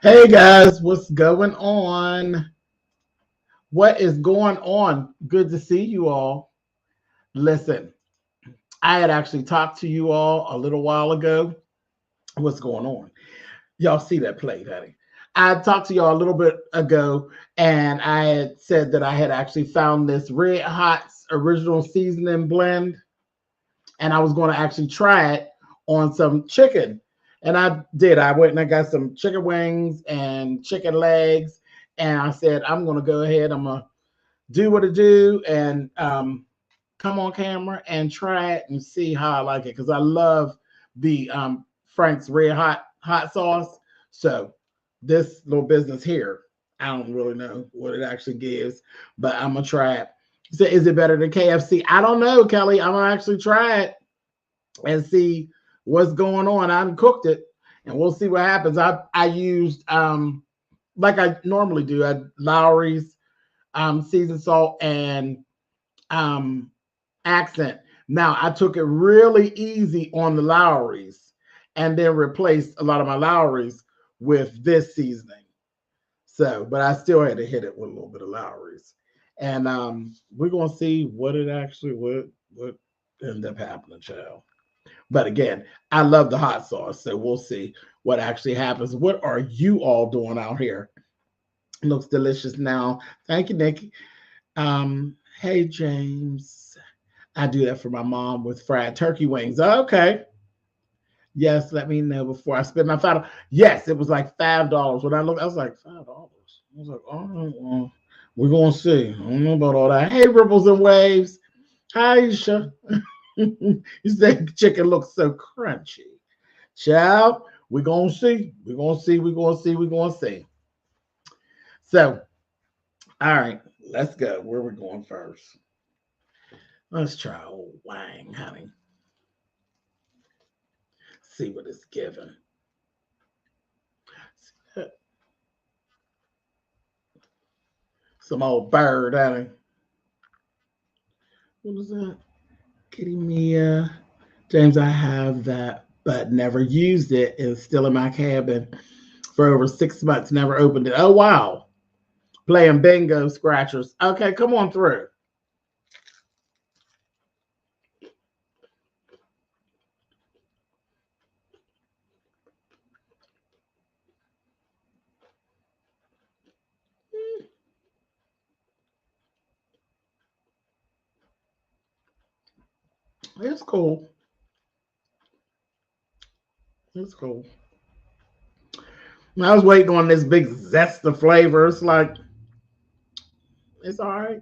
Hey guys, what's going on? What is going on? Good to see you all. Listen, I had actually talked to you all a little while ago. What's going on? Y'all see that plate, honey? I talked to y'all a little bit ago, and I had said that I had actually found this Red Hot's original seasoning blend, and I was going to actually try it on some chicken. And I did. I went and I got some chicken wings and chicken legs, and I said I'm going to go ahead. I'm gonna do what I do and come on camera and try it and see how I like it because I love the Frank's Red Hot sauce. So this little business here, I don't really know what it actually gives, but I'm gonna try it. So is it better than KFC? I don't know, Kelly. I'm gonna actually try it and see what's going on. I haven't cooked it, and we'll see what happens. I used like I normally do. I Lowry's seasoned salt and um, accent. Now I took it really easy on the Lowry's, and then replaced a lot of my Lowry's with this seasoning. So, but I still had to hit it with a little bit of Lowry's, and we're gonna see what it actually what ended up happening, child. But again, I love the hot sauce, so we'll see what actually happens. What are you all doing out here? Looks delicious now. Thank you, Nikki. Hey James. I do that for my mom with fried turkey wings. Okay. Yes, let me know before I spend my $5. Yes, it was like $5. When I looked, I was like, $5. I was like, all right, well, we're gonna see. I don't know about all that. Hey, Ripples and Waves. Hi, Aisha. You said chicken looks so crunchy. Child, we're gonna see. We're gonna see. We're gonna see. We're gonna see. So, all right, let's go. Where we going first? Let's try old wang, honey. See what it's given. Some old bird, honey. What was that? Kitty Mia. James, I have that, but never used it. It's still in my cabin for over 6 months. Never opened it. Oh, wow. Playing bingo scratchers. Okay, come on through. It's cool. It's cool. I was waiting on this big zest of flavor. It's like, it's all right.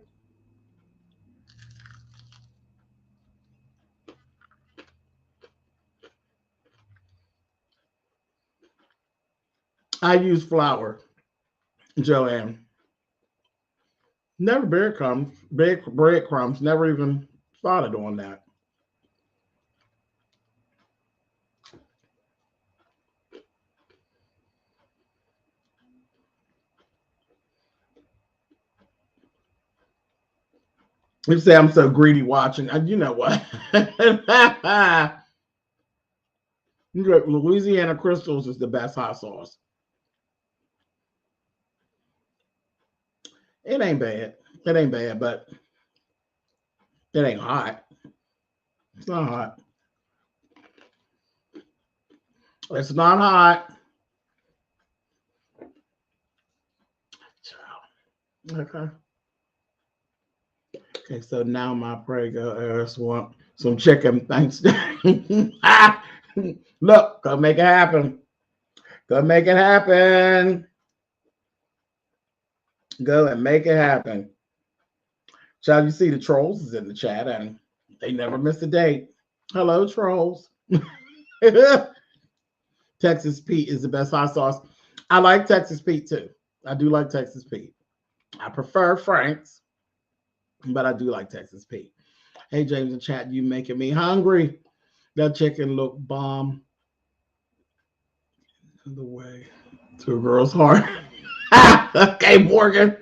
I use flour, Joanne. Never breadcrumbs. Never even thought of doing that. You say I'm so greedy watching. You know what? Louisiana Crystals is the best hot sauce. It ain't bad. It ain't bad, but it ain't hot. It's not hot. It's not hot. Okay. Okay, so now my prego heirs want some chicken Thanksgiving. Look, go make it happen. Go make it happen. Go and make it happen. Shall you see the trolls is in the chat and they never miss a date. Hello, trolls. Texas Pete is the best hot sauce. I like Texas Pete too. I do like Texas Pete. I prefer Frank's, but I do like Texas Pete. Hey, James in chat, you making me hungry. That chicken look bomb. The way to a girl's heart. Okay, Morgan.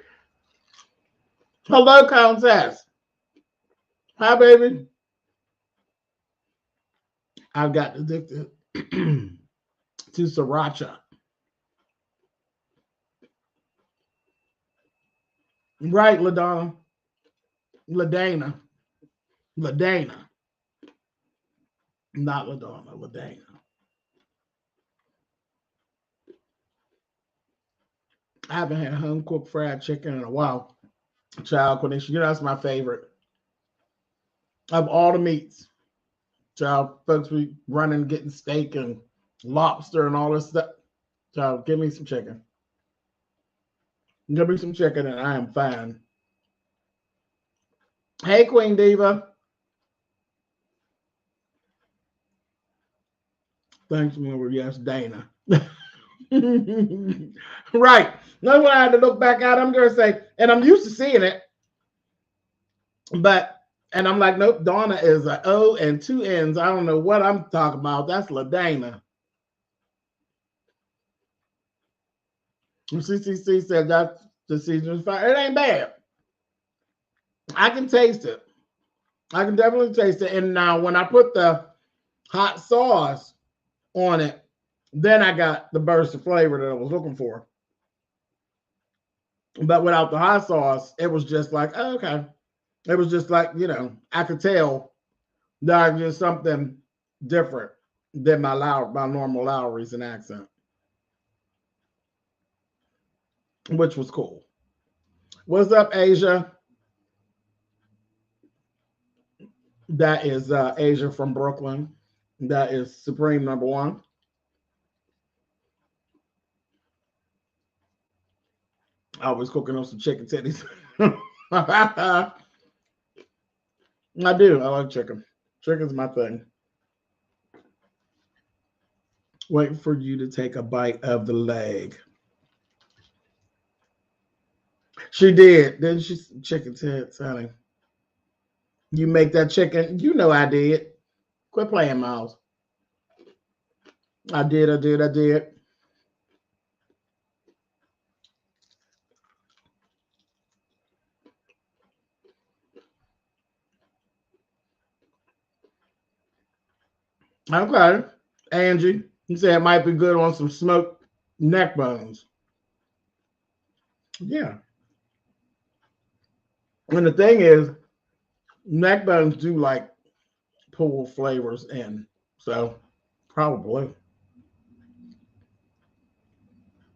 Hello, Countess. Hi, baby. I've got addicted to sriracha. Right, LaDonna. LaDana. LaDana. Not LaDonna, LaDana. I haven't had home cooked fried chicken in a while. Child, Quenisha, you know that's my favorite. Of all the meats. Child, folks be running, getting steak and lobster and all this stuff. Child, give me some chicken. Give me some chicken and I am fine. Hey, Queen Diva. Thanks, remember, yes, Dana. Right. That's what I had to look back at. I'm going to say, and I'm used to seeing it, but, and I'm like, nope, Donna is an O and two N's. I don't know what I'm talking about. That's LaDana. CCC said that's the season's fire. It ain't bad. I can taste it. I can definitely taste it. And now when I put the hot sauce on it, then I got the burst of flavor that I was looking for. But without the hot sauce, it was just like, oh, okay. It was just like, you know, I could tell that I just something different than my normal Lowry's and accent, which was cool. What's up, Asia? That is Asia from Brooklyn. That is Supreme #1. I was cooking on some chicken titties. I do. I like chicken. Chicken's my thing. Wait for you to take a bite of the leg. She did. Didn't she? Chicken tits, honey. You make that chicken. You know I did. Quit playing, Miles. I did. Okay. Angie, you said it might be good on some smoked neck bones. Yeah. And the thing is, neck bones do like pull flavors in. So probably.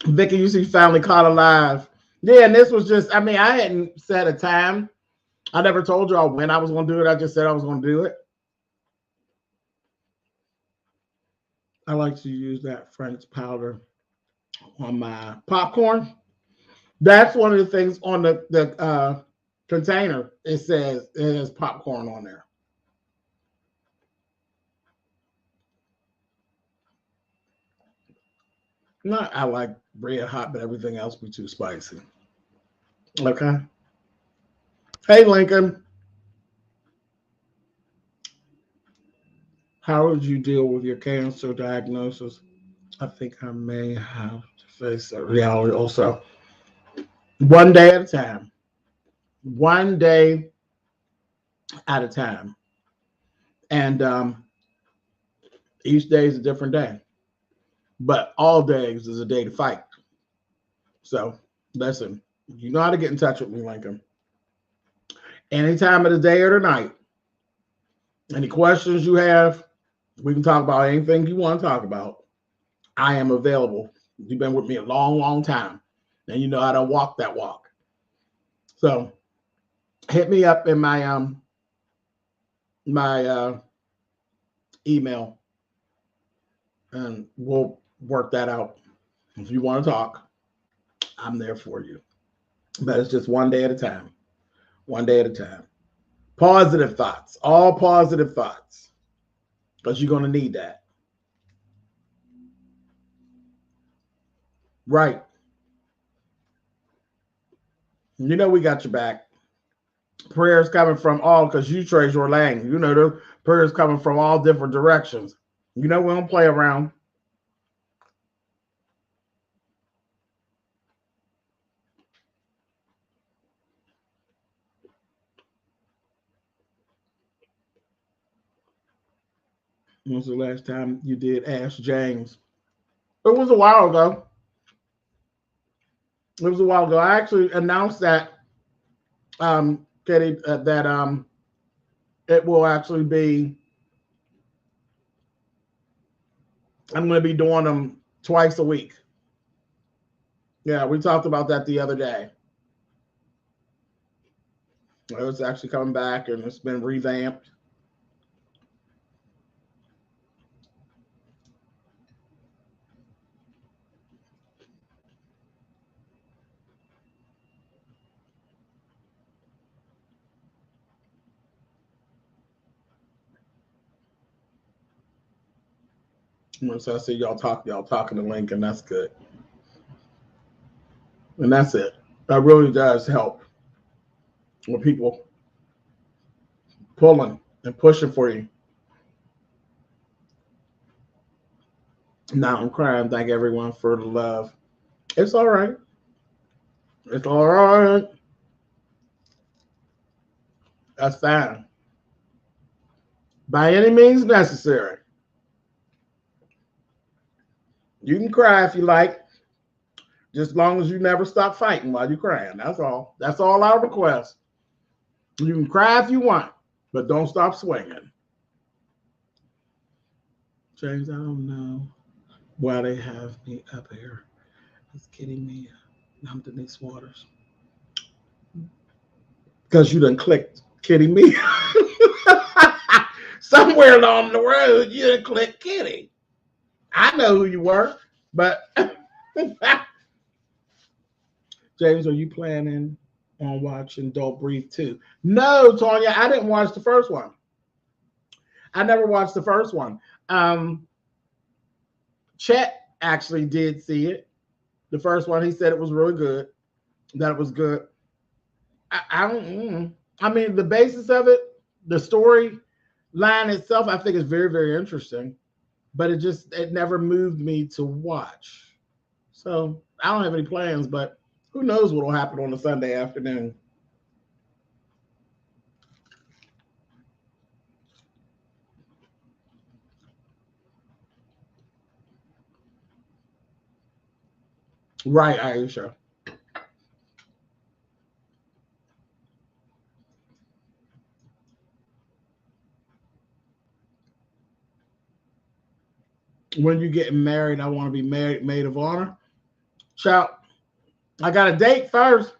Vicky, you see finally caught alive. Yeah, and this was just, I mean, I hadn't set a time. I never told y'all when I was going to do it. I just said I was going to do it. I like to use that French powder on my popcorn. That's one of the things on the container. It says it has popcorn on there. Not I like red hot, but everything else be too spicy. Okay. Hey, Lincoln. How did you deal with your cancer diagnosis? I think I may have to face that reality also. One day at a time. One day at a time. And each day is a different day. But all days is a day to fight. So, listen, you know how to get in touch with me, Lincoln. Any time of the day or the night. Any questions you have, we can talk about anything you want to talk about. I am available. You've been with me a long, long time. And you know how to walk that walk. So, hit me up in my email and we'll work that out. If you want to talk, I'm there for you. But it's just one day at a time. One day at a time. Positive thoughts. All positive thoughts. Because you're going to need that. Right. You know we got your back. Prayers coming from all, because you Treasure Lang. You know the prayers coming from all different directions. You know we don't play around. When was the last time you did Ask James? It was a while ago. It was a while ago. I actually announced that Kitty, that it will actually be. I'm going to be doing them twice a week. Yeah, we talked about that the other day. It's actually coming back and it's been revamped. So I see y'all talking the link, and that's good. And that's it. That really does help with people pulling and pushing for you. Now I'm crying. Thank everyone for the love. It's all right. It's all right. That's fine. By any means necessary. You can cry if you like, just as long as you never stop fighting while you're crying. That's all. That's all I request. You can cry if you want, but don't stop swinging. James, I don't know why they have me up here. It's kidding me. I'm Denise Waters. Because you done clicked Kitty Me. Somewhere along the road, you done clicked Kitty. I know who you were, but James, are you planning on watching Don't Breathe 2? No, Tonya, I didn't watch the first one. I never watched the first one. Chet actually did see it. The first one, he said it was really good. That it was good. I don't. I mean, the basis of it, the story line itself, I think is very, very interesting. But it never moved me to watch. So I don't have any plans, but who knows what will happen on a Sunday afternoon. Right, Aisha. When you getting married, I want to be married, maid of honor. Child, I got a date first.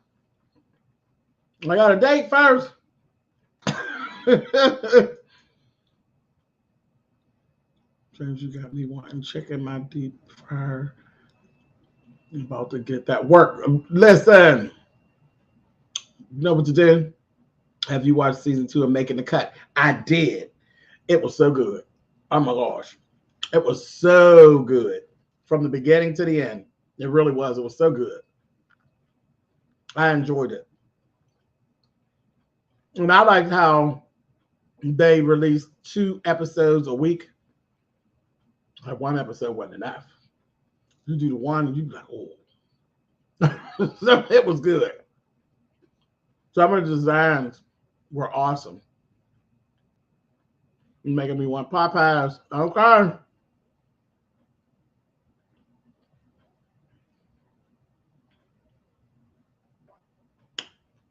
I got a date first. James, you got me wanting chicken my deep fryer. I'm about to get that work. Listen, you know what to do? Have you watched season 2 of Making the Cut? I did. It was so good. Oh my gosh. It was so good from the beginning to the end. It really was. It was so good. I enjoyed it. And I liked how they released 2 episodes a week. Like one episode wasn't enough. You do the one and you be like, oh. So it was good. Some of the designs were awesome. You're making me want Popeyes. Okay.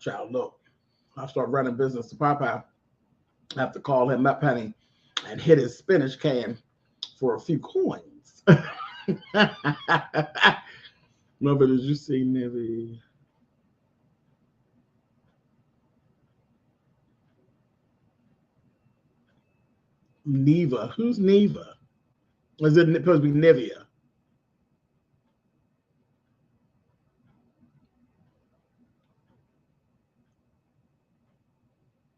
Child, look. I start running business to Popeye. I have to call him up, honey, and hit his spinach can for a few coins. Mother, did you see Nivy? Neva. Who's Neva? Is it supposed to be Nivea?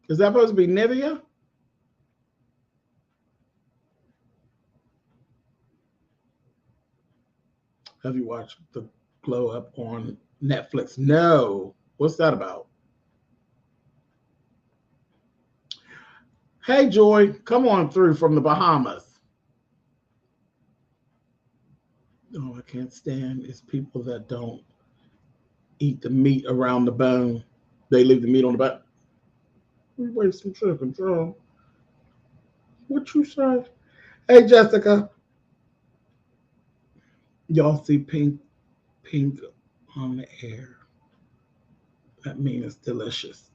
Is that supposed to be Nivea? Have you watched the Glow Up on Netflix? No. What's that about? Hey, Joy, come on through from the Bahamas. Oh, I can't stand is people that don't eat the meat around the bone. They leave the meat on the bone. You wasting chicken, Joe. What you say? Hey, Jessica. Y'all see pink on the air. That means it's delicious.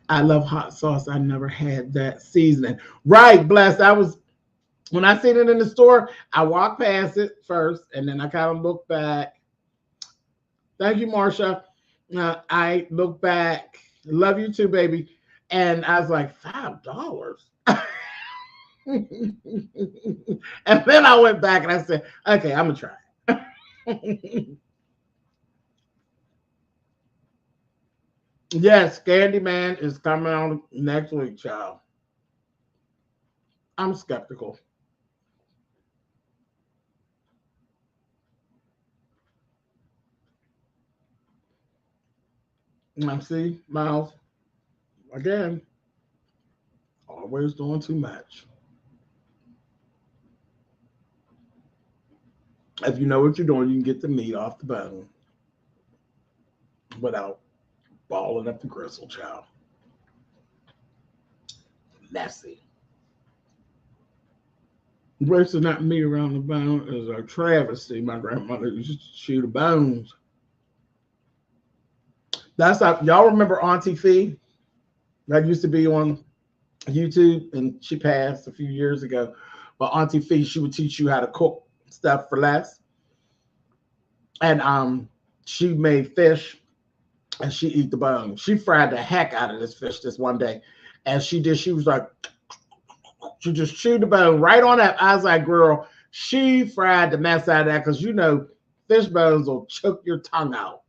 I love hot sauce. I never had that seasoning. Right, blessed. I was when I seen it in the store, I walked past it first, and then I kind of looked back. Thank you, Marsha. I looked back. Love you too, baby. And I was like, $5. And then I went back and I said, okay, I'm gonna try it. Yes, Candyman is coming out next week, child. I'm skeptical. I see, Miles, again, always doing too much. If you know what you're doing, you can get the meat off the bone without balling up the gristle, child. Messy. Wasting that meat around the bone is a travesty. My grandmother used to chew the bones. That's like, y'all remember Auntie Fee? That used to be on YouTube, and she passed a few years ago. But Auntie Fee, she would teach you how to cook stuff for less. And she made fish, and she eat the bone. She fried the heck out of this fish this one day. And she did, she was like, she just chewed the bone right on that. I was like, girl, she fried the mess out of that because you know fish bones will choke your tongue out.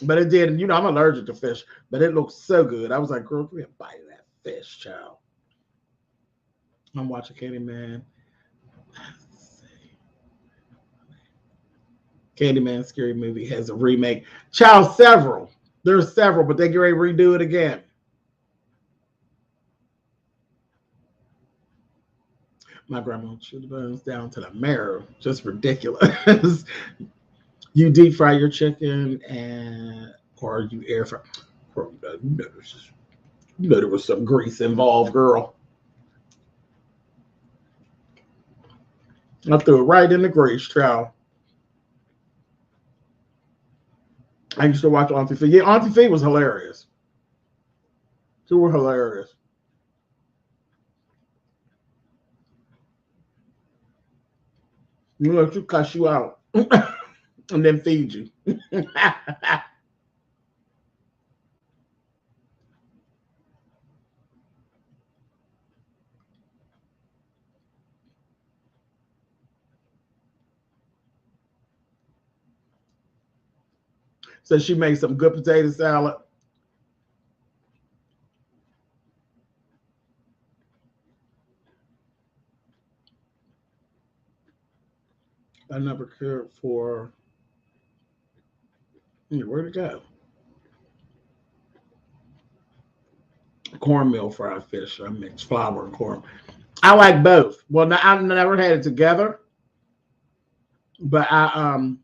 But it did, you know, I'm allergic to fish, but it looked so good. I was like, girl, give me a bite of that fish, child. I'm watching Candyman. Candyman Scary Movie has a remake. Child, several. There's several, but they get ready to redo it again. My grandma chewed the bones down to the marrow. Just ridiculous. You deep fry your chicken and or you air fry. You know there was some grease involved, girl. I threw it right in the grease, child. I used to watch Auntie Fee. Yeah, Auntie Fee was hilarious. They were hilarious. You know, she cuss you out and then feed you. So she made some good potato salad. I never cared for. Where'd it go? Cornmeal fried fish. I mix flour and corn. I like both. Well, I've never had it together, but I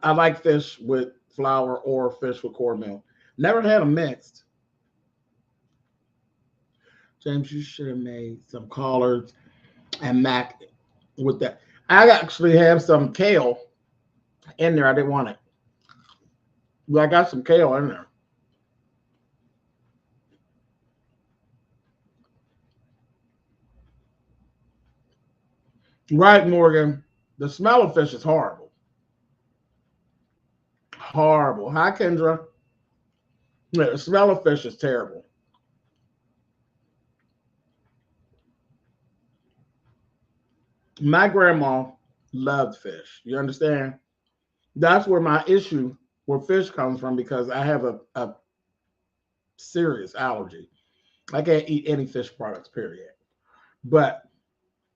like fish with flour or fish with cornmeal. Never had them mixed. James, you should have made some collards and mac with that. I actually have some kale in there. I didn't want it, but I got some kale in there. Right, Morgan. The smell of fish is horrible. Horrible. Hi, Kendra. Yeah, the smell of fish is terrible. My grandma loved fish. You understand? That's where my issue with fish comes from because I have a serious allergy. I can't eat any fish products, period. But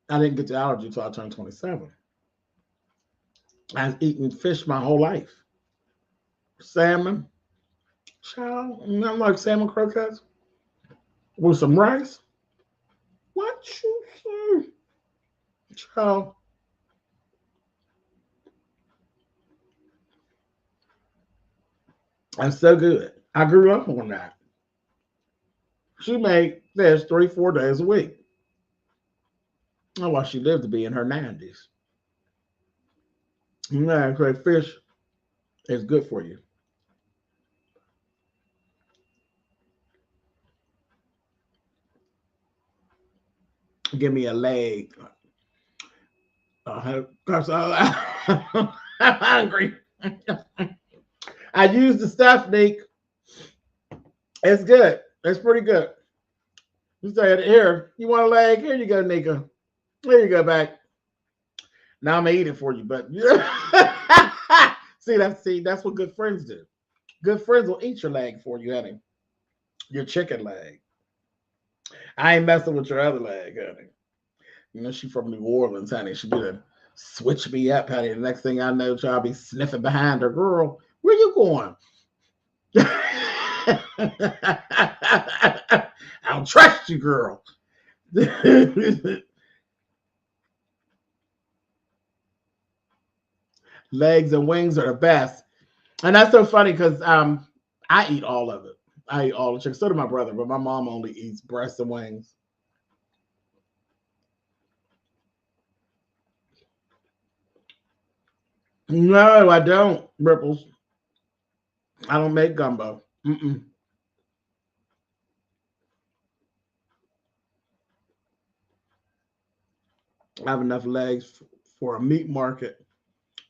I didn't get the allergy until I turned 27. I've eaten fish my whole life. Salmon, child, nothing like salmon croquettes with some rice. What you say? Child, that's so good. I grew up on that. She made fish 3, 4 days a week. Oh, well, she lived to be in her 90s. Yeah, because fish is good for you. Give me a leg. Cause I'm hungry. I used the stuff, Nick. It's good. It's pretty good. You say, here, you want a leg? Here you go, Nika. Here you go, back. Now I'm gonna eat it for you, but see, that's what good friends do. Good friends will eat your leg for you, honey. Your chicken leg. I ain't messing with your other leg, honey. You know, she from New Orleans, honey. She gonna switch me up, honey. The next thing I know, I'll be sniffing behind her. Girl, where you going? I don't trust you, girl. Legs and wings are the best. And that's so funny because I eat all of it. I eat all the chicken. So does my brother, but my mom only eats breasts and wings. No, I don't, Ripples. I don't make gumbo. Mm-mm. I have enough legs for a meat market.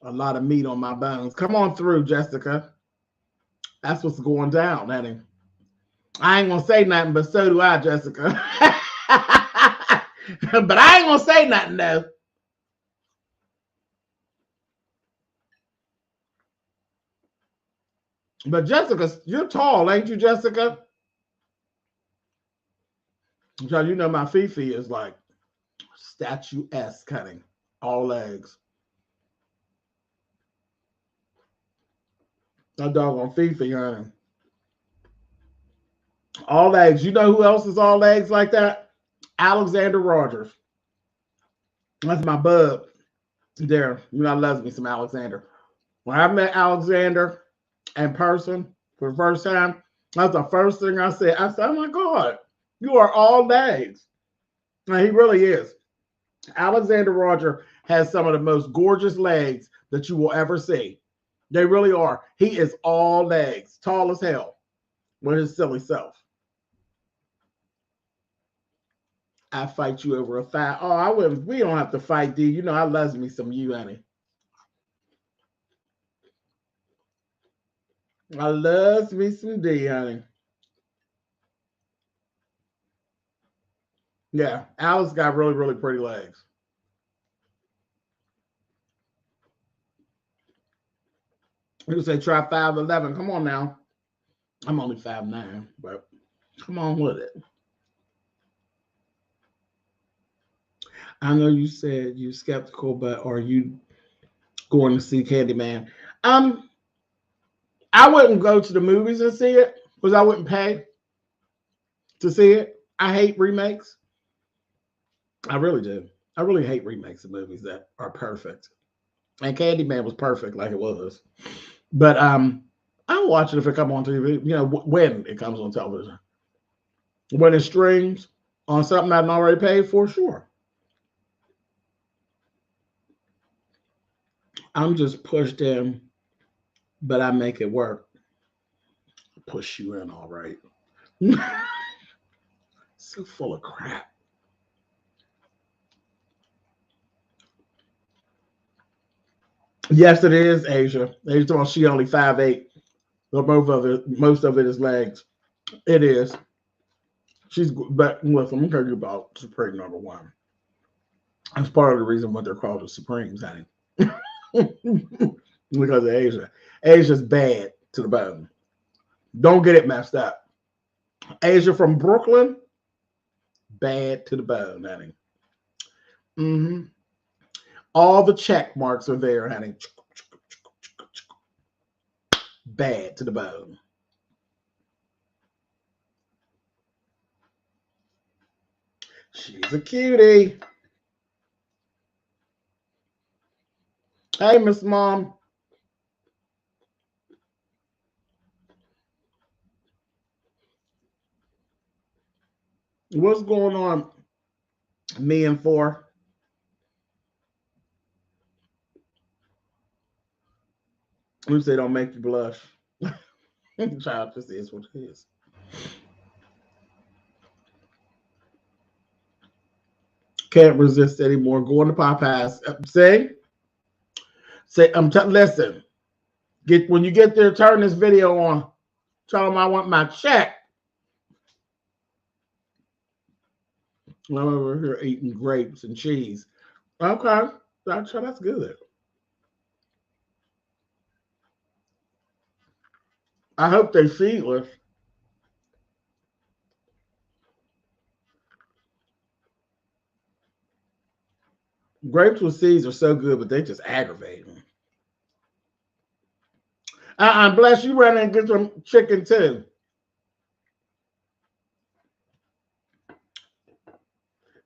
A lot of meat on my bones. Come on through, Jessica. That's what's going down, honey. I ain't gonna say nothing, but so do I, Jessica. But I ain't gonna say nothing though. But Jessica, you're tall, ain't you, Jessica? So you know my Fifi is like statuesque, honey. All legs. That doggone Fifi, honey. All legs. You know who else is all legs like that? Alexander Rogers. That's my bub. There. You know, I love me some Alexander. When I met Alexander in person for the first time, that's the first thing I said. I said, oh my God, you are all legs. And he really is. Alexander Roger has some of the most gorgeous legs that you will ever see. They really are. He is all legs, tall as hell with his silly self. I fight you over a fight. Oh, I wouldn't. We don't have to fight, D. You know, I love me some you, honey. I love me some D, honey. Yeah, Alex got really, really pretty legs. You say try 5'11". Come on now. I'm only 5'9", but come on with it. I know you said you're skeptical, but are you going to see Candyman? I wouldn't go to the movies and see it because I wouldn't pay to see it. I hate remakes. I really do. I really hate remakes of movies that are perfect. And Candyman was perfect, like it was. But I'll watch it if it comes on TV. You know, when it comes on television, when it streams on something I've already paid for, sure. I'm just pushed in, but I make it work. Push you in, all right. So full of crap. Yes, it is Asia. Asia told she only 5'8". But most of it is legs. It is. She's but listen, I'm telling you about Supreme number one. That's part of the reason why they're called the Supremes, honey. Because of Asia. Asia's bad to the bone. Don't get it messed up. Asia from Brooklyn, bad to the bone, honey. Mm-hmm. All the check marks are there, honey. Bad to the bone. She's a cutie. Hey, Miss Mom. What's going on? Me and four. We say don't make you blush. Child, this is what it is. Can't resist anymore. Going to Popeyes. Listen. When you get there, turn this video on. Tell them I want my check. I'm over here eating grapes and cheese. Okay, that's good. I hope they seedless. Grapes with seeds are so good, but they just aggravate me. Bless you, run and get some chicken too.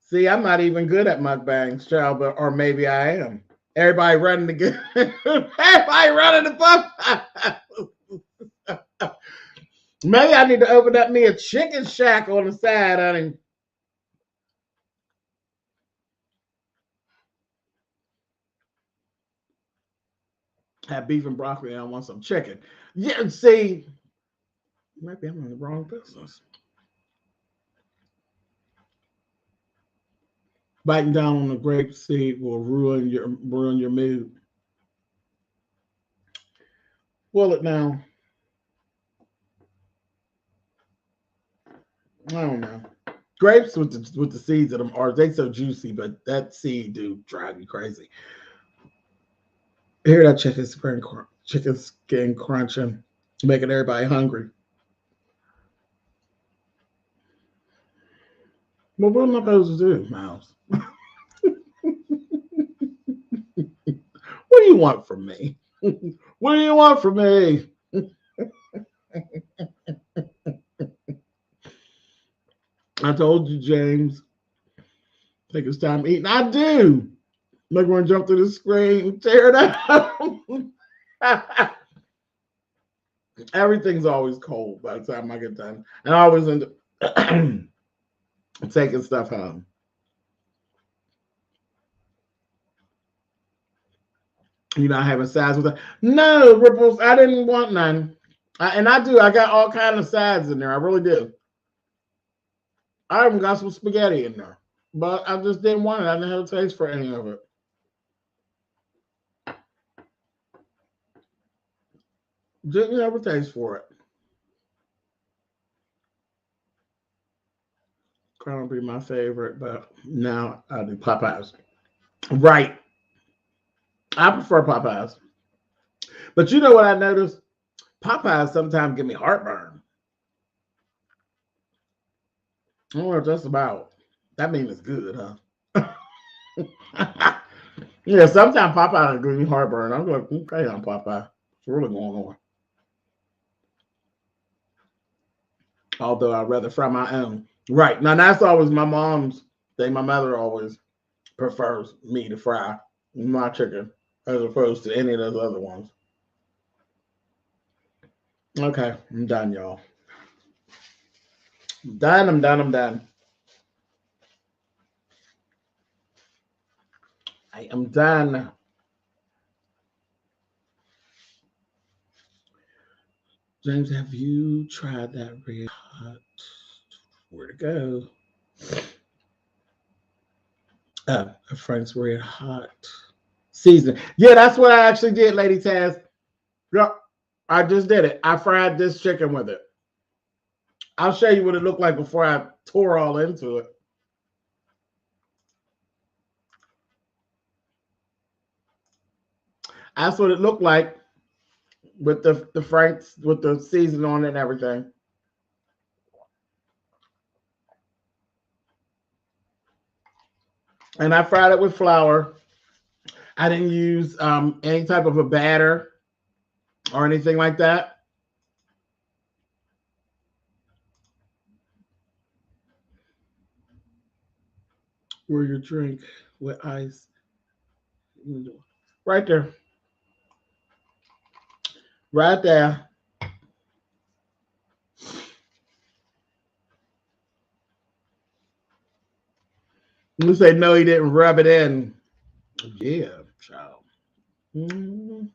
See, I'm not even good at mukbangs, child, but or maybe I am. Everybody running to get everybody running to Popeyes. Maybe I need to open up me a chicken shack on the side, honey. Have beef and broccoli. I want some chicken. Yeah, see, maybe I'm in the wrong business. Biting down on the grape seed will ruin your mood. Will it now? I don't know. Grapes with the seeds of them are they so juicy, but that seed do drive me crazy. Hear that chicken skin crunching, making everybody hungry. Well, what am I supposed to do, Miles? What do you want from me? What do you want from me? I told you, James. I think it's time eating. I do. Like when I jump to the screen and tear it up. Everything's always cold by the time I get done. And I always end up taking stuff home. You're not having sides with that? No, Ripples. I didn't want none. I got all kind of sides in there. I really do. I even got some spaghetti in there. But I just didn't want it. I didn't have a taste for any of it. Didn't have a taste for it. Kind of be my favorite, but now I do Popeyes. Right. I prefer Popeyes. But you know what I noticed? Popeyes sometimes give me heartburn. I don't know what that's about. That means it's good, huh? Yeah, sometimes Popeyes give me heartburn. I'm like, okay, on Popeye. What's really going on? Although I'd rather fry my own. Right. Now, that's always my mom's thing. My mother always prefers me to fry my chicken as opposed to any of those other ones. Okay, I'm done, y'all. I'm done. I am done. James, have you tried that red hot? Where'd it go? Frank's red hot season. Yeah, that's what I actually did, Lady Taz. Yep, I just did it. I fried this chicken with it. I'll show you what it looked like before I tore all into it. That's what it looked like with the Frank's, with the season on it and everything. And I fried it with flour. I didn't use any type of a batter or anything like that. Where your drink with ice. Right there. Right there. You say no, he didn't rub it in. Yeah, child. Mm-hmm.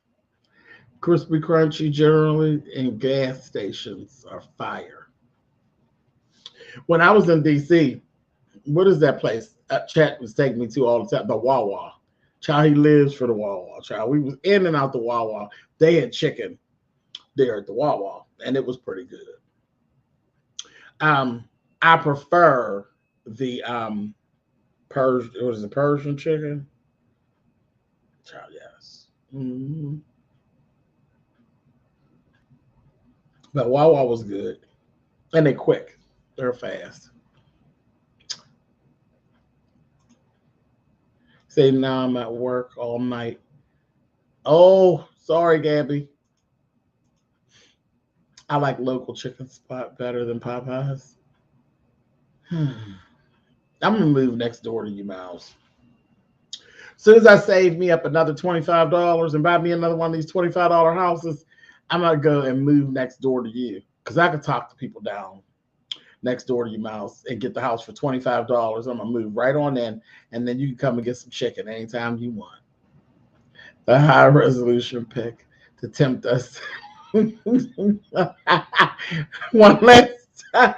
Crispy, crunchy, generally in gas stations are fire. When I was in DC, what is that place? Chat was taking me to all the time. The Wawa. Child, he lives for the Wawa. Child, we was in and out the Wawa. They had chicken there at the Wawa, and it was pretty good. I prefer the Persian chicken? Child, yes. Mm-hmm. But Wawa was good. And they're quick. They're fast. Say now I'm at work all night. Oh, sorry, Gabby. I like local chicken spot better than Popeyes. I'm gonna move next door to you, Miles. As soon as I save me up another $25 and buy me another one of these $25 houses, I'm gonna go and move next door to you because I can talk to people down next door to you, Mouse, and get the house for $25. I'm gonna move right on in, and then you can come and get some chicken anytime you want. The high resolution pick to tempt us. One last time.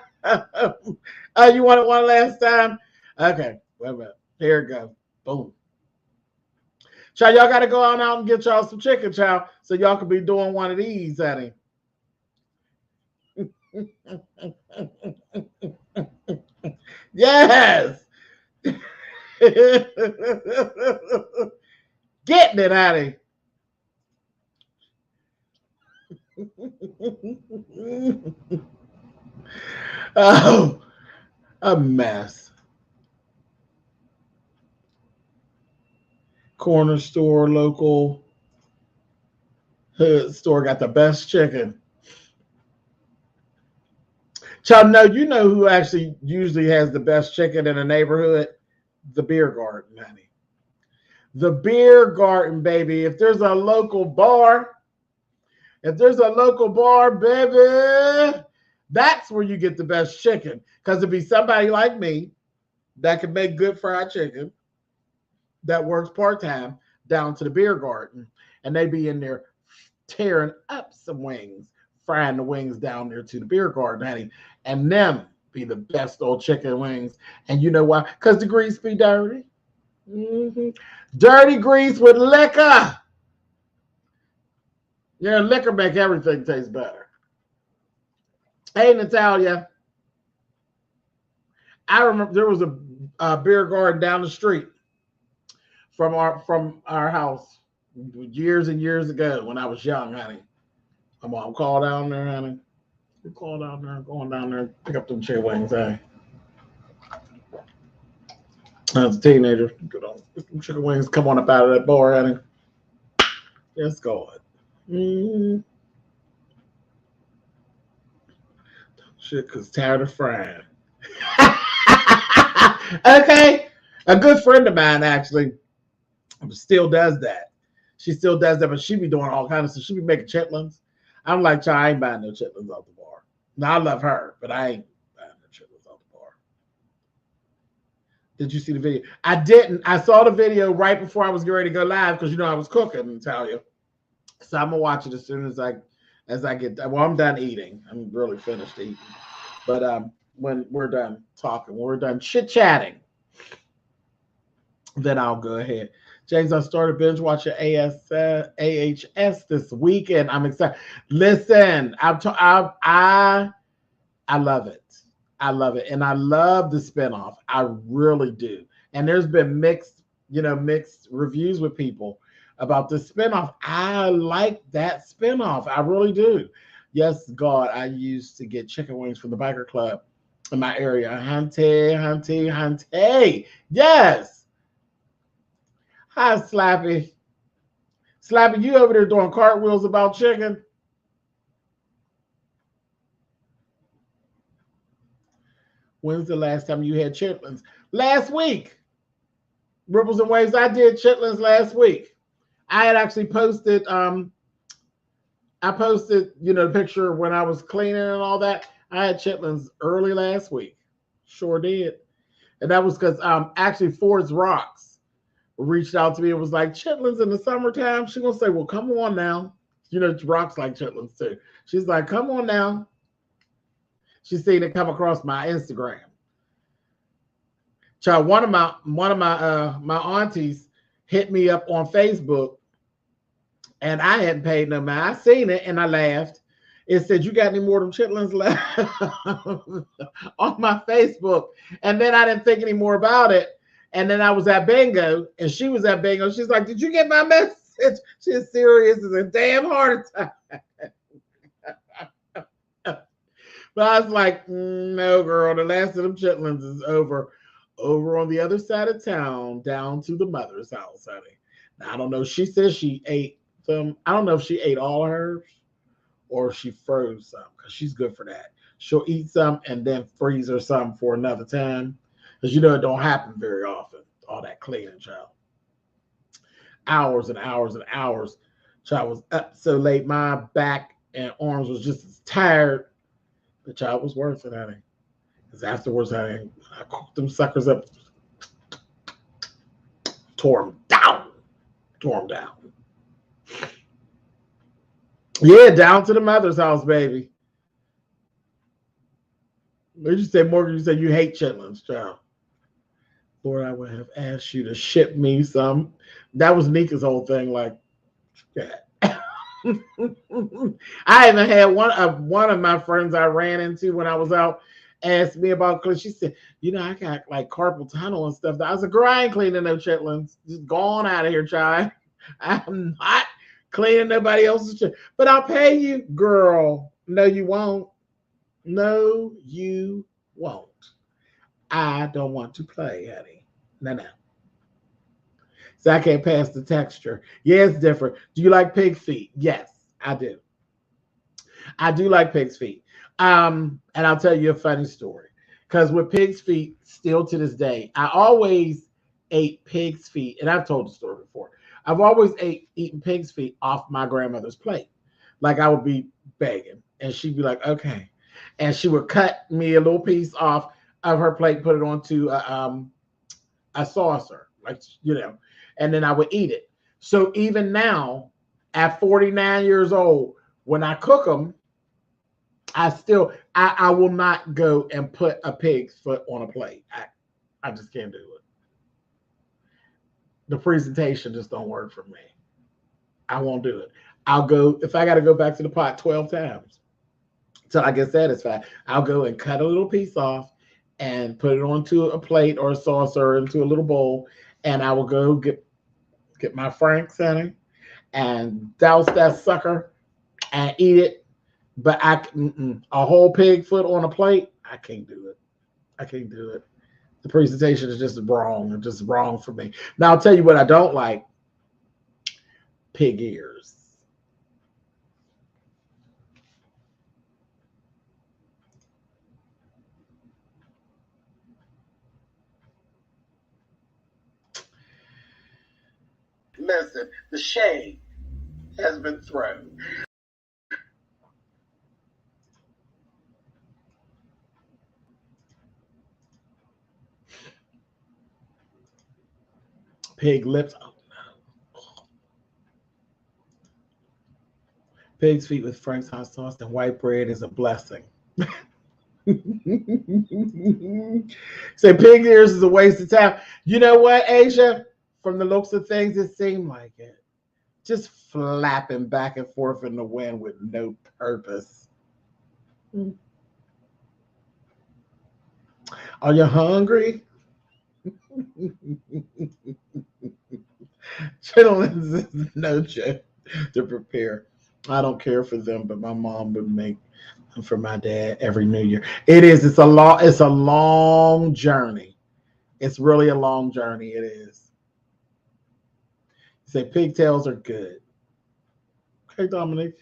Oh, you want it one last time? Okay, wait a minute. Here it goes. Boom. Child, y'all got to go on out and get y'all some chicken, child, so y'all can be doing one of these, honey. Yes. Getting it, honey. Oh, a mess. Corner store, local hood store got the best chicken. Child, no, you know who actually usually has the best chicken in a neighborhood? The beer garden, honey. The beer garden, baby. If there's a local bar, baby, that's where you get the best chicken. Because it'd be somebody like me that can make good fried chicken that works part-time down to the beer garden. And they be in there tearing up some wings, frying the wings down there to the beer garden, honey. And them be the best old chicken wings. And you know why? Because the grease be dirty. Mm-hmm. Dirty grease with liquor. Yeah, liquor make everything taste better. Hey, Natalia. I remember there was a beer garden down the street from our house years and years ago when I was young, honey. My mom called down there, honey. We called down there, going down there, pick up them chicken wings, honey. I was a teenager. Good on chicken wings. Come on up out of that bar, honey. Yes, God. Mm-hmm. Shit, cause tired of frying. Okay, a good friend of mine actually still does that. She still does that, but she be doing all kinds of stuff. She be making chitlins. I'm like, child, I ain't buying no chitlins off the bar. Now I love her, but I ain't buying no chitlins off the bar. Did you see the video? I didn't. I saw the video right before I was getting ready to go live because you know I was cooking, Natalia. So I'm gonna watch it as soon as I get done. Well, I'm done eating. I'm really finished eating. But when we're done talking, when we're done chit-chatting, then I'll go ahead. James, I started binge watching AHS this weekend. I'm excited. Listen, I love it. I love it. And I love the spinoff. I really do. And there's been mixed reviews with people about the spinoff. I like that spinoff. I really do. Yes, God, I used to get chicken wings from the biker club in my area. Hunty. Yes. Hi, Slappy. Slappy, you over there doing cartwheels about chicken? When's the last time you had chitlins? Last week. Ripples and Waves, I did chitlins last week. I had actually posted, the picture when I was cleaning and all that. I had chitlins early last week. Sure did. And that was because actually Ford's Rocks reached out to me and was like, chitlins in the summertime? She's going to say, well, come on now. You know, Rocks like chitlins too. She's like, come on now. She's seen it come across my Instagram. Child, my aunties hit me up on Facebook, and I hadn't paid no mind. I seen it and I laughed. It said, "You got any more of them chitlins left?" on my Facebook. And then I didn't think any more about it. And then I was at bingo, and she was at bingo. She's like, "Did you get my message?" She's serious as a damn heart attack. But I was like, "No, girl, the last of them chitlins is over on the other side of town, down to the mother's house, honey." Now, I don't know. She says she ate them. I don't know if she ate all hers or she froze some, because she's good for that. She'll eat some and then freeze her some for another time, because you know it don't happen very often. All that cleaning, child. Hours and hours and hours. Child was up so late. My back and arms was just as tired. The child was worth it, honey. Because afterwards, I cooked them suckers up, tore them down. Yeah, down to the mother's house, baby. What did you say, Morgan? You said you hate chitlins, child. Lord, I would have asked you to ship me some. That was Nika's whole thing. Like, yeah. I even had one of my friends I ran into when I was out asked me about, because she said, I got like carpal tunnel and stuff. I was like, girl, I ain't cleaning no chitlins. Just go on out of here, child. I'm not cleaning nobody else's shit. But I'll pay you, girl. No, you won't. No, you won't. I don't want to play, honey. No. So I can't pass the texture. Yeah, it's different. Do you like pig feet? Yes, I do. I do like pig's feet. And I'll tell you a funny story. Because with pig's feet, still to this day, I always ate pig's feet. And I've told the story before. I've always eaten pig's feet off my grandmother's plate. Like, I would be begging, and she'd be like, "Okay." And she would cut me a little piece off of her plate, put it onto a saucer, like, and then I would eat it. So even now, at 49 years old, when I cook them, I will not go and put a pig's foot on a plate. I just can't do it. The presentation just don't work for me. I won't do it. I'll go, if I got to go back to the pot 12 times till I get satisfied, I'll go and cut a little piece off and put it onto a plate or a saucer or into a little bowl, and I will go get my Frank's, honey, and douse that sucker and eat it. But a whole pig foot on a plate, I can't do it. I can't do it. The presentation is just wrong. It's just wrong for me. Now, I'll tell you what I don't like. Pig ears. Listen, the shade has been thrown. Pig lips. Oh, no. Pig's feet with Frank's hot sauce and white bread is a blessing. Say pig ears is a waste of time. You know what, Asia? From the looks of things, it seemed like it. Just flapping back and forth in the wind with no purpose. Are you hungry? Chitlins is no joke to prepare. I don't care for them, but my mom would make them for my dad every New Year. It is. It's a long journey. It's really a long journey. It is. You say pigtails are good. Okay, Dominic.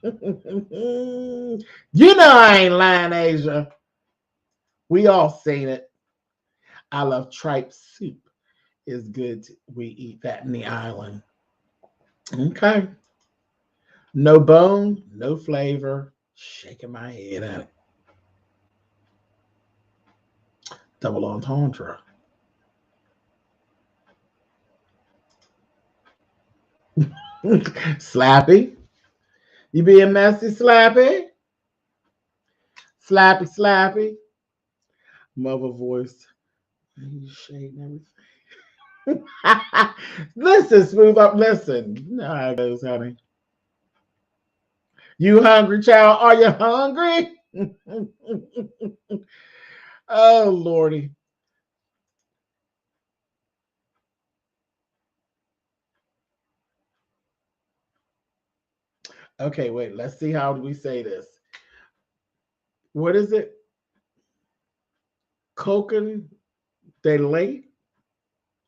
You know I ain't lying, Asia. We all seen it. I love tripe soup. It's good. We eat that in the island. Okay. No bone, no flavor. Shaking my head at it. Double entendre. Slappy. You being messy, Slappy? Slappy, slappy. Mother voice. Shade and everything. Listen, smooth up. Listen. You know how it goes, honey. You hungry, child? Are you hungry? Oh, Lordy. Okay, wait. Let's see how do we say this. What is it? Coconut de late?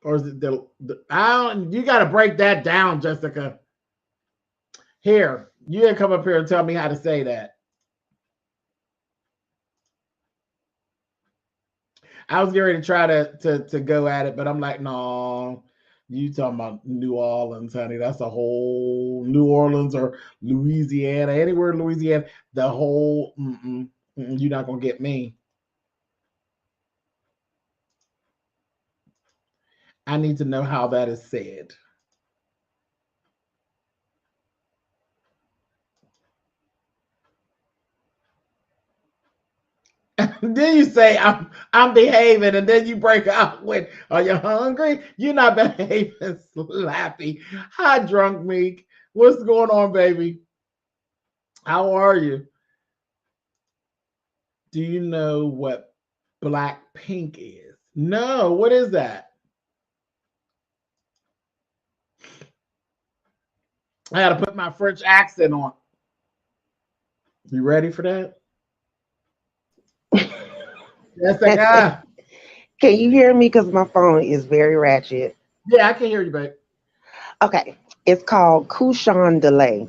Or is it you got to break that down, Jessica. Here, you didn't come up here and tell me how to say that. I was getting ready to try to go at it, but I'm like, no, you talking about New Orleans, honey. That's a whole New Orleans or Louisiana, anywhere in Louisiana, the whole, you're not going to get me. I need to know how that is said. Then you say I'm behaving, and then you break out with, "Are you hungry?" You're not behaving, Slappy. Hi, drunk Meek. What's going on, baby? How are you? Do you know what black pink is? No. What is that? I got to put my French accent on. You ready for that? Yes, I got. Can you hear me? Because my phone is very ratchet. Yeah, I can hear you, babe. Okay. It's called Couchon Delay.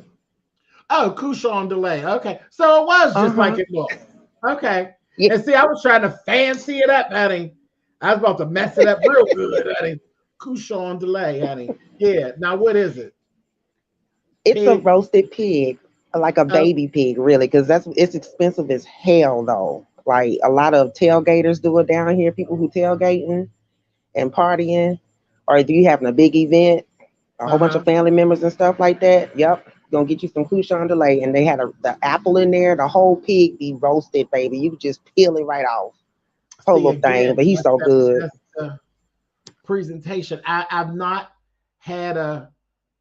Oh, Couchon delay. Okay, so it was just like Uh-huh. it looked. Okay, Yeah. and see, I was trying to fancy it up, honey. I was about to mess it up real good, honey. Couchon delay, honey. Yeah. Now, what is it? It's a Pig. roasted pig, like a Oh, baby pig, really, because it's expensive as hell though. Like a lot of tailgaters do it down here, people who tailgating and partying, or if you having a big event, a whole bunch of uh-huh. family members and stuff like that. Yep. Gonna get you some Couchon Delay. And they had the apple in there, the whole pig be roasted, baby. You could just peel it right off. Whole See little thing. again, But he's so good. that's the presentation. I've not had a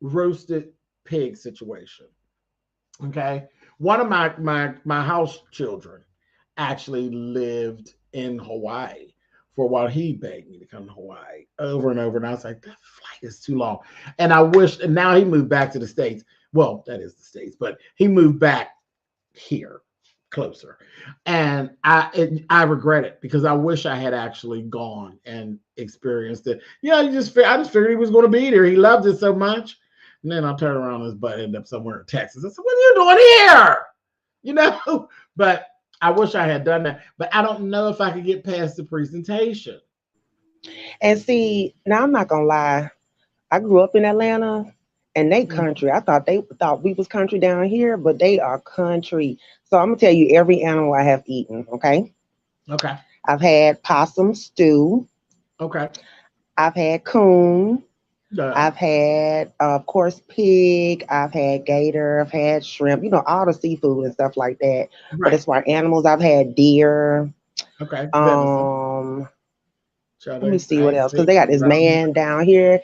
roasted pig situation. Okay, one of my house children actually lived in Hawaii for a while. He begged me to come to Hawaii over and over, and I was like, that flight is too long. And I wish. And now he moved back to the States. Well, that is the States, but he moved back here closer, and I regret it because I wish I had actually gone and experienced it. Yeah, I just figured he was going to be there. He loved it so much. And then I turned around and his butt ended up somewhere in Texas. I said, "What are you doing here?" You know, but I wish I had done that. But I don't know if I could get past the presentation. And see, now I'm not gonna lie. I grew up in Atlanta and they Mhm. country. I thought they thought we was country down here, but they are country. So I'm gonna tell you every animal I have eaten, okay? Okay. I've had possum stew, Okay. I've had coon, Yeah. I've had of course pig, I've had gator, I've had shrimp, all the seafood and stuff like that. But Right. as far as animals, I've had deer. Okay. Venison. Um, Child, let me see I what ain't else. Cause seen they got those this out here. man down here.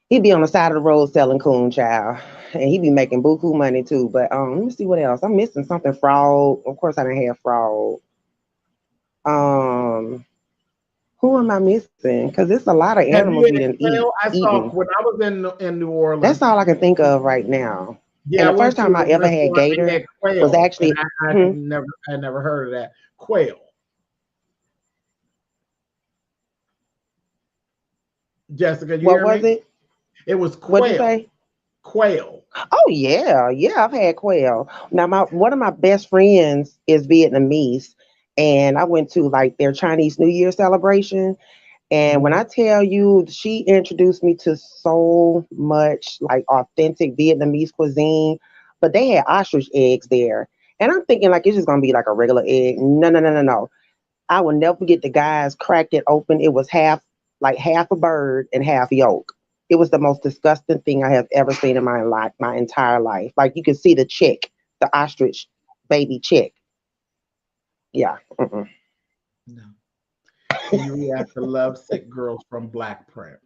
He be on the side of the road selling coon, child, and he be making buku money too. But let me see what else. I'm missing something. Frog. Of course, I didn't have frog. Um, who am I missing? Because it's a lot of Have animals you we had didn't quail? I saw eaten. when I was in New That's Orleans. all I can think of right now. Yeah, And I the first went to time I a ever had restaurant. They gator had was quail, and actually, I never heard of that quail. Jessica, you what hear was me? it? It was What'd you quail. say? Quail. Oh yeah, yeah, I've had quail. Now my one of my best friends is Vietnamese, and I went to like their Chinese New Year celebration. And when Hmm. I tell you, she introduced me to so much like authentic Vietnamese cuisine, but they had ostrich eggs there. And I'm thinking like it's just gonna be like a regular egg. No, no, no, no, no. I will never forget the guys cracked it open. It was half a bird and half yolk. It was the most disgusting thing I have ever seen in my life, my entire life. Like you could see the chick, the ostrich baby chick. Yeah. No. Do you react to Lovesick Girls from Black Print?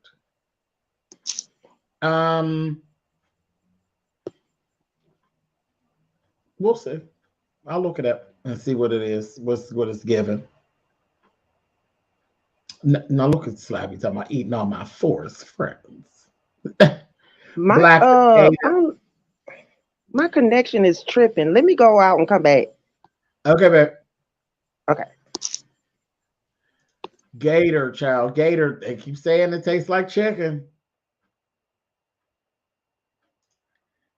We'll see. I'll look it up and see what it is. What it's given. Now look at Slappy talking about eating all my forest friends. My Black my connection is tripping. Let me go out and come back. Okay, babe. Okay. Gator, child. Gator. They keep saying it tastes like chicken.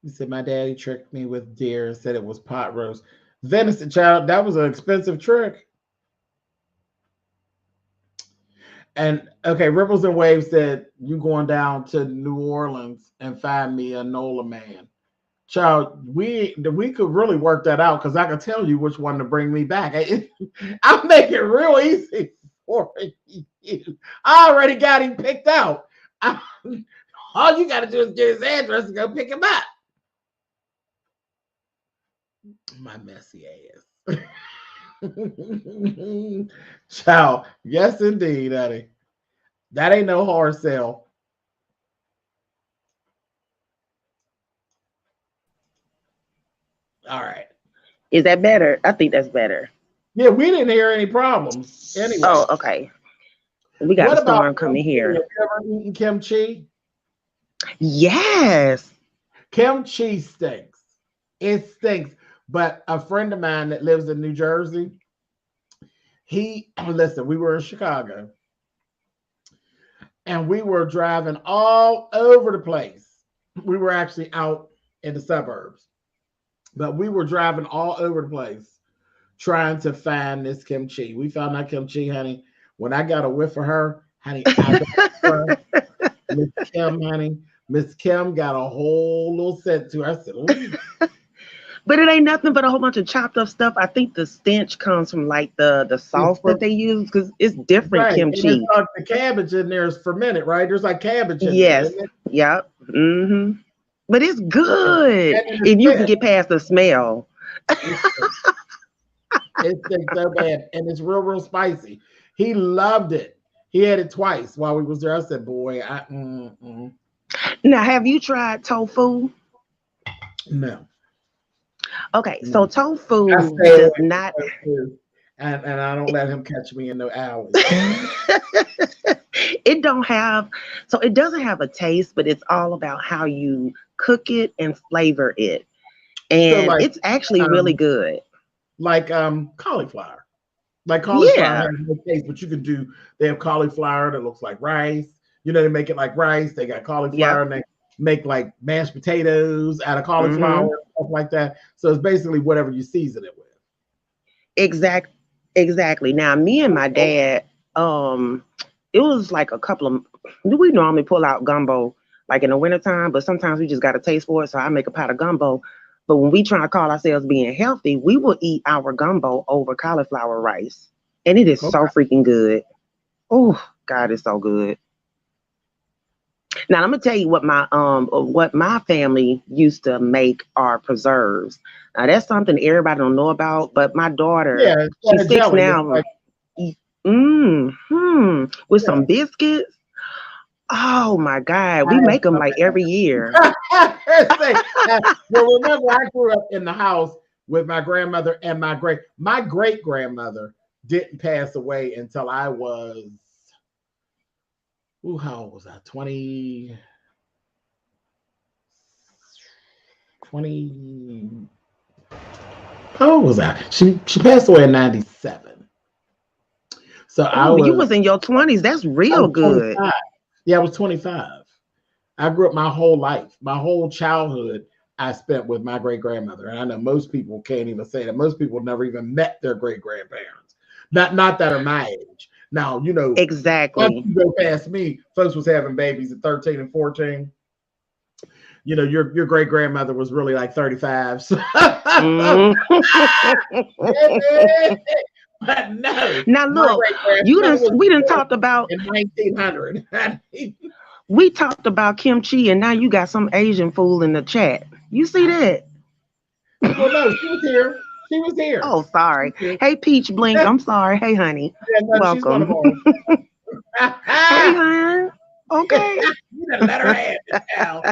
He said my daddy tricked me with deer and said it was pot roast. Venison, child. That was an expensive trick. And okay, Ripples and Waves said you going down to New Orleans and find me a NOLA man. Child, we could really work that out because I can tell you which one to bring me back. I'll make it real easy for you. I already got him picked out. All you got to do is get his address and go pick him up. My messy ass. Child, yes indeed, honey. That ain't no hard sell. All right. Is that better? I think that's better. Yeah, we didn't hear any problems. Anyway. Oh, okay. We got a storm coming here. Have you ever eaten kimchi? Yes. Kimchi stinks. It stinks. But a friend of mine that lives in New Jersey, listen, we were in Chicago and we were driving all over the place. We were actually out in the suburbs, but we were driving all over the place trying to find this kimchi. We found that kimchi, honey. When I got a whiff of her, honey, Miss Kim, honey. Miss Kim got a whole little set to her. I said, ooh. But it ain't nothing but a whole bunch of chopped up stuff. I think the stench comes from like the sauce that they use because it's different right. kimchi. And it's like the cabbage in there is fermented, right? There's like cabbage in yes. there. Yep. Mm-hmm. But it's good if you can get past the smell. It stinks so bad, and it's real spicy. He loved it. He had it twice while we was there. I said, "Boy, Now, have you tried tofu? No. Okay, so tofu does not, and I don't let him catch me in the alley. It doesn't have a taste, but it's all about how you cook it and flavor it, and so it's actually really good. Like cauliflower. Like cauliflower has no taste, but you can do. They have cauliflower that looks like rice. You know, they make it like rice. They got cauliflower and they make like mashed potatoes out of cauliflower, stuff like that. So it's basically whatever you season it with. Exactly. Now, me and my dad, it was like a couple of. We normally pull out gumbo like in the wintertime, but sometimes we just got a taste for it. So I make a pot of gumbo. But when we try to call ourselves being healthy, we will eat our gumbo over cauliflower rice, and it is so freaking good. Oh God, it's so good. Now I'm gonna tell you what my family used to make are preserves. Now that's something everybody don't know about, but my daughter, she's 6 now. With some biscuits. Oh my God, we make them like every year. Well, remember, I grew up in the house with my grandmother and my great grandmother didn't pass away until I was. How old was I? 20. How old was I? She passed away in 97. So you was in your 20s. That's real good. Yeah, I was 25. I grew up my whole life, my whole childhood I spent with my great grandmother. And I know most people can't even say that. Most people never even met their great grandparents. Not that are my age. Now, you know, exactly. Once you go past me, folks was having babies at 13 and 14. You know, your great grandmother was really like 35. So. But no. Now look, we done talked about in 1900. We talked about kimchi, and now you got some Asian fool in the chat. You see that? Well, no, she was here. She was here. Oh, sorry. Hey, Peach Blink. I'm sorry. Hey, honey. Yeah, no, she's one of Welcome. ours. Hey, hon. Okay. You done let her have it now.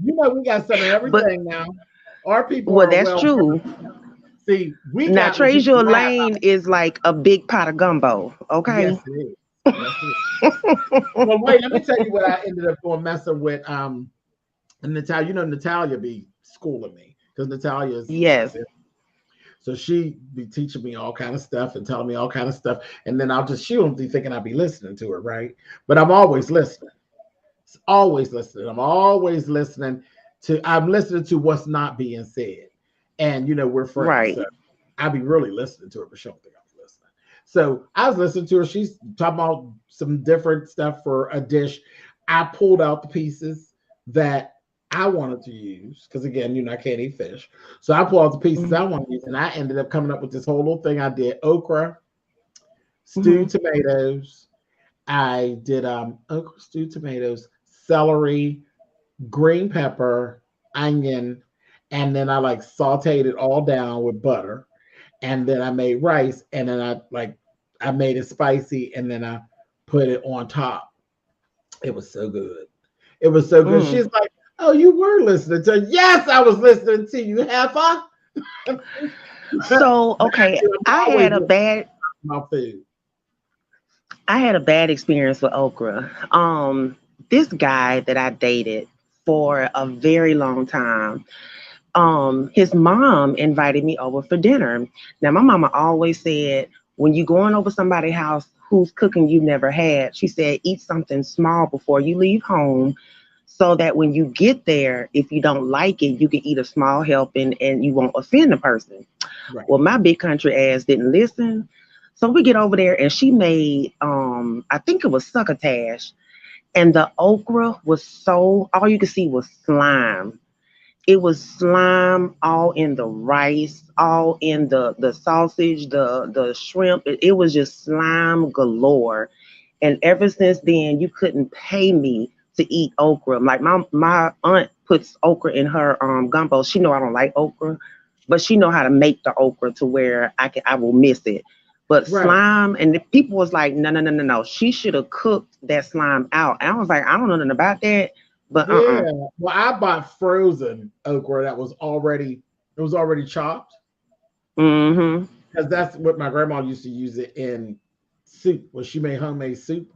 You know we got some of everything now. Our people Well, are that's true. See, we Now, got what people Treasure laugh Lane is like a big pot of gumbo. Okay. Yes, it is. Yes, it is. Well, wait, let me tell you what I ended up going messing with. And Natalia, you know, Natalia be schooling me because Natalia is Yes. so she be teaching me all kind of stuff and telling me all kind of stuff, and then she don't be thinking I'll be listening to her, right? But I'm always listening. Always listening. I'm always listening I'm listening to what's not being said. And you know, we're friends. Right. So I'll be really listening to her, but she don't think I'm listening. So I was listening to her. She's talking about some different stuff for a dish. I pulled out the pieces that I wanted to use because again, you know, I can't eat fish. So I pulled out the pieces I want to use, and I ended up coming up with this whole little thing. I did okra, stewed tomatoes. I did okra, stewed tomatoes, celery, green pepper, onion, and then I like sauteed it all down with butter. And then I made rice, and then I made it spicy, and then I put it on top. It was so good. It was so good. She's like, "Oh, you were listening to?" Yes, I was listening to you, heifer. So okay, I had a bad experience with okra. This guy that I dated for a very long time, his mom invited me over for dinner. Now my mama always said, when you going over somebody's house who's cooking you never had, she said, eat something small before you leave home so that when you get there, if you don't like it, you can eat a small helping and you won't offend the person. Right. Well, my big country ass didn't listen. So we get over there and she made, I think it was succotash. And the okra was all you could see was slime. It was slime all in the rice, all in the sausage, the shrimp. It was just slime galore. And ever since then, you couldn't pay me to eat okra. Like my aunt puts okra in her gumbo. She know I don't like okra, but she know how to make the okra to where I will miss it. But slime, and the people was like, no. She should have cooked that slime out. And I was like, I don't know nothing about that. But yeah, well, I bought frozen okra that was already chopped. Because that's what my grandma used to use it in soup. When she made homemade soup,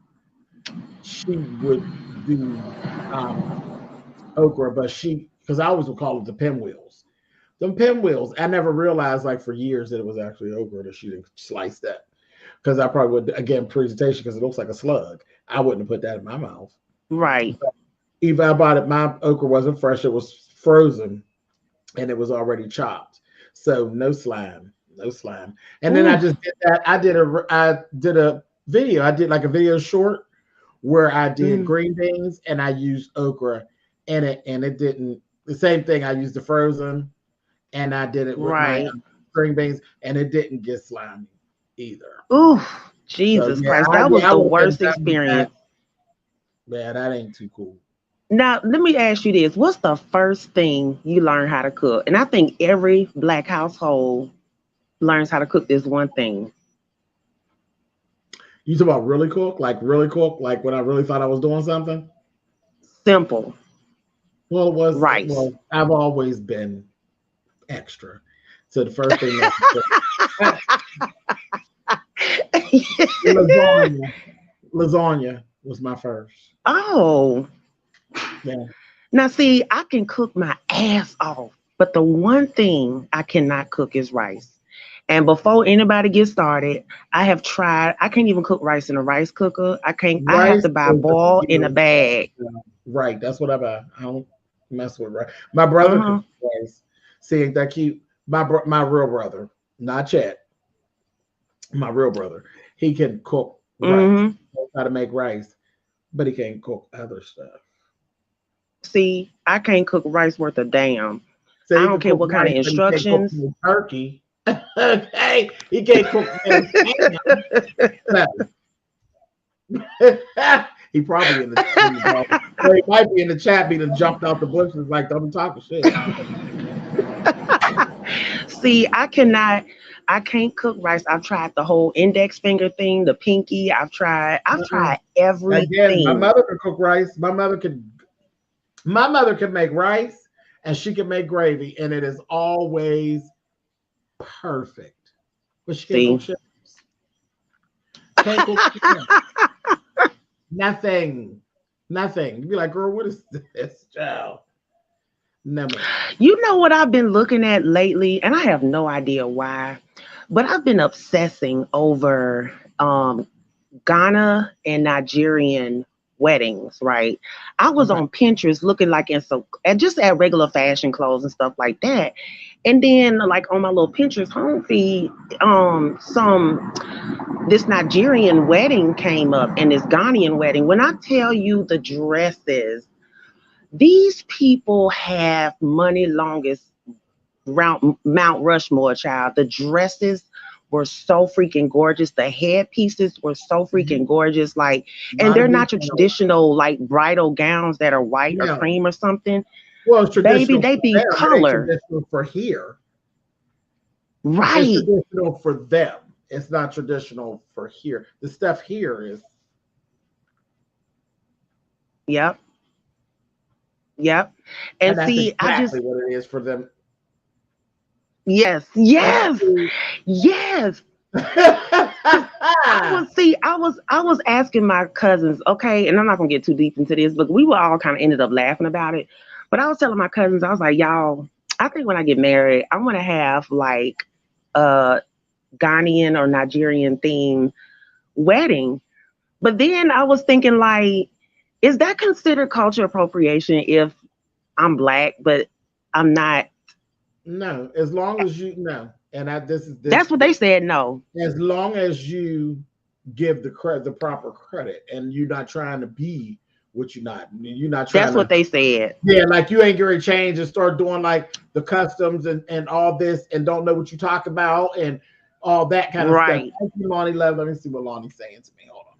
she would do okra, but because I always would call it the pinwheels. Them pinwheels, I never realized like for years that it was actually okra that she didn't slice that. Because I probably would, again, presentation, because it looks like a slug. I wouldn't have put that in my mouth. Right. But even I bought it, my okra wasn't fresh, it was frozen and it was already chopped. So no slime. And then I just did that. I did a video. I did like a video short where I did green beans and I used okra in it, and it didn't, the same thing. I used the frozen and I did it with my green beans, and it didn't get slimy either. Ooh, Jesus Christ. That was the worst experience. Man, that ain't too cool. Now, let me ask you this. What's the first thing you learn how to cook? And I think every Black household learns how to cook this one thing. You talk about really cook? Like when I really thought I was doing something? Simple. Well, it was rice. Well, I've always been extra. So the first thing lasagna was my first. Oh. Yeah. Now, see, I can cook my ass off, but the one thing I cannot cook is rice. And before anybody gets started, I can't even cook rice in a rice cooker. I have to buy boil in a bag. Right. That's what I buy. I don't mess with rice. My brother cooks rice. See, ain't that cute? My real brother, not Chad. My real brother. He can cook rice. He knows how to make rice, but he can't cook other stuff. See, I can't cook rice worth a damn. So I don't care what kind of instructions. Turkey. Okay, he can't cook. He probably in the he might be in the chat. He done jumped out the bushes like, don't be talking shit. See, I can't cook rice. I've tried the whole index finger thing, the pinky. I've tried Again, my everything. mother could cook rice. My mother can make rice, and she can make gravy, and it is always perfect. But she can't cook See, shit. Can't cook shit. Nothing. Nothing. You'd be like, girl, what is this, child? No, ma'am. you know what I've been looking at lately, and I have no idea why, but I've been obsessing over Ghana and Nigerian weddings, right? I was Okay. on Pinterest looking like in some and just at regular fashion clothes and stuff like that. And then like on my little Pinterest home feed, some this Nigerian wedding came up and this Ghanaian wedding. When I tell you the dresses, these people have money longest round Mount Rushmore, child. The dresses were so freaking gorgeous. The headpieces were so freaking gorgeous. Like, and Not a they're big not your fan of traditional like bridal gowns that are white or no. cream or something. Well, it's Baby, traditional they for be them. It ain't color. traditional for here. It's Right. traditional for them. It's not traditional for here. The stuff here is Yep. Yep. and And that's see, I exactly just what it is for them. yes, And yes, see, yes. I was asking my cousins, okay, and I'm not gonna get too deep into this, but we were all kind of ended up laughing about it. But I was telling my cousins, I was like, y'all, I think when I get married, I'm gonna have like a Ghanaian or Nigerian theme wedding. But then I was thinking, like, is that considered culture appropriation if I'm black, but I'm not? no, as long as you know, and I this is That's this what they said. No, as long as you give the proper credit and you're not trying to be what you're not trying that's to what they said. yeah, like you ain't gonna change and start doing like the customs and all this and don't know what you talk about and all that kind of stuff. Right. Thank you, Lonnie Love. Let me see what Lonnie's saying to me. Hold on.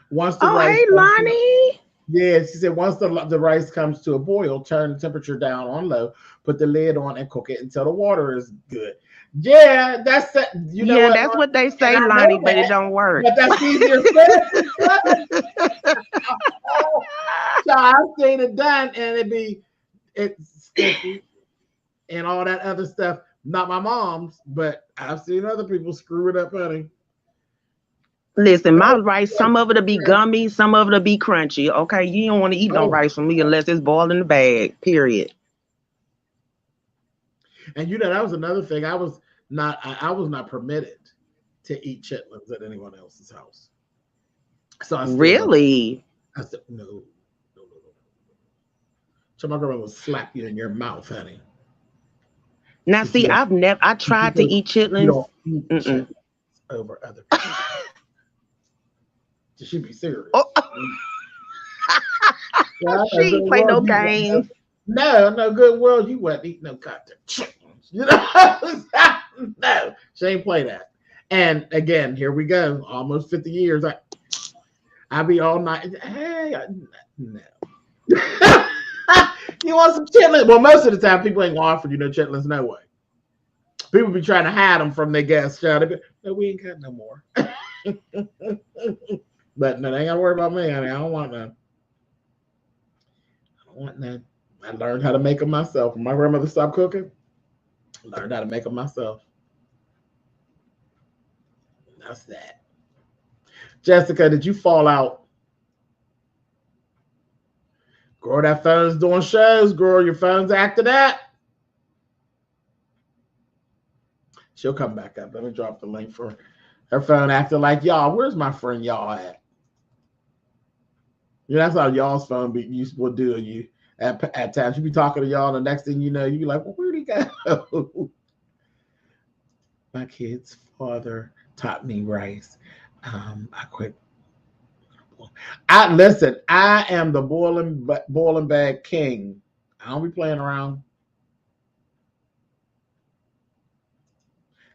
Once the Oh, rice hey, comes to Lonnie. yeah, she said once the rice comes to a boil, turn the temperature down on low, put the lid on, and cook it until the water is good. Yeah, that's it. You know Yeah, what, that's what they and say, I know Lonnie, but it that, don't work. but that's easier said than done. So I've seen it done, and it's sticky and all that other stuff. Not my mom's, but I've seen other people screw it up, honey. Listen, my Oh, rice, some of it'll be gummy, some of it'll be crunchy. Okay, you don't want to eat no oh. rice from me unless it's boiled in the bag. Period. And you know that was another thing. I was not permitted to eat chitlins at anyone else's house. So I stayed away. Really? I said, no, no, no, no, no. So my grandma will slap you in your mouth, honey. Now, Since you see, don't, I tried to because eat you chitlins. don't eat Mm-mm. chitlins over other people. So she be serious. Oh, Yeah, I know she good play no world you wasn't games. no good world you wasn't eating no goddamn chitlins. You know, no, she ain't play that. And again, here we go. Almost 50 years. I be all night. Hey, no. You want some chitlins? Well, most of the time, people ain't gonna offer you no chitlins, no way. People be trying to hide them from their guests. Child. They be, no, we ain't got no more. But no, they ain't gotta worry about me. I don't want none. I don't want none. I learned how to make them myself. When my grandmother stopped cooking, I learned how to make them myself. That's that. Jessica, did you fall out? Girl, that phone's doing shows. Girl, your phone's acting up. She'll come back up. Let me drop the link for her phone acting like y'all. Where's my friend y'all at? Yeah, that's how y'all's phone be used will do you at times. You be talking to y'all, and the next thing you know, you be like, well, where'd he go? My kid's father taught me rice. I quit. I listen. I am the boiling bag king. I don't be playing around.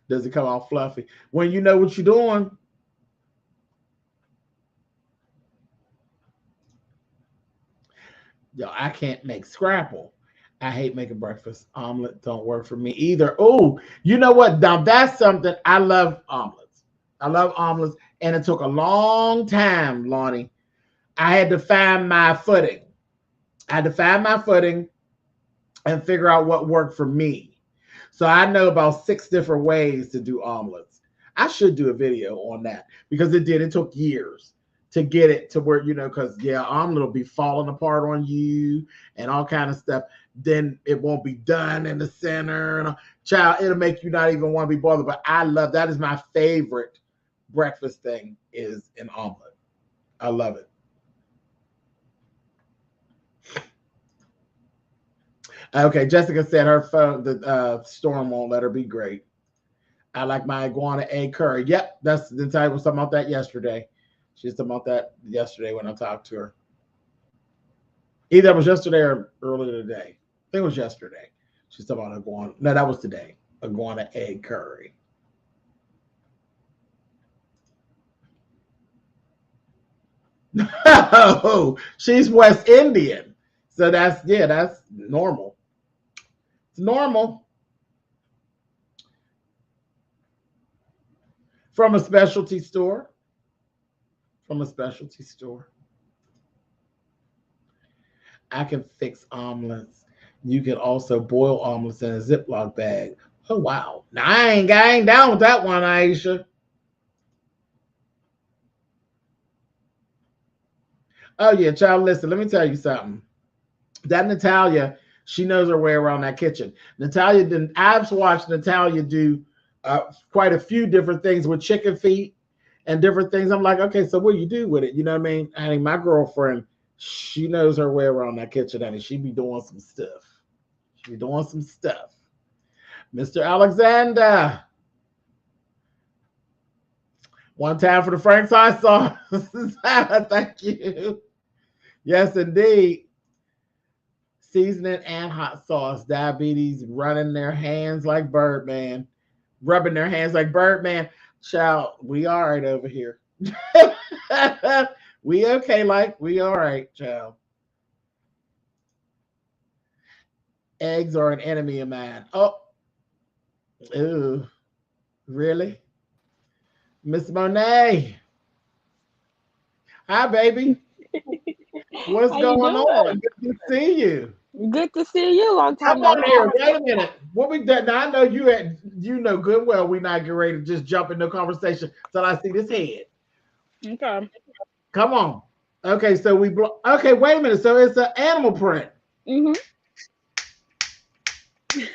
Does it come out fluffy? When you know what you're doing, yo, I can't make scrapple. I hate making breakfast. Omelet don't work for me either. Oh, you know what? Now that's something I love omelets. I love omelets, and it took a long time, Lonnie. I had to find my footing. I had to find my footing and figure out what worked for me. So I know about 6 different ways to do omelets. I should do a video on that because it did. It took years to get it to where, because omelet will be falling apart on you and all kind of stuff. Then it won't be done in the center. And child, it'll make you not even want to be bothered. But I love that is my favorite breakfast thing is an omelet. I love it. Okay, Jessica said her phone, the storm won't let her be great. I like my iguana egg curry. Yep, that's the Natalia was talking about that yesterday. She was talking about that yesterday when I talked to her. Either it was yesterday or earlier today. I think it was yesterday. She's talking about iguana. No, that was today. Iguana egg curry. No, she's West Indian. So that's normal. It's normal. From a specialty store. From a specialty store. I can fix omelets. You can also boil omelets in a Ziploc bag. Oh, wow. Now, I ain't down with that one, Aisha. Oh, yeah, child, listen, let me tell you something. That Natalia, she knows her way around that kitchen. I've watched Natalia do quite a few different things with chicken feet and different things. I'm like, okay, so what do you do with it? You know what I mean? I mean, my girlfriend, she knows her way around that kitchen, and she be doing some stuff. She be doing some stuff. Mr. Alexander. One time for the Frank's hot sauce. Thank you. Yes, indeed. Seasoning and hot sauce. Diabetes running their hands like Birdman. Rubbing their hands like Birdman. Child, we all right over here. We okay, like we all right, child. Eggs are an enemy of mine. Oh, ew, really? Miss Monet. Hi, baby. What's How going you on? doing? Good to see you. Good to see you. Long time Come no on here. talk. Wait a minute. What we done? Now I know you know good well we not getting ready to just jump into conversation till I see this head. Okay. Come on. Okay, so okay, wait a minute. So it's an animal print. Mhm.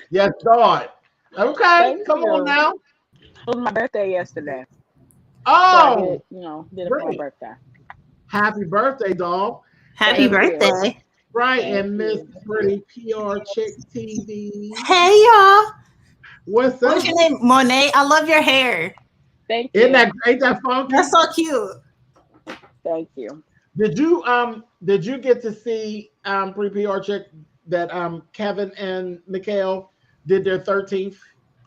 Yes, God. Okay, Thank come on you. now. It was my birthday yesterday, so I Oh, did it for my great. birthday. Happy birthday, dog. Happy Thank And you. birthday. right, Thank and Miss you. Pretty PR Chick TV. Hey, y'all. What's What's up? your name? Monet. I love your hair. Thank Isn't you. that ain't that funky? That's so cute. Thank you. Did you get to see Pretty PR Chick that Kevin and Mikhail did their 13th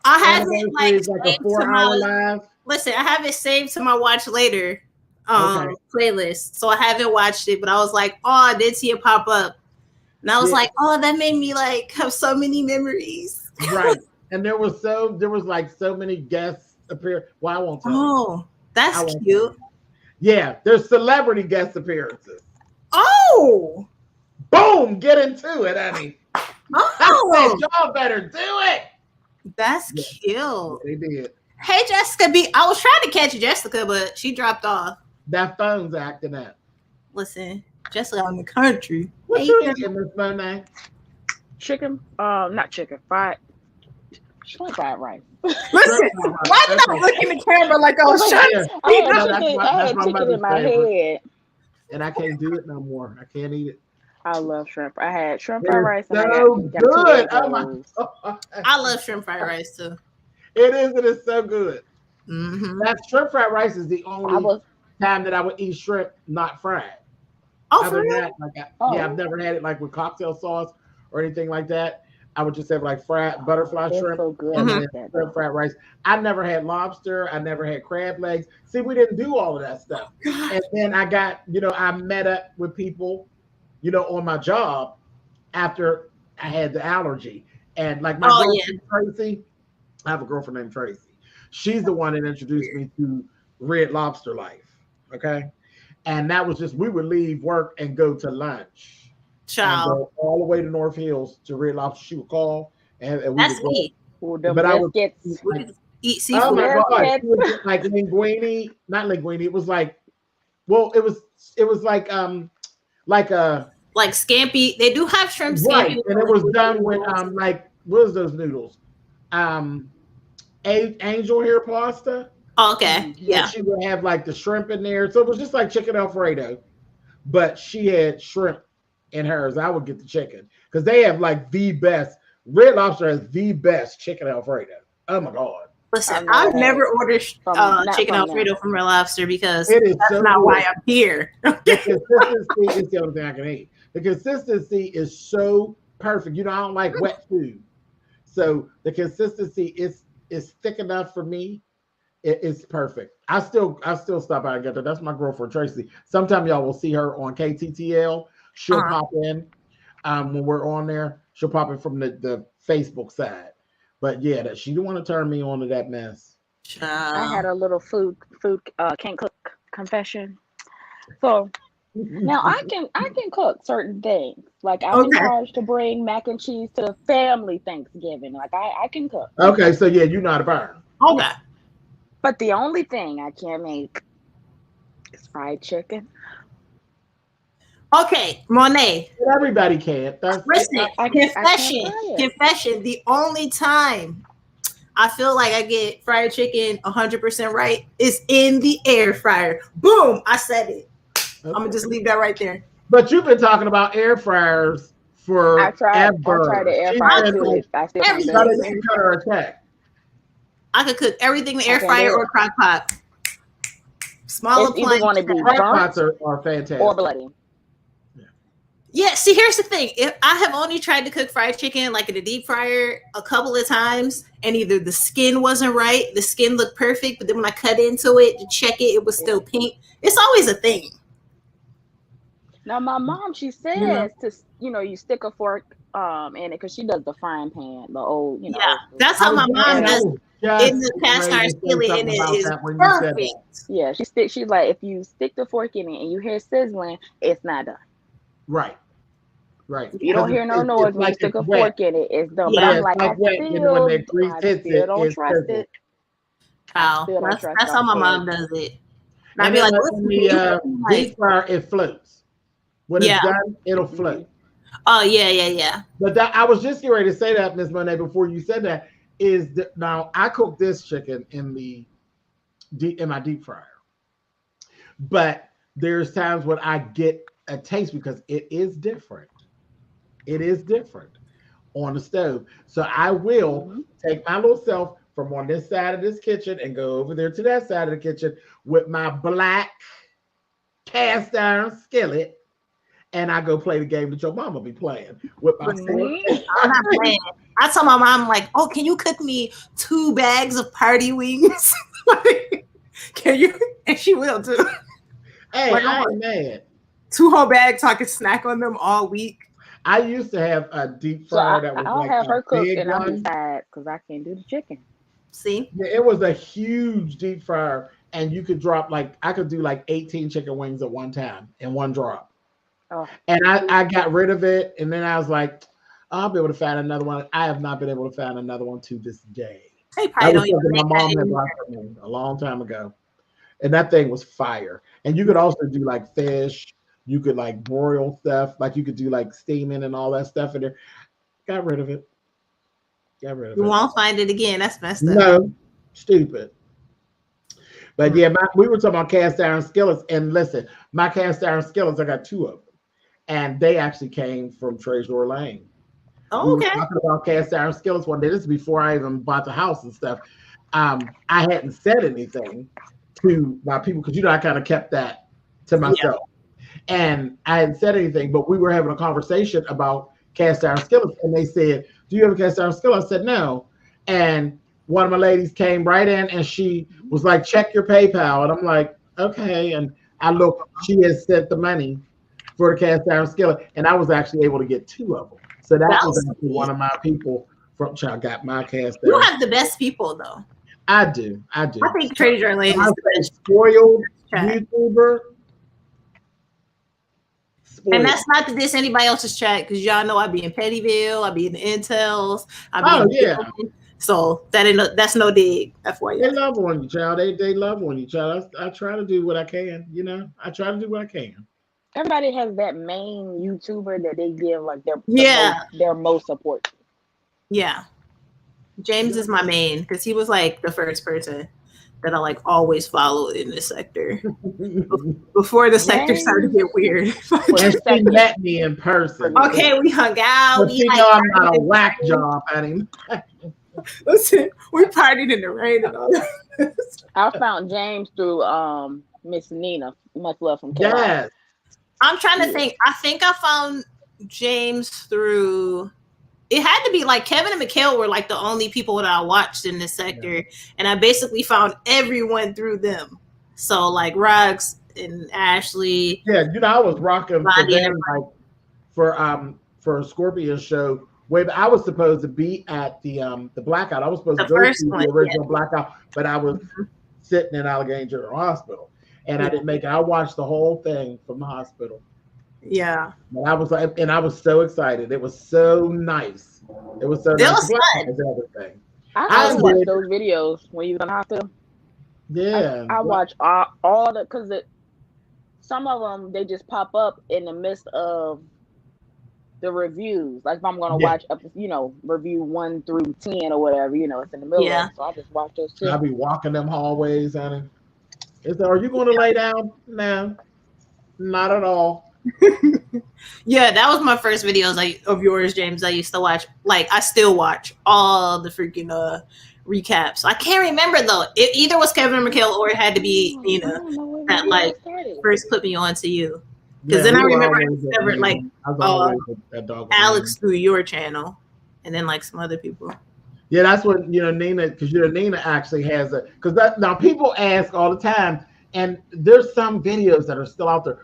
I have it anniversary? like It's like a saved to 4-hour my live. listen, I have it saved to my watch later Okay. playlist. So I haven't watched it, but I was like, oh, I did see it pop up. And I was Yeah. like, oh, that made me like have so many memories. Right. And there was like so many guests appear. Well, I won't tell you. Oh, that's I won't tell cute. you. Yeah, there's celebrity guest appearances. Oh. Boom, get into it, honey. I Oh, said, y'all better do it. that's Yeah, cute. they did. Hey, Jessica B. I was trying to catch Jessica, but she dropped off. That phone's acting up. Listen, Jessica in the country. What Hey, you girl. eating, Miss Monet? Chicken. Not chicken. Shrimp fried rice. Listen, why did I look in the camera like I was trying to I had No, chicken. that's I had my chicken mother's in my favorite. head. And I can't do it no more. I can't eat it. I love shrimp. I had shrimp fried It's rice and I so got 2 good. egg Oh my rolls. God. I love shrimp fried rice too. It is. It is so good. Mm-hmm. That shrimp fried rice is the I only was. time that I would eat shrimp not fried. Oh, for Other than real? that, Oh, I've never had it like with cocktail sauce or anything like that. I would just have like fried butterfly they're shrimp so good and Mhm. then like that shrimp though. fried rice. I never had lobster. I never had crab legs. See, we didn't do all of that stuff. And then I got, I met up with people, on my job after I had the allergy. And like my girlfriend Tracy, I have a girlfriend named Tracy. She's the one that introduced me to Red Lobster life. Okay. And that was just, we would leave work and go to lunch. And go all the way to North Hills to Red Lobster. She would call and we That's would me. But I would eat seafood. Oh my God. She would get like linguine, not linguine. It was like, well, it was like scampi. They do have shrimp scampi. Right. And it was done with like, what is those noodles? Angel hair pasta. Oh, okay. Yeah. And she would have like the shrimp in there. So it was just like chicken Alfredo, but she had shrimp in hers. I would get the chicken because they have like the best. Red Lobster has the best chicken Alfredo. Oh my God. Listen, I've never ordered chicken Alfredo from Red Lobster because that's not why I'm here. The consistency is the only thing I can eat. The consistency is so perfect. You know, I don't like wet food. So the consistency is thick enough for me. It's perfect. I still stop by and get that. That's my girlfriend Tracy. Sometime y'all will see her on KTTL. She'll pop in when we're on there. She'll pop in from the Facebook side. But yeah, she didn't want to turn me on to that mess. I had a little food can't cook confession. So now I can cook certain things. Like I've been charged to bring mac and cheese to the family Thanksgiving. Like I can cook. Okay, so yeah, you're not a burn. Okay. But the only thing I can't make is fried chicken. Okay, Monet. Everybody can. Listen, confession. The only time I feel like I get fried chicken 100% right is in the air fryer. Boom! I said it. Okay. I'm gonna just leave that right there. But you've been talking about air fryers for I tried the air fryer too. I still can't do it. I could cook everything in the air fryer or crock pot. Small appliance. Want to be crock pots are fantastic. Or bloody. Yeah, see, here's the thing. If I have only tried to cook fried chicken like in a deep fryer a couple of times, and either the skin wasn't right, the skin looked perfect, but then when I cut into it to check it, it was still pink. It's always a thing. Now, my mom, she says you stick a fork in it because she does the frying pan, the old, Yeah, that's how my mom does in the cast iron skillet, and it is perfect. Yeah, she's like, if you stick the fork in it and you hear sizzling, it's not done. Right. You don't hear no noise when you stick a fork in it. It's done. Yeah, but I'm like, I still don't trust it. That's how my mom does it. And I'd be like, the deep fryer, it floats. When it's done, it'll float. Oh, yeah. But I was just getting ready to say that, Ms. Monet, before you said that, now I cook this chicken in my deep fryer. But there's times when I get a taste because it is different. It is different on the stove. So I will take my little self from on this side of this kitchen and go over there to that side of the kitchen with my black cast iron skillet, and I go play the game that your mama be playing with my I'm not playing. I tell my mom, like, oh, can you cook me 2 bags of party wings? Can you? And she will too. Hey, I ain't mad. 2 whole bags so I could snack on them all week. I used to have a deep fryer that was I'll have her cook and I'll be sad because I can't do the chicken. See? Yeah, it was a huge deep fryer, and you could drop I could do like 18 chicken wings at one time in one drop. Oh. And I got rid of it, and then I was like, I'll be able to find another one. I have not been able to find another one to this day. Hey, probably don't my mom had bought me a long time ago, and that thing was fire. And you could also do like fish. You could like broil stuff, like you could do like steaming and all that stuff in there. Got rid of it. You won't find it again. That's messed up. No, stupid. But yeah, we were talking about cast iron skillets, and listen, my cast iron skillets, I got 2 of them, and they actually came from Treasure Lane. Oh, okay. We were talking about cast iron skillets one day. This is before I even bought the house and stuff. I hadn't said anything to my people because I kind of kept that to myself. Yeah. And I hadn't said anything, but we were having a conversation about cast iron skillets, and they said, do you have a cast iron skillet? I said, no. And one of my ladies came right in, and she was like, check your PayPal. And I'm like, okay. And I looked, she had sent the money for the cast iron skillet, and I was actually able to get 2 of them. So that was actually sweet. one of my people from got my cast You iron. have the best people though. I do. I think Trader Journey is the best. Spoiled YouTuber. Spoiled. And that's not to diss anybody else's chat, because y'all know I be in Pettyville, I be in the Intels, I be in so that's no dig. FYI. They love on you, child. They love on you, child. I try to do what I can, you know. I try to do what I can. Everybody has that main YouTuber that they give like their most support. Yeah. James is my main, because he was like the first person that I like always followed in this sector before the sector started to get weird. And she met me in person. Okay, we hung out. But you know I'm not a whack job at him. Listen, we partied in the rain and all that. I found James through Miss Nina. Much love from Carolina. Yes. I'm trying to think. I think I found James through. It had to be like Kevin and Mikhail were like the only people that I watched in this sector, and I basically found everyone through them. So like Rox and Ashley. Yeah, you know I was rocking for them like for a Scorpio show. I was supposed to be at the Blackout. I was supposed to go to the original Blackout, but I was sitting in Allegheny General Hospital, and I didn't make it. I watched the whole thing from the hospital. Yeah, and I was so excited. It was so nice. It was so nice. Everything. I watched those videos when you was in the hospital. Yeah, I watched all the because some of them they just pop up in the midst of the reviews. Like if I'm gonna watch up, review 1 through 10 or whatever, it's in the middle. Of it, so I just watch those too. I'll be walking them hallways, honey. Are you going to lay down? No, not at all. Yeah, that was my first videos of yours, James. I used to watch. Like I still watch all the freaking recaps. I can't remember though. It either was Kevin or Mikhail or it had to be Nina that like first put me on to you. Because then I remember I discovered like Alex through your channel, and then like some other people. Yeah, that's what Nina, because Nina actually has because now people ask all the time, and there's some videos that are still out there.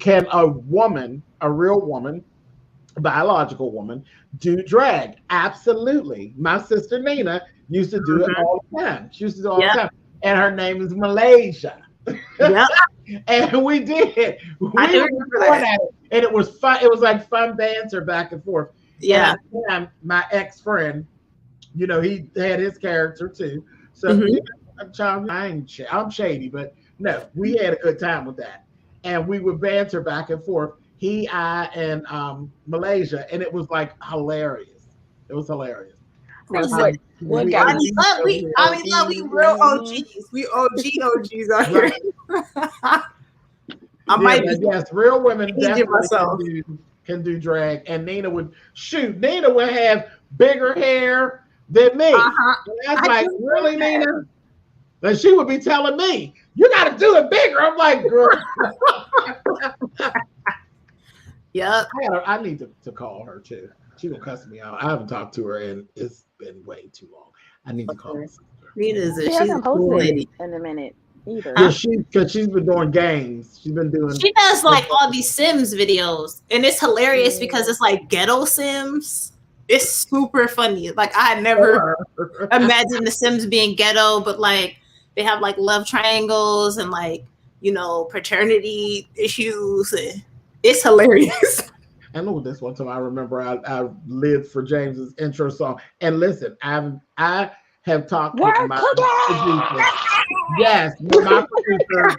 Can a real woman, a biological woman, do drag? Absolutely. My sister Nina used to do it all the time. She used to do it all the time, and her name is Malaysia. Yeah. And we did. I do remember that. And it was fun. It was like fun banter back and forth. Yeah. And my ex-friend, he had his character too. So I'm shady, but no, we had a good time with that. And we would banter back and forth. He, I, and Malaysia, and it was like hilarious. It was hilarious. We real OGs. We OGs out here. Yes, real women definitely can do drag. And Nina would have bigger hair than me. And that's like, really, Nina? And she would be telling me, you got to do it bigger. I'm like, girl. Yeah. I need to call her too. She will cuss me out. I haven't talked to her and it's been way too long. I need to call her. She hasn't posted in a minute either. Yeah, because she's been doing games. She does like all these Sims videos, and it's hilarious because it's like ghetto Sims. It's super funny. Like I had never imagined the Sims being ghetto, but like they have like love triangles and like paternity issues. And it's hilarious. I know this one time I remember I lived for James's intro song. And listen, I have talked with my producer. Yes, with my producer,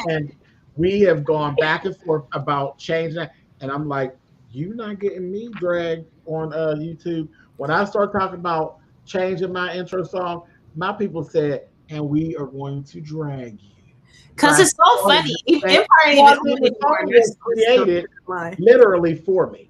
and we have gone back and forth about changing that. And I'm like, you not getting me dragged on YouTube. When I start talking about changing my intro song, my people said, and we are going to drag you. Because it's so funny. Empire created literally for me.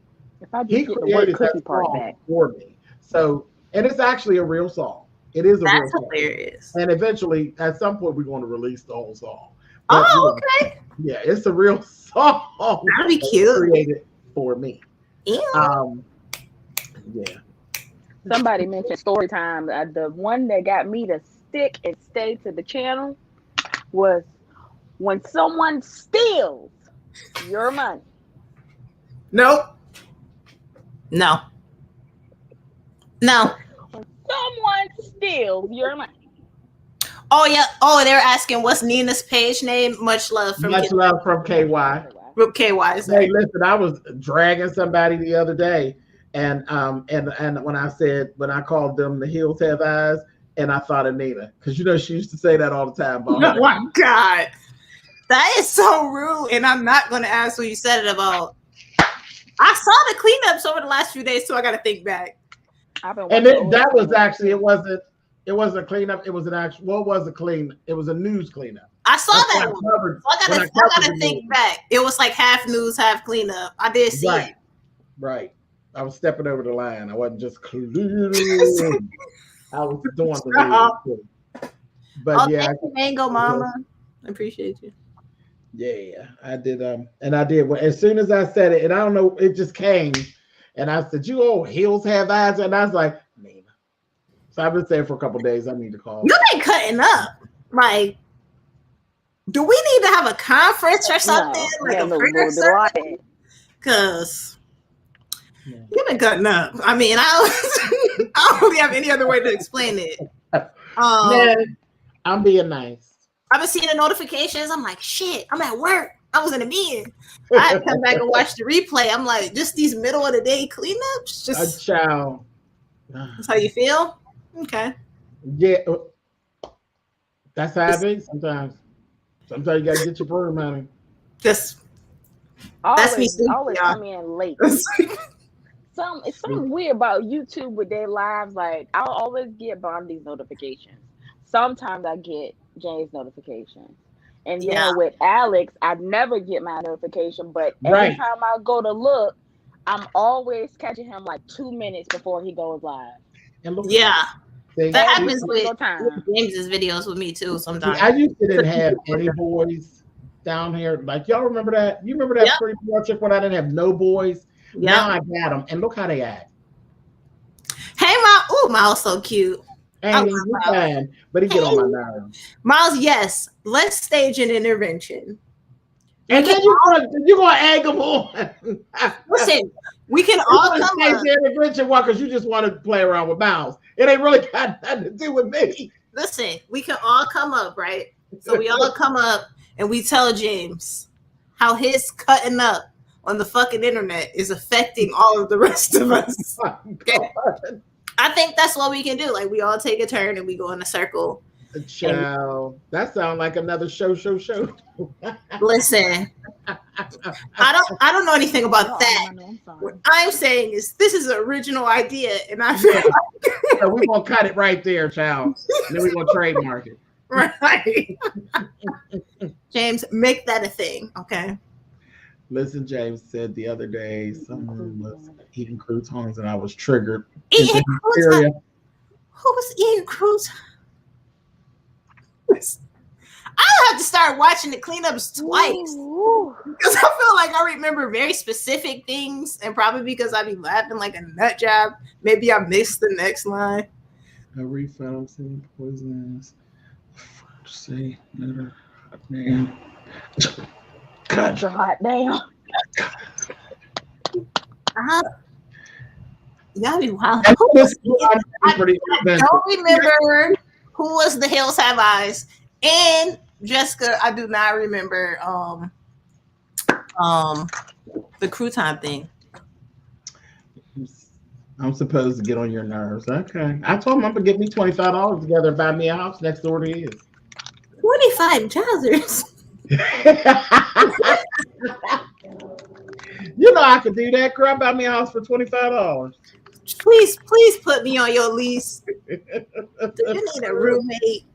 He created that song for me. So, and it's actually a real song. It is a real song. That's hilarious. And eventually, at some point, we're going to release the whole song. But, okay. Yeah, it's a real song. That'd be cute. Created for me. Yeah. Yeah. Somebody mentioned story time. The one that got me to stick and stay to the channel was when someone steals your money Nope. No. No. Someone steals your money. Oh yeah. Oh, they were asking what's Nina's page name. Much love from KY. From KY. Hey, listen, I was dragging somebody the other day, and when I called them the heels have eyes, and I thought of Nina, because she used to say that all the time. Oh my God, that is so rude, and I'm not going to ask what you said it about. I saw the cleanups over the last few days, so I got to think back. That was actually it wasn't a cleanup. It was an actual. What was a clean? It was a news cleanup. I saw that one. So I gotta think back. It was like half news, half cleanup. I did see it. Right. I was stepping over the line. I wasn't just cleaning. I was doing the news. But yeah, thank you, Mango Mama. I appreciate you. Yeah, I did. And I did. As soon as I said it, and I don't know, it just came, and I said, "You old heels have eyes," and I was like, "Nina." So I've been saying for a couple of days, I need to call. You been cutting up, like. Do we need to have a conference or something? Because you've been cutting up. I mean, I don't really have any other way to explain it. Man, I'm being nice. I've been seeing the notifications. I'm like, shit, I'm at work. I was in a meeting. I had to come back and watch the replay. I'm like, just these middle of the day cleanups? Just a child. That's how you feel? Okay. Yeah. That's how I be sometimes. Sometimes you gotta get your broom money. Just always come in late. It's something weird about YouTube with their lives. Like I'll always get Bondi's notifications. Sometimes I get Jane's notifications. And then with Alex, I never get my notification, but every time I go to look, I'm always catching him like 2 minutes before he goes live. That happens with James's videos with me too sometimes. I used to didn't have any boys down here. Like y'all remember that? You remember that pretty project when I didn't have no boys? Yep. Now I got them, and look how they act. Hey, Miles. Ooh, Miles so cute. Hey, he's fine, but he get on my nerves. Miles, yes. Let's stage an intervention. And then you're gonna egg them on. Listen, we can all come up. Intervention because you just want to play around with Miles. It ain't really got nothing to do with me. Listen, we can all come up, right? So we all come up and we tell James how his cutting up on the fucking internet is affecting all of the rest of us. Okay? I think that's what we can do. Like we all take a turn and we go in a circle. Child, that sounds like another show. Listen, I don't know anything about that. What I'm saying is this is an original idea, and I feel so we're gonna cut it right there, child. Then we're gonna trademark it. Right. James, make that a thing, okay? Listen, James said the other day someone was eating croutons and I was triggered. Eating croutons? Who was eating croutons? I have to start watching the cleanups twice because I feel like I remember very specific things, and probably because I be laughing like a nut job, maybe I missed the next line. I refound some poisons. Say, man. God damn. Y'all be wild. I don't remember who was the Hills Have Eyes, and Jessica, I do not remember the crouton thing. I'm supposed to get on your nerves. Okay. I told him I'm gonna get me $25 together and buy me a house next door to his. $25. You know I could do that. Girl, buy me a house for $25. Please put me on your lease. Do you need a roommate?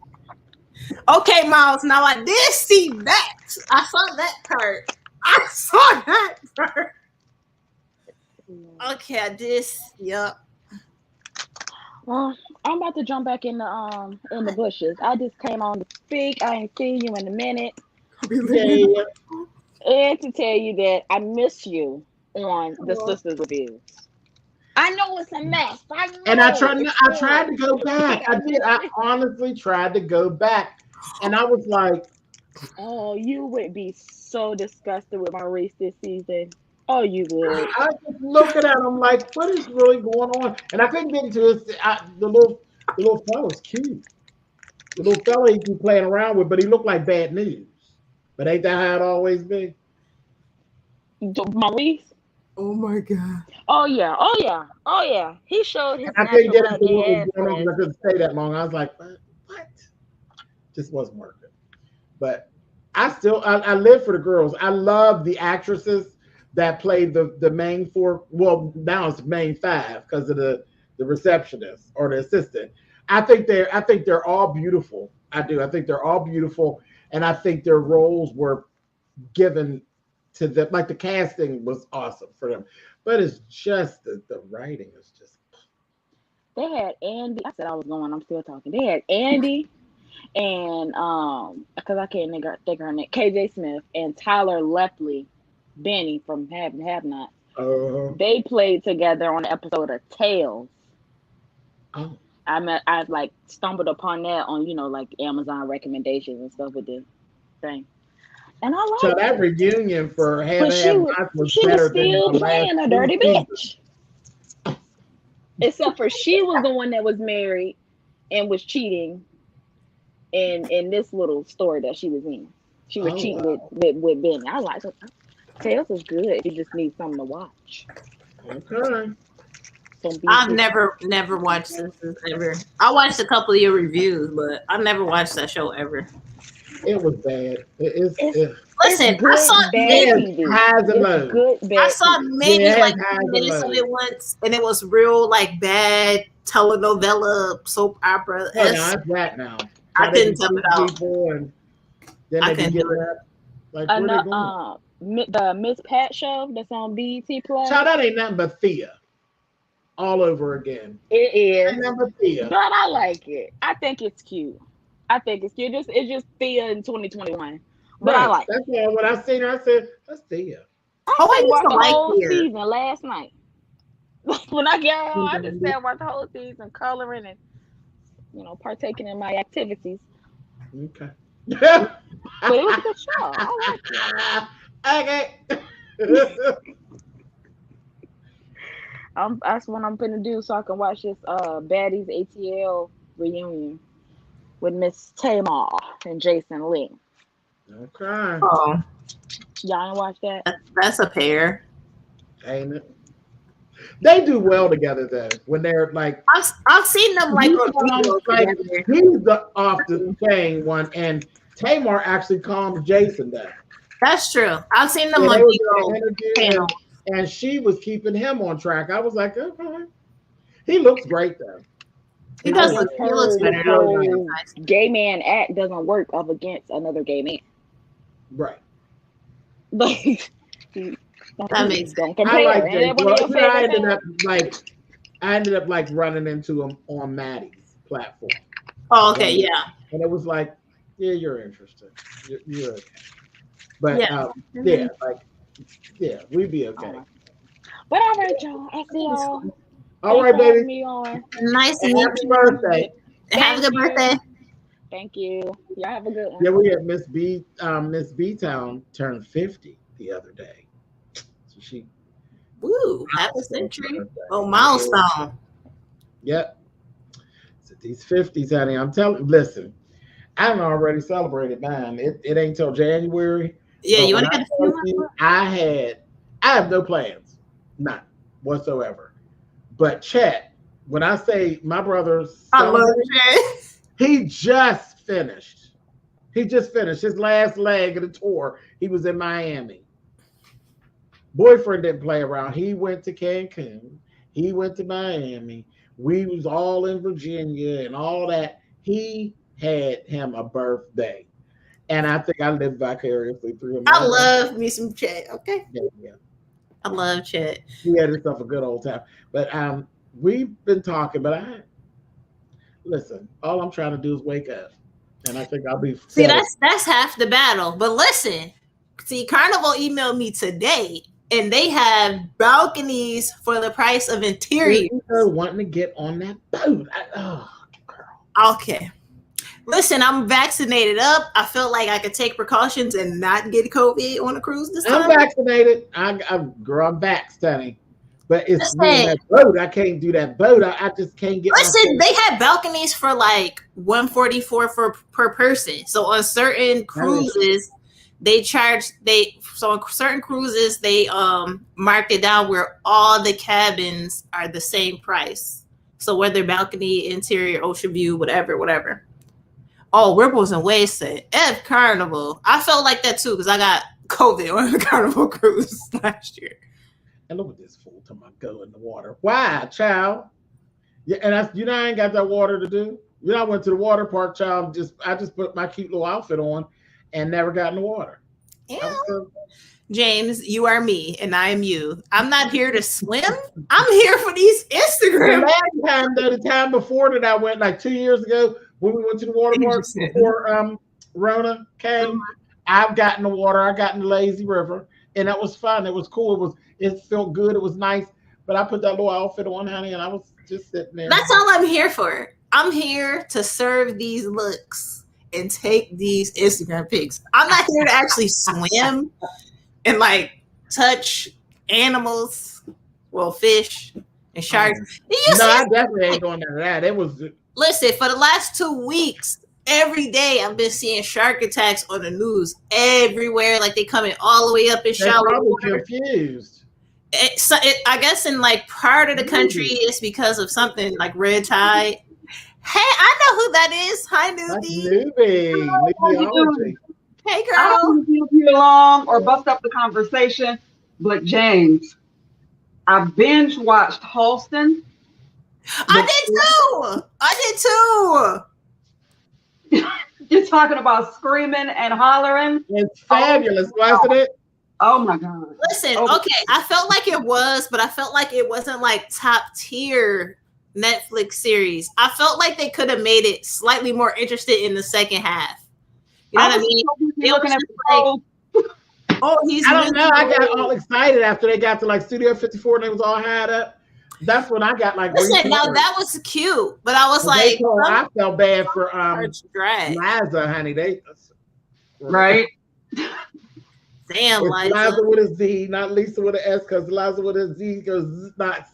Okay, Miles. Now I did see that. I saw that part. Okay, I did. Yep. Well, I'm about to jump back in the bushes. I just came on to speak. I ain't seen you in a minute. Yeah. And to tell you that I miss you on the Sisters Reviews. I know it's a mess. I tried to go back. I did. I honestly tried to go back. And I was like, oh, you would be so disgusted with Maurice this season. Oh, you would. I was looking at him like, what is really going on? And I couldn't get into this. The little fella's cute. The little fella he be playing around with, but he looked like bad news. But ain't that how it always be? Maurice. Oh my god. Oh yeah. Oh yeah. Oh yeah. He showed his I couldn't natural get black into what was ass. going on because I couldn't stay that long. I was like, what? Just wasn't working. But I live for the girls. I love the actresses that played the main four. Well, now it's main five because of the receptionist or the assistant. I think they're all beautiful. I do. I think they're all beautiful, and I think their roles were given to them. Like the casting was awesome for them, but it's just the writing is just. They had Andy. I said I was going. I'm still talking. They had Andy and because I can't think her name. KJ Smith and Tyler Lepley, Benny from Have and Have Not. They played together on the episode of Tales. Oh. I like stumbled upon that on like Amazon recommendations and stuff with the thing, and I like. So that reunion for Have Not was better than the last playing a dirty bitch. Except for she was the one that was married and was cheating in this little story that she was in. She was cheating with Benny. I was like, Tales is good. You just need something to watch. Okay. I've never watched this ever. I watched a couple of your reviews, but I never watched that show ever. It was bad. Listen, I saw maybe I saw maybe like 10 minutes of it once, and it was real like bad telenovela soap opera. Oh, no, it's that now. I couldn't tell it out. I couldn't do it. Like the Miss Pat show that's on BET Plus. Child, that ain't nothing but Thea. All over again. It is. Ain't nothing but Thea. But I like it. I think it's cute. It's just Thea in 2021. But right. I like that's it. When I seen her, I said, that's Thea. I watched the whole season last night. When I get home, I just sat and watched the whole season, coloring and partaking in my activities. Okay. But it was a good show. I like it. Okay. That's what I'm gonna do so I can watch this Baddies ATL reunion with Miss Tamar and Jason Lee. Okay. Oh, y'all ain't watch that? That's a pair. Ain't it? They do well together though. When they're like, I've seen them like he's the off the chain one, and Tamar actually calms Jason down. That's true. I've seen them on panel. And she was keeping him on track. I was like, okay. He looks great though. He looks better. Gay man act doesn't work up against another gay man. Right. Like that makes don't compare. I like that. Well, I ended up like running into him on Maddie's platform. Oh, okay, yeah. And it was like, yeah, you're interested. You're okay. But yeah, we'd be okay. But all right, y'all. I see y'all. All right, baby. Me on. Nice to meet you. Happy birthday. Have a good birthday. Thank you. Y'all have a good one. Yeah, we had Miss B Town turned 50 the other day. So she half a century. Oh, milestone. Yep. So these 50s, honey, I'm telling listen, I haven't already celebrated mine. It ain't till January. Yeah, you want to get a I have no plans. None whatsoever. But Chet, when I say my brother's I love Chet. He just finished his last leg of the tour. He was in Miami. Boyfriend didn't play around. He went to Cancun. He went to Miami. We was all in Virginia and all that. He had him a birthday. And I think I lived vicariously through him. I love me some Chet. Okay. Yeah. I love Chet. He had himself a good old time. But we've been talking, but listen, all I'm trying to do is wake up. And I think I'll be see, that's half the battle. But listen, Carnival emailed me today and they have balconies for the price of interior. Wanting to get on that boat. Okay. Listen, I'm vaccinated up. I feel like I could take precautions and not get COVID on a cruise this time. I'm vaccinated. I'm vaxxed, honey. But it's me and that boat. I can't do that boat. I just can't get. Listen, they had balconies for like $144 per person. So on certain cruises, they on certain cruises they marked it down where all the cabins are the same price. So whether balcony, interior, ocean view, whatever. Oh, we're wasn't wasted. F Carnival. I felt like that too because I got COVID on the Carnival cruise last year. And look at this fool talking about go in the water. Why, child? Yeah, and I ain't got that water to do. I went to the water park, child. I just put my cute little outfit on and never got in the water. Yeah. James, you are me and I am you. I'm not here to swim. I'm here for these Instagram. The last time, though, the time before that I went, like 2 years ago, when we went to the water park before Rona came, I've gotten the water. I got in the lazy river, and that was fun. It was cool. It felt good. It was nice. But I put that little outfit on, honey, and I was just sitting there. That's all I'm here for. I'm here to serve these looks and take these Instagram pics. I'm not here to actually swim and like touch animals, well, fish and sharks. I definitely ain't doing none of that. It was. Listen, for the last 2 weeks, every day I've been seeing shark attacks on the news everywhere. Like they coming all the way up in shallow water. Confused. I guess in like part of the country, it's because of something like red tide. Hey, I know who that is. Hi, Newbie. Newbie. Hey, girl. I don't want to keep you long or bust up the conversation, but James, I binge watched Halston. I did too. You're talking about screaming and hollering. It's fabulous, wasn't it? Oh my God. Listen, okay, I felt like it was, but I felt like it wasn't like top tier Netflix series. I felt like they could have made it slightly more interested in the second half. You know what I mean? They looking at I don't know. I got all excited after they got to like Studio 54 and they was all had up. That's when I got like. Listen, now that was cute, but I was like, I felt bad for Liza, honey. Right. Damn, Liza with a Z, not Lisa with an S, because Liza with a Z goes not.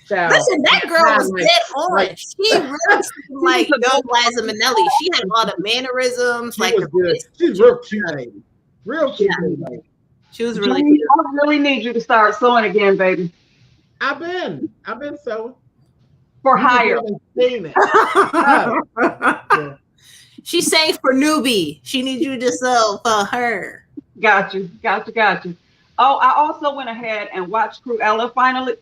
Child. Listen, that girl was dead on. She really seemed like young Liza Minnelli. She had all the mannerisms. She was good. She's real cute, baby. Real cute, baby. She was really cute. I really need you to start sewing again, baby. I've been sewing. For hire. She's saying for newbie. She needs you to sew for her. Got you. Oh, I also went ahead and watched Cruella finally.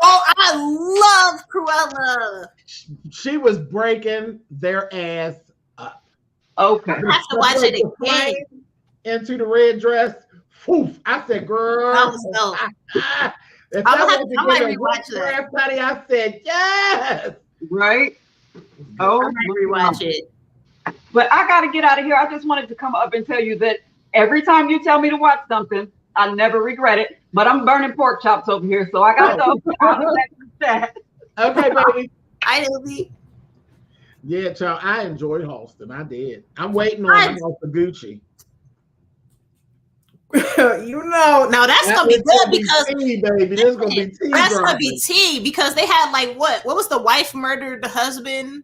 Oh, I love Cruella. She was breaking their ass up. Okay. I have to watch it again. Into the red dress. Oof. I said, girl. That was dope. I might rewatch that. I said, yes. Right? Oh, I might rewatch it. But I got to get out of here. I just wanted to come up and tell you that every time you tell me to watch something, I never regret it. But I'm burning pork chops over here, so I got to go. Okay, baby. I know. Yeah, child. I enjoyed Halston. I did. I'm waiting on the house of Gucci. Now that's gonna be good because tea, baby. There's gonna be tea. That's gonna be tea because they had like what was the wife murdered the husband,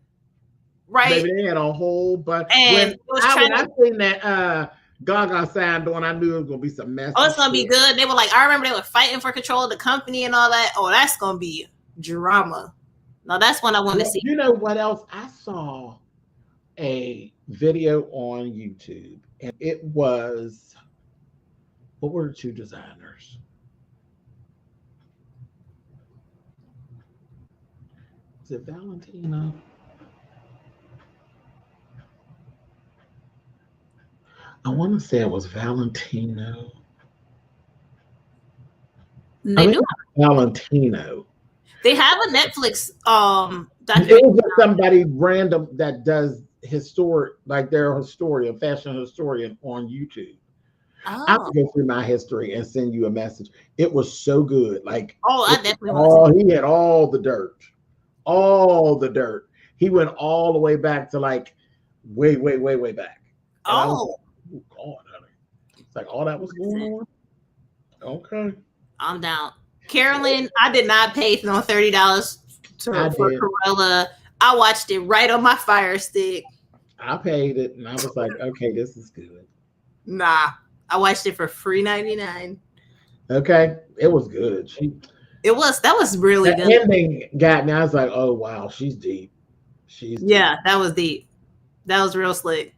right? Baby, they had a whole bunch. And when I seen that Gaga signed on, I knew it was gonna be some mess. Oh, it's gonna be good. They were like, I remember they were fighting for control of the company and all that. Oh, that's gonna be drama. Now that's one I want to see. You know what else? I saw a video on YouTube, and it was. What were the two designers? Is it Valentino? I want to say it was Valentino. Valentino. They have a Netflix documentary. It was somebody random that does historic, like they're a historian, fashion historian on YouTube. Oh. I'll go through my history and send you a message. It was so good. Like, I definitely he had all the dirt. He went all the way back to like way back. And I was Oh, like, oh God, honey. It's like all that was going on. Okay. I'm down. Carolyn, I did not pay no $30 for Cruella. I watched it right on my Fire Stick. I paid it, and I was like, okay, this is good. Nah, I watched it for free $3.99. Okay, it was good. That was really the good. Ending got me. I was like, oh wow, she's deep. Yeah, that was deep. That was real slick.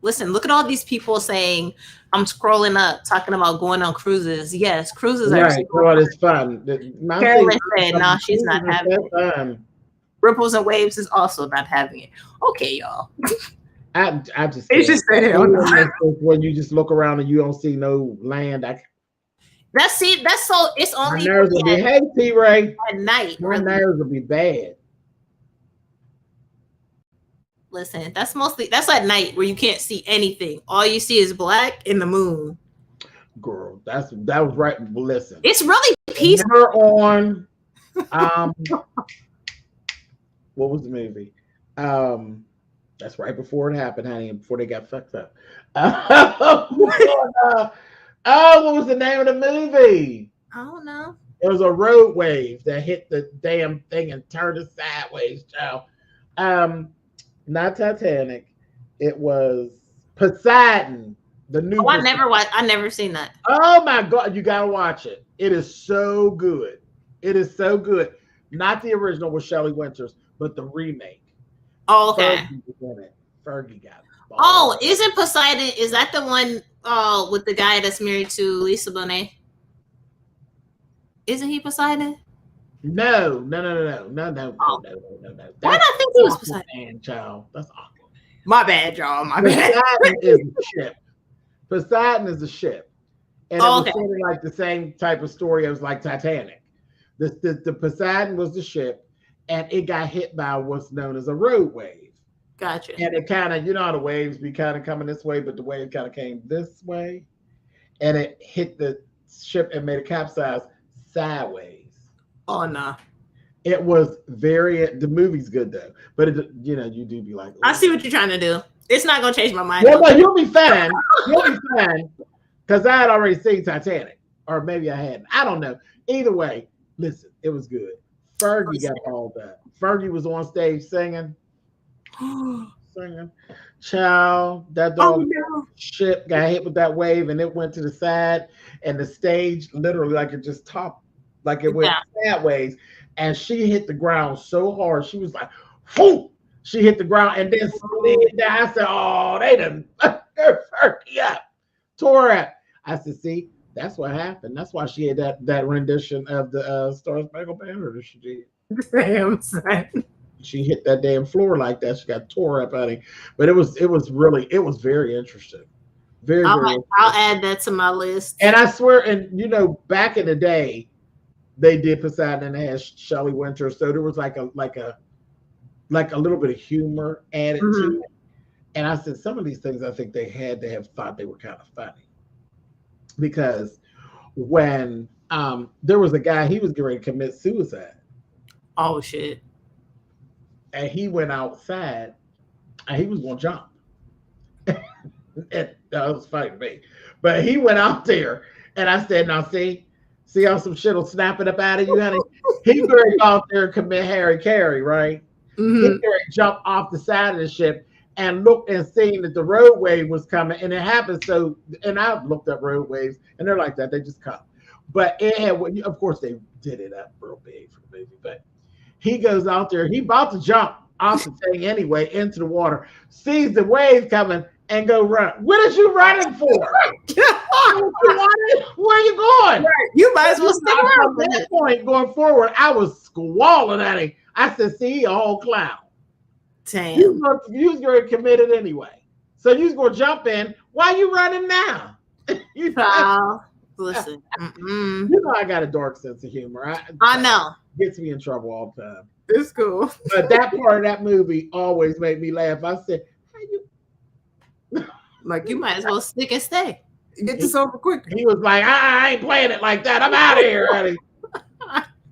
Listen, look at all these people saying, I'm scrolling up talking about going on cruises. Yes, cruises are right. Well, it's fun. Carolyn said, no, she's not having it. Ripples and Waves is also not having it. Okay, y'all. I just said when you just look around and you don't see no land. That's so it's only my nerves will be hey T-Ray at night. My nerves will be bad. Listen, that's at night where you can't see anything. All you see is black and the moon. Girl, that was right. Listen, it's really peaceful. We're on what was the movie? That's right before it happened, honey, and before they got fucked up. What was the name of the movie? I don't know. It was a road wave that hit the damn thing and turned it sideways, child. Not Titanic. It was Poseidon. The new. I never seen that. Oh my God, you gotta watch it. It is so good. It is so good. Not the original with Shelley Winters, but the remake. Oh, okay. Fergie got it. Oh, isn't Poseidon? Is that the one with the guy that's married to Lisa Bonet? Isn't he Poseidon? No. Why did I think he was Poseidon? Child, that's awkward. My bad, y'all. My bad. Poseidon is a ship. Poseidon is a ship, and it was sort of like the same type of story as like Titanic. The Poseidon was the ship, and it got hit by what's known as a road wave. Gotcha. And it kind of, how the waves be kind of coming this way, but the wave kind of came this way, and it hit the ship and made it capsize sideways. Oh no! It was the movie's good though, but you do be like, I see what you're trying to do. It's not gonna change my mind. Well, you'll be fine. You'll be fine because I had already seen Titanic, or maybe I hadn't. I don't know. Either way, listen, it was good. Fergie got all that. Fergie was on stage singing. Child, that dog ship got hit with that wave and it went to the side, and the stage literally like it just topped, like it went sideways, and she hit the ground so hard she was like, whoo! She hit the ground and then slid down. I said, oh, they done Fergie up, tore up. I said, see, that's what happened. That's why she had that rendition of the Star Spangled Banner that she did. Damn, son. She hit that damn floor like that. She got tore up out of it. But it was very interesting. Very interesting. I'll add that to my list. And I swear, and back in the day, they did Poseidon and they had Shelley Winters. So there was like a little bit of humor added to it. And I said, some of these things I think they had to have thought they were kind of funny. Because when there was a guy, he was getting ready to commit suicide. Oh shit. And he went outside and he was gonna jump. That was funny to me. But he went out there and I said, now see how some shit will snap it up out of you, honey? He was going out there and commit Harry Carey, right? He was going to jump off the side of the ship and looked and seen that the road wave was coming, and it happened. So, and I looked up road waves and they're like that, they just come. But it had, of course, they did it up real big for the movie, but he goes out there, he about to jump off the thing anyway into the water, sees the wave coming and go run. What is you running for? Where are you going? Right. You might as well stick around. At that point, going forward, I was squalling at him. I said, see, a whole clown. Damn. You was going to commit it anyway. So you was going to jump in. Why you running now? Listen. I got a dark sense of humor. I know. Gets me in trouble all the time. It's cool. But that part of that movie always made me laugh. I said, how you? Like, you might as well stick and stay. Get this over quick. He was like, I ain't playing it like that. I'm out of here, honey.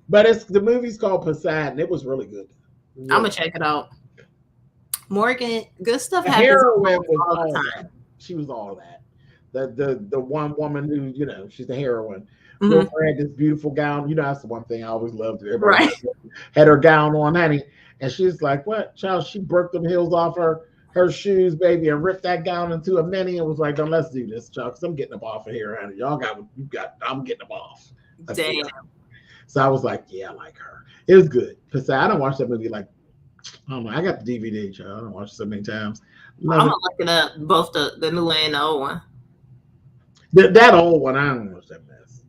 But the movie's called Poseidon. It was really good. I'm gonna check it out. Morgan, good stuff The happens heroine was all all the time. that. She was all that. The one woman who, she's the heroine. Mhm. Girlfriend, this beautiful gown. That's the one thing I always loved. Everybody Right. had her gown on, honey. And she's like, what? Child, she broke them heels off her shoes, baby, and ripped that gown into a mini and was like, "Don't let's do this, child, because I'm getting up off of here, honey. Y'all got what you got. I'm getting up off." Damn. So I was like, yeah, I like her. It was good. Because I don't watch that movie like, I don't know. I got the DVD, child. I don't watch it so many times. I'm going to look it up, both the new one and the old one. That old one, I don't watch that mess.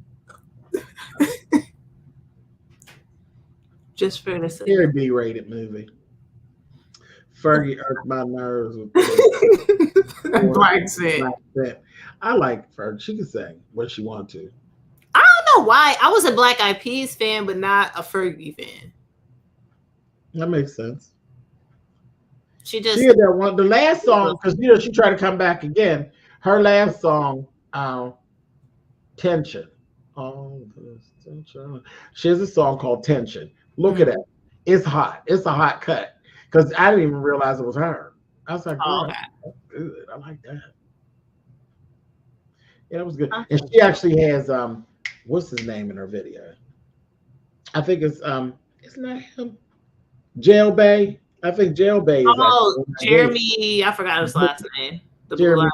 Just for the sake. Very B-rated movie. Fergie irked my nerves with Black Scent. I like Fergie. She can sing what she wants to. I don't know why. I was a Black Eyed Peas fan, but not a Fergie fan. That makes sense. She just had that one. The last song, because she tried to come back again. Her last song, Tension. Oh, tension. She has a song called Tension. Look at it. It's hot. It's a hot cut. Because I didn't even realize it was her. I was like, oh, that's good. I like that. Yeah, it was good. And she actually has what's his name in her video? I think it's isn't that him? Jail Bay. I think Jail Bay is Jeremy, I forgot his last name. Jeremy.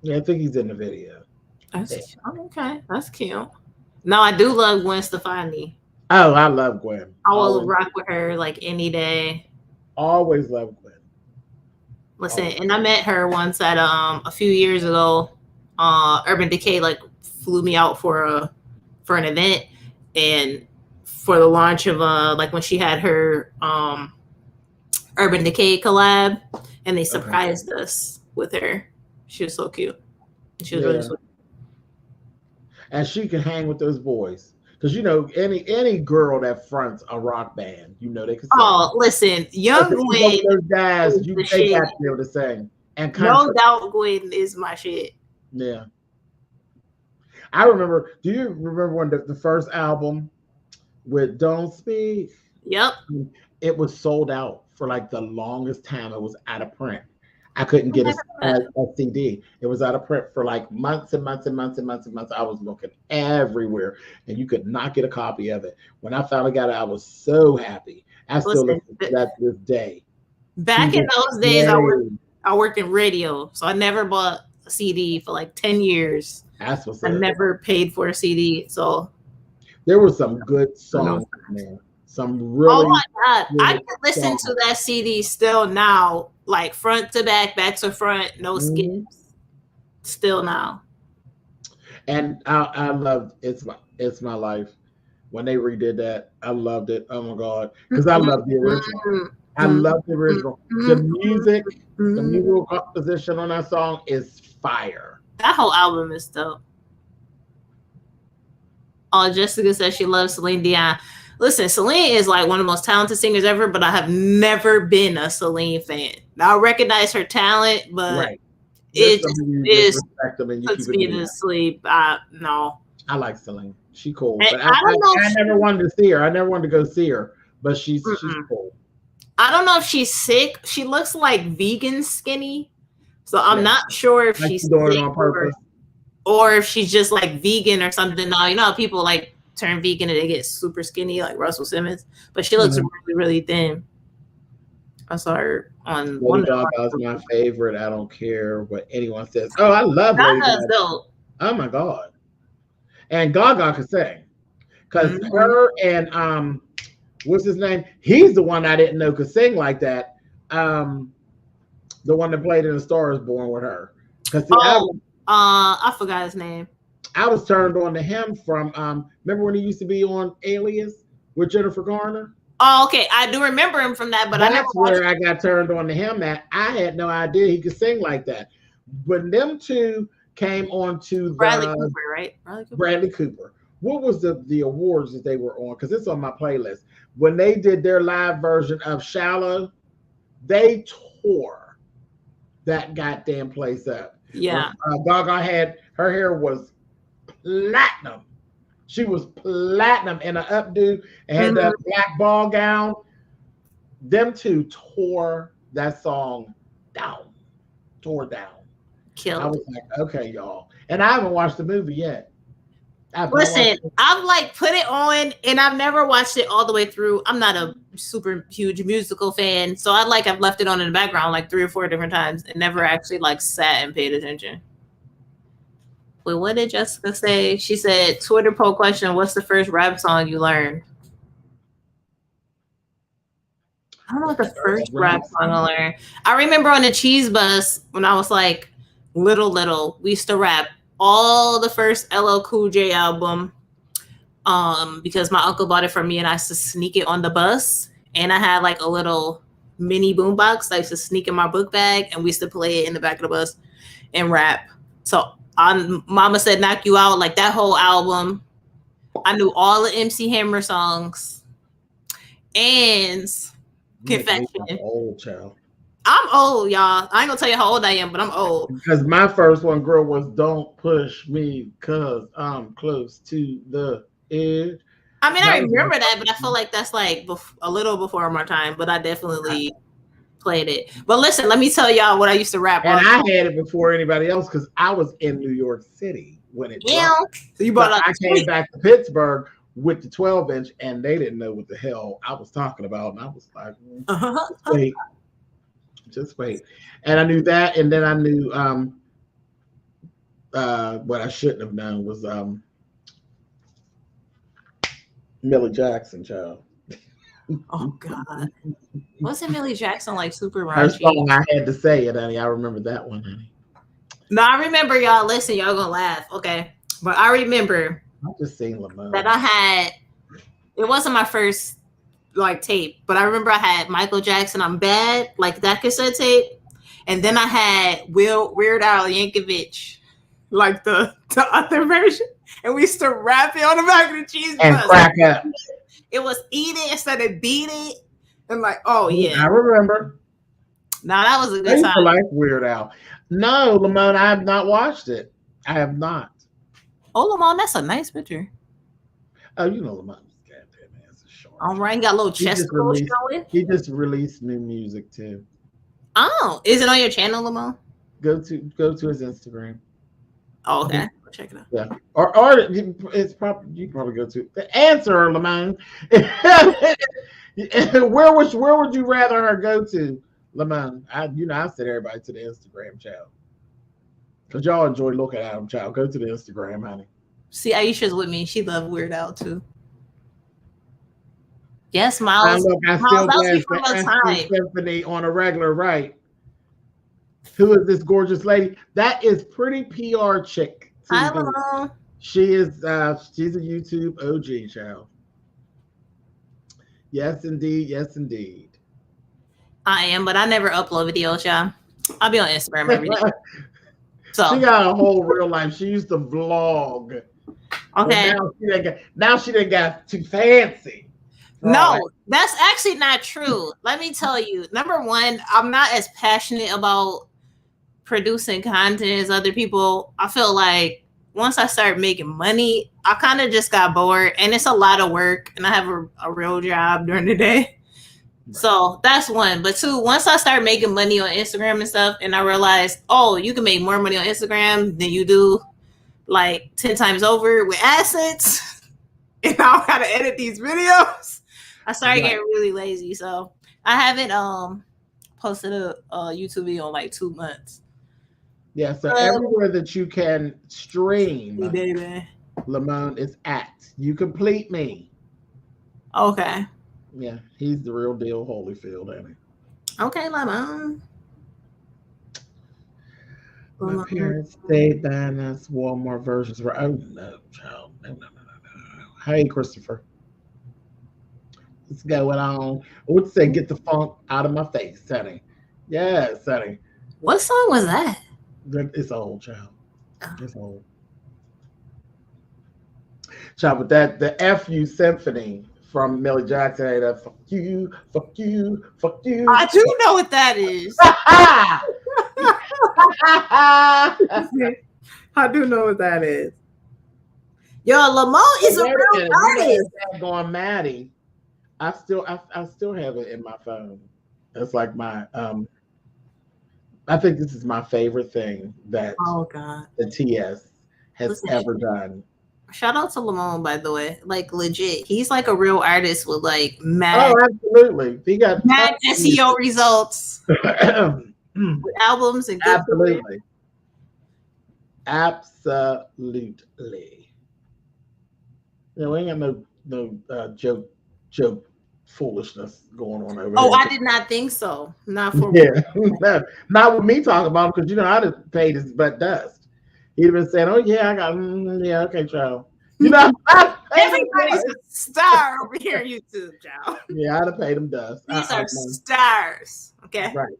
Yeah, I think he's in the video. Okay, that's cute. No, I do love Gwen Stefani. Oh, I love Gwen. I will rock with her like any day. Always love Gwen. Listen, and I met her once at a few years ago. Urban Decay like flew me out for an event, and for the launch of like when she had her Urban Decay collab, and they surprised us with her. She was so cute. She was really sweet. And she can hang with those boys. Because any girl that fronts a rock band, they can sing. Oh, listen, young Gwen. Those guys, they have to be able to sing. And no doubt, Gwen is my shit. Yeah. I remember. Do you remember when the first album with "Don't Speak"? Yep. It was sold out for like the longest time. It was out of print. I couldn't get a CD. It was out of print for like months and months and months and months and months. I was looking everywhere, and you could not get a copy of it. When I finally got it, I was so happy. I still listen to that to this day. Back in those days, I worked in radio, so I never bought a CD for like 10 years. That's what's I never paid for a CD, so there were some good songs in there. Some really. Oh my God, really I can listen to that CD still now. Like front to back to front, no skips. Still now. And I loved It's My Life. When they redid that, I loved it. Oh my God. Because I love the original. I love the original. The music, the musical composition on that song is fire. That whole album is dope. Oh, Jessica says she loves Celine Dion. Listen, Celine is like one of the most talented singers ever, but I have never been a Celine fan. Now, I recognize her talent, but it just puts me to sleep. No. I like Celine. She's cool. But I never wanted to see her. I never wanted to go see her, but she's cool. I don't know if she's sick. She looks like vegan skinny. So I'm not sure if she's doing it on purpose. Or if she's just like vegan or something. Now, how people like turn vegan and they get super skinny like Russell Simmons, but she looks really, really thin. I saw her on Lady Gaga's my favorite. I don't care what anyone says. Oh, I love Lady Gaga. Oh my God. And Gaga can sing. Because her and what's his name? He's the one I didn't know could sing like that. The one that played in A Star Is Born with her. I forgot his name. I was turned on to him from remember when he used to be on Alias with Jennifer Garner? Oh, okay. I do remember him from that, but that's where I got turned on to him at. I had no idea he could sing like that. When them two came on to Bradley Cooper, right? Bradley Cooper. What was the awards that they were on? Because it's on my playlist. When they did their live version of Shallow, they tore that goddamn place up. Yeah. Gaga had her hair was platinum. She was platinum in an updo and had that black ball gown. them two tore that song down, tore down. Killed. I was like, okay, y'all, and I haven't watched the movie yet. Listen, I've like put it on, and I've never watched it all the way through. I'm not a super huge musical fan, so I've left it on in the background like 3 or 4 different times, and never actually like sat and paid attention. Wait, what did Jessica say? She said, Twitter poll question, what's the first rap song you learned? I don't know what the first rap song I learned. I remember on the cheese bus when I was like little, we used to rap all the first LL Cool J album because my uncle bought it for me and I used to sneak it on the bus. And I had like a little mini boombox. I used to sneak in my book bag and we used to play it in the back of the bus and rap. So Mama Said Knock You Out, like that whole album. I knew all the MC Hammer songs and Confession. Old child. I'm old, y'all. I ain't gonna tell you how old I am, but I'm old. Because my first one, girl, was Don't Push Me Cause I'm Close to the Edge. I mean, I remember that, but I feel like that's like a little before my time, but I definitely played it. But listen, let me tell y'all what I used to rap. And I had it before anybody else because I was in New York City when it dropped. So you brought I came back to Pittsburgh with the 12-inch and they didn't know what the hell I was talking about. And I was like, wait. Just wait. And I knew that, and then I knew what I shouldn't have known was Millie Jackson, child. Oh God. Wasn't Millie Jackson like super raunchy? Her song, I had to say it, honey. I remember that one, honey. No, I remember, y'all. Listen, y'all gonna laugh, okay? But I remember I just seen Lamont. that I had, it wasn't my first like tape, but I remember I had Michael Jackson I'm Bad, like that cassette tape, and then I had Weird Al Yankovic, like the other version, and we used to rap it on the back of the cheese and bus. Crack Up. It was Eat It instead of Beat It, and like, oh yeah, I remember. Now that was a good time. I like Weird Al. No, Lamont, I have not watched it. I have not. Oh, Lamont, that's a nice picture. Oh, you know Lamont. All right, got a little chest showing. He just released new music too. Oh, is it on your channel, Lamont? Go to his Instagram. Oh, okay. I'll check it out. Yeah, or it's probably you probably go to the answer, Lamont. where would you rather her go to, Lamont? I send everybody to the Instagram, child, because y'all enjoy looking at them, child. Go to the Instagram, honey. See, Aisha's with me. She loves Weird Al too. Yes, Miles. I still dance the symphony on a regular, right? Who is this gorgeous lady? That is Pretty PR Chick. Hi, Lamont. She is. She's a YouTube OG, child. Yes, indeed. Yes, indeed. I am, but I never upload videos, y'all. I'll be on Instagram every day. So she got a whole real life. She used to vlog. Okay. Now she didn't got too fancy. No, that's actually not true. Let me tell you. Number one, I'm not as passionate about producing content as other people. I feel like once I started making money, I kind of just got bored, and it's a lot of work, and I have a real job during the day. So that's one. But two, once I started making money on Instagram and stuff, and I realized, oh, you can make more money on Instagram than you do like 10 times over with AdSense, and now I gotta edit these videos. I started getting really lazy, so I haven't posted a YouTube video in like 2 months. Yeah, so everywhere that you can stream, Lamont is at You Complete Me. Okay. Yeah, he's the real deal, Holyfield, ain't he? Okay, Lamont. My parents stayed buying us Walmart versions. Oh no, child, no. Hey, Christopher. What's going on? I would say get the funk out of my face, honey. Yes, honey. What song was that? It's old, child. It's old. Child, but that the FU Symphony from Millie Jackson, hey, that fuck you, fuck you, fuck you. I do know what that is. I do know what that is. Yo, Lamont is a real artist. Going Maddie. I still have it in my phone. It's like my I think this is my favorite thing that Oh God. the TS has Listen, ever done. shout out to Lamone, by the way. Like legit, he's like a real artist with like Oh, absolutely. He got mad SEO results with absolutely. albums and good career. Absolutely. Yeah, we ain't got no joke foolishness going on over Oh, here. I did not think so. Not for not with me talking about him, because you know I'd have paid his butt dust. He'd have been saying, "Oh yeah, I got yeah, okay, child." You know, everybody's a star over here on YouTube, child. Yeah, I'd have paid him dust. These are stars, okay? Right.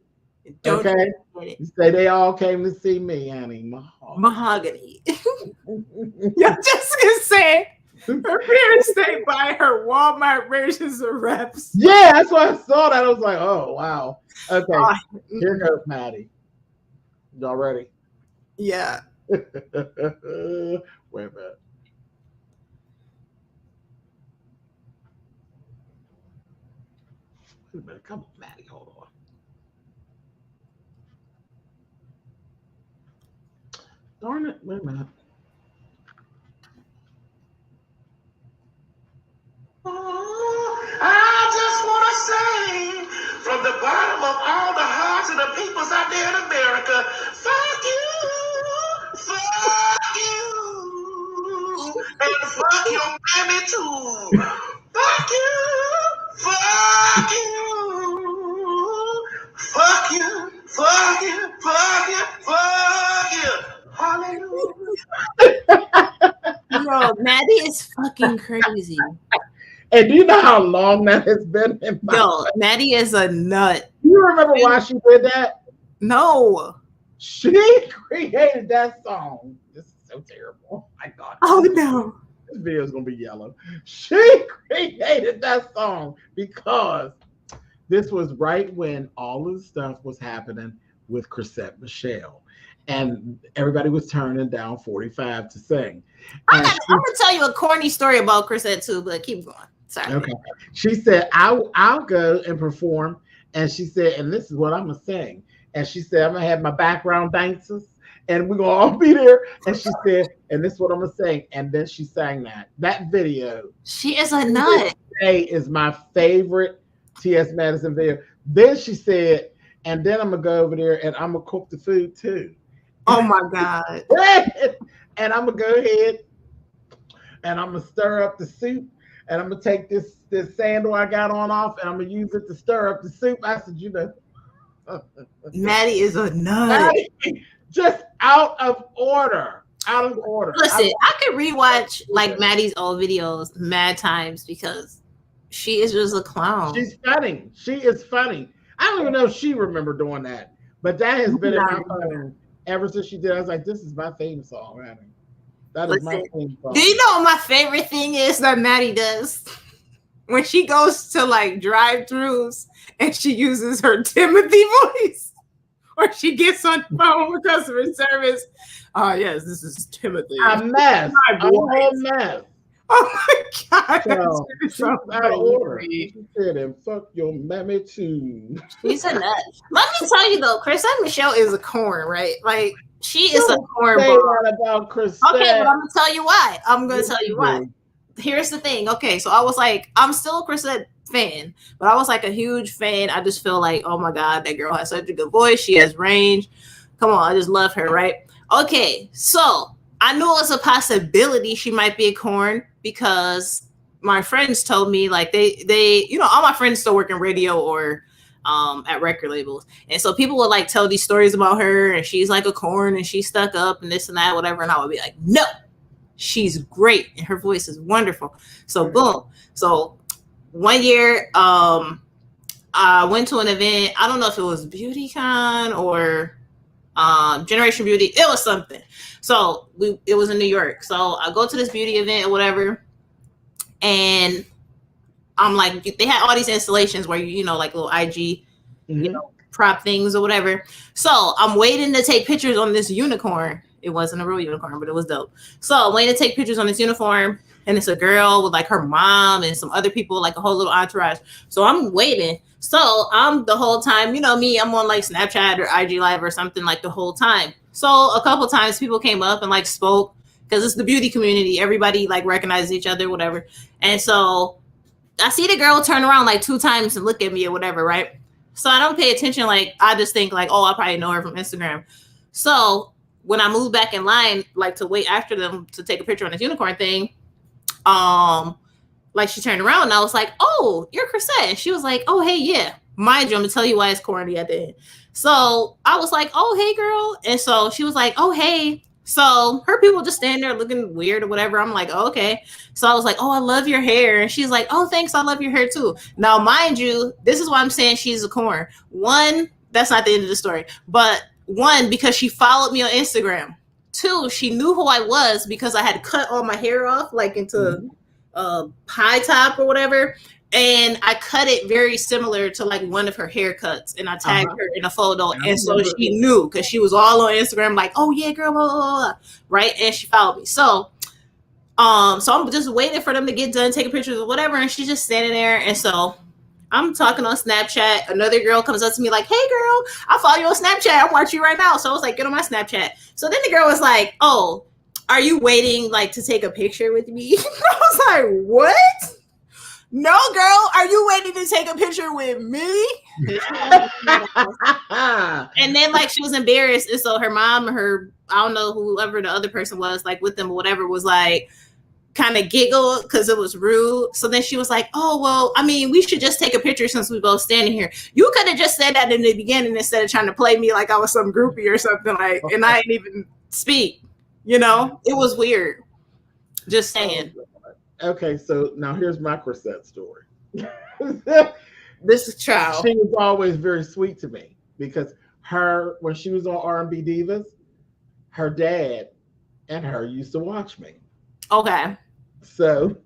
Don't okay. You say they all came to see me, honey. Mahogany. Yeah, Jessica said her parents stayed by her Walmart versions of reps. Yeah, that's why I saw that. I was like, oh wow. Okay, here goes Maddie. Y'all ready? Yeah. Wait a minute. Wait a minute. Come on, Maddie. Hold on. Darn it. Wait a minute. I just want to say from the bottom of all the hearts of the peoples out there in America, fuck you, and fuck your mammy too. Fuck you, fuck you. Hallelujah. Bro, Maddie is fucking crazy. And do you know how long that has been in my life? Maddie is a nut. Do you remember why she did that? No. She created that song. This is so terrible. Oh my God. Oh no. This video is going to be yellow. She created that song because this was right when all of the stuff was happening with Chrisette Michele. And everybody was turning down 45 to sing. I'm going to tell you a corny story about Chrisette too, but keep going. Sorry. Okay. She said, I'll go and perform. And she said, and this is what I'm going to sing. And she said, I'm going to have my background dancers and we're going to all be there. And she said, and this is what I'm going to sing. And then she sang that. That video. She is a nut. Today is my favorite T.S. Madison video. Then she said, and then I'm going to go over there and I'm going to cook the food too. Oh my God. And I'm going to go ahead and I'm going to stir up the soup. And I'm going to take this sandal I got on off and I'm going to use it to stir up the soup. I said, you know. Maddie is a nut. Just out of order. Out of order. Listen, I could rewatch like Maddie's old videos mad times because she is just a clown. She's funny. She is funny. I don't even know if she remembered doing that. But that has been in my phone ever since she did. I was like, this is my theme song, Maddie. That is my theme song. Do you know what my favorite thing is that Maddie does? When she goes to like drive-thrus and she uses her Timothy voice, or she gets on the phone with customer service. Oh yes, this is Timothy. A mess. A whole mess. Oh my God. So, she's out of order. She said, and fuck your mammy too. She's a nut. Let me tell you though, Chrisette Michele is a corn, right? Like she is a corn ball. About Chrisette. Okay, but I'm gonna tell you why. I'm gonna tell you why. Here's the thing. Okay, so I was like, I'm still a Chrisette fan, but I was like a huge fan. I just feel like, oh my God, that girl has such a good voice. She has range. Come on, I just love her, right? Okay, so I knew it was a possibility she might be a corn because my friends told me like they you know, all my friends still work in radio or at record labels, and so people would like tell these stories about her and she's like a corn and she's stuck up and this and that, whatever, and I would be like, no, she's great and her voice is wonderful. So boom. So one year I went to an event. I don't know if it was BeautyCon or Generation Beauty. It was something. So it was in New York. So I go to this beauty event or whatever, and I'm like, they had all these installations where you know, like little IG, you know, prop things or whatever. So I'm waiting to take pictures on this unicorn. It wasn't a real unicorn, but it was dope. So I'm waiting to take pictures on this unicorn, and it's a girl with like her mom and some other people, like a whole little entourage. So I'm waiting. So I'm the whole time, you know me, I'm on like Snapchat or IG Live or something like the whole time. So a couple times people came up and like spoke, because it's the beauty community. Everybody like recognizes each other, whatever. And so I see the girl turn around like 2 times and look at me or whatever, right? So I don't pay attention. Like, I just think like, oh, I probably know her from Instagram. So when I moved back in line, like to wait after them to take a picture on this unicorn thing, like she turned around and I was like, oh, you're Chrisette. And she was like, oh, hey, yeah. Mind you, I'm gonna tell you why it's corny at the end. So I was like, oh, hey, girl. And so she was like, oh, hey. So her people just stand there looking weird or whatever. I'm like, oh, okay. So I was like, oh, I love your hair. And she's like, oh, thanks. I love your hair too. Now, mind you, this is why I'm saying she's a corn. One, that's not the end of the story. But one, because she followed me on Instagram. 2, she knew who I was because I had cut all my hair off like into high top or whatever. And I cut it very similar to like one of her haircuts, and I tagged her in a photo. And so she knew, because she was all on Instagram, like, oh yeah, girl, blah, blah, blah, right? And she followed me. So I'm just waiting for them to get done, taking pictures or whatever. And she's just standing there. And so I'm talking on Snapchat. Another girl comes up to me like, hey girl, I follow you on Snapchat. I'm watching you right now. So I was like, get on my Snapchat. So then the girl was like, oh, are you waiting like to take a picture with me? I was like, what? No, girl, are you waiting to take a picture with me? And then like she was embarrassed. And so her mom, I don't know, whoever the other person was like with them or whatever, was like kind of giggled because it was rude. So then she was like, oh, well, I mean, we should just take a picture since we both standing here. You could have just said that in the beginning instead of trying to play me like I was some groupie or something, like, and I didn't even speak, you know? It was weird. Just saying. Okay, so now here's my Chrisette story. This is child. She was always very sweet to me because when she was on R&B Divas, her dad and her used to watch me. Okay. So,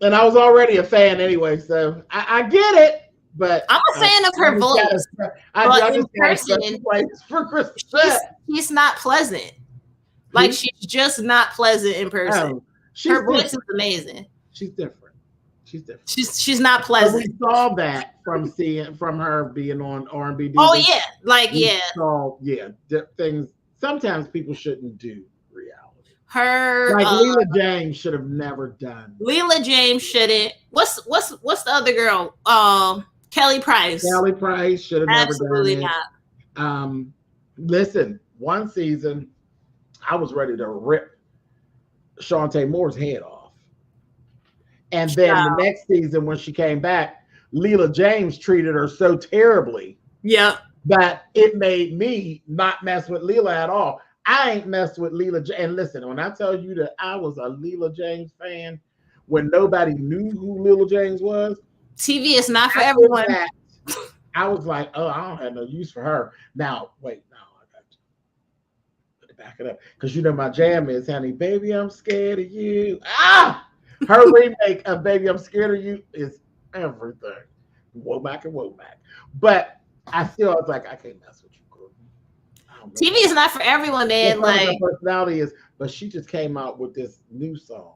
and I was already a fan anyway, so I get it. But I'm a fan of her voice. I just got a special place for Chrisette. She's not pleasant. Like, she's just not pleasant in person. Her voice is amazing. She's different. She's not pleasant. So we saw that from her being on R&B. Oh yeah, like things. Sometimes people shouldn't do reality. Her like Leela James should have never done. Leela James shouldn't. What's the other girl? Kelly Price. Kelly Price should have never Absolutely done it. Not. Listen, one season I was ready to rip Shantae Moore's head off. And then the next season when she came back, Leela James treated her so terribly that it made me not mess with Leela at all. I ain't messed with Leela James. And listen, when I tell you that I was a Leela James fan when nobody knew who Leela James was. TV is not for everyone. I was like, oh, I don't have no use for her. Now, wait, no. Back it up, because you know my jam is, honey, baby, I'm scared of you. Her remake of Baby, I'm Scared of You is everything. Womack and Womack. But I was like, I can't mess with you, girl. TV is not for everyone, man. Like, her personality is, but she just came out with this new song.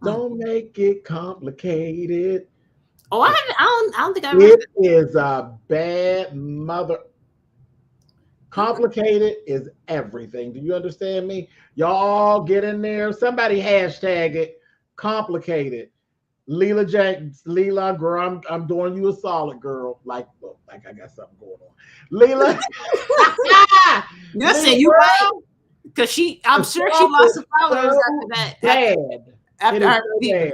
Don't make it complicated. Oh, I don't think I heard it. It is a bad mother. Complicated is everything. Do you understand me? Y'all get in there. Somebody hashtag it. Complicated. Leela James, Leela, girl, I'm doing you a solid, girl. Like I got something going on. Leela. Listen, you right. Because I'm sure she lost some followers after that. Bad. After her so bad.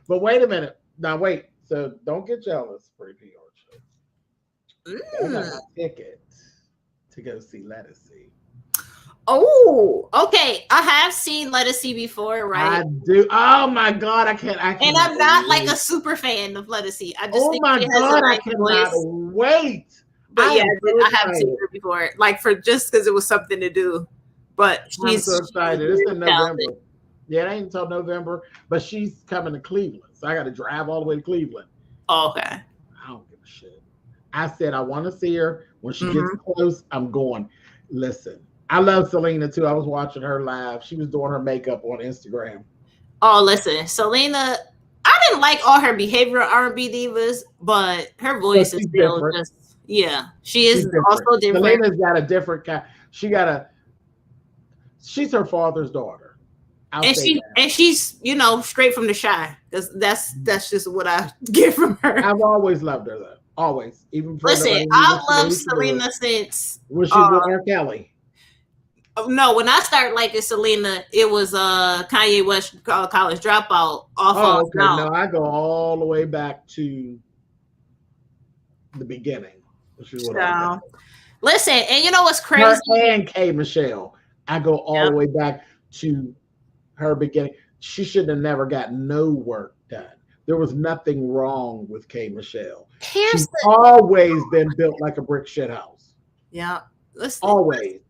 But wait a minute. Now wait. So don't get jealous, Free PR show. I got a ticket to go see Lettucey. Oh, okay. I have seen Lettucey before, right? I do. Oh my God, I can't. And I'm not like a super fan of Lettucey. I just think my she has God, a nice I cannot voice. wait. But yeah, I have seen her before, like just because it was something to do. But I'm so excited. It's in November. Yeah, it ain't until November, but she's coming to Cleveland, so I got to drive all the way to Cleveland. Oh, okay. I don't give a shit. I said I want to see her. When she gets close, I'm going. Listen, I love Selena too. I was watching her live. She was doing her makeup on Instagram. Oh, listen, Selena. I didn't like all her behavioral R&B divas, but her voice is still different. just she is also different. Selena's got a different kind. She's her father's daughter. And she's straight from the shy. That's just what I get from her. I've always loved her though. Always. Even listen, I've loved Selena since when she was with R. Kelly. No, when I started liking Selena, it was Kanye West College Dropout off okay. No, I go all the way back to the beginning. Listen, and you know what's crazy? Her and K. Michelle. I go all the way back to her beginning. She should have never got no work done. There was nothing wrong with K. Michelle. She's always been built like a brick shit house. Yeah. Always.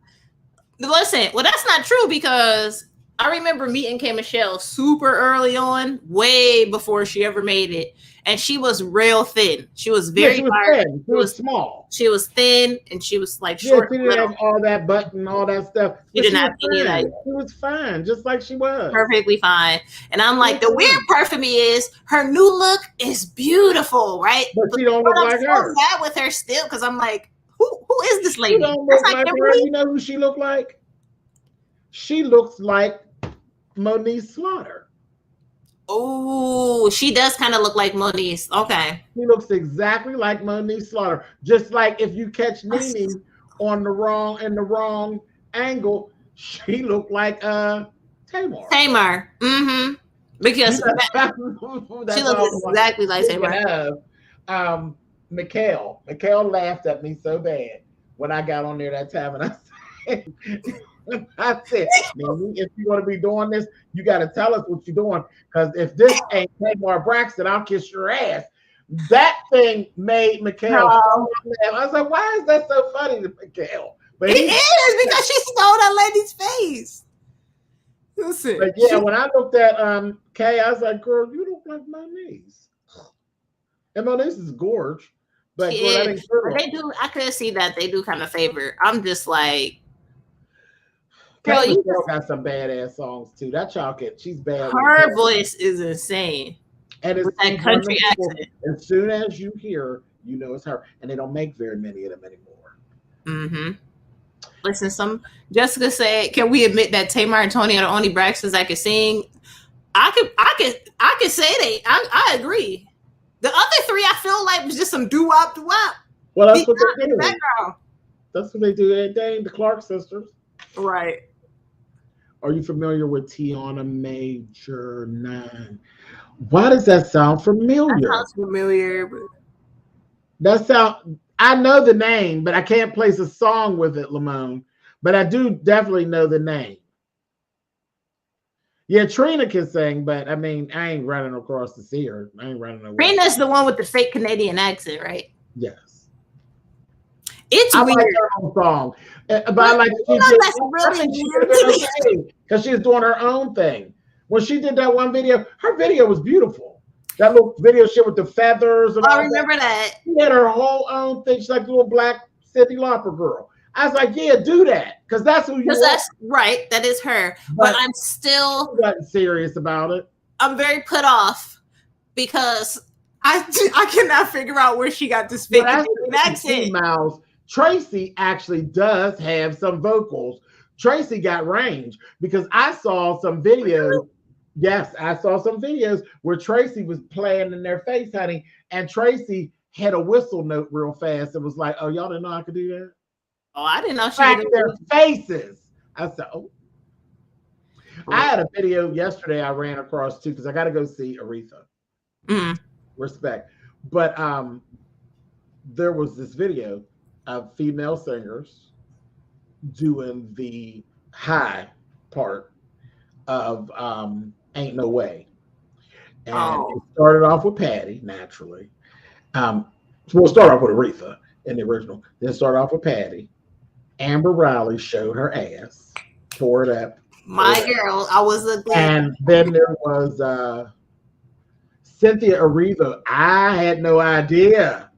Listen, well, that's not true because I remember meeting K. Michelle super early on, way before she ever made it. And she was real thin. She was very she was thin. She was small. She was thin and she was like short. She didn't have all that butt and all that stuff. She didn't have any of that. She was fine, just like she was. Perfectly fine. And I'm like, the weird part for me is her new look is beautiful, right? But she don't look like her. I'm mad with her still because I'm like, who is this lady? She don't look like her. You know who she looked like? She looks like Monique Slaughter. Oh, she does kind of look like Monique. Okay. She looks exactly like Monique Slaughter. Just like if you catch Nene in the wrong angle, she looked like Tamar. Mm-hmm. Because she looks exactly like Tamar. Mikhail laughed at me so bad when I got on there that time, and I said, Nene, if you want to be doing this, you got to tell us what you're doing. Because if this ain't Tamar Braxton, I'll kiss your ass. That thing made Mikhail. I was like, why is that so funny to Mikhail? But it is because she stole that lady's face. Listen. But yeah, when I looked at Kay, I was like, girl, you look like Moniece. And Moniece is gorgeous. But girl, that ain't true. They do. I could see that they do kind of favor. I'm just like, girl, you got some badass songs too. That child she's bad. Her voice is insane. And it's that country accent. As soon as you hear, you know it's her. And they don't make very many of them anymore. Mm-hmm. Listen, Jessica said, can we admit that Tamar and Tony are the only Braxtons I can sing? I could say I agree. The other three I feel like was just some doo-wop. Well, that's what they do. That's what they do every day, the Clark sisters. Right. Are you familiar with Tiana Major 9? Why does that sound familiar? That sounds familiar. I know the name, but I can't place a song with it, Lamone. But I do definitely know the name. Yeah, Trina can sing, but I mean, I ain't running across to see her. I ain't running away. Trina's the one with the fake Canadian accent, right? Yes. It's I weird. like her own song. But I like because she was doing her own thing. When she did that one video, her video was beautiful. That little video shit with the feathers. And I remember that. She had her whole own thing. She's like a little black Cyndi Lauper girl. I was like, yeah, do that. Because that's who you are. That's right. That is her. But I'm still not serious about it. I'm very put off because I cannot figure out where she got this fake accent. Tracy actually does have some vocals. Tracy got range because I saw some videos. Yes, I saw some videos where Tracy was playing in their face, honey, and Tracy had a whistle note real fast. It was like, oh, y'all didn't know I could do that? Oh, I didn't know she did their faces. I said, oh. I had a video yesterday I ran across too because I got to go see Aretha. Respect. But there was this video of female singers doing the high part of Ain't No Way. And it started off with Patty, naturally. We'll start off with Aretha in the original. Then start off with Patty. Amber Riley showed her ass, tore it up. My girl, I was a and then there was Cynthia Erivo. I had no idea.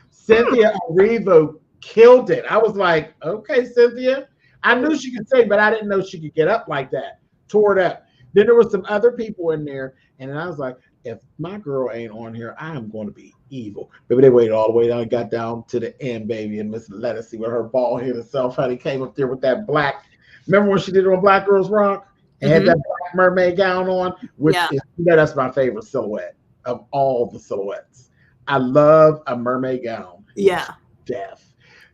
Cynthia Erivo killed it. I was like, okay, Cynthia. I knew she could sing, but I didn't know she could get up like that. Tore it up. Then there was some other people in there, and I was like, if my girl ain't on here, I am going to be evil. Maybe they waited all the way down and got down to the end, baby, and Miss Lettucey with her bald headed self, honey, came up there with that black. Remember when she did it on Black Girls Rock and had that black mermaid gown on? Which is, that's my favorite silhouette of all the silhouettes. I love a mermaid gown. Yeah. Death.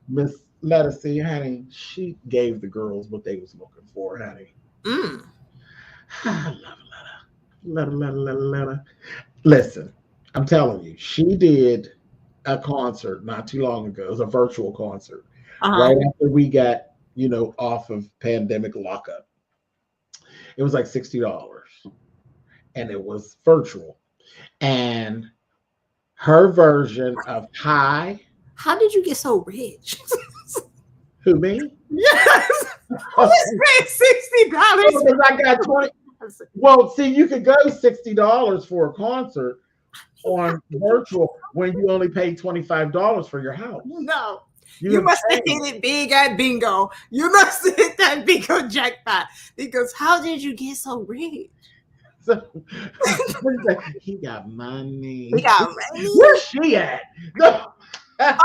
Miss Lettucey, honey, she gave the girls what they was looking for, honey. I love Letta. Listen, I'm telling you, she did a concert not too long ago. It was a virtual concert right after we got, off of pandemic lockup. It was like $60, and it was virtual. And her version of High. How did you get so rich? Who, me? Yes. Who spent $60? Because I got 20. Well, see, you could go $60 for a concert on virtual when you only pay $25 for your house. No. You must have hit it big at bingo. You must have hit that bingo jackpot. Because how did you get so rich? So, he got money. He got money. Where's she at? No. That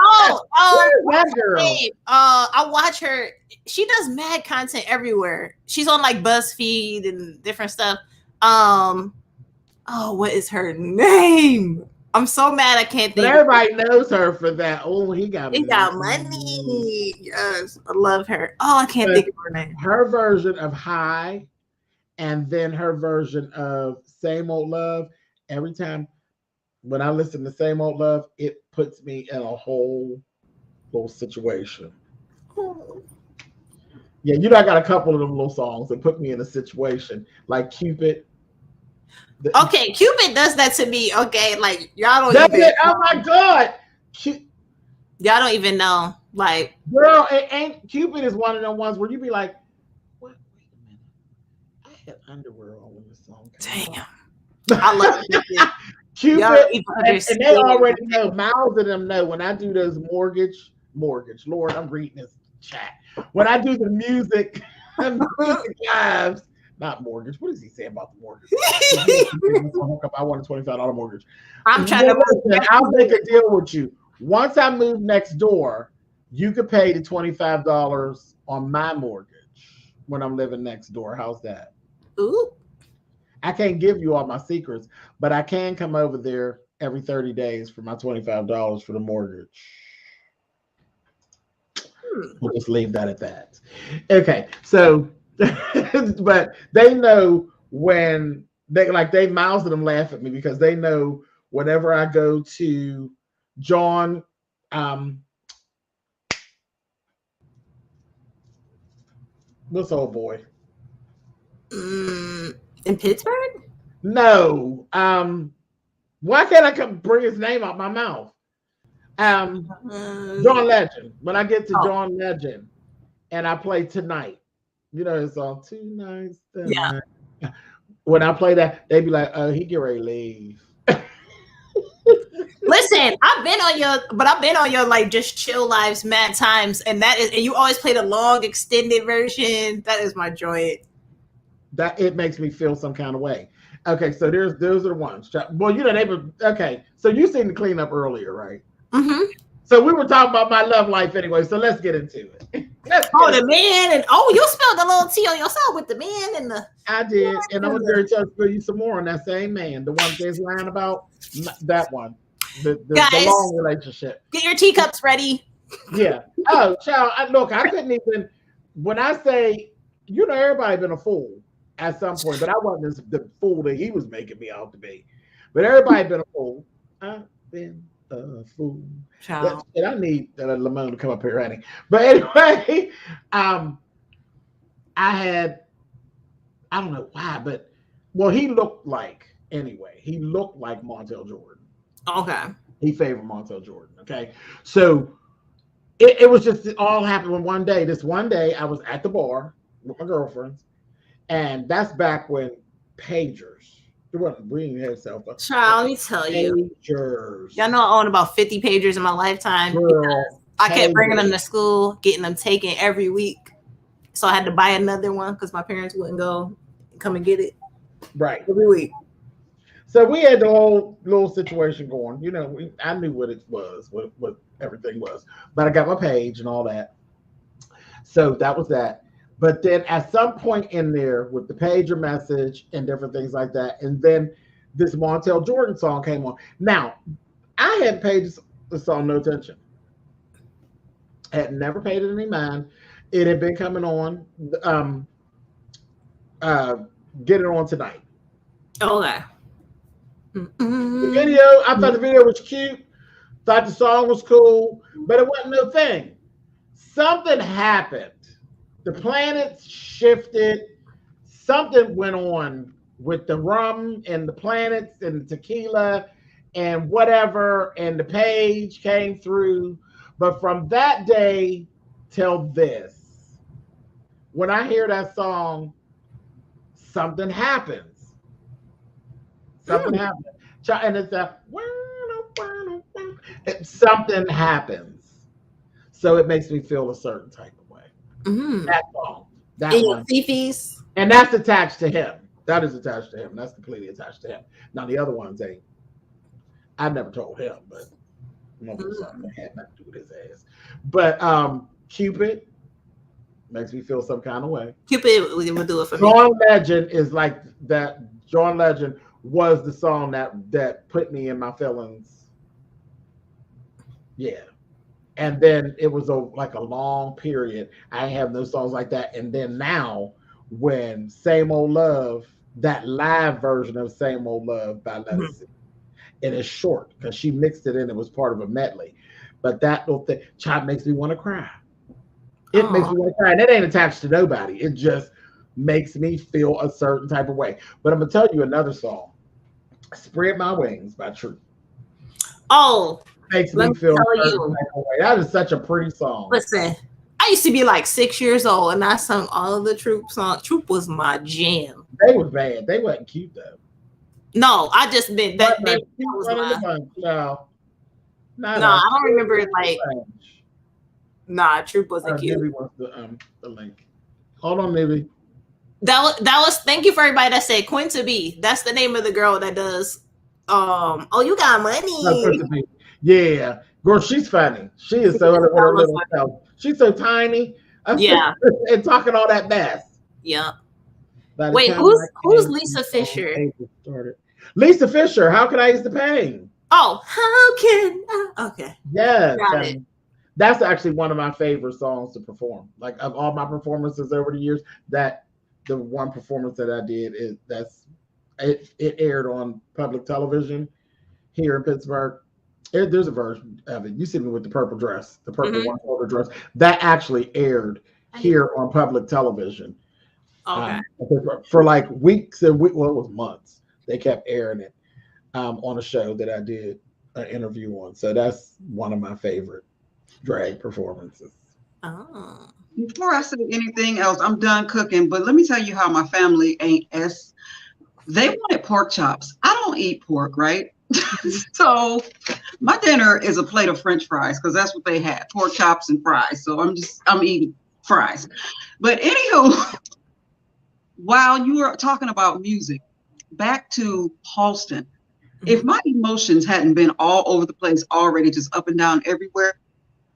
girl? I watch her. She does mad content everywhere. She's on like BuzzFeed and different stuff. What is her name? I'm so mad I can't think. But everybody knows her for that. Oh, he got money. Yes, I love her. Oh, I can't think of her name. Her version of High, and then her version of Same Old Love. Every time when I listen to Same Old Love, it puts me in a whole little situation. Yeah, I got a couple of them little songs that put me in a situation, like Cupid. Okay, Cupid does that to me. Okay, like y'all don't even. Oh my God, y'all don't even know. Like, girl, Cupid is one of them ones where you be like, wait a minute, I had underwear on when this song came on. I love Cupid. Cupid, and they already know. Mouths of them know when I do those mortgage. Lord, I'm reading this chat. When I do the music lives, not mortgage. What does he say about the mortgage? I want a $25 mortgage. I'm trying to. I'll make a deal with you. Once I move next door, you could pay the $25 on my mortgage when I'm living next door. How's that? Ooh. I can't give you all my secrets, but I can come over there every 30 days for my $25 for the mortgage. We'll just leave that at that. Okay, so, but they know when they mouths them laugh at me because they know whenever I go to John, what's old boy? In Pittsburgh? No. Why can't I bring his name out my mouth? John Legend. When I get to John Legend and I play Tonight, it's on Two Nights Tonight. Yeah. When I play that, they be like, "Oh, he get ready to leave." Listen, I've been on your like just chill lives mad times, and you always play the long extended version. That is my joy. That it makes me feel some kind of way. Okay, so those are the ones. Well, okay. So you seen the cleanup earlier, right? Mm-hmm. So we were talking about my love life anyway. So let's get into it. The man and you spilled a little tea on yourself with the man and the. I did, and I'm gonna spill you some more on that same man, the one that's lying about that one, the long relationship. Get your teacups ready. Yeah. Oh, child. I couldn't even. When I say, everybody been a fool at some point, but I wasn't the fool that he was making me out to be. But everybody been a fool. I've been a fool. Child. And I need Lamone to come up here, honey. But anyway, I don't know why, but he looked like Montel Jordan. Okay. He favored Montel Jordan. Okay. So it was just, it all happened in one day. This one day I was at the bar with my girlfriends, and that's back when pagers. We didn't have cell phones. Child, let me tell you. Pagers. Y'all know I own about 50 pagers in my lifetime. Girl, I kept bringing them to school, getting them taken every week. So I had to buy another one because my parents wouldn't come and get it. Right. Every week. So we had the whole little situation going. You know, I knew what it was, what everything was. But I got my page and all that. So that was that. But then at some point in there with the pager message and different things like that, and then this Montel Jordan song came on. Now, I hadn't paid the song no attention. Had never paid it any mind. It had been coming on. Get it on tonight. Okay. The video, I thought the video was cute. Thought the song was cool, but it wasn't no thing. Something happened. The planets shifted. Something went on with the rum and the planets and the tequila and whatever, and the page came through. But from that day till this, when I hear that song, something happens. Something happens. And it's something happens. So it makes me feel a certain type of way. That song. That one. Fifis. And that's attached to him. That is attached to him. That's completely attached to him. Now the other ones ain't. I never told him, but something had nothing to do with his ass. But Cupid makes me feel some kind of way. Cupid would do it for me. John Legend is like that. John Legend was the song that put me in my feelings. Yeah. And then it was like a long period. I ain't have no songs like that. And then now, when Same Old Love, that live version of Same Old Love by Legacy, and it's short because she mixed it in. It was part of a medley. But that little thing, child, makes me want to cry. It makes me want to cry. And it ain't attached to nobody. It just makes me feel a certain type of way. But I'm going to tell you another song. Spread My Wings by Truth. Oh, makes me feel a certain type of way. That is such a pretty song. Listen, I used to be like 6 years old and I sung all of the Troop songs. Troop was my jam. They was bad. They wasn't cute though. No, I just been that. Was no, I don't remember it like. Nah, Troop wasn't cute. Maybe wants the link. Hold on, maybe. That was. Thank you for everybody that said Quinta B. That's the name of the girl that does. Oh, you got money. Yeah, girl, she's funny. She is so little self. She's so tiny. Yeah, and talking all that mess. Yeah. Wait, who's Lisa Fisher? Lisa Fisher. How can I use the pain? Oh, how can I? Okay. Yes. That's actually one of my favorite songs to perform. Like of all my performances over the years, that the one performance that I did it aired on public television here in Pittsburgh. There's a version of it. You see me with the purple dress, the purple one-shoulder dress. That actually aired here on public television. Okay. For like weeks and it was months. They kept airing it on a show that I did an interview on. So that's one of my favorite drag performances. Oh. Before I say anything else, I'm done cooking, but let me tell you how my family ain't they wanted pork chops. I don't eat pork, right? So my dinner is a plate of French fries because that's what they had, pork chops and fries. So I'm eating fries. But anywho, while you were talking about music, back to Halston, if my emotions hadn't been all over the place already, just up and down everywhere,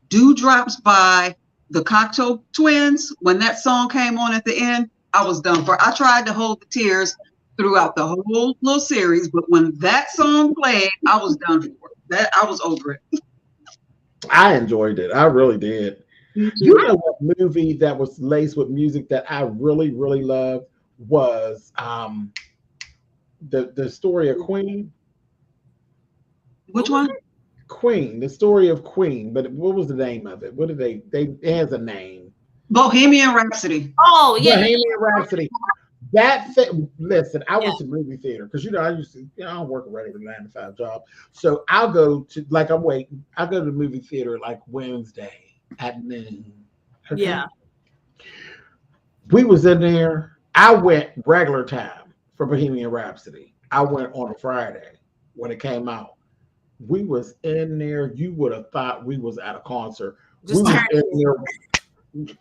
Dewdrops by the Cocteau Twins, when that song came on at the end, I was done for. I tried to hold the tears throughout the whole little series, but when that song played, I was done for. That I was over it. I enjoyed it. I really did. You know what movie that was laced with music that I really, really loved was the story of Queen. Which one? Queen, the story of Queen. But what was the name of it? What did it has a name. Bohemian Rhapsody. Oh yeah, Bohemian Rhapsody. Listen, I went to movie theater because I used to, I don't work a regular 9-to-5 job. So I'll go to I'll go to the movie theater like Wednesday at noon. Okay? Yeah. We was in there. I went regular time for Bohemian Rhapsody. I went on a Friday when it came out. We was in there. You would have thought we was at a concert. We was in there.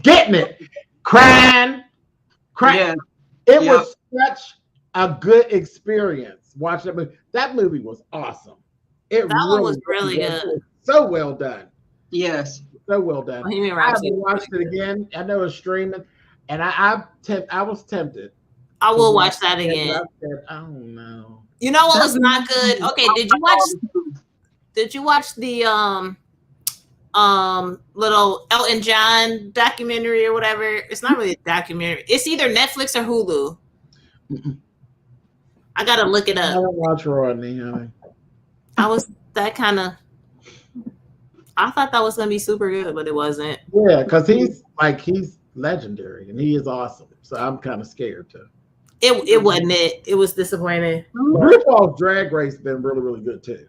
getting it, crying. Yeah. It was such a good experience watching that movie. That movie was awesome. It That one was really really good. It was so well done. Yes. So well done. Bohemian I Rhapsody haven't was watched really it good. again. I know it's streaming, and I was tempted. I to will watch that it, but again. I said, oh no. You know what was not good? Okay, did you watch the little Elton John documentary or whatever? It's not really a documentary. It's either Netflix or Hulu. Mm-mm. I gotta look it I up. don't watch Rodney, honey. I was that kind of. I thought that was gonna be super good, but it wasn't. Yeah, because he's legendary and he is awesome. So I'm kind of scared too. It wasn't it. It was disappointing. RuPaul's Drag Race been really, really good too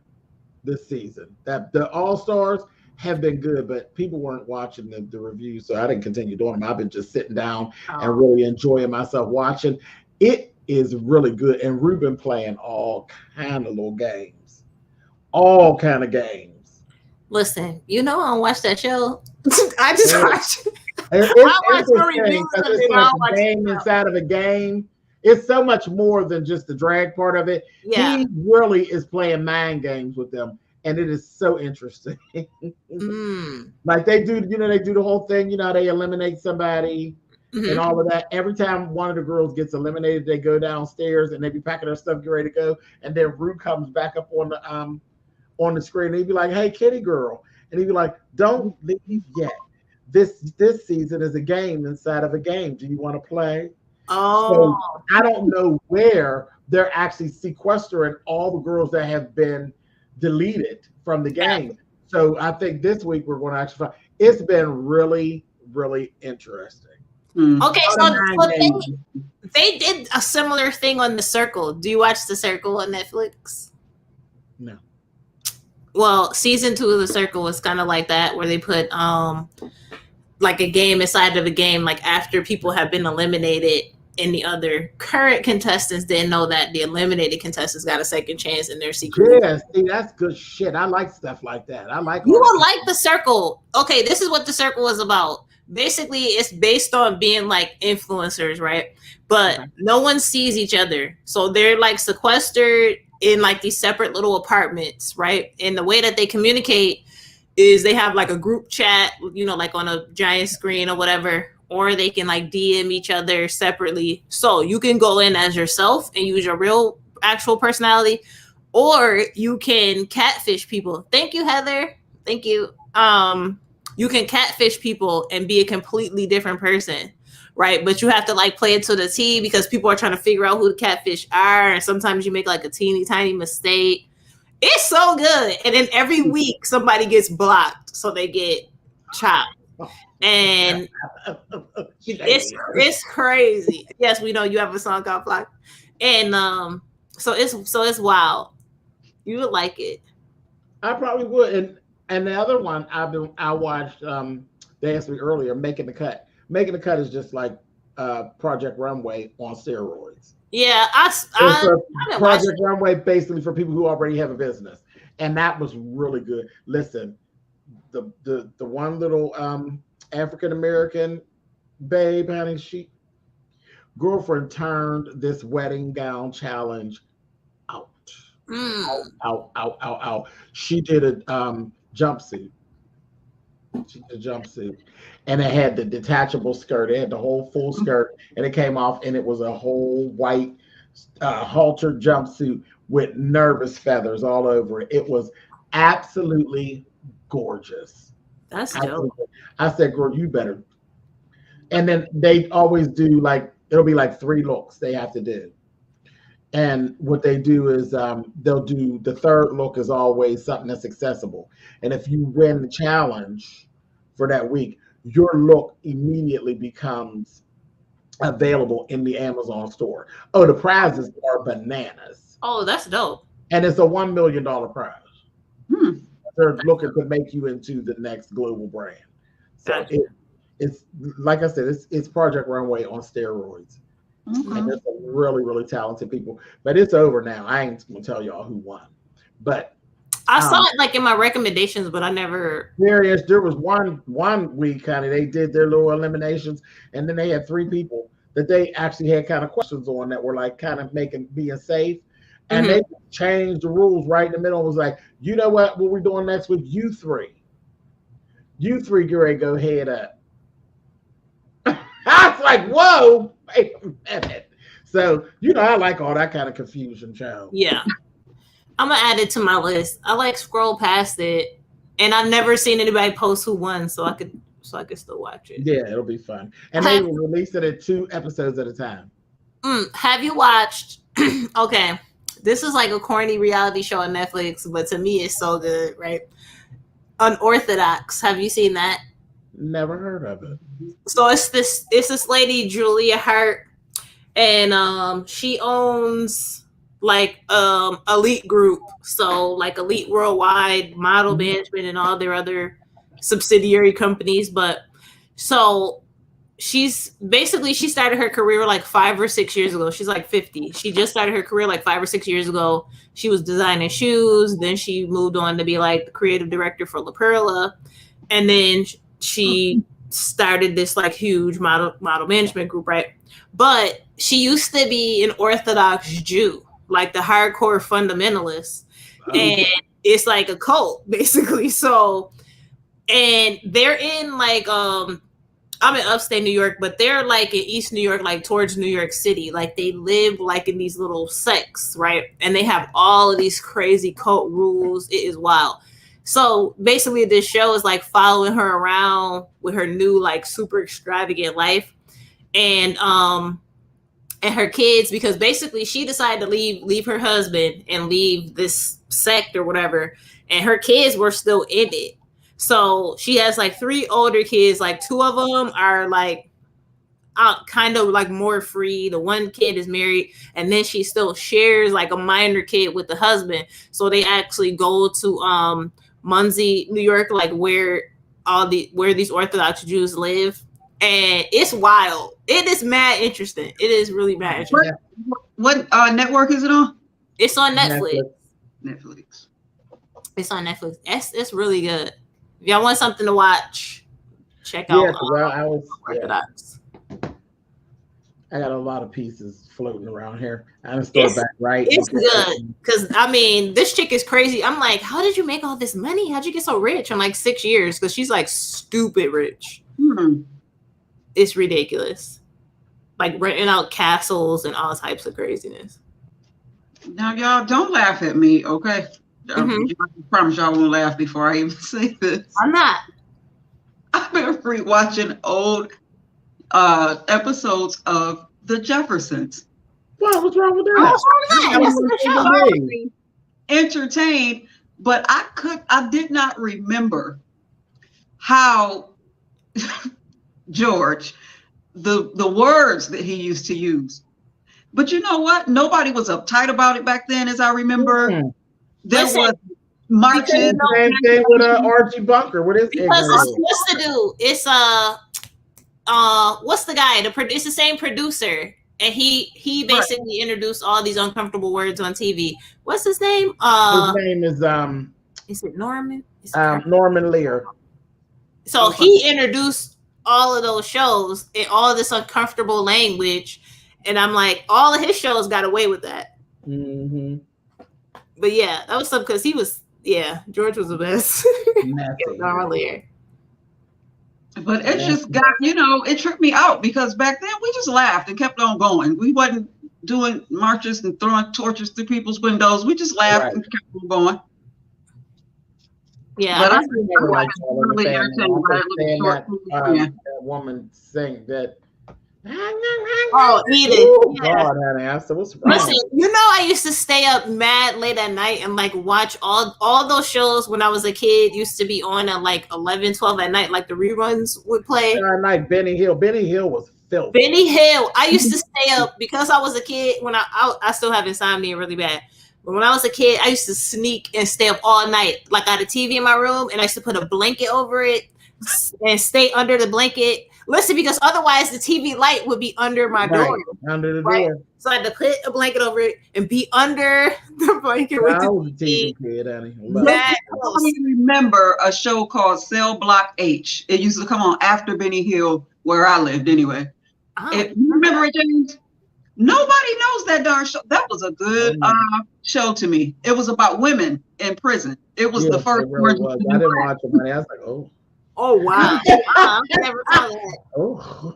this season. That the All Stars have been good, but people weren't watching the reviews, so I didn't continue doing them. I've been just sitting down and really enjoying myself watching. It is really good, and Ruben playing all kind of little games, all kind of games. Listen, you know I don't watch that show. I just watch. It's like a game inside of a game. It's so much more than just the drag part of it. Yeah. He really is playing mind games with them, and it is so interesting. Like they do the whole thing. You know, they eliminate somebody and all of that. Every time one of the girls gets eliminated, they go downstairs and they be packing their stuff, get ready to go, and then Rue comes back up on the screen. And he'd be like, "Hey, kitty girl," and he'd be like, "Don't leave yet. This season is a game inside of a game. Do you want to play?" So I don't know where they're actually sequestering all the girls that have been deleted from the game. So I think this week we're going to actually find. It's been really, really interesting. Okay, so they did a similar thing on The Circle. Do you watch The Circle on Netflix? No. Well, season 2 of The Circle was kind of like that, where they put like a game inside of a game, like after people have been eliminated and the other current contestants didn't know that the eliminated contestants got a second chance in their secret. Yeah, see, that's good shit. I like stuff like that. I like. You will like The Circle. Okay, this is what The Circle is about. Basically, it's based on being like influencers, right? But no one sees each other, so they're like sequestered in like these separate little apartments, right? And the way that they communicate is they have like a group chat, you know, like on a giant screen or whatever, or they can like DM each other separately. So you can go in as yourself and use your real actual personality, or you can catfish people. Thank you, Heather. Thank you. You can catfish people and be a completely different person, right? But you have to like play it to the T because people are trying to figure out who the catfish are. And sometimes you make like a teeny tiny mistake. It's so good. And then every week somebody gets blocked, so they get chopped. And it's crazy. Yes, we know you have a song called Blocked. And so it's wild. You would like it. I probably would. And the other one I watched, they asked me earlier, Making the Cut. Making the Cut is just like Project Runway on steroids. Yeah, I Project Runway basically for people who already have a business, and that was really good. Listen, the one little African American babe, honey, girlfriend turned this wedding gown challenge out. Out. She did a jumpsuit. She did a jumpsuit, and it had the detachable skirt. It had the whole full skirt, and it came off, and it was a whole white halter jumpsuit with nervous feathers all over it. It was absolutely gorgeous. That's dope. I said, girl, you better. And then they always do like, it'll be like 3 looks they have to do. And what they do is they'll do the 3rd look is always something that's accessible. And if you win the challenge for that week, your look immediately becomes available in the Amazon store. Oh, the prizes are bananas. Oh, that's dope. And it's a $1 million prize. They're looking to make you into the next global brand. So it's like I said, it's Project Runway on steroids. And there's some really, really talented people. But it's over now. I ain't gonna tell y'all who won. But I saw it like in my recommendations, but I never. There was one week, kind of, they did their little eliminations, and then they had 3 people that they actually had kind of questions on that were like kind of being safe, and they changed the rules right in the middle. It was like, you know what we're doing next week? You three get ready to go head up. I was like, whoa, wait a minute. So, I like all that kind of confusion, child. Yeah. I'm going to add it to my list. I like scroll past it, and I've never seen anybody post who won, so I could still watch it. Yeah, it'll be fun. And they will release it at 2 episodes at a time. Have you watched, okay, this is like a corny reality show on Netflix, but to me it's so good, right? Unorthodox. Have you seen that? Never heard of it. So it's this lady, Julia Hart, and she owns like Elite Group, so like Elite Worldwide, Model Management, and all their other subsidiary companies. But so she started her career like 5 or 6 years ago. She's like 50. She just started her career like 5 or 6 years ago. She was designing shoes. Then she moved on to be like the creative director for La Perla, and then she started this like huge model management group, right? But she used to be an Orthodox Jew, like the hardcore fundamentalist, and it's like a cult basically. So, and they're in like I'm in upstate New York, but they're like in East New York, like towards New York City. Like they live like in these little sects, right? And they have all of these crazy cult rules. It is wild. So basically this show is like following her around with her new like super extravagant life and her kids, because basically she decided to leave her husband and leave this sect or whatever, and her kids were still in it. So she has like 3 older kids, like 2 of them are like kind of like more free. The one kid is married, and then she still shares like a minor kid with the husband. So they actually go to Muncie, New York, like where these Orthodox Jews live, and it's wild. It is mad interesting. It is really mad interesting. What network is it on? It's on Netflix. Netflix. It's on Netflix. It's really good. If y'all want something to watch, check out Orthodox. I got a lot of pieces floating around here. I just throw it back right. It's good because I mean, this chick is crazy. I'm like, how did you make all this money? How'd you get so rich in like 6 years? Because she's like stupid rich. It's ridiculous. Like renting out castles and all types of craziness. Now, y'all don't laugh at me, okay? I promise y'all won't laugh before I even say this. I'm not. I've been rewatching old episodes of The Jeffersons. What's wrong with that? Entertained, but I did not remember how George, the words that he used to use. But you know what? Nobody was uptight about it back then, as I remember. There was marches. Same thing with Archie Bunker. What is it? What's the dude? It's what's the guy? It's the same producer, and he basically introduced all these uncomfortable words on TV. What's his name? His name is it Norman? Norman Lear. So he introduced all of those shows and all this uncomfortable language, and I'm like, all of his shows got away with that. But yeah, that was something because he was, George was the best. Norman Lear. But it just got, it tripped me out because back then we just laughed and kept on going. We wasn't doing marches and throwing torches through people's windows. We just laughed and kept on going. Yeah, but I really entertained by that woman sing that. Oh, Edith. God, honey, what's wrong? Listen, I used to stay up mad late at night and like watch all those shows when I was a kid. Used to be on at like 11, 12 at night, like the reruns would play. Like Benny Hill. Benny Hill was filthy. Benny Hill. I used to stay up because I was a kid. When I still have insomnia really bad. But when I was a kid, I used to sneak and stay up all night. Like I had a TV in my room, and I used to put a blanket over it and stay under the blanket Listen, because otherwise the TV light would be under my door. Under the door. So I had to put a blanket over it and be under the blanket with I the was a TV kid, honey. that I close. remember a show called Cell Block H. It used to come on after Benny Hill, where I lived anyway. You remember it, James? Nobody knows that darn show. That was a good show to me. It was about women in prison. It was the first one. I didn't watch it, honey. I was like, oh. Oh, wow. I never saw that. Oh.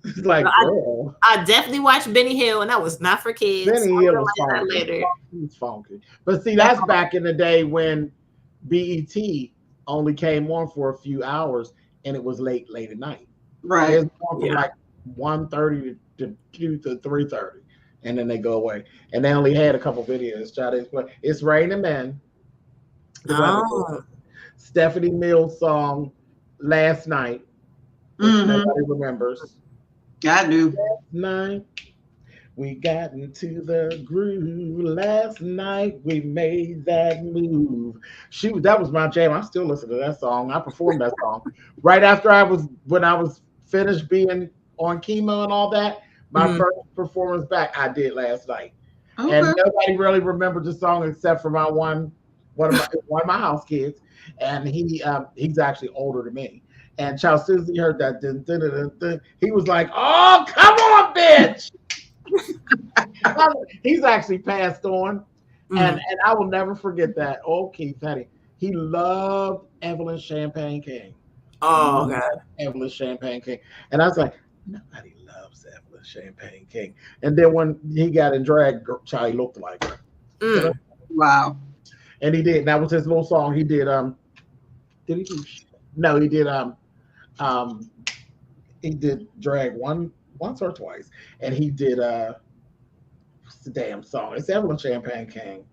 It's like, I definitely watched Benny Hill, and that was not for kids. Benny Hill was funky. He's funky. But see, that's back in the day when BET only came on for a few hours, and it was late at night. Right. It was on from like 1:30 to 2 to 3:30, and then they go away. And they only had a couple videos. It's Raining Men. Stephanie Mills' song Last Night, which nobody remembers. I do. Last night we got into the groove. Last night we made that move. That was my jam. I still listen to that song. I performed that song right after when I was finished being on chemo and all that. My first performance back, I did Last Night, and nobody really remembered the song except for one of my house kids, and he's actually older than me. And Child, as soon as he heard that, he was like, "Oh, come on, bitch!" He's actually passed on, and I will never forget that. Oh, Keith Petty, he loved Evelyn Champagne King. Oh God, Evelyn Champagne King, and I was like, nobody loves Evelyn Champagne King. And then when he got in drag, Charlie looked like her. You know? Wow. And he did. That was his little song. He did. Did he do? No, he did. He did drag once or twice, and he did. What's the damn song? It's Evelyn Champagne King.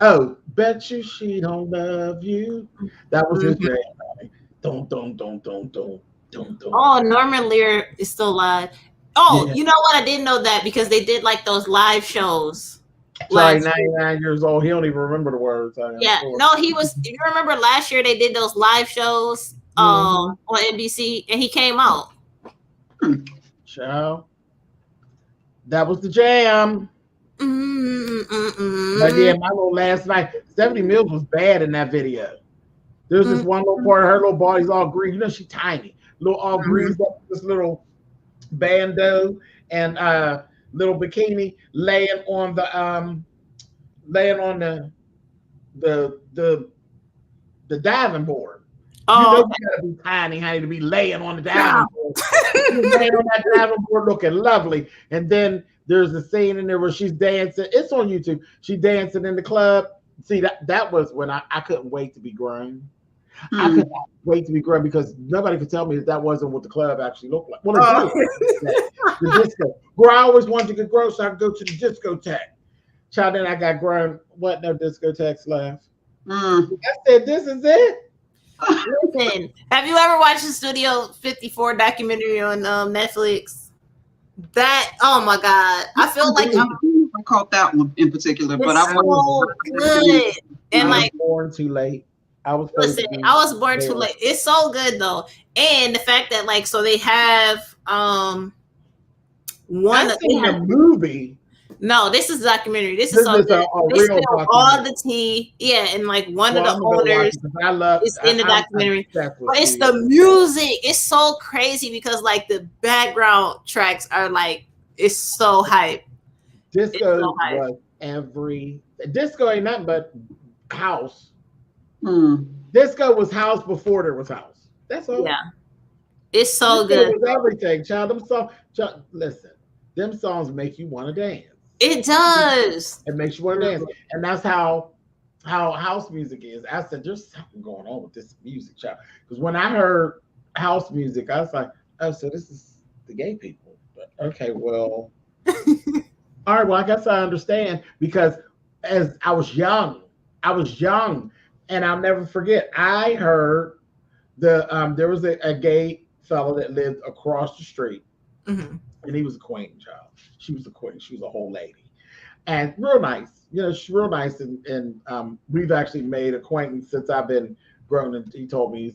Oh, bet you she don't love you. That was his drag. Don't. Oh, Norman Lear is still alive. Oh, you know what? I didn't know that because they did like those live shows. Sorry, 99 years old. He don't even remember the words. No, he was. You remember last year they did those live shows on NBC, and he came out. Child, that was the jam. But yeah, my little Last Night, Stephanie Mills was bad in that video. There's this one little part of her little body's all green. You know, she's tiny, little all greased up, this little bandeau and little bikini laying on the diving board. You know, you gotta be tiny, honey, to be laying on the diving board. Laying on that diving board, looking lovely. And then there's a scene in there where she's dancing. It's on YouTube. She's dancing in the club. See, that was when I couldn't wait to be grown. I couldn't wait to be grown because nobody could tell me that wasn't what the club actually looked like. Well, the disco. Where I always wanted to get grown so I could go to the discotheque. Child, then I got grown. What? No discotheques left. I said, this is it. Listen, have you ever watched the Studio 54 documentary on Netflix? That, oh my God. I feel like I caught that one in particular, but I was so good. And I was born too late. I was born too late. It's so good though. And the fact that like, so they have a movie. No, this is a documentary. This is a real all the tea. Yeah, and like one of the owners is in the documentary. But it's the music. It's so crazy because like the background tracks are like, it's so hype. Disco was disco ain't nothing but house. Disco was house before there was house. That's all. Yeah, it's so good. It was everything, child. Listen, them songs make you want to dance. It does. It makes you want to dance, and that's how house music is. I said, there's something going on with this music, child. Because when I heard house music, I was like, oh, so this is the gay people. But okay, well, all right. Well, I guess I understand because as I was young, and I'll never forget. I heard there was a gay fella that lived across the street, and he was a queen, child. She was a queen. She was a whole lady, and real nice. You know, she's real nice, and we've actually made acquaintance since I've been grown, and he told me,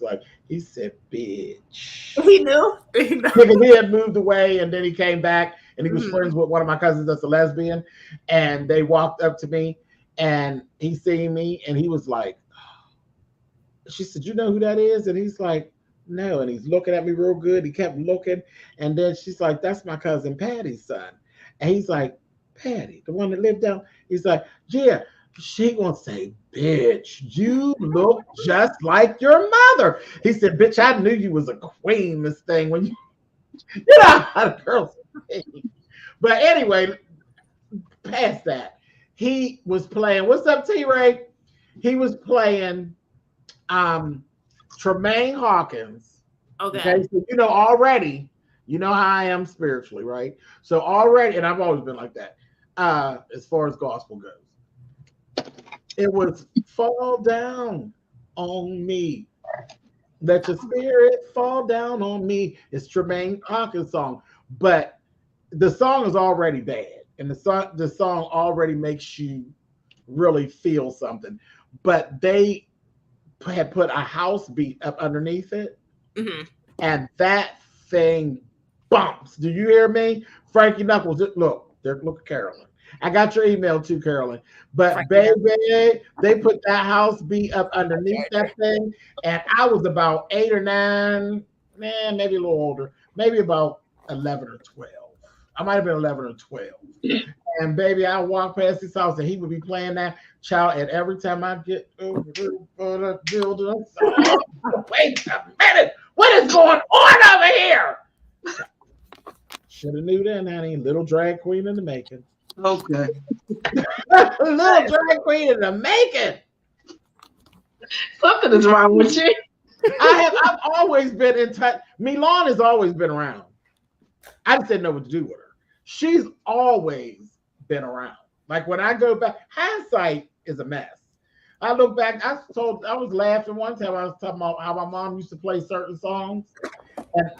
he said, bitch. He knew. Because he had moved away, and then he came back, and he was friends with one of my cousins that's a lesbian, and they walked up to me, and he seen me, and he was like, she said, you know who that is? And he's like, no. And he's looking at me real good. He kept looking, and then she's like, that's my cousin Patty's son. And he's like, Patty, the one that lived down. He's like, yeah. She gonna say, bitch, you look just like your mother. He said, bitch, I knew you was a queen, this thing, when you know how the girls say. But anyway, past that, he was playing, what's up, T-Ray? He was playing Tremaine Hawkins. Okay, so already, how I am spiritually, right? So already, and I've always been like that, as far as gospel goes. It was fall down on me. Let your spirit fall down on me. It's Tremaine Hawkins' song. But the song is already bad. And the song already makes you really feel something. But they had put a house beat up underneath it. Mm-hmm. And that thing bumps. Do you hear me? Frankie Knuckles, look at Carolyn. I got your email too, Carolyn. But baby, they put that house beat up underneath that thing, and I was about 8 or 9, maybe a little older, maybe about 11 or 12. I might have been 11 or 12. And baby, I walked past his house, and he would be playing that child. And every time I get over the building, wait a minute, what is going on over here? Should have knew then, honey. Little drag queen in the making. Okay. Little drag queen in the making. Something is wrong with you. I've always been in touch. Milan has always been around. I just didn't know what to do with her. She's always been around. Like when I go back, hindsight is a mess. I look back, I was laughing one time. I was talking about how my mom used to play certain songs.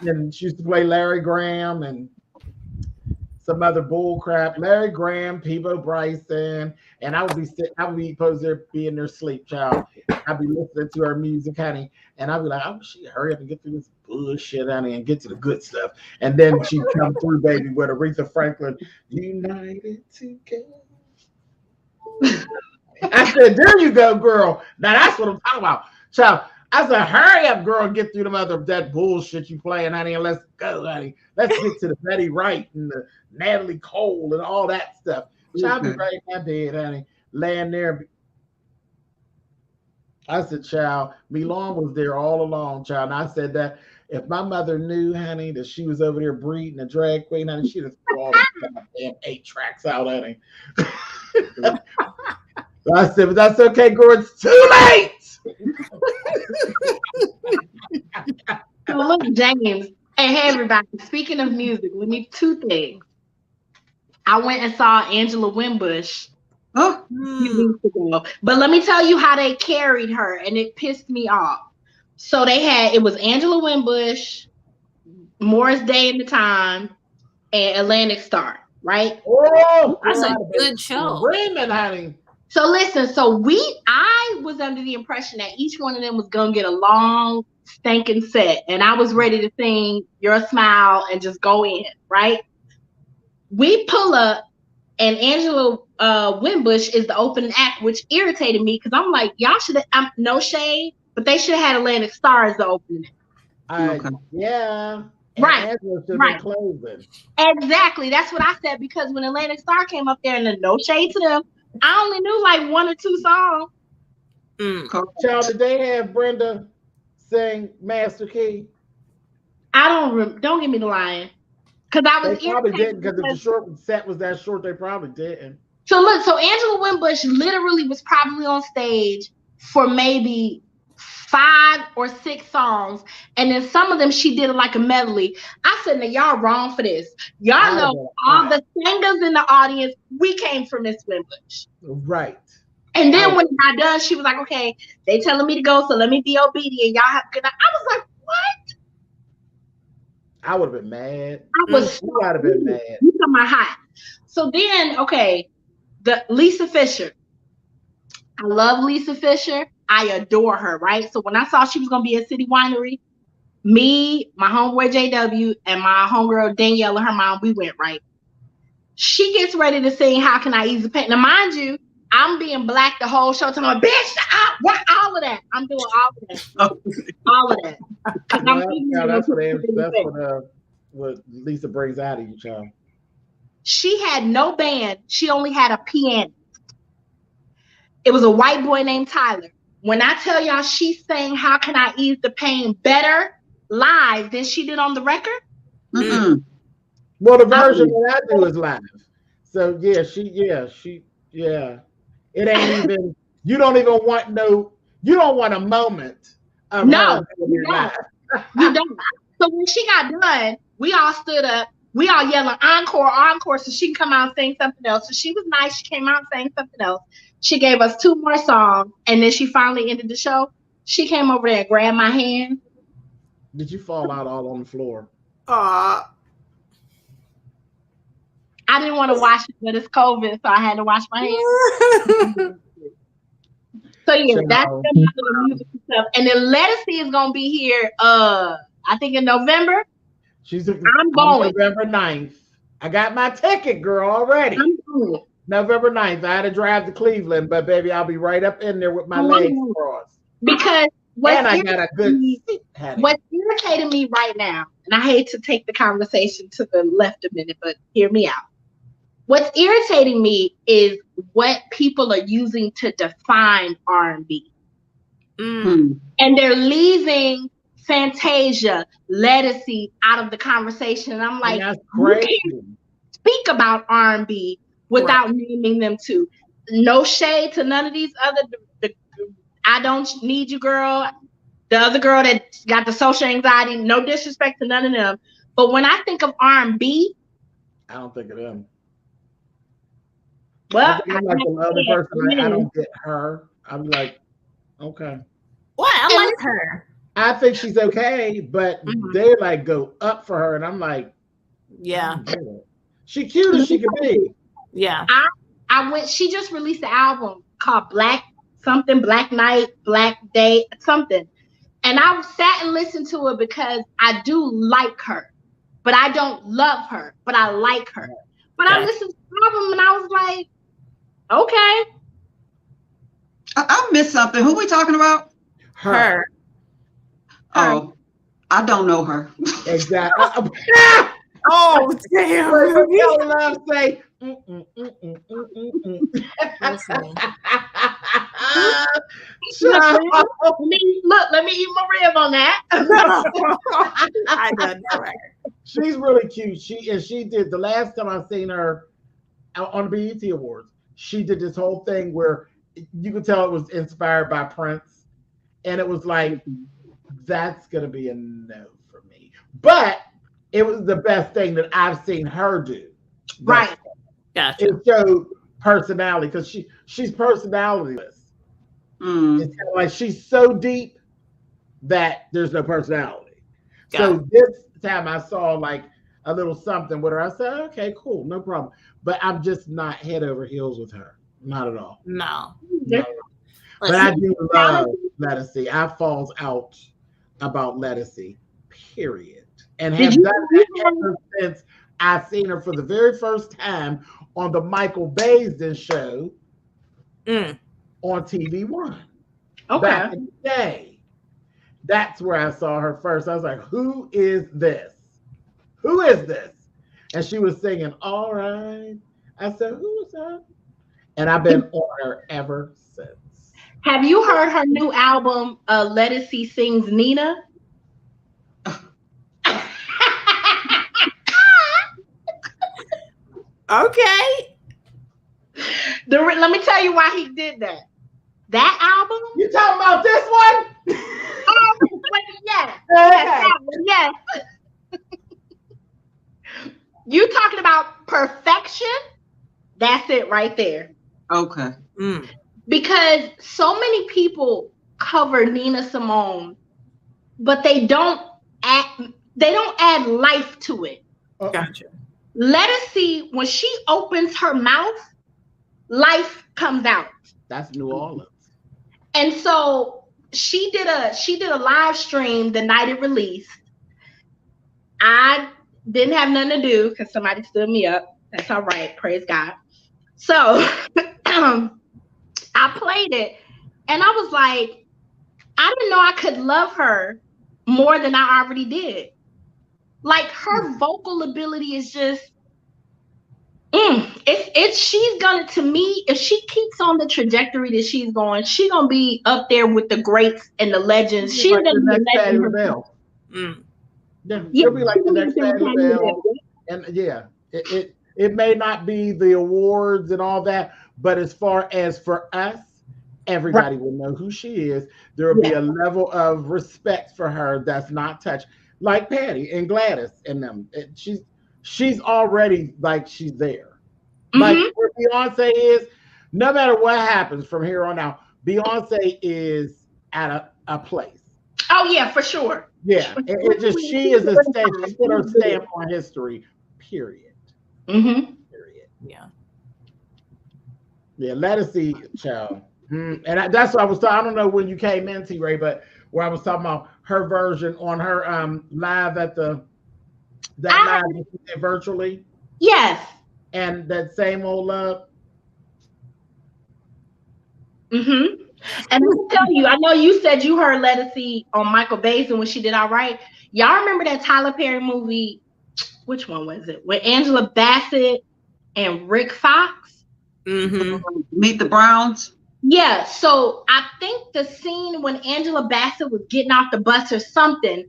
And she used to play Larry Graham and some other bull crap. Larry Graham, Peebo Bryson, and I would be supposed to be in their sleep, child. I'd be listening to her music, honey, and I'd be like, I wish she'd hurry up and get through this bullshit, honey, and get to the good stuff. And then she'd come through, baby, with Aretha Franklin, United Together. I said, there you go, girl. Now that's what I'm talking about, child. I said, hurry up, girl, and get through that bullshit you playing, honey, and let's go, honey. Let's get to the Betty Wright and the Natalie Cole and all that stuff. Child, be right in my bed, honey, laying there. I said, child, Milan was there all along, child. And I said that if my mother knew, honey, that she was over there breeding a drag queen, honey, she'd have threw all the damn 8 tracks out, honey. So I said, but that's okay, girl, it's too late. So look, James, and hey everybody, speaking of music, we need 2 things. I went and saw Angela Winbush a few weeks ago, but let me tell you how they carried her, and it pissed me off. So it was Angela Winbush, Morris Day and the Time, and Atlantic Star, right? Oh, that's a good show. Raymond, honey. So listen, I was under the impression that each one of them was gonna get a long stinking set, and I was ready to sing Your Smile and just go in, right? We pull up, and Angela Winbush is the opening act, which irritated me because I'm like, y'all should have, no shade, but they should have had Atlantic Star as the opening act. Yeah. Right. Closing. Exactly. That's what I said, because when Atlantic Star came up there, and no shade to them, I only knew like 1 or 2 songs. Child, did they have Brenda sing Master Key? I don't give me the line. Because I was They probably didn't, because if the short set was that short, they probably didn't. So look, Angela Winbush literally was probably on stage for maybe 5 or 6 songs, and then some of them she did like a medley. I said, now y'all wrong for this. Y'all know all the singers in the audience, we came from Miss Winbush. Right. And then when I got done, she was like, okay, they telling me to go, so let me be obedient. Y'all have a good night. I was like, what? I would have been mad. I was so would have been mad. You got my hot. So then, okay, the Lisa Fisher. I love Lisa Fisher. I adore her, right? So when I saw she was gonna be at City Winery, me, my homeboy JW, and my homegirl Danielle and her mom, we went, right? She gets ready to sing How Can I Ease the Pain? Now, mind you, I'm being black the whole show, telling my bitch, what all of that. I'm doing all of that. All of that. That's what Lisa brings out of you, child. She had no band. She only had a pianist. It was a white boy named Tyler. When I tell y'all she sang How Can I Ease the Pain better live than she did on the record. Mm-mm. Well, the version that I do is live. So yeah, it ain't even, you don't want a moment of no, her doing it live. You don't. So when she got done, we all stood up, we all yelling encore, so she can come out and sing something else. So she was nice, she came out and sang something else. She gave us 2 more songs, and then she finally ended the show. She came over there and grabbed my hand. Did you fall out all on the floor? I didn't want to wash it, but it's COVID, so I had to wash my hands. So yeah, that's the music stuff. And then Lettucey is gonna be here. I think in November. I'm going November 9th. I got my ticket, girl, already. I'm going. November 9th. I had to drive to Cleveland, but baby, I'll be right up in there with my legs crossed. Because I got a good seat. What's irritating me right now, and I hate to take the conversation to the left a minute, but hear me out. What's irritating me is what people are using to define R&B. And they're leaving Fantasia, Lettucey out of the conversation. And I'm like, that's crazy. You can't speak about R&B without naming them too. No shade to none of these other, I Don't Need You girl, the other girl that got the social anxiety, no disrespect to none of them. But when I think of R&B, I don't think of them. Well, I'm like the other person. I don't get her. I'm like, okay. What? I like her. I think she's okay, but they like go up for her, and I'm like, yeah, she cute as she can be. Yeah. She just released an album called Black Night, Black Day, something. And I sat and listened to it because I do like her, but I don't love her, but I like her. But I listened to the album and I was like, okay. I missed something. Who are we talking about? Her. Oh, I don't know her. Exactly. Oh, damn. I love say. Let me eat my rib on that. I know that. She's really cute. She did the last time I seen her on the BET Awards. She did this whole thing where you could tell it was inspired by Prince, and it was like, that's gonna be a no for me. But it was the best thing that I've seen her do. Right. Gotcha. It showed personality because she's personalityless. It's kind of like she's so deep that there's no personality. So this time I saw like a little something with her. I said, okay, cool, no problem. But I'm just not head over heels with her. Not at all. No. But I do love Lettucey. I falls out about Lettucey, period. And have done that ever since I've seen her for the very first time on the Michael Baisden show on TV1. Okay. Back in the day. That's where I saw her first. I was like, who is this? Who is this? And she was singing, all right. I said, who is that? And I've been on her ever since. Have you heard her new album, Lettucey Sings Nina? Okay. Let me tell you why he did that. That album? You talking about this one? Yes. Okay. Yes. You talking about perfection? That's it right there. Okay. Because so many people cover Nina Simone, but they don't add life to it. Gotcha. Lettucey, when she opens her mouth, life comes out. That's New Orleans. And so she did a live stream the night it released. I didn't have nothing to do because somebody stood me up. That's all right. Praise God. So I played it and I was like, I didn't know I could love her more than I already did. Like her vocal ability is just, she's gonna, to me, if she keeps on the trajectory that she's going, she's gonna be up there with the greats and the legends. She's like gonna the be next a Patti legend. LaBelle. She'll be like the next Patti LaBelle. And yeah, it may not be the awards and all that, but as far as for us, everybody will know who she is. There will be a level of respect for her that's not touched, like Patty and Gladys and them. She's already like she's there. Like where Beyonce is, no matter what happens from here on out, Beyonce is at a place. Oh yeah, for sure. Yeah, it just she is a stamp. She put her stamp on history. Period. Period. Yeah. Yeah. Let us see, child. And that's what I was talking. I don't know when you came in, T-Ray, but where I was talking about her version on her live at live that she did virtually. Yes. And that same old love. And I'll tell you, I know you said you heard Let Us See on Michael Basin when she did all right. Y'all remember that Tyler Perry movie? Which one was it? With Angela Bassett and Rick Fox? Meet the Browns? Yeah. So I think the scene when Angela Bassett was getting off the bus or something,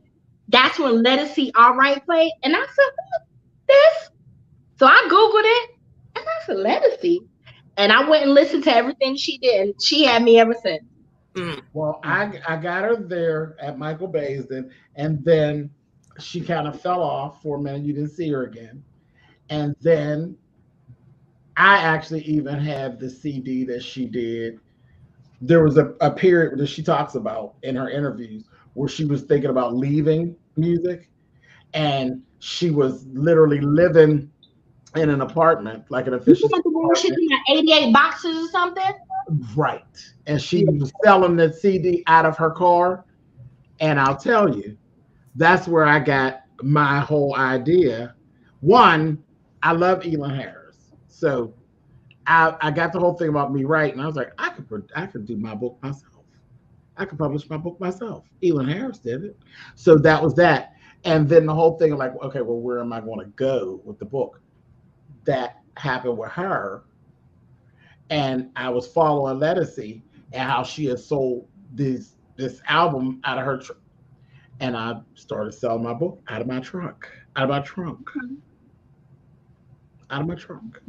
that's when Let Us See All Right played. And I said, what's this? So I Googled it and I said, Let Us See. And I went and listened to everything she did. And she had me ever since. Well, I got her there at Michael Basin, and then she kind of fell off for a minute. You didn't see her again. And then I actually even have the CD that she did. There was a period that she talks about in her interviews where she was thinking about leaving music, and she was literally living in an apartment, like an official apartment. She did 88 boxes or something? Right. And she was selling the CD out of her car. And I'll tell you, that's where I got my whole idea. One, I love Elon Harris. So I got the whole thing about me writing. I was like, I could do my book myself. I could publish my book myself. Elon Harris did it. So that was that. And then the whole thing of like, okay, well, where am I going to go with the book? That happened with her. And I was following Let Us See and how she had sold this album out of her and I started selling my book out of my trunk.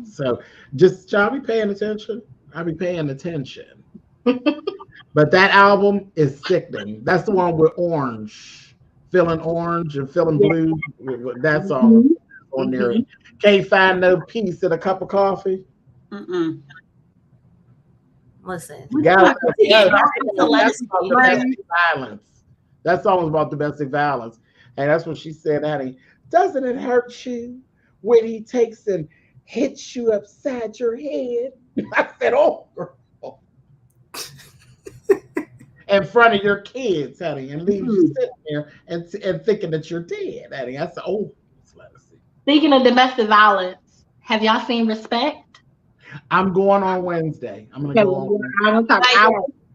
So just y'all be paying attention. I'll be paying attention. But that album is sickening. That's the one with orange, feeling orange and feeling blue. That's all on there. Can't find no peace in a cup of coffee. Listen, that's domestic violence. That song was about domestic violence, and that's what she said. Honey, doesn't it hurt you when he takes and hits you upside your head? I said, "Oh, girl." In front of your kids, honey, and leave you sitting there and thinking that you're dead, honey. I said, "Oh, let us see." Speaking of domestic violence, have y'all seen Respect? I'm going on Wednesday. I'm gonna go on.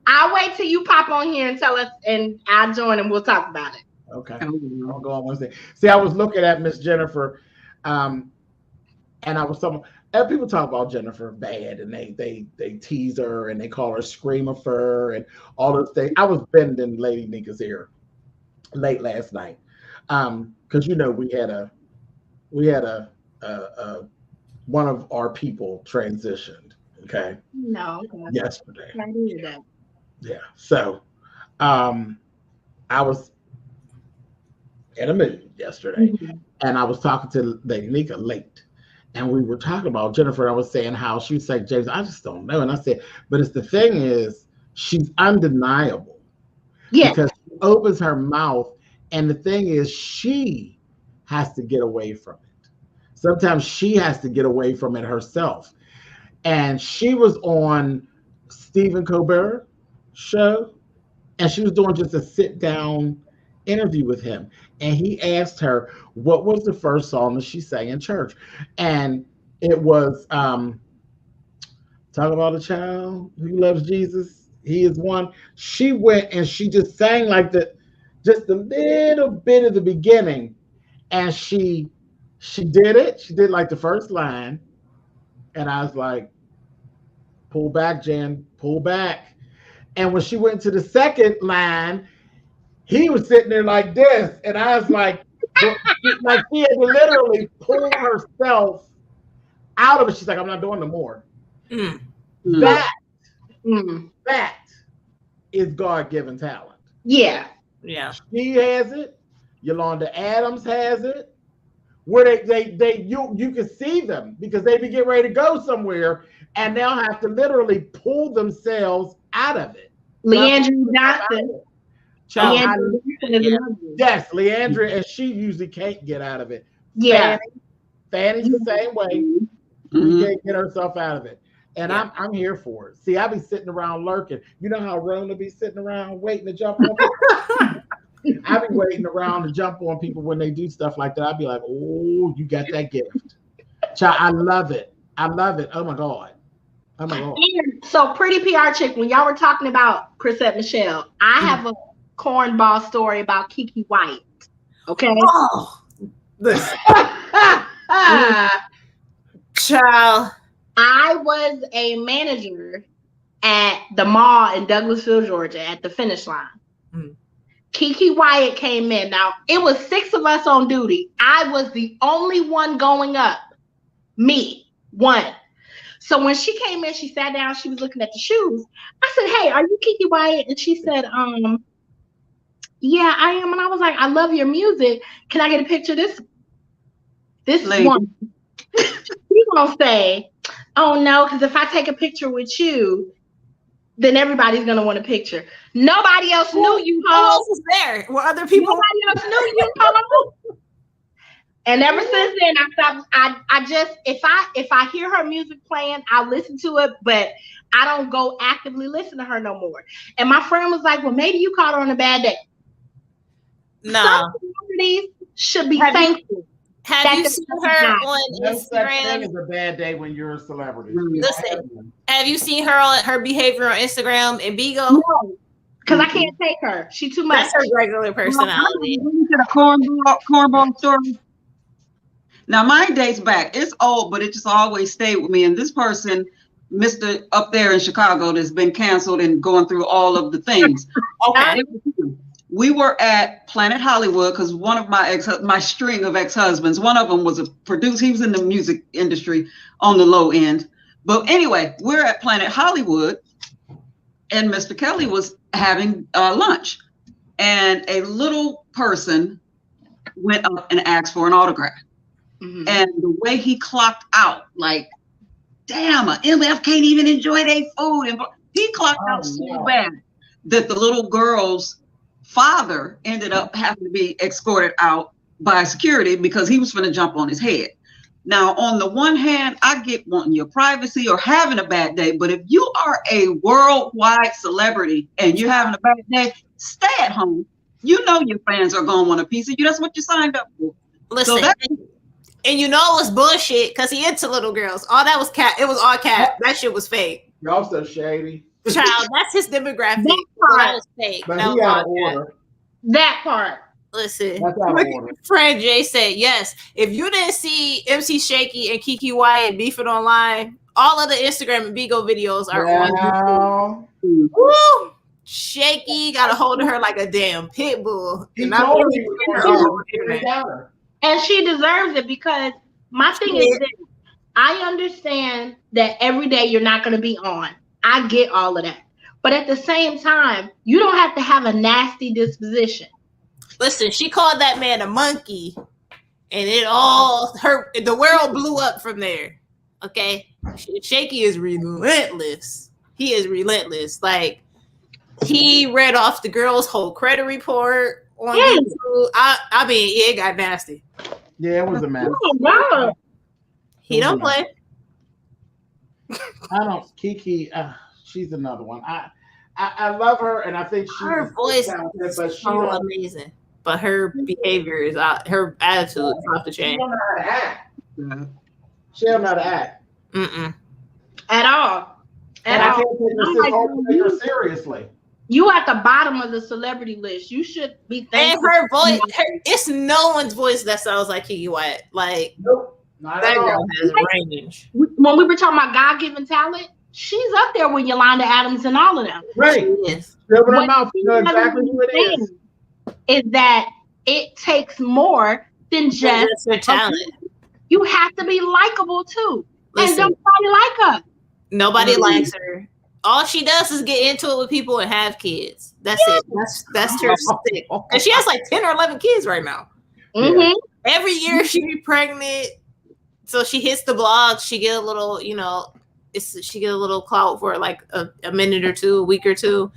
I'll wait till you pop on here and tell us, and I'll join and we'll talk about it. Okay. I'll go on Wednesday. See, I was looking at Miss Jennifer, and I was talking. People talk about Jennifer bad, and they tease her and they call her Screamifer and all those things. I was bending Lady Nika's ear late last night, because we had a one of our people transitioned. Okay. No. Yesterday. I knew that. Yeah. So, I was in a mood yesterday, and I was talking to Lady Nika late, and we were talking about Jennifer. And I was saying how she was like, James, I just don't know. And I said, but the thing is, she's undeniable. Yeah. Because she opens her mouth, and the thing is, she has to get away from it. Sometimes she has to get away from it herself. And she was on Stephen Colbert. show, and she was doing just a sit down interview with him, and he asked her what was the first song that she sang in church, and it was talk about a child who loves Jesus. He is one. She went and she just sang like just a little bit of the beginning, and she did it. She did like the first line, and I was like, pull back, Jen, pull back. And when she went to the second line, he was sitting there like this, and I was like she had to literally pull herself out of it. She's like, I'm not doing no more. That is God-given talent. Yeah. She has it. Yolanda Adams has it. Where you can see them because they be getting ready to go somewhere, and they'll have to literally pull themselves out of it. Leandra Johnson. Yes, Leandra, and she usually can't get out of it. Yeah. Fanny's the same way. She can't get herself out of it. And I'm here for it. See, I be sitting around lurking. You know how Rona be sitting around waiting to jump on people? I be waiting around to jump on people when they do stuff like that. I'd be like, oh, you got that gift. Child, I love it. I love it. Oh my God. Oh my God. And so Pretty PR Chick, when y'all were talking about Chrisette Michele, I have a cornball story about Kiki White. Okay. Oh, listen. Child. I was a manager at the mall in Douglasville, Georgia, at the Finish Line. Kiki Wyatt came in. Now, it was 6 of us on duty. I was the only one going up. Me, one. So when she came in, she sat down, she was looking at the shoes. I said, hey, are you Kiki Wyatt? And she said, yeah, I am. And I was like, I love your music. Can I get a picture of this one? She's gonna say, oh no, because if I take a picture with you, then everybody's gonna want a picture. Nobody else knew you. Who else was there? Were other people? Nobody else knew you. And ever since then, I stopped. I just if I hear her music playing, I'll listen to it, but I don't go actively listen to her no more. And my friend was like, well, maybe you caught her on a bad day. No. Some celebrities should be thankful. Have you seen her on Instagram? It's a bad day when you're a celebrity. Listen, have you seen her on her behavior on Instagram and Bigo? No, because I can't take her. She's too much. That's her regular personality. The cornball story. Now mine dates back. It's old, but it just always stayed with me. And this person, Mr. up there in Chicago, that's been canceled and going through all of the things. Okay. We were at Planet Hollywood because one of my string of ex-husbands, one of them was a producer. He was in the music industry on the low end. But anyway, we're at Planet Hollywood, and Mr. Kelly was having lunch, and a little person went up and asked for an autograph. And the way he clocked out, like, damn, a MF can't even enjoy their food. And he clocked out so bad that the little girl's father ended up having to be escorted out by security because he was going to jump on his head. Now, on the one hand, I get wanting your privacy or having a bad day, but if you are a worldwide celebrity and you're having a bad day, stay at home. You know your fans are going to want a piece of you. That's what you signed up for. Listen, and you know it was bullshit because he into little girls. All that was cat. It was all cat. That shit was fake. Y'all so shady. Child, that's his demographic. That was fake. But that he out of order. That part. Listen, my friend Jay said, yes, if you didn't see MC Shaky and Kiki Wyatt beefing online, all of the Instagram and Bigo videos are on YouTube. Woo! Shaky got a hold of her like a damn pit bull. And she deserves it because my thing is that I understand that every day you're not going to be on. I get all of that. But at the same time, you don't have to have a nasty disposition. Listen, she called that man a monkey, and the world blew up from there. Okay, Shaky is relentless. He is relentless. Like, he read off the girl's whole credit report on YouTube. I mean, it got nasty. Yeah, it was a mess. Oh God. He don't play. Kiki, she's another one. I love her, and I think her voice is so amazing. But her behavior is out. Her attitude is off the chain. She don't know how to act. She don't know how to act. At all. And I can't take her seriously. You at the bottom of the celebrity list. You should be thankful. And her voice, it's no one's voice that sounds like Keke Wyatt. Like, nope, not that at girl all. has range. When we were talking about God-given talent, she's up there with Yolanda Adams and all of them. Right. Yes. Open her mouth. You know exactly who it is. Is that it takes more than just her talent. You have to be likable too. Listen, and nobody like her. Nobody likes her. All she does is get into it with people and have kids. That's it. That's her stick. And she has like 10 or 11 kids right now. Every year she be pregnant. So she hits the blog. She get a little, she get a little clout for like a minute or two, a week or two.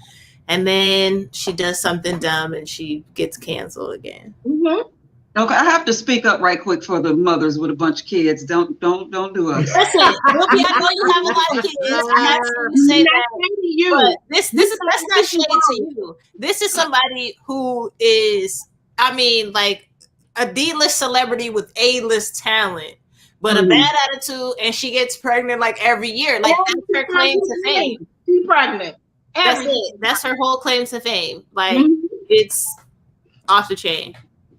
And then she does something dumb and she gets canceled again. Okay, I have to speak up right quick for the mothers with a bunch of kids. Don't do us. Listen, I know you have a lot of kids. I have to say that. But this is that's not shade to you. This is somebody who is, like a D-list celebrity with A-list talent, but a bad attitude, and she gets pregnant like every year. Like that's her claim to fame. She's pregnant. That's it. That's her whole claim to fame. Like it's off the chain.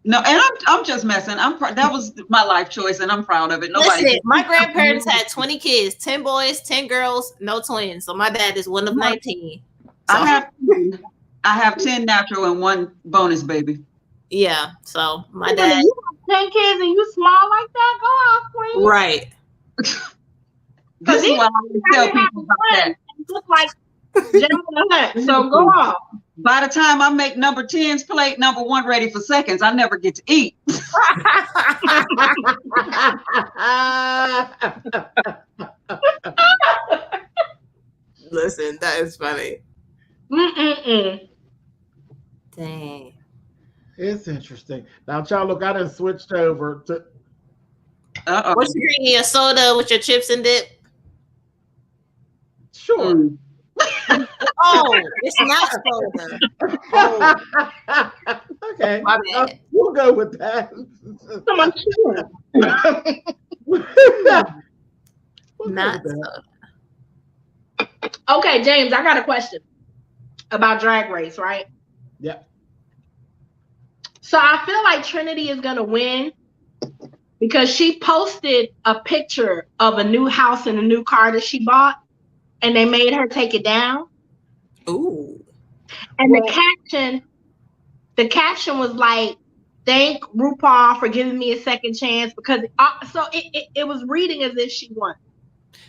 No, and I'm just messing. That was my life choice, and I'm proud of it. Listen, my grandparents had 20 kids, 10 boys, 10 girls, no twins. So my dad is one of 19. So. I have 10 natural and 1 bonus baby. Yeah. So my dad. You have 10 kids and you small like that? Go off, queen. Right. This is what I tell people about that. Look like Jennifer Hunt. So go off. By the time I make number 10's plate, number 1 ready for seconds, I never get to eat. Listen, that is funny. Dang. It's interesting. Now, child, look, I done switched over to. What's you drinking? A soda with your chips and dip? Sure. Oh, it's not soda. Oh. Okay. My bad. We'll go with that. Not soda. Okay, James, I got a question about Drag Race, right? Yep. So I feel like Trinity is going to win because she posted a picture of a new house and a new car that she bought, and they made her take it down. Ooh. And the caption was like, "Thank RuPaul for giving me a second chance," because it was reading as if she won.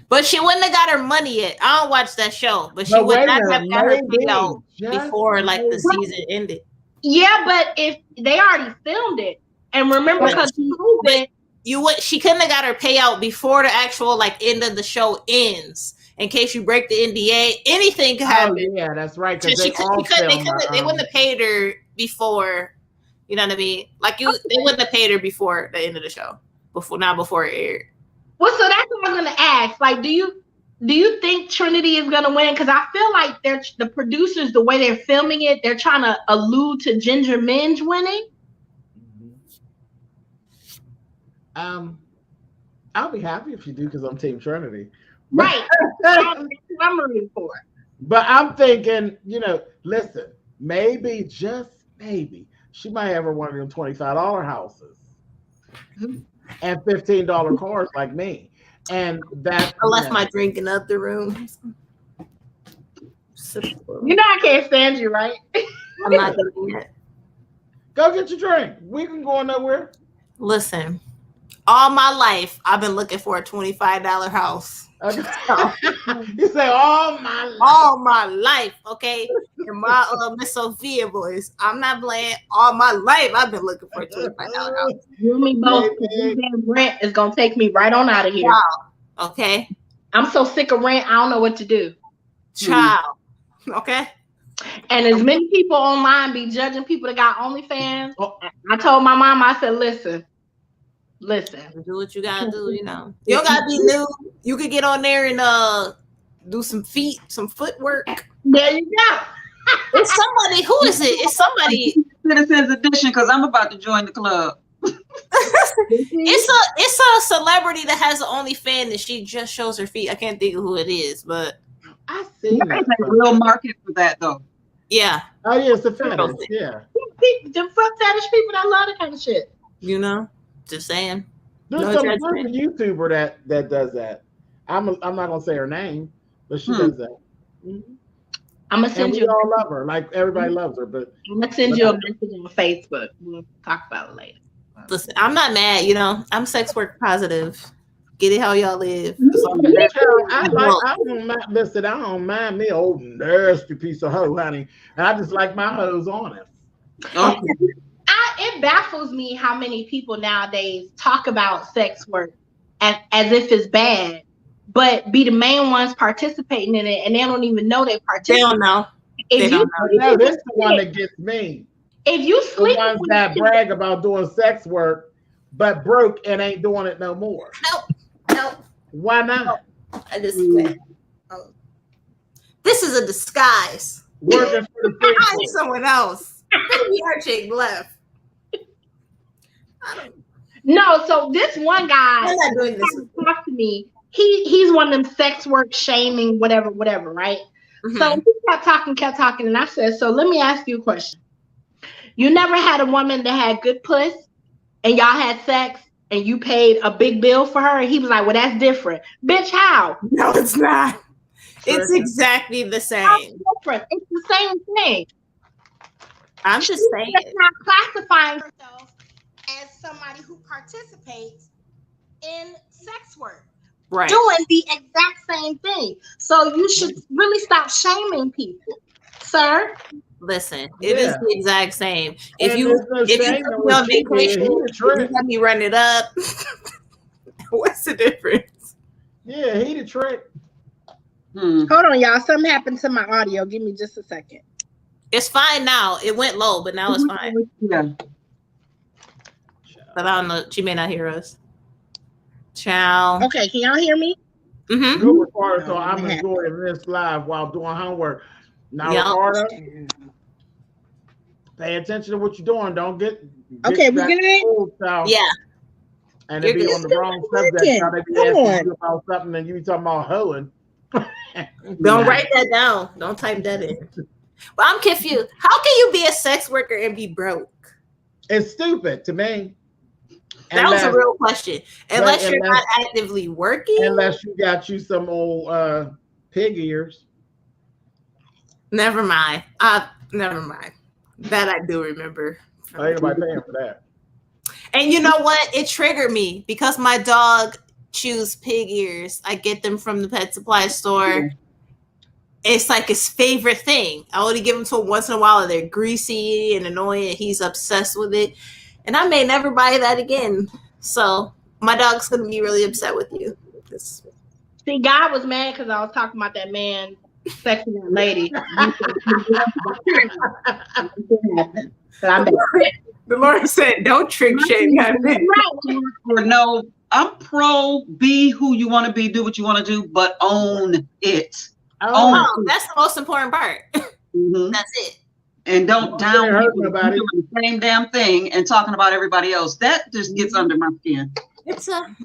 But she wouldn't have got her money yet. I don't watch that show, but she would not have got her payout before like the season ended. Yeah, but if they already filmed it, and remember, because she couldn't have got her payout before the actual like end of the show ends. In case you break the NDA, anything could happen. Oh, yeah, that's right. They wouldn't have paid her before. You know what I mean? Like they wouldn't have paid her before the end of the show. Before it aired. Well, so that's what I'm gonna ask. Like, do you think Trinity is gonna win? Because I feel like the producers, the way they're filming it, they're trying to allude to Ginger Minge winning. I'll be happy if you do because I'm Team Trinity. Right. I'm rooting for. But I'm thinking, listen, maybe, just maybe, she might have her one of them $25 houses and $15 cars like me. And that I left my drink in the other room. I can't stand you, right? I'm not doing it. Go get your drink. We can go nowhere. Listen, all my life I've been looking for a $25 house. Okay. You say all my life, okay? And my Miss Sophia voice. I'm not playing. All my life I've been looking for a $25 house. You and me both. Rent is gonna take me right on out of here. Wow. Okay. I'm so sick of rent. I don't know what to do. Child. Okay. And as many people online be judging people that got OnlyFans. I told my mom, I said, listen. Do what you gotta do, You don't gotta be new. You could get on there and do some footwork. There you go. It's somebody. Who is it? It's somebody. Citizens Edition, because I'm about to join the club. It's a celebrity that has an OnlyFans and she just shows her feet. I can't think of who it is, but I see There's a real market for that, though. yeah. Oh yeah, it's a fetish. Yeah. The fuck fetish people that love that kind of shit. You know, just saying. There's some YouTuber that does that. I'm not gonna say her name, but she does that. Mm-hmm. I'm gonna send you. All love her, like everybody loves her. But I'm gonna send you a message on Facebook. We'll talk about it later. Listen, I'm not mad. You know, I'm sex work positive. Get it how y'all live. I don't mind. Listen, I don't mind me old nasty piece of hoe, honey. And I just like my hoes on it. Okay. It baffles me how many people nowadays talk about sex work as if it's bad, but be the main ones participating in it, and they don't even know they participate. They don't know. This is the one that gets me. If you sleep, the ones that brag about doing sex work, but broke and ain't doing it no more. Nope. Why not? I just this is a disguise. Working for the free. Hire someone else. Maybe our chick left. No, so this one guy talked to me. He's one of them sex work shaming, whatever, right? Mm-hmm. So he kept talking, and I said, so let me ask you a question. You never had a woman that had good puss and y'all had sex and you paid a big bill for her? And he was like, well, that's different. Bitch, how? No, it's not. It's exactly the same. Different. It's the same thing. I'm just saying. It's not classifying herself as somebody who participates in sex work. Right. Doing the exact same thing. So you should really stop shaming people, sir. Listen, it is the exact same. If you on vacation, you let me run it up. What's the difference? Yeah, he the trick. Hold on, y'all. Something happened to my audio. Give me just a second. It's fine now. It went low, but now it's fine. Yeah. But I don't know. She may not hear us. Ciao. Okay, can y'all hear me? Mm-hmm. Good, Ricardo. So I'm enjoying this live while doing homework. Now, Ricardo, pay attention to what you're doing. Don't get okay, we good? Yeah. And it be on the wrong subject. Now they be asking you about something and you be talking about hoeing. Don't write that down. Don't type that in. Well, I'm confused. How can you be a sex worker and be broke? It's stupid to me. That was a real question. Unless you're not actively working. Unless you got you some old pig ears. Never mind. Never mind. That I do remember. Ain't nobody paying for that. And you know what? It triggered me because my dog chews pig ears. I get them from the pet supply store. It's like his favorite thing. I only give them to him once in a while. They're greasy and annoying. And he's obsessed with it. And I may never buy that again. So my dog's going to be really upset with you. See, God was mad because I was talking about that man sexing that lady. The Lord said, don't trick shame. No, I'm pro be who you want to be, do what you want to do, but own it. Oh, that's the most important part. Mm-hmm. That's it. And don't down people doing the same damn thing and talking about everybody else. That just gets under my skin.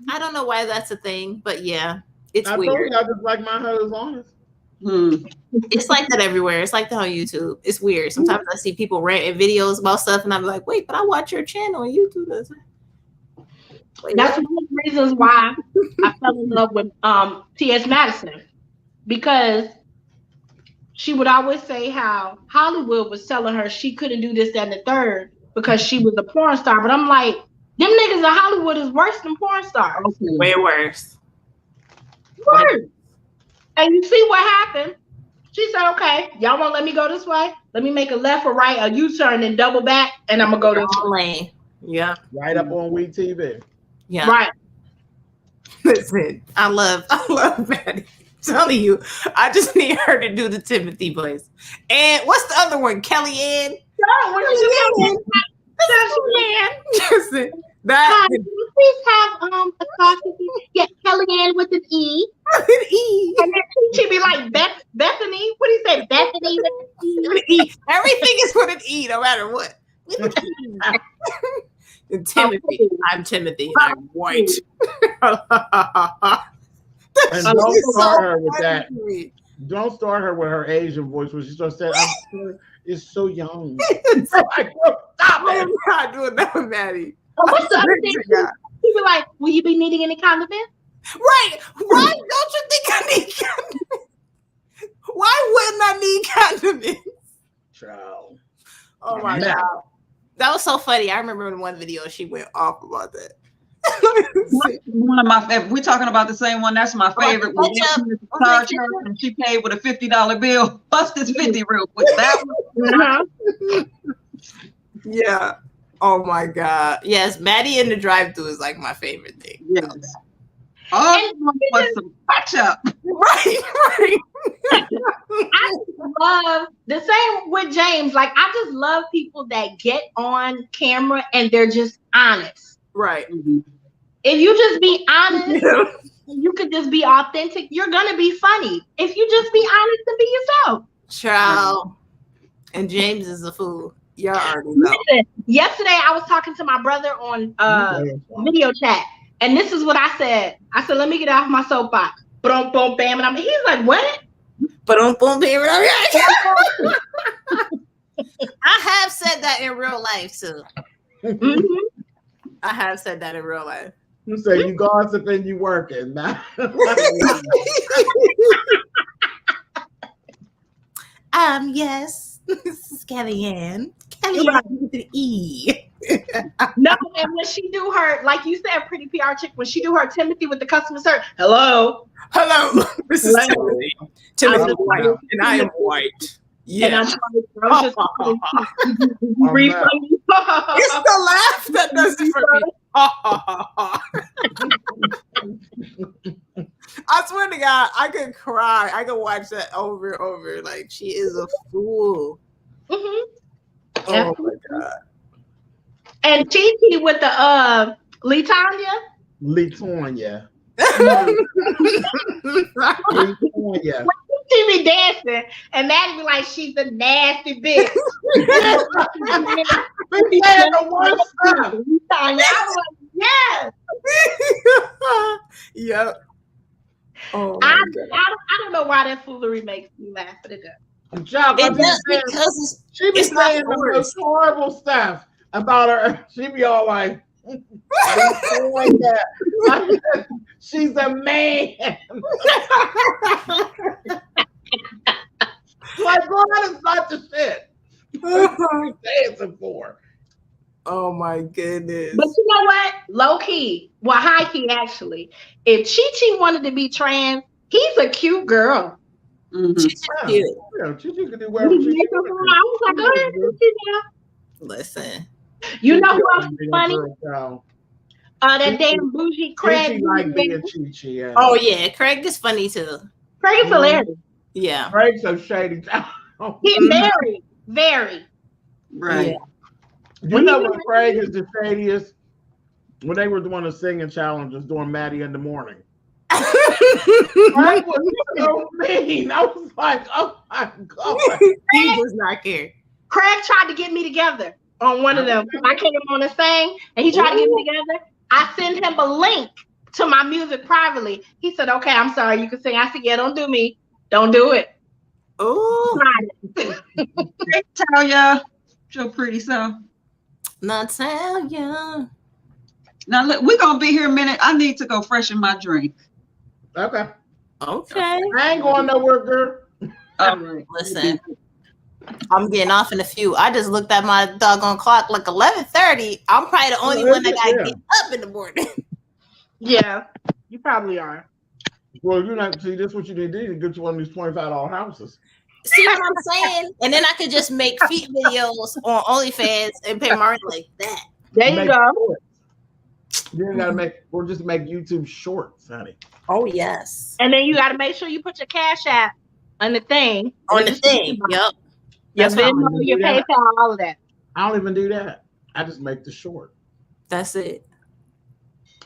I don't know why that's a thing, but yeah, it's weird. Told you I just like my hoes honest. It's like that everywhere. It's like that on YouTube. It's weird. Sometimes I see people ranting videos about stuff, and I'm like, wait, but I watch your channel on YouTube. That's one of the reasons why I fell in love with T.S. Madison, because she would always say how Hollywood was telling her she couldn't do this, that, and the third because she was a porn star. But I'm like, them niggas in Hollywood is worse than porn stars. Way worse. Worse. And you see what happened? She said, okay, y'all won't let me go this way? Let me make a left or right, a U-turn, and double back, and I'm going to go this lane. Yeah. Right up on We TV. Yeah. Right. Listen, I love Maddie. I'm telling you, I just need her to do the Timothy voice. And what's the other one? Kellyanne? No, that please have a sausage? Yeah, Kellyanne with an E. An E. And then she'd be like, Bethany. What do you say, Bethany with an E? Everything is with an E, no matter what. And Timothy. I'm Timothy. I'm white. And don't start her with that. Don't start her with her Asian voice when she starts saying, "It's so young." Stop it! I'm not doing that with Maddie. What's the other thing? She be like, "Will you be needing any condiments?" Right? Why don't you think I need condiments? Why wouldn't I need condiments? Child. Oh my God, that was so funny. I remember in one video she went off about that. One of my favorite. We're talking about the same one. That's my favorite. And she paid with a $50 bill. Bust this 50 real quick. That one. Yeah. Oh my God. Yes, Maddie in the drive-thru is like my favorite thing. Yes. Oh, what's some catch up? Right. I love the same with James. Like, I just love people that get on camera and they're just honest. Right. Mm-hmm. If you just be honest, you could just be authentic. You're gonna be funny if you just be honest and be yourself. Child. And James is a fool. Y'all already know. Listen, yesterday I was talking to my brother on video chat, and this is what I said. I said, "Let me get off my soapbox." Boom, boom, bam, and he's like, "What?" Boom, boom, bam. I have said that in real life too. Mm-hmm. I have said that in real life. You say you gossiping, you working. Yes. This is Kellyanne. Kellyanne with an E. No, and when she do her, like you said, pretty PR chick, when she do her Timothy with the customer service, hello. This is Timothy. Timothy White, and I am white. Yeah. And I'm just refund. It's the laugh that does it for me. I swear to God, I could cry. I could watch that over and over. Like, she is a fool. Mm-hmm. Oh my God. And Kiki with the Latonya. Latonya. She be dancing, and Maddie be like, "She's a nasty bitch." I was like, yes. Yep. Oh I don't know why that foolery makes me laugh, but it does. It does because she be saying the most horrible stuff about her. She be all like, like that. She's a man. Like, girl, that is not the shit. What are you dancing for? Oh my goodness. But you know what? Low key, well, high key actually. If Chi-Chi wanted to be trans, he's a cute girl. Mm-hmm. Cute. Yeah, Chi-Chi can do whatever she wants. I was like, go ahead, Chi-Chi. Listen. You know who else is funny? That Chi-Chi. damn bougie Craig. Chi-Chi like being Chi-Chi. Yeah. Oh yeah, Craig is funny too. Craig is hilarious. Yeah. Craig's so shady. He's very. Right. Yeah. You know when Craig is the shadiest? When they were doing the singing challenges doing Maddie in the morning. Craig was so mean. I was like, oh my God. He does not care. Craig tried to get me together on one of them. I came on and sang, and he tried to get me together. I sent him a link to my music privately. He said, "Okay, I'm sorry, you can sing." I said, "Yeah, don't do me. Don't do it." Oh. Tell ya, your pretty self. Natalia. Now look, we're gonna be here a minute. I need to go freshen my drink. Okay. Okay. I ain't going nowhere, girl. All right. Listen, I'm getting off in a few. I just looked at my doggone clock, like 11:30. I'm probably the only one that got to get up in the morning. Yeah, you probably are. Well, you're not. See, this is what you need to do to get you one of these $25 houses. See what I'm saying? And then I could just make feet videos on OnlyFans and pay my rent like that. There you go. You gotta we'll just make YouTube shorts, honey. Oh yes. And then you got to make sure you put your Cash App on the thing. On the thing. Yep. Your Venmo, your PayPal, all of that. I don't even do that. I just make the short. That's it.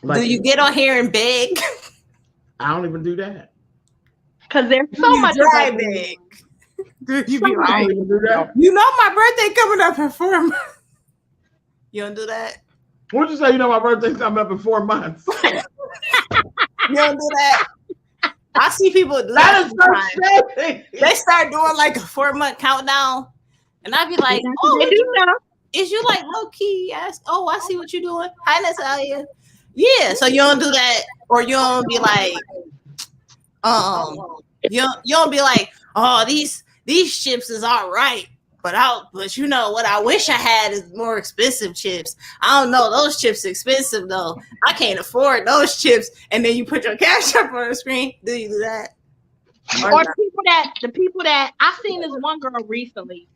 Like, do you get on here and beg? I don't even do that. Because there's so much dry about beg. You be I like, don't even do that. you know my birthday coming up in 4 months. You don't do that? What'd you say? You know my birthday's coming up in 4 months. You don't do that? I see people do That is that. so shady. They start doing like a 4-month countdown. And I'd be like, oh, they do know. is you like low key? Yes. Oh, I see what you're doing. Hi, Natalia. Yeah. So you don't do that, or you don't be like, you don't be like, oh, these chips is all right, but you know what I wish I had is more expensive chips. I don't know, those chips expensive though. I can't afford those chips. And then you put your cash up on the screen. Do you do that? Or the people that I seen this one girl recently.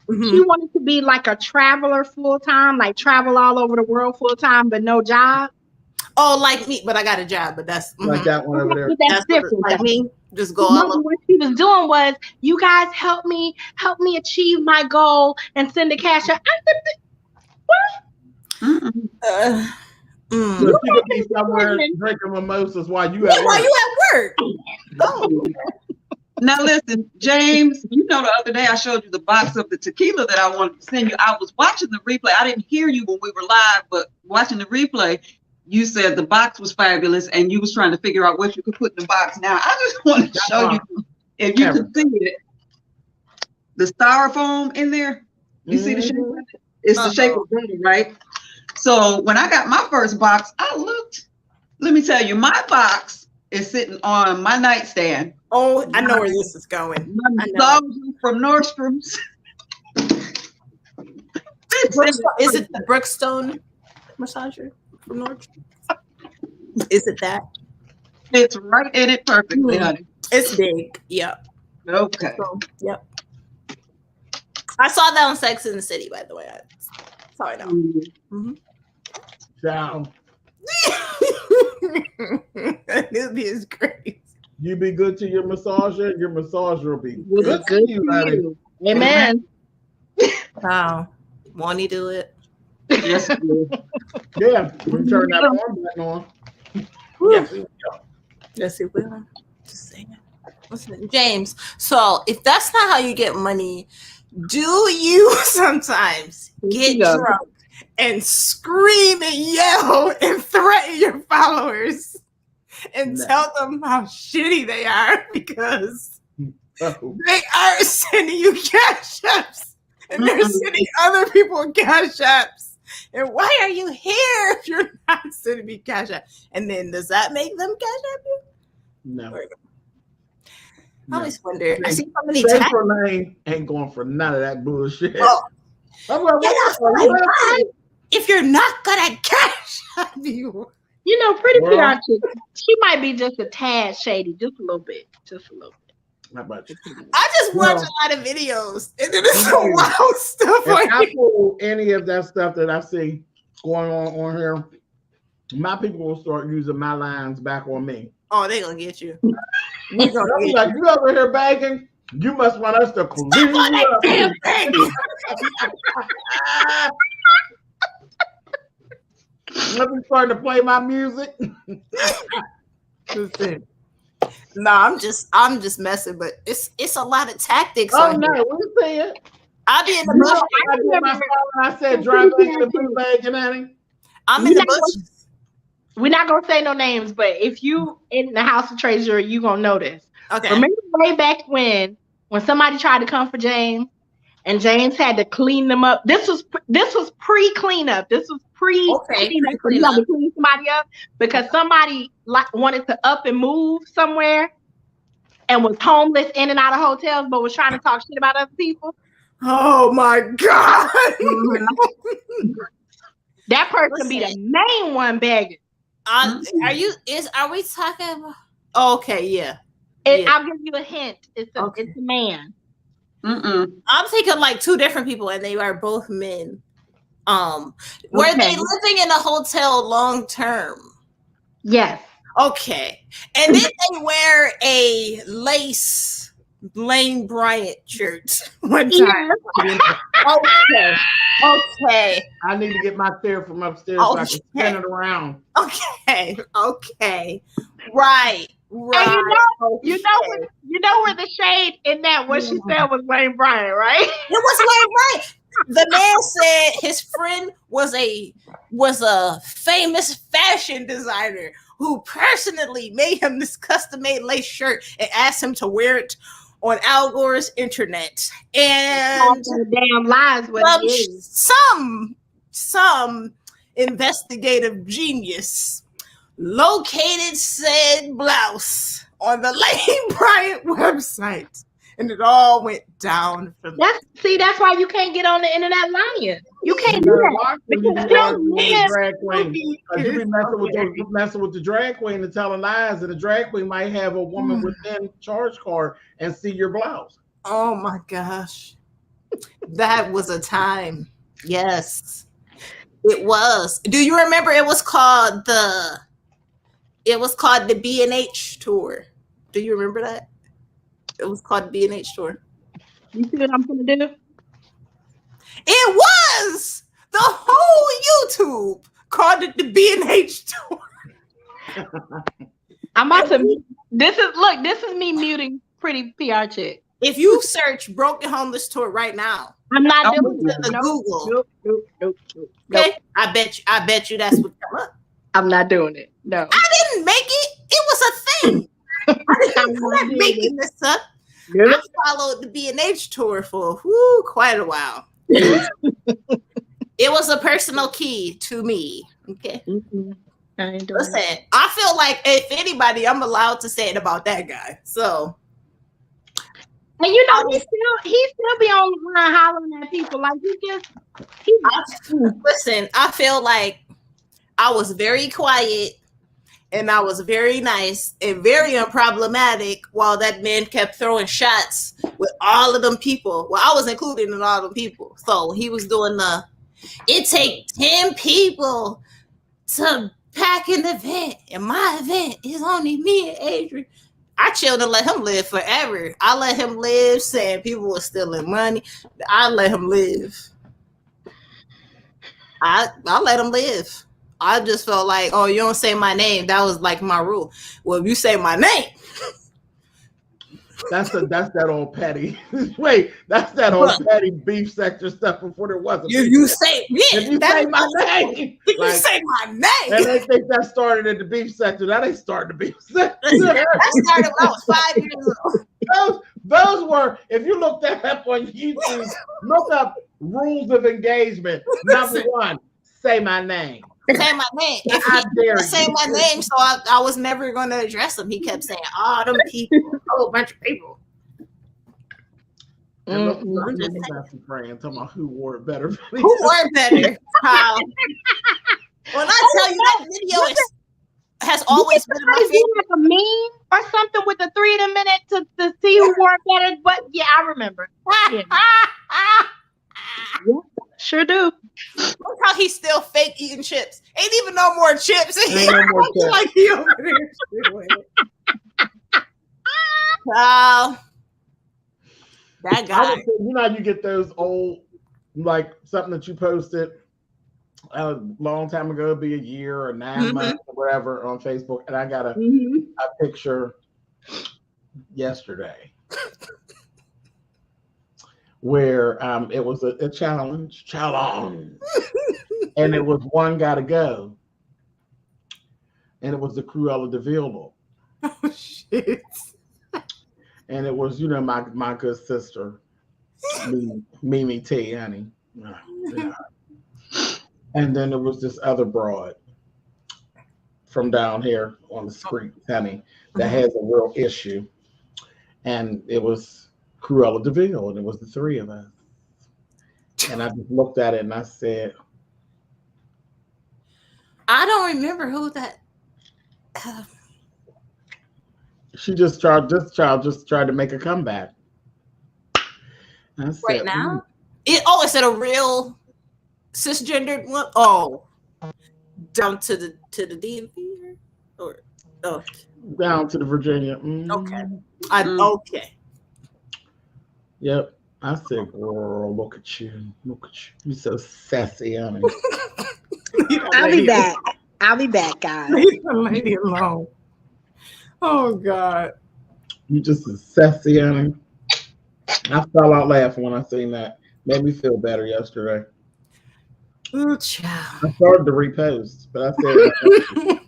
Mm-hmm. She wanted to be like a traveler full time, like travel all over the world full time, but no job. Oh, like me, but I got a job. But that's Like that one over there. That's different. Like me, just go all over. What she was doing was, you guys help me achieve my goal and send the cash out. I said, what? So she could be somewhere drinking mimosas while you at work. While you at work. Oh. Now listen, James, you know the other day I showed you the box of the tequila that I wanted to send you. I was watching the replay. I didn't hear you when we were live, but watching the replay, you said the box was fabulous and you was trying to figure out what you could put in the box. Now I just want to show you, if you could see it, the styrofoam in there. You see the shape of it? It's the shape of it, right? So when I got my first box, I looked. Let me tell you, my box is sitting on my nightstand. Oh, I know where this is going. From Nordstrom's. Is it the Brookstone massager from Nordstrom? Is it that? It's right in it perfectly, honey. It's big. Yep. Okay. So, yep. I saw that on Sex in the City, by the way. That's how I know. Mm-hmm. Ciao. That movie is great. You be good to your massager, your massager will be Good to you, honey. Amen. Wow. Won't he do it? Yes. Yeah, we turn that arm back on. Yes, we will. Yes, it will. Just saying. Listen, James, so if that's not how you get money, do you sometimes get drunk and scream and yell and threaten your followers and tell them how shitty they are because they are sending you cash apps and they're sending other people cash apps? And why are you here if you're not sending me cash apps? And then does that make them cash app you? No. I always wonder. I see so many Central Lane ain't going for none of that bullshit. Oh. I'm like, if you're not gonna cash out you. You know, pretty PR chick, she might be just a tad shady, just a little bit. Just a little bit. How about you? I just watch a lot of videos and then there's some wild stuff If on I here. pull any of that stuff that I see going on here, my people will start using my lines back on me. Oh, they gonna get you. Like, you over here begging? You must want us to clean you up. Let me start to play my music. No, I'm just messing, but it's a lot of tactics. Oh on no, here. we see it. I'll be in the bush. I did my phone and I said drive back to the bootleg and honey. I'm in the bushes. We're not gonna say no names, but if you in the House of Treasury, you gonna know this. Okay. Remember way back when somebody tried to come for James, and James had to clean them up. This was pre-cleanup. This was pre-cleanup. You had to clean somebody up because somebody wanted to up and move somewhere, and was homeless in and out of hotels, but was trying to talk shit about other people. Oh my God! That person be the main one begging. Are we talking about? Okay, yeah. I'll give you a hint. It's a man. I'm thinking like two different people, and they are both men. Were they living in a hotel long term? Yes. Okay. And then they wear a lace Lane Bryant shirt one time. Okay. I need to get my chair from upstairs so I can spin it around. Okay. Right. And you know where the shade in that what she said was Lane Bryant, right? It was Lane Bryant. The man said his friend was a famous fashion designer who personally made him this custom-made lace shirt and asked him to wear it on Al Gore's internet. And damn lies what it is. Some investigative genius located said blouse on the Lane Bryant website, and it all went down from there. That's why you can't get on the internet lying. You can't do that. You be messing with the drag queen and telling lies, and the drag queen might have a woman within charge card and see your blouse. Oh my gosh. That was a time. Yes, it was. Do you remember it was called the B&H tour? Do you remember that? It was called the B&H tour. You see what I'm gonna do? It was the whole YouTube called it the B&H tour. I'm about to. This is me muting Pretty PR Chick. If you search Broken Homeless Tour right now, I'm not doing it. Google. Nope. Okay, I bet you that's what come up. I'm not doing it. No, I didn't make it. It was a thing. I'm not making this up. Yep. I followed the B&H tour for quite a while. It was a personal key to me. Okay. Mm-hmm. Listen, I feel like if anybody, I'm allowed to say it about that guy. So, and you know, he still be on the line hollering at people like listen, I feel like I was very quiet and I was very nice and very unproblematic while that man kept throwing shots with all of them people. Well, I was included in all them people. So he was doing it take 10 people to pack an event, and my event is only me and Adrian. I chilled and let him live forever. I let him live, saying people were stealing money. I let him live. I let him live. I just felt like, oh, you don't say my name. That was like my rule. Well, if you say my name, that's that old petty. Wait, that's that old petty beef sector stuff before there wasn't. If you say my name, you say my name, and they think that started at the beef sector. That ain't started the beef sector. That started when I was 5 years old. Those were, if you look that up on YouTube, look up rules of engagement. Number 1, say my name. Say my name. If he didn't say my name, so I was never going to address him. He kept saying, "Oh, them people, a whole bunch of people." I'm just talking about who wore it better. Who wore it better? When I tell you that video has always been my favorite. Like a meme or something with the 3 in a minute to see who wore it better. But yeah, I remember. Yeah. Yeah, sure do. Look how he's still fake eating chips. Ain't even no more chips. Like he over there. That guy. You know, you get those old, like something that you posted a long time ago, be a year or 9 months or whatever on Facebook, and I got a picture yesterday where it was a challenge, and it was one gotta go, and it was the Cruella de Vil. Oh shit! And it was, my good sister, Mimi T, honey. Yeah. And then there was this other broad from down here on the street, honey, that has a real issue, and it was Cruella de Vil, and it was the 3 of us. And I just looked at it and I said, I don't remember who that. This child just tried to make a comeback. Right now? Is it a real cisgendered one? Oh, down to the DMV or down to the Virginia. Okay. Okay. Yep. I said, girl, look at you. Look at you. You so sassy, honey. I'll be back. I'll be back, guys. Leave the lady alone. Oh God. You just as sassy, honey. I fell out laughing when I seen that. Made me feel better yesterday. Ooh, child. I started to repost, but I said,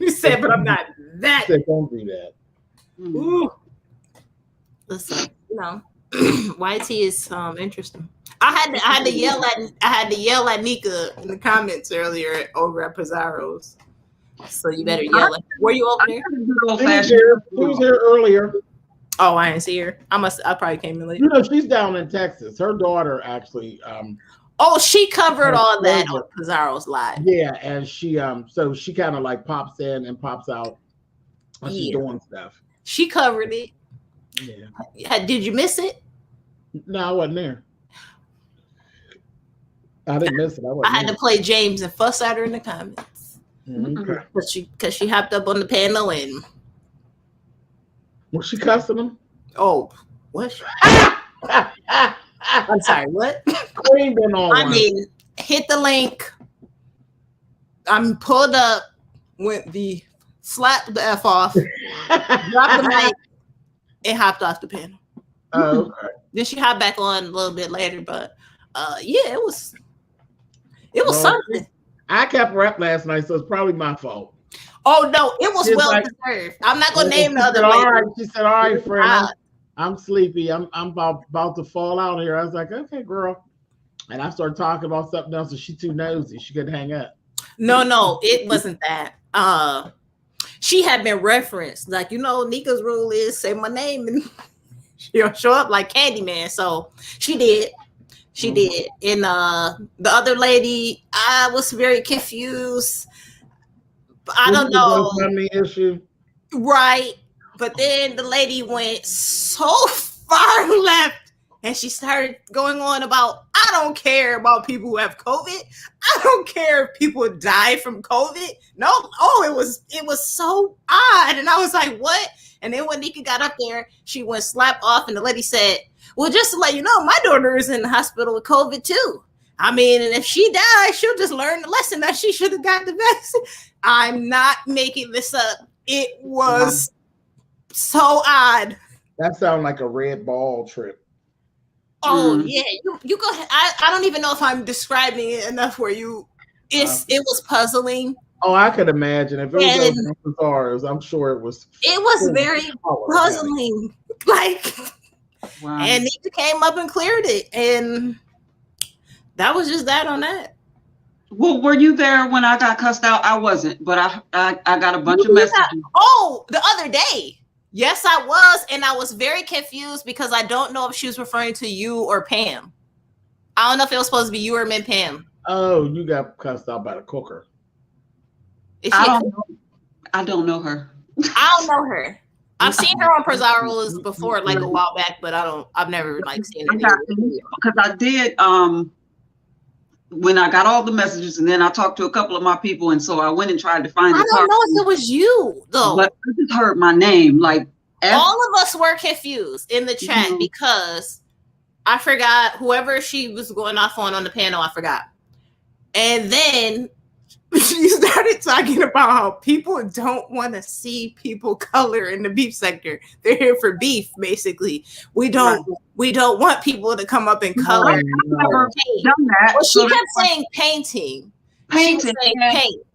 You said, but I'm not that. I said, don't do that. Ooh. Listen, YT is interesting. I had to yell at Nika in the comments earlier over at Pizarro's. So you better yell at her. Were you over there? She was here earlier. Oh, I didn't see her. I probably came in late. You know, she's down in Texas. Her daughter actually oh, she covered all that on Pizarro's live. Yeah, and she so she kind of like pops in and pops out when she's doing stuff. She covered it. Yeah. Did you miss it? No, I wasn't there. I didn't miss it. I had to play James and fuss at her in the comments. Okay. Because she hopped up on the panel and was she cussing him? Oh, what? I'm sorry, what? Queen been on I mean, hit the link. I'm pulled up, went the slap the F off, dropped the mic, and hopped off the panel. Oh, okay. Then she hopped back on a little bit later, but yeah, it was something. I kept her up last night, so it's probably my fault. Oh no, it was well deserved. I'm not gonna name the other lady. All right, she said, "All right, friend, I'm sleepy. I'm about to fall out here." I was like, "Okay, girl," and I started talking about something else, and she too nosy. She couldn't hang up. No, it wasn't that. She had been referenced, like Nika's rule is say my name and she'll show up like Candyman. So she did. She did. And the other lady, I was very confused. I don't know. Issue. Right. But then the lady went so far left and she started going on about, I don't care about people who have COVID. I don't care if people die from COVID. No. Oh, it was so odd. And I was like, what? And then when Nika got up there, she went slap off and the lady said, well, just to let you know, my daughter is in the hospital with COVID too. I mean, and if she dies, she'll just learn the lesson that she should have got the vaccine. I'm not making this up. It was so odd. That sounds like a red ball trip. Oh yeah, you go ahead. I don't even know if I'm describing it enough where it was puzzling. Oh, I could imagine if it was ours. I'm sure it was. It was very puzzling. Like, wow. And Nika came up and cleared it, and that was just that on that. Well, were you there when I got cussed out? I wasn't, but I got a bunch of messages. The other day. Yes, I was, and I was very confused because I don't know if she was referring to you or Pam. I don't know if it was supposed to be you or Min Pam. Oh, you got cussed out by the cooker. I don't know her. I don't know her. I've seen her on Pizarro's before, like a while back, but I've never like seen her. Because I did when I got all the messages, and then I talked to a couple of my people, and so I went and tried to find. I don't know if it was you though. But I just heard my name. Like all of us were confused in the chat because I forgot whoever she was going off on the panel. I forgot, and then she started talking about how people don't want to see people color in the beef sector. They're here for beef, basically. We don't want people to come up in color. I've never done that. Well, she kept saying painting. Painting. Paint.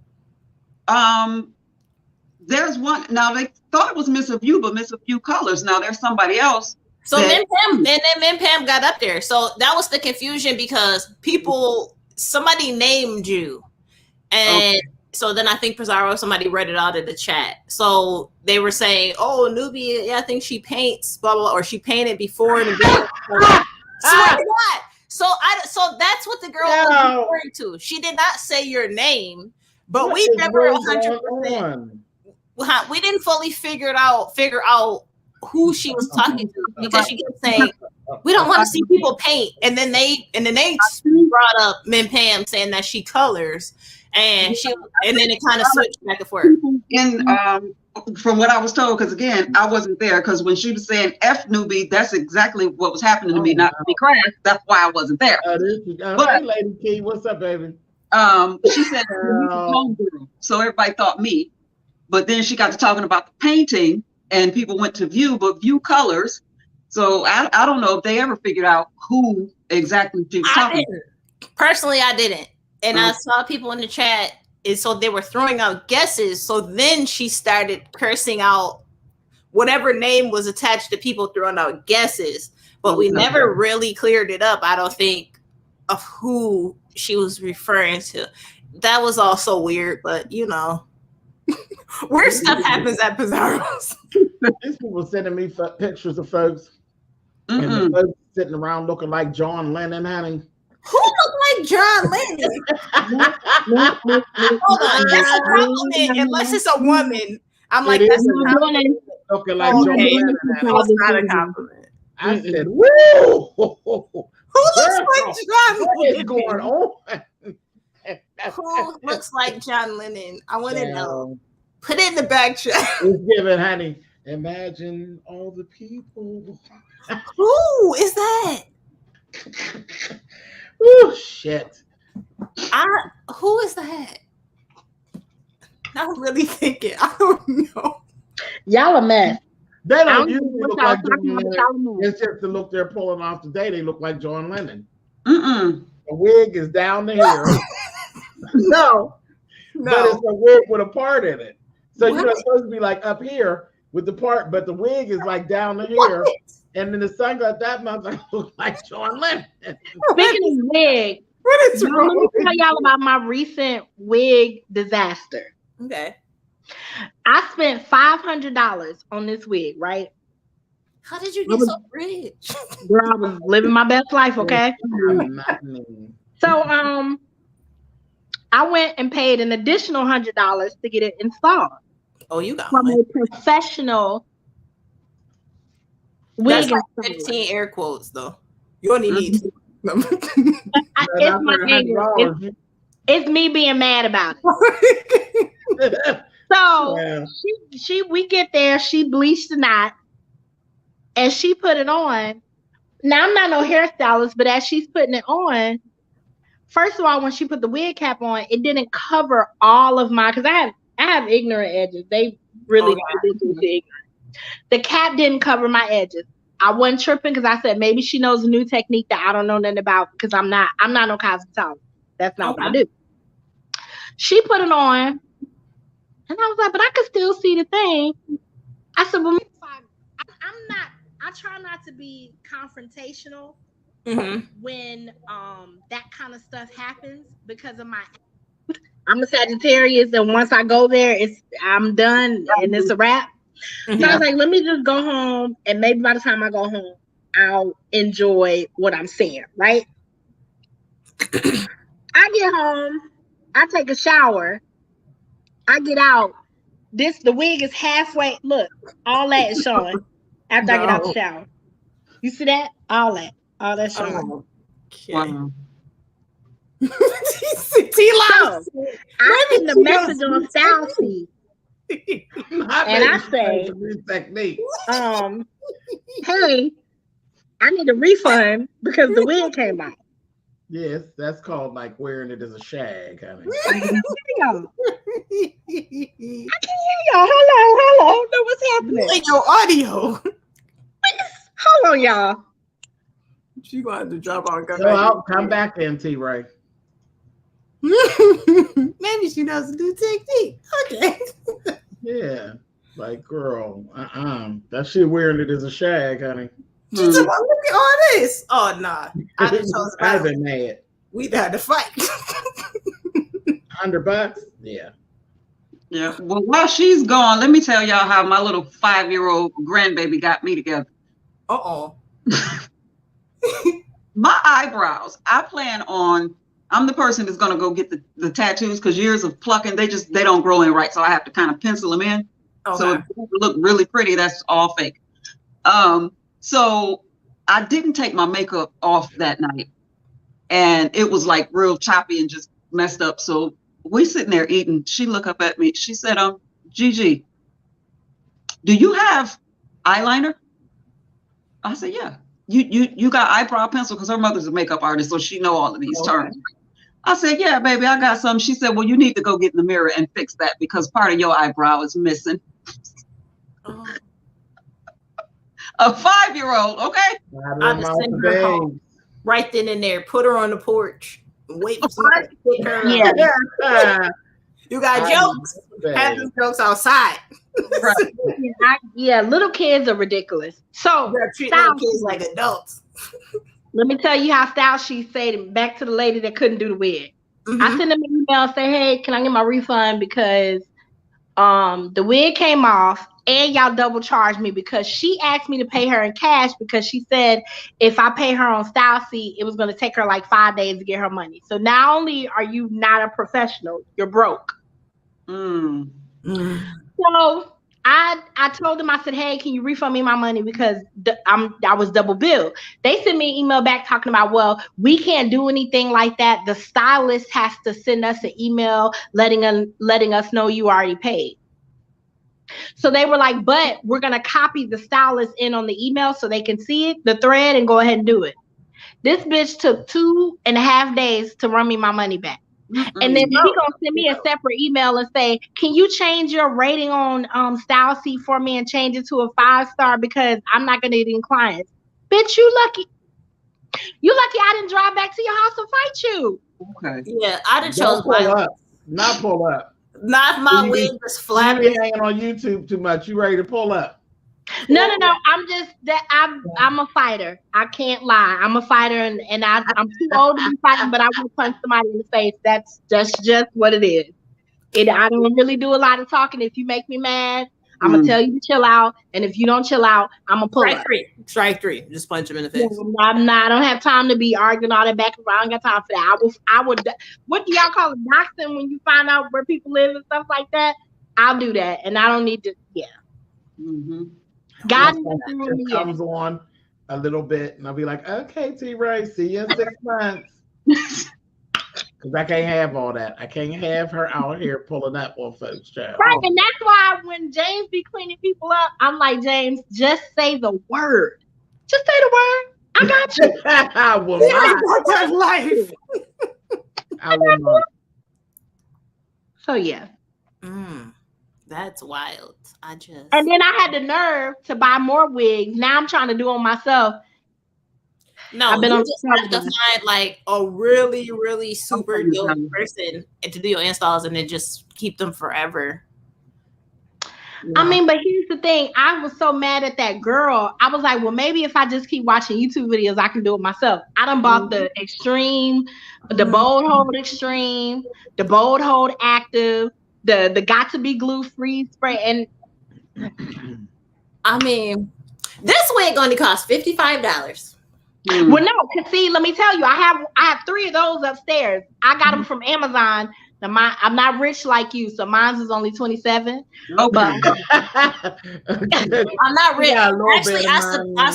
There's one now. They thought it was Miss of You, but Miss of You colors. Now there's somebody else. So Min Pam got up there. So that was the confusion because somebody named you. And so then I think Pizarro, somebody read it out of the chat. So they were saying, oh, Nubia, yeah, I think she paints, blah, blah, blah, or she painted before in the video. Swear to God. So that's what the girl was referring to. She did not say your name, but we never 100%. We didn't fully figure out who she was talking to because she kept saying, we don't want to see people paint. And then they brought up Min Pam saying that she colors. And then it kind of switched back and forth. And from what I was told, because again, I wasn't there. Because when she was saying "F newbie," that's exactly what was happening to me. Not to be crass. That's why I wasn't there. Hey, Lady Key, what's up, baby? She said, so everybody thought me. But then she got to talking about the painting, and people went to view colors. So I don't know if they ever figured out who exactly she was talking to. Personally, I didn't. And I saw people in the chat, and so they were throwing out guesses. So then she started cursing out whatever name was attached to people throwing out guesses. But we never really cleared it up, I don't think, of who she was referring to. That was also weird, but you know, weird stuff happens at Bizarros. These people sending me pictures of folks, and the folks sitting around looking like John Lennon, honey. Who looked like John Lennon? Hold on, that's a compliment unless it's a woman. I'm like, that's a compliment. Looking like John Lennon. That's not a compliment. I said, woo! Who looks like John Lennon? What is going on? Who looks like John Lennon? I want to know. Put it in the back chat. It's given, honey. Imagine all the people. Who is that? Oh shit! Who is that? I'm really thinking. I don't know. Y'all a mess. They don't usually look like John Lennon. It's just the look they're pulling off today. They look like John Lennon. The wig is down to here. No. But it's a wig with a part in it. So you're supposed to be like up here with the part, but the wig is like down to here. What? And then the sun got that much, I look like John Lennon. Speaking of wig, what is wrong? Let me tell y'all about my recent wig disaster. Okay. I spent $500 on this wig, right? How did you get so rich? Girl, I was living my best life, okay? So I went and paid an additional $100 to get it installed. Oh, you got from a professional wig. That's like 15 air quotes, though. You only need. It's me being mad about it. So we get there. She bleached the knot, and she put it on. Now I'm not no hairstylist, but as she's putting it on, first of all, when she put the wig cap on, it didn't cover all of my, because I have ignorant edges. They really ignorant. The cap didn't cover my edges. I wasn't tripping because I said maybe she knows a new technique that I don't know nothing about, because I'm not no cosmetologist. That's not what I do. She put it on, and I was like, but I could still see the thing. I said, well, I try not to be confrontational when that kind of stuff happens, because of I'm a Sagittarius, and once I go there, I'm done and it's a wrap. So I was like, let me just go home, and maybe by the time I go home, I'll enjoy what I'm seeing, right? I get home, I take a shower, I get out. The wig is halfway. Look, all that is showing after I get out the shower. You see that? All that showing. Okay. Wow. So, I send the message on Style Feed, and I say, hey, I need a refund because the wig came out. Yes, that's called like wearing it as a shag, honey. I can't hear y'all. Hello. I don't know what's happening. Like your audio. Hold on, y'all. She gonna have to drop on. Come back in, T-Ray. Maybe she knows a new technique. Okay. Yeah, like girl, that shit wearing it as a shag, honey. She said, well, look at all this. Oh nah, I've been mad. We'd had to fight. $100? Yeah. Yeah. Well, while she's gone, let me tell y'all how my little 5-year-old grandbaby got me together. My eyebrows. I'm the person that's gonna go get the tattoos, because years of plucking, they don't grow in right, so I have to kind of pencil them in. Okay. So if they look really pretty, that's all fake. So I didn't take my makeup off that night, and it was like real choppy and just messed up. So we sitting there eating. She looked up at me. She said, Gigi, do you have eyeliner? I said, yeah. You got eyebrow pencil? Because her mother's a makeup artist, so she know all of these terms. I said, yeah, baby, I got some. She said, well, you need to go get in the mirror and fix that because part of your eyebrow is missing. A 5-year-old, okay? I'll just send her home right then and there. Put her on the porch. Wait for somebody to pick her up. You got jokes? Have these jokes outside. Yeah, little kids are ridiculous. So treat little kids like adults. Let me tell you how Style Sheet said back to the lady that couldn't do the wig. I sent them an email and say, hey, can I get my refund because the wig came off and y'all double charged me because she asked me to pay her in cash because she said if I pay her on Style Sheet, it was going to take her like 5 days to get her money. So not only are you not a professional, you're broke. So I told them, I said, hey, can you refund me my money because I was double billed. They sent me an email back talking about, well, we can't do anything like that. The stylist has to send us an email letting us know you already paid. So they were like, but we're going to copy the stylist in on the email so they can see it, the thread, and go ahead and do it. This bitch took 2.5 days to run me my money back. And then she gonna send me a separate email and say, can you change your rating on Style Sheet for me and change it to a 5-star because I'm not gonna get any clients. Bitch, you lucky. You lucky I didn't drive back to your house to fight you. Okay. Yeah, I'd have chose violence. Not pull up. Not my wig was flat. You hanging on YouTube too much. You ready to pull up? No. I'm just that I'm a fighter. I can't lie. I'm a fighter and I'm too old to be fighting, but I will punch somebody in the face. That's just what it is. I don't really do a lot of talking. If you make me mad, I'm gonna tell you to chill out. And if you don't chill out, I'm gonna pull up. Strike three. Just punch him in the face. I don't have time to be arguing all that back and forth. I don't got time for that. I would. What do y'all call it? Doxing when you find out where people live and stuff like that. I'll do that, and I don't need to. Yeah. God comes on a little bit, and I'll be like, okay, T-Ray, see you in 6 months. Because I can't have all that. I can't have her out here pulling up on folks' child. Right, and that's why when James be cleaning people up, I'm like, James, just say the word. Just say the word. I got you. I will not. Life. I will not. So yeah. That's wild. And then I had the nerve to buy more wigs. Now I'm trying to do them myself. No, I've been on just have to find like a really, really super dope person and to do your installs and then just keep them forever. I mean, but here's the thing. I was so mad at that girl. I was like, well, maybe if I just keep watching YouTube videos, I can do it myself. I done bought the extreme, the bold hold extreme, the bold hold active, the got to be glue free spray. And I mean, this wig only cost $55. Well, no, cause see, let me tell you, I have 3 of those upstairs. I got them from Amazon. Now I'm not rich like you, so mine's is only 27. Okay. But I'm not rich. Actually, I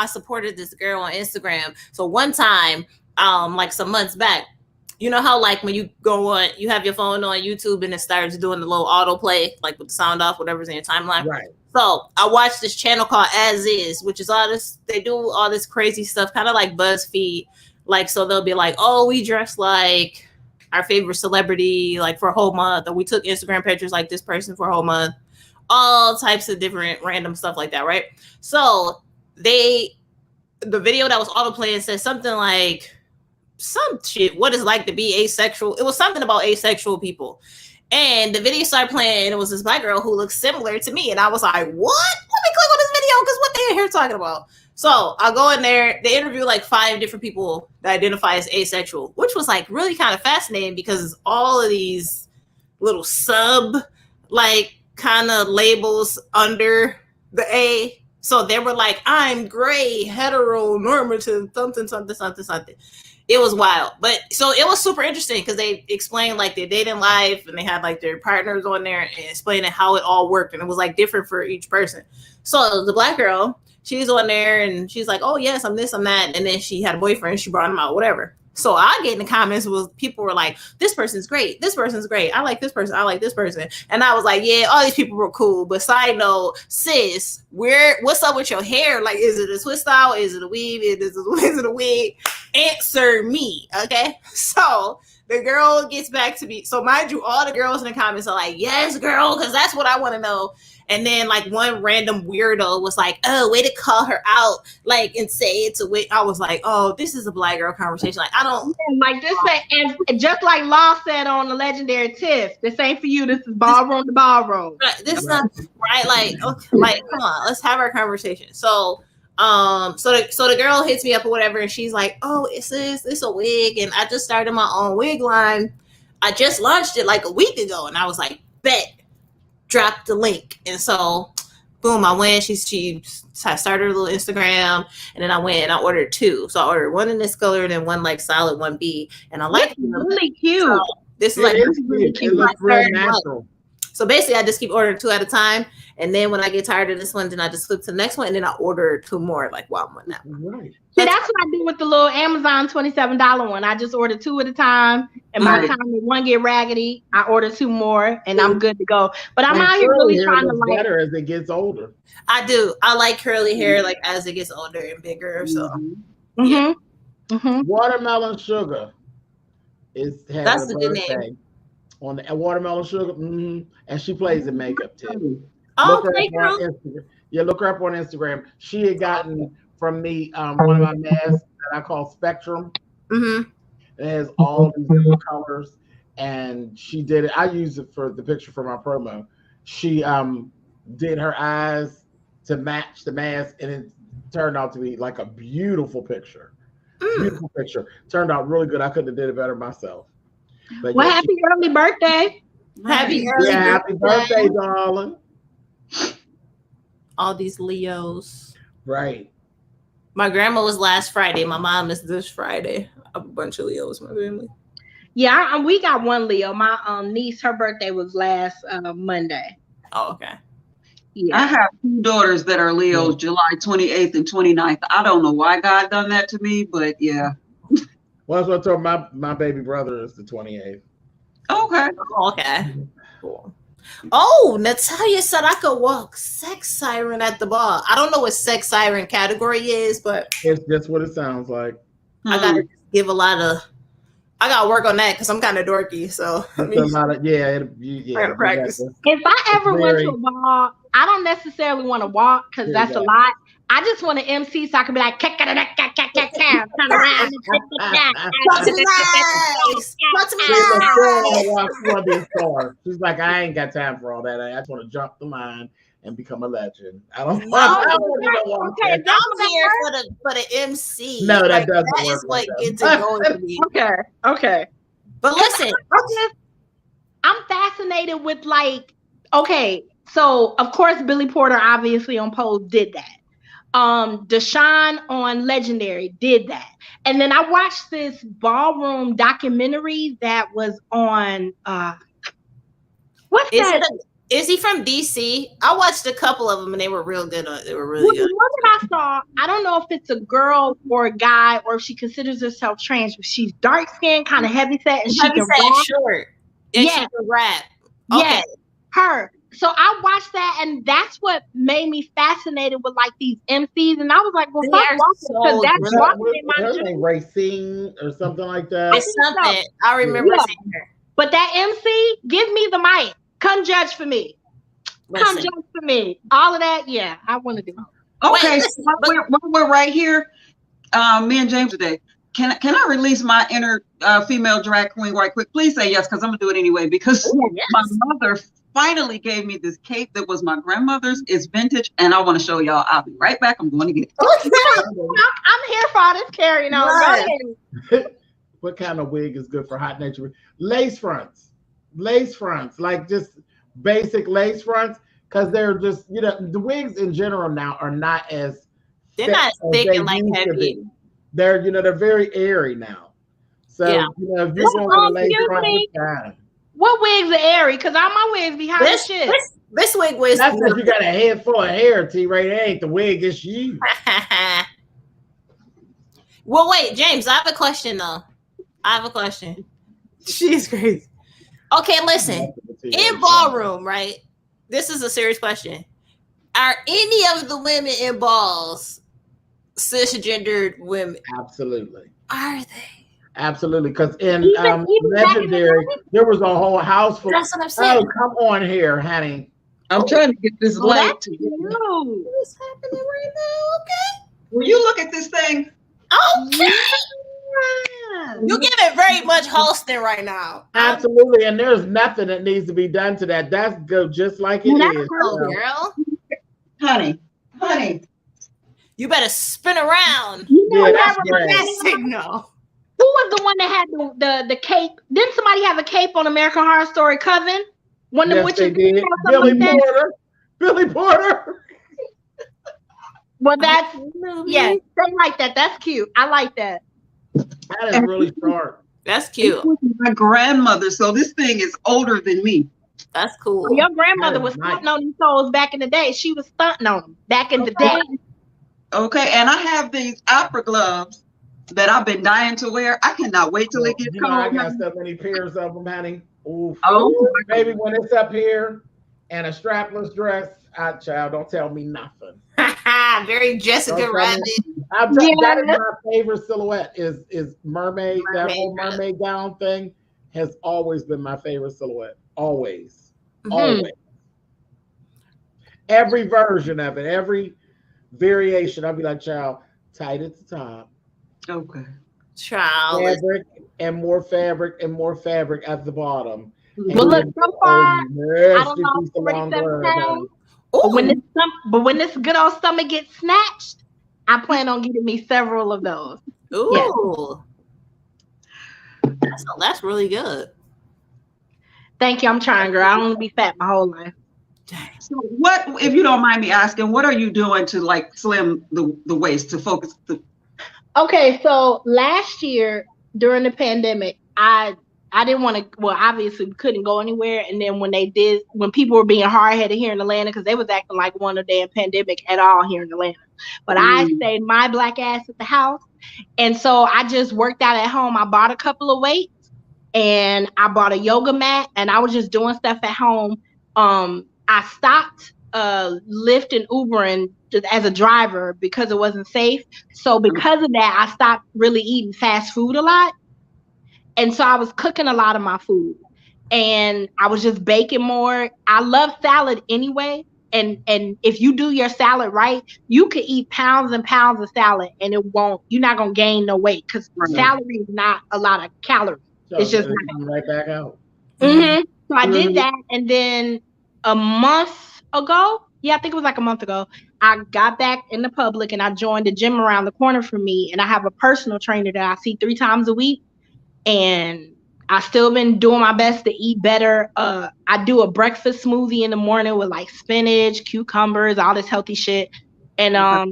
supported this girl on Instagram. So one time, like some months back, you know how like when you go on, you have your phone on YouTube and it starts doing the little autoplay, like with the sound off, whatever's in your timeline. Right. So I watched this channel called As Is, which is all this, they do all this crazy stuff, kind of like BuzzFeed. Like, so they'll be like, oh, we dressed like our favorite celebrity, like for a whole month, or we took Instagram pictures like this person for a whole month, all types of different random stuff like that, right? So the video that was autoplaying said something like, some shit, what it's like to be asexual. It was something about asexual people. And the video started playing, and it was this black girl who looked similar to me. And I was like, what? Let me click on this video, because what they here talking about? So I'll go in there. They interview like 5 different people that identify as asexual, which was like really kind of fascinating because all of these little sub like kind of labels under the A. So they were like, I'm gray, heteronormative, something. It was wild. But so it was super interesting because they explained like their dating life and they had like their partners on there and explaining how it all worked. And it was like different for each person. So the black girl, she's on there and she's like, oh yes, I'm this, I'm that. And then she had a boyfriend, she brought him out, whatever. So I get in the comments was people were like, this person's great. This person's great. I like this person. I like this person. And I was like, yeah, all these people were cool. But side note, sis, what's up with your hair? Like, is it a twist style? Is it a weave? Is it a wig? Answer me. Okay. So the girl gets back to me. So mind you, all the girls in the comments are like, yes, girl, because that's what I want to know. And then like one random weirdo was like, oh, way to call her out, like, and say it's a wig. I was like, oh, this is a black girl conversation. Like, I don't like this. And just like Law said on the legendary Tiff, this ain't for you. This is ballroom to ballroom. This is not right. Like, okay, like, come on, let's have our conversation. So, so the girl hits me up or whatever, and she's like, oh, it's a wig, and I just started my own wig line. I just launched it like a week ago, and I was like, bet. Dropped the link, and so boom, I went. She started her little Instagram, and then I went and I ordered 2. So I ordered one in this color and then one like solid 1B, and I like them. Really cute. So this is like really cute. It looks real natural. So basically, I just keep ordering 2 at a time, and then when I get tired of this one, then I just flip to the next one, and then I order 2 more like while I'm on that one. Right. See, that's what I do with the little Amazon $27 one. I just order 2 at a time, and by the time one get raggedy, I order 2 more, and I'm good to go. But I'm out here really trying to like better as it gets older. I do. I like curly hair like as it gets older and bigger. So Watermelon Sugar is that's a good name. On the Watermelon Sugar, and she plays in makeup too. Oh, look her up on Instagram. She had gotten from me one of my masks that I call Spectrum. It has all these different colors, and she did it. I used it for the picture for my promo. She did her eyes to match the mask, and it turned out to be like a beautiful picture. Beautiful picture. Turned out really good. I couldn't have did it better myself. But well, happy early birthday. Happy birthday, darling. All these Leos. Right. My grandma was last Friday. My mom is this Friday. I have a bunch of Leos in my family. Yeah, we got one Leo. My niece, her birthday was last Monday. Oh, okay. Yeah. I have 2 daughters that are Leos, July 28th and 29th. I don't know why God done that to me, but yeah. Well, that's what I told my baby brother is the 28th. Okay. Okay. Cool. Oh, Natalia said I could walk sex siren at the bar. I don't know what sex siren category is, but it's just what it sounds like. I gotta give I gotta work on that because I'm kind of dorky. So practice. If I ever went to a bar, I don't necessarily want to walk because that's a lot. I just want to MC so I can be like, turn around. She's like, I ain't got time for all that. I just want to jump the line and become a legend. I don't I'm want here for the MC. No, that doesn't that work. Is what gets it going for me. Okay. But listen, I'm fascinated with so of course Billy Porter obviously on Pose did that. Deshaun on Legendary did that. And then I watched this ballroom documentary that was on what's that? Is he from DC? I watched a couple of them and they were real good. They were really good. The one that I saw, I don't know if it's a girl or a guy or if she considers herself trans, but she's dark skinned, kind of heavy set, and she can rap. Short. And she can rap. Okay. Yeah, her. So I watched that, and that's what made me fascinated with like these MCs. And I was like, well, because that's walking in my dream. Racine or something like that. It's something. I remember seeing her. But that MC, give me the mic. Come judge for me. Come judge for me. All of that, yeah, I want to do. Okay, so we're right here. Me and James today. Can I release my inner female drag queen right quick? Please say yes, because I'm gonna do it anyway. Because my mother finally gave me this cape that was my grandmother's. It's vintage, and I want to show y'all. I'll be right back. I'm going to get it. I'm here for all this carrying on. Right. What kind of wig is good for hot nature? Lace fronts, like just basic lace fronts, because they're just, the wigs in general now are not as they're not thick and like heavy. They're they're very airy now. So if you're going for the lace front, it's fine. What wigs are airy? Because all my wigs be hot as shit. This wig was. That's because you got a head full of hair, T-Ray. It ain't the wig, it's you. Well, wait, James, I have a question though. I have a question. She's crazy. Okay, listen. In ballroom, right? This is a serious question. Are any of the women in balls cisgendered women? Absolutely. Are they? Absolutely. Because in Legendary, there was a whole house full. That's what I'm saying. Oh, come on here, honey. I'm trying to get this light to get what's happening right now? Okay. Will you look at this thing? Okay. You give it very much hosting right now. Absolutely. And there's nothing that needs to be done to that. That's good just like it is. Girl. Honey. You better spin around. You know that's that signal. Who was the one that had the cape? Didn't somebody have a cape on American Horror Story Cousin? One of the witches did. Billy Porter. Well, that's yes, they like that. That's cute. I like that. That is really sharp. That's cute. My grandmother, so this thing is older than me. That's cool. Well, your grandmother was stunting on these souls back in the day. She was stunting on them back in the day. Okay, and I have these opera gloves that I've been dying to wear. I cannot wait till it gets cold. I got so many pairs of them, honey. Oof. Oh, baby, when it's up here and a strapless dress, child, don't tell me nothing. Very Jessica Rabbit. That is my favorite silhouette. Is mermaid. That whole mermaid gown thing has always been my favorite silhouette. Always, always. Every version of it, every variation. I'll be like, child, tight at the top. Okay. Child. Fabric and more fabric and more fabric at the bottom. Well, look, so far, I don't know, 47 pounds. But when this good old stomach gets snatched, I plan on getting me several of those. Ooh. Yes. That's really good. Thank you. I'm trying, girl. I don't want to be fat my whole life. So what, if you don't mind me asking, what are you doing to like slim the waist to focus? Okay, so last year during the pandemic, I didn't want to, well, obviously we couldn't go anywhere. And then when people were being hard-headed here in Atlanta, because they was acting like one a damn pandemic at all here in Atlanta. But I stayed my black ass at the house. And so I just worked out at home. I bought a couple of weights and I bought a yoga mat and I was just doing stuff at home. I stopped Lyft and Ubering as a driver because it wasn't safe. So because of that, I stopped really eating fast food a lot. And so I was cooking a lot of my food and I was just baking more. I love salad anyway. And if you do your salad right, you could eat pounds and pounds of salad and you're not going to gain no weight because celery is not a lot of calories. So it's just right back out. So I did that. And then a month ago, I think it was like a month ago, I got back in the public and I joined a gym around the corner from me. And I have a personal trainer that I see 3 times a week. And I still been doing my best to eat better. I do a breakfast smoothie in the morning with like spinach, cucumbers, all this healthy shit. And I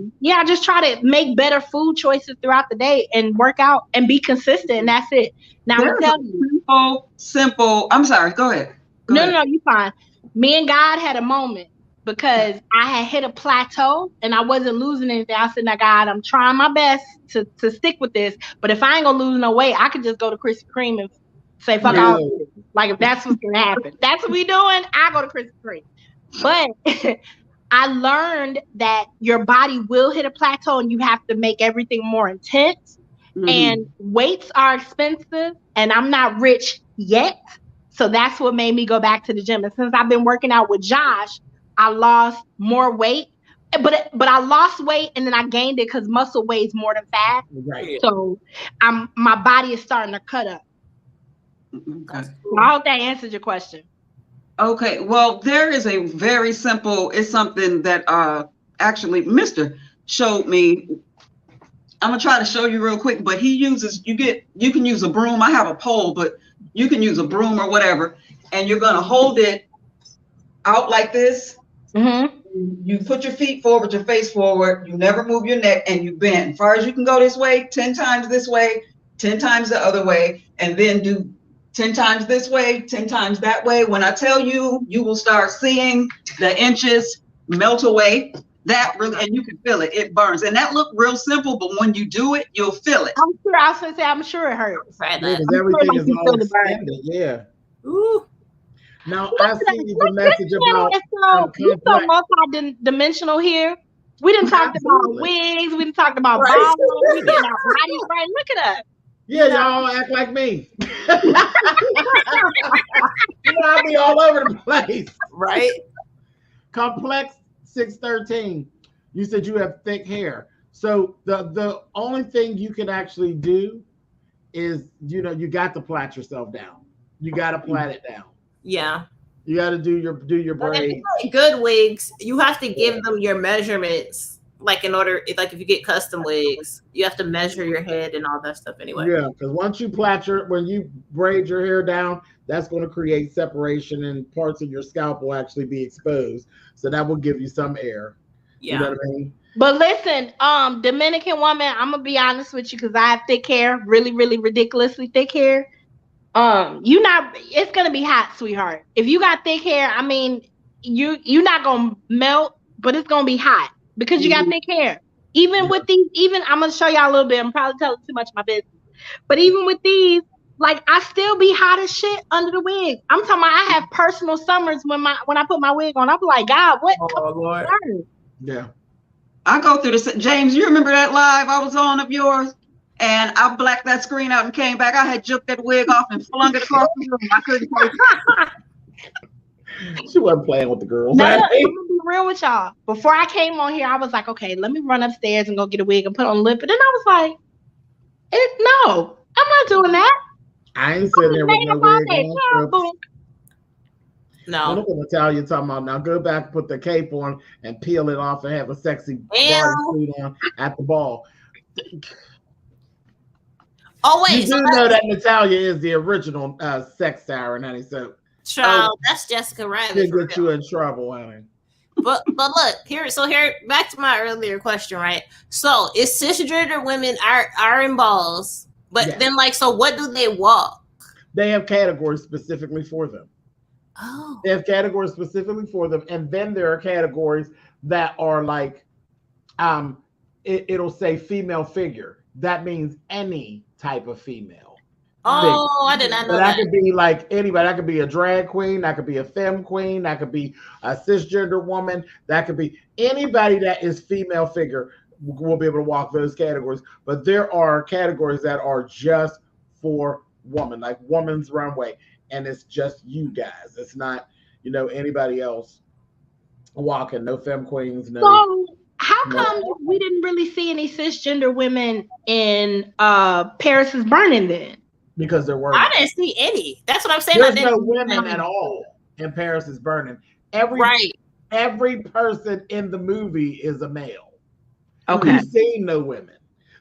just try to make better food choices throughout the day and work out and be consistent. And that's it. Now I'm gonna tell you, simple. I'm sorry. Go ahead. No, you fine. Me and God had a moment because I had hit a plateau and I wasn't losing anything. I said, now God, I'm trying my best to stick with this. But if I ain't gonna lose no weight, I could just go to Krispy Kreme and say, fuck off. Like if that's what's gonna happen. That's what we doing, I go to Krispy Kreme. But I learned that your body will hit a plateau and you have to make everything more intense. And weights are expensive and I'm not rich yet. So that's what made me go back to the gym. And since I've been working out with Josh, I lost more weight, but I lost weight and then I gained it because muscle weighs more than fat. Right. So my body is starting to cut up. Okay. So I hope that answered your question. Okay. Well, there is a very simple, it's something that actually Mr. showed me. I'm gonna try to show you real quick, but he uses, you can use a broom. I have a pole, but you can use a broom or whatever, and you're gonna hold it out like this. You put your feet forward, your face forward, you never move your neck, and you bend. As far as you can go this way, 10 times this way, 10 times the other way, and then do 10 times this way, 10 times that way. When I tell you, you will start seeing the inches melt away. That really, and you can feel it. It burns, and that look real simple, but when you do it, you'll feel it. I'm sure it hurts. Yeah, because everything is all extended. Yeah. Ooh. Now I see the message about you so multi-dimensional here. We didn't talk about wigs. We didn't talk about balls. We getting our bodies right. Look at us. Yeah, y'all act like me. I'll be all over the place. Right. Complex 613. You said you have thick hair. So the only thing you can actually do is, you got to plait yourself down. You got to plait it down. Yeah. You got to do your braids. Good wigs, you have to give them your measurements. Like if you get custom wigs, you have to measure your head and all that stuff anyway. Yeah, because once you when you braid your hair down, that's going to create separation and parts of your scalp will actually be exposed. So that will give you some air. Yeah. You know what I mean? But listen, Dominican woman, I'm gonna be honest with you because I have thick hair, really, really ridiculously thick hair. It's gonna be hot, sweetheart. If you got thick hair, I mean, you're not gonna melt, but it's gonna be hot because you got thick hair. Even with these, I'm gonna show y'all a little bit. I'm probably telling too much of my business, but even with these, like I still be hot as shit under the wig. I'm talking about I have personal summers when I put my wig on. I'm like, God, what? Oh Lord. Yeah. I go through this. James, you remember that live I was on of yours? And I blacked that screen out and came back. I had jerked that wig off and flung it across the room. I couldn't take it. She wasn't playing with the girls. No, I'm gonna be real with y'all. Before I came on here, I was like, okay, let me run upstairs and go get a wig and put on a lip. And then I was like, no, I'm not doing that. I ain't sitting there with no wig on. No. Look at Natalia talking about now. Go back, put the cape on, and peel it off, and have a sexy bodysuit on at the ball. Oh wait, you do know that Natalia is the original sex siren, honey. So, child, that's Jessica Rabbit. They get you in trouble, honey. But look here. So here, back to my earlier question, right? So, is cisgender women are in balls, but then so what do they walk? They have categories specifically for them. Oh. They have categories specifically for them, and then there are categories that are like, it'll say female figure. That means any type of female. Oh, I did not know that. That could be like anybody. That could be a drag queen. That could be a femme queen. That could be a cisgender woman. That could be anybody that is female figure will be able to walk those categories. But there are categories that are just for woman, like woman's runway. And it's just you guys. It's not, anybody else walking. No femme queens. No. So how come we didn't really see any cisgender women in Paris is Burning then? Because there were. I didn't see any. That's what I'm saying. There's no women at all in Paris is Burning. Every person in the movie is a male. Okay. You've seen no women.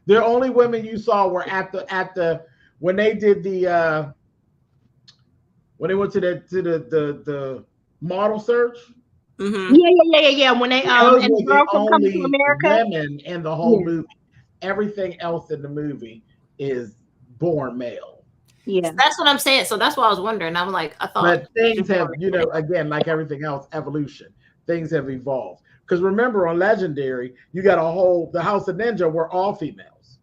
The only women you saw were at the when they did the. When they went to the model search, yeah. When they and the girl from Coming to America, women in the whole movie. Everything else in the movie is born male. Yeah, so that's what I'm saying. So that's what I was wondering. I was like, I thought, but things have, again, like everything else, evolution. Things have evolved. Because remember, on Legendary, you got the House of Ninja were all females.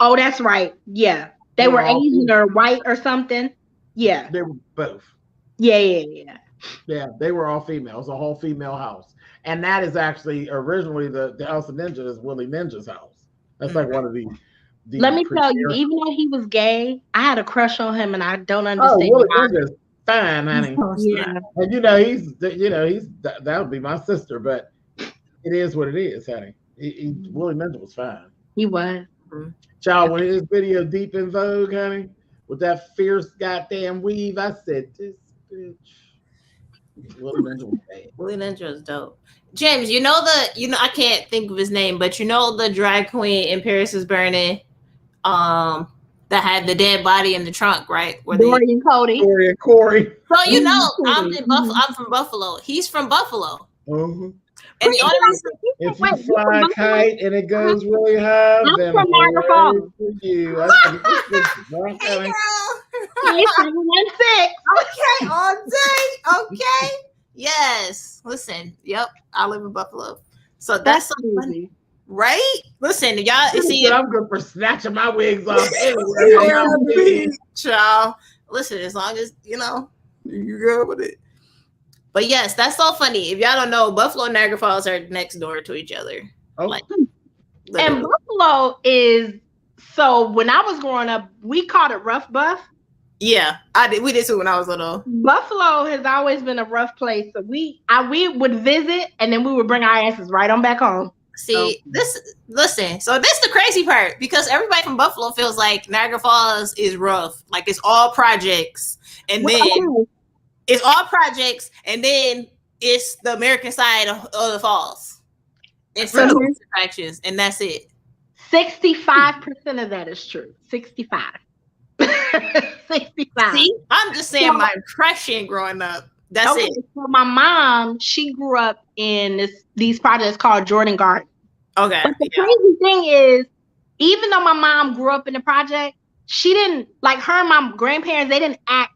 Oh, that's right. Yeah, they were Asian or white or something. Yeah. They were both. Yeah. Yeah, they were all females, a whole female house. And that is actually originally the House of Ninja is Willie Ninja's house. That's like one of the Let me tell you, even though he was gay, I had a crush on him and I don't understand. Oh, Willie Ninja's fine, honey. Yeah. And that would be my sister, but it is what it is, honey. Willie Ninja was fine. He was. Child, when his video Deep in Vogue, honey, with that fierce goddamn weave, I said, this bitch. Willie Ninja was bad. Willie Ninja is dope. James, I can't think of his name, but the drag queen in Paris is Burning, that had the dead body in the trunk, right? Dory and Cody. Dory and Corey. So I'm from Buffalo. He's from Buffalo. Mm-hmm. And the only reason, if you fly a kite and it goes really high, then from Niagara Falls. For you. Hey, girl. He's 716. Okay, all day. Okay. Yes. Listen. Yep. I live in Buffalo. So that's so funny. Right? Listen, y'all see I'm good for snatching my wigs off anywhere. Child. Listen, as long as you good with it. But yes, that's so funny. If y'all don't know, Buffalo and Niagara Falls are next door to each other. Oh. Like, and Buffalo is, so when I was growing up, we called it Rough Buff. Yeah, we did too when I was little. Buffalo has always been a rough place. So we would visit and then we would bring our asses right on back home. See, listen, so this is the crazy part, because everybody from Buffalo feels like Niagara Falls is rough. Like it's all projects. And then it's all projects, and then it's the American side of the falls. It's some attractions, and that's it. 65% of that is true. 65. 65. See, I'm just saying my impression growing up. That's it. So my mom, she grew up in these projects called Jordan Garden. Okay. But the crazy thing is, even though my mom grew up in the project, she didn't, like her and my grandparents, they didn't act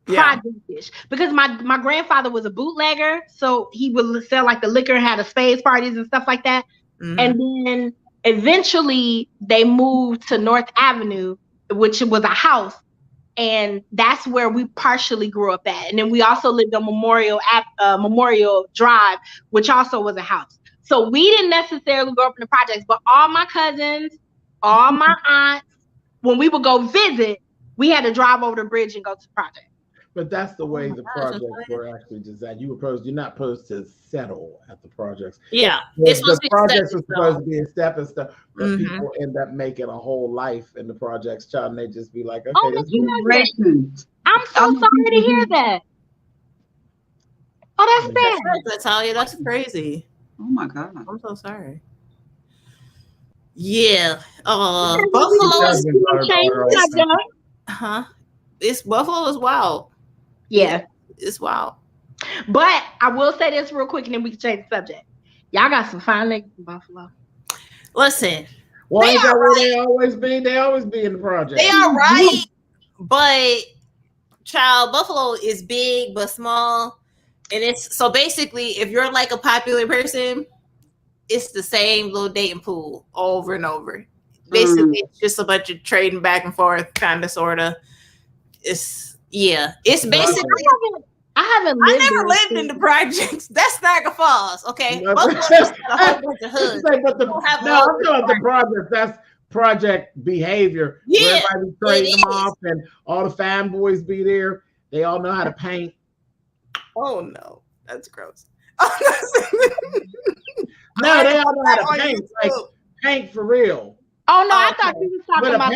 project-ish. Because my grandfather was a bootlegger, so he would sell like the liquor and had a spades parties and stuff like that. Mm-hmm. And then eventually they moved to North Avenue, which was a house. And that's where we partially grew up at. And then we also lived on Memorial Drive, which also was a house. So we didn't necessarily grow up in the projects, but all my cousins, all my aunts, when we would go visit, we had to drive over the bridge and go to the project. But that's the way the projects were actually designed. You're not supposed to settle at the projects. Yeah. The projects are supposed to be a stepping stone, but people end up making a whole life in the projects, child, and they just be like, okay, this is I'm so sorry to hear that. Oh, that's bad. Natalia, that's crazy. Oh my God. I'm so sorry. Yeah. Buffalo is Buffalo is wild. Yeah. It's wild. But I will say this real quick and then we can change the subject. Y'all got some fine niggas in Buffalo. Listen. Well, ain't that where they always be? They always be in the project. They are right. But child, Buffalo is big but small. And it's so basically, if you're like a popular person, it's the same little dating pool over and over. Basically, it's just a bunch of trading back and forth, kind of, sort of. It's basically. I never lived in the projects. That's Niagara Falls, okay? Buffalo just got a whole bunch of hoods. I'm talking about the project. That's project behavior. Yeah, everybody trading them off, and all the fanboys be there. They all know how to paint. Oh no, that's gross. No, they all know how to paint. Like paint for real. Oh no, I thought you were talking about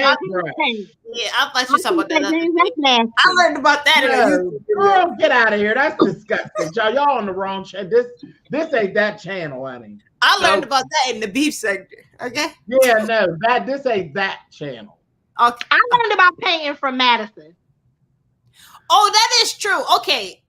paint. Yeah, I thought you were talking about that. I learned about that. Girl, get out of here. That's disgusting. Y'all on the wrong channel. This ain't that channel, honey. I learned about that in the beef sector. Okay. Yeah, no, this ain't that channel. Okay. I learned about painting from Madison. Oh, that is true. Okay.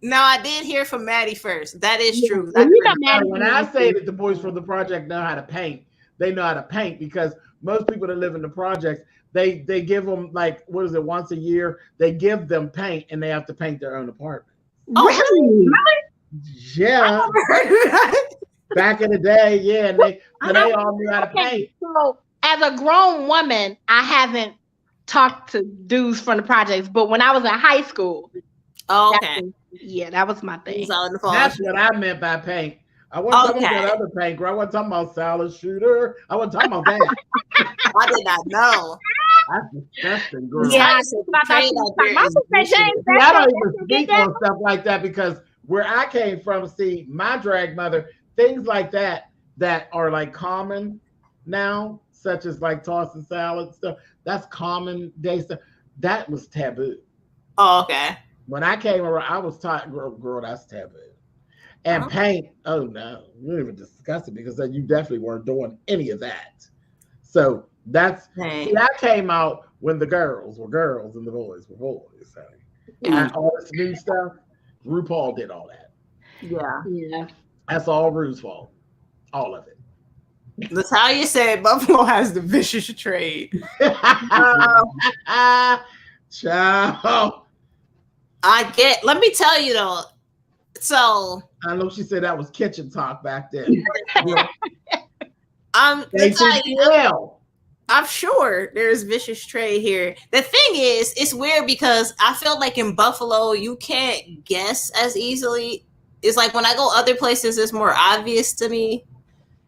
Now I did hear from Maddie first. That is true. When I say that the boys from the project know how to paint, they know how to paint, because most people that live in the projects, they give them, like, what is it, once a year, they give them paint and they have to paint their own apartment. Oh, really? Yeah. Back in the day, yeah, and they all knew how to paint. So as a grown woman, I haven't talked to dudes from the projects, but when I was in high school, that was my thing. That's what I meant by paint. I wasn't talking about other paint, girl. I wasn't talking about salad shooter. I wasn't talking about that. I did not know. That's disgusting, girl. Yeah, I don't even speak on stuff like that, because where I came from, see, my drag mother, things like that are like common now, such as like tossing salad stuff. That's common day stuff. That was taboo. Oh, okay. When I came around, I was taught, girl, that's taboo. And paint, oh no, we didn't even discuss it, because then you definitely weren't doing any of that. So that's, see, I came out when the girls were girls and the boys were boys. And all this new stuff, RuPaul did all that. Yeah. That's all Ru's fault. All of it. Natalia said Buffalo has the vicious trade. Ciao. Let me tell you though, So I know she said that was kitchen talk back then. I'm sure there's vicious trade here. The thing is, it's weird because I feel like in Buffalo, you can't guess as easily. It's like when I go other places, it's more obvious to me.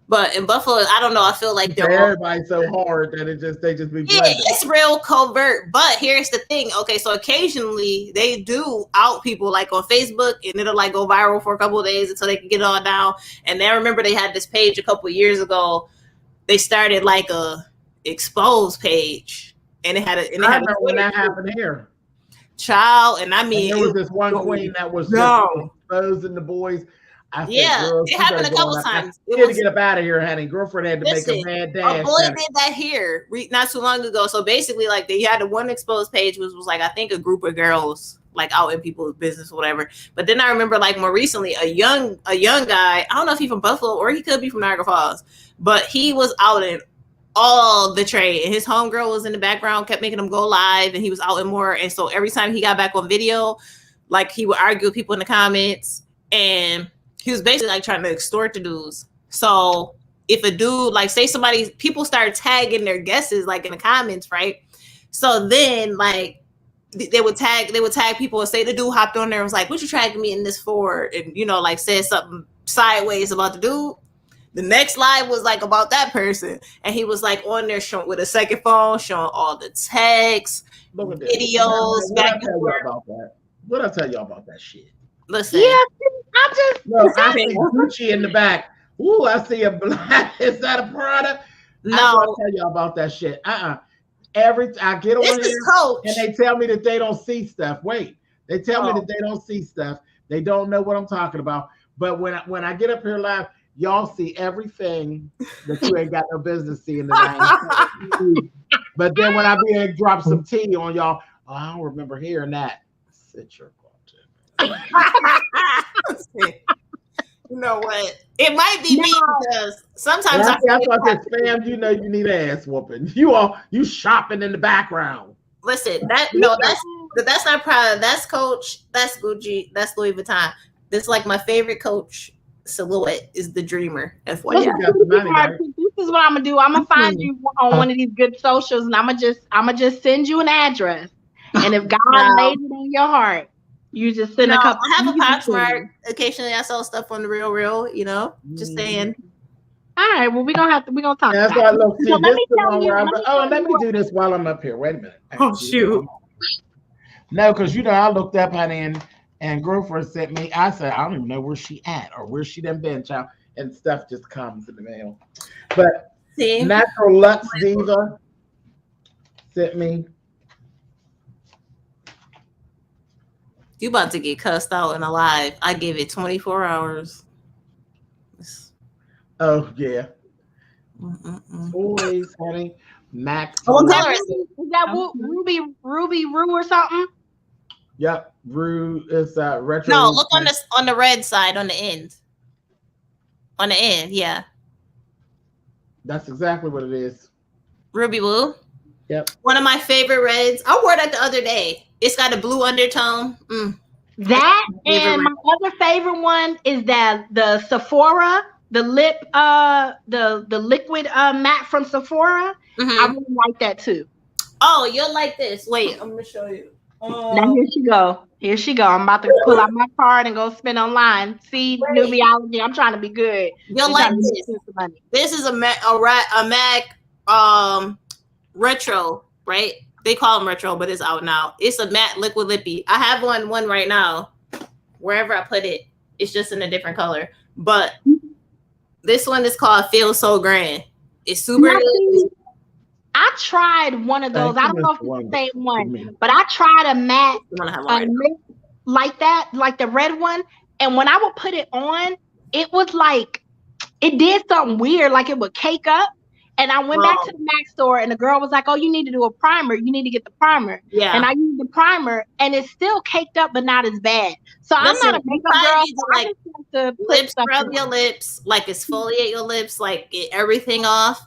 But in Buffalo, I don't know. I feel like everybody's so hard that they just be blending. Yeah, it's real covert. But here's the thing. Okay, so occasionally they do out people like on Facebook, and it'll like go viral for a couple of days until they can get it all down. And then I remember they had this page a couple of years ago. They started like a exposed page, and it had a. And I remember when that happened here. Child, and I mean, and there was this one queen that was just exposing the boys. I said, it happened a couple times. You had to get up out of here, honey. Girlfriend had to make a mad dash. A boy did that here not too long ago. So basically, like they had the one exposed page was like I think a group of girls like out in people's business or whatever. But then I remember like more recently a young guy. I don't know if he's from Buffalo or he could be from Niagara Falls, but he was out in all the trade, and his homegirl was in the background, kept making him go live, and he was out in more. And so every time he got back on video, like he would argue with people in the comments, and he was basically like trying to extort the dudes. So if a dude, like say people start tagging their guesses like in the comments, right? So then like they would tag people and say the dude hopped on there and was like, "What you tagging me in this for?" And like said something sideways about the dude. The next live was like about that person, and he was like on there showing with a second phone, showing all the texts, videos. What I tell y'all about that shit? Listen, I see Gucci in the back. Ooh, I see a black. Is that a product? No, I'll tell y'all about that shit. I get on here and they tell me that they don't see stuff. Wait, they tell me that they don't see stuff. They don't know what I'm talking about. But when I get up here live, y'all see everything that you ain't got no business seeing. But then when I be and drop some tea on y'all, I don't remember hearing that. Sit your You know what? It might be me because sometimes I thought that spam. You need ass whooping. You shopping in the background. Listen, that's not Prada. That's Coach. That's Gucci. That's Louis Vuitton. This is like my favorite Coach silhouette is the Dreamer. FYI. This is what I'm gonna do. I'm gonna find you on one of these good socials, and I'm gonna just send you an address. And if God laid it on your heart, you just send a couple. I have a Poshmark. Occasionally, I sell stuff on the real. Just saying. All right. Well, we're gonna talk. That's why let me do this while I'm up here. Wait a minute. Oh shoot. No, because I looked up and girlfriend sent me. I said I don't even know where she at or where she done been, child, and stuff just comes in the mail. But Natural Lux Diva sent me. You about to get cussed out in a live. I give it 24 hours. Oh, yeah. Boys, honey. Max. Is that Ruby Roo or something? Yep. Roo is retro. No, look on the red side on the end. On the end, yeah. That's exactly what it is. Ruby Woo? Yep. One of my favorite reds. I wore that the other day. It's got a blue undertone. That and my other favorite one is the Sephora, the lip, the liquid matte from Sephora. I really like that too. Oh, you'll like this. Wait, I'm gonna show you. Now here she go. I'm about to pull out my card and go spend online. See, Nubiology. I'm trying to be good. You'll like this. This is a Mac retro, right? They call them retro, but it's out now. It's a matte liquid lippy. I have one right now. Wherever I put it, it's just in a different color. But this one is called Feel So Grand. It's super good. I tried one of those. I don't know if it's the same one, but I tried a matte like that, like the red one. And when I would put it on, it was like, it did something weird, like it would cake up. And I went back to the MAC store, and the girl was like, "Oh, you need to do a primer. You need to get the primer." Yeah. And I used the primer, and it's still caked up, but not as bad. So I'm not a makeup girl. I just have to lip scrub your lips, like exfoliate your lips, like get everything off,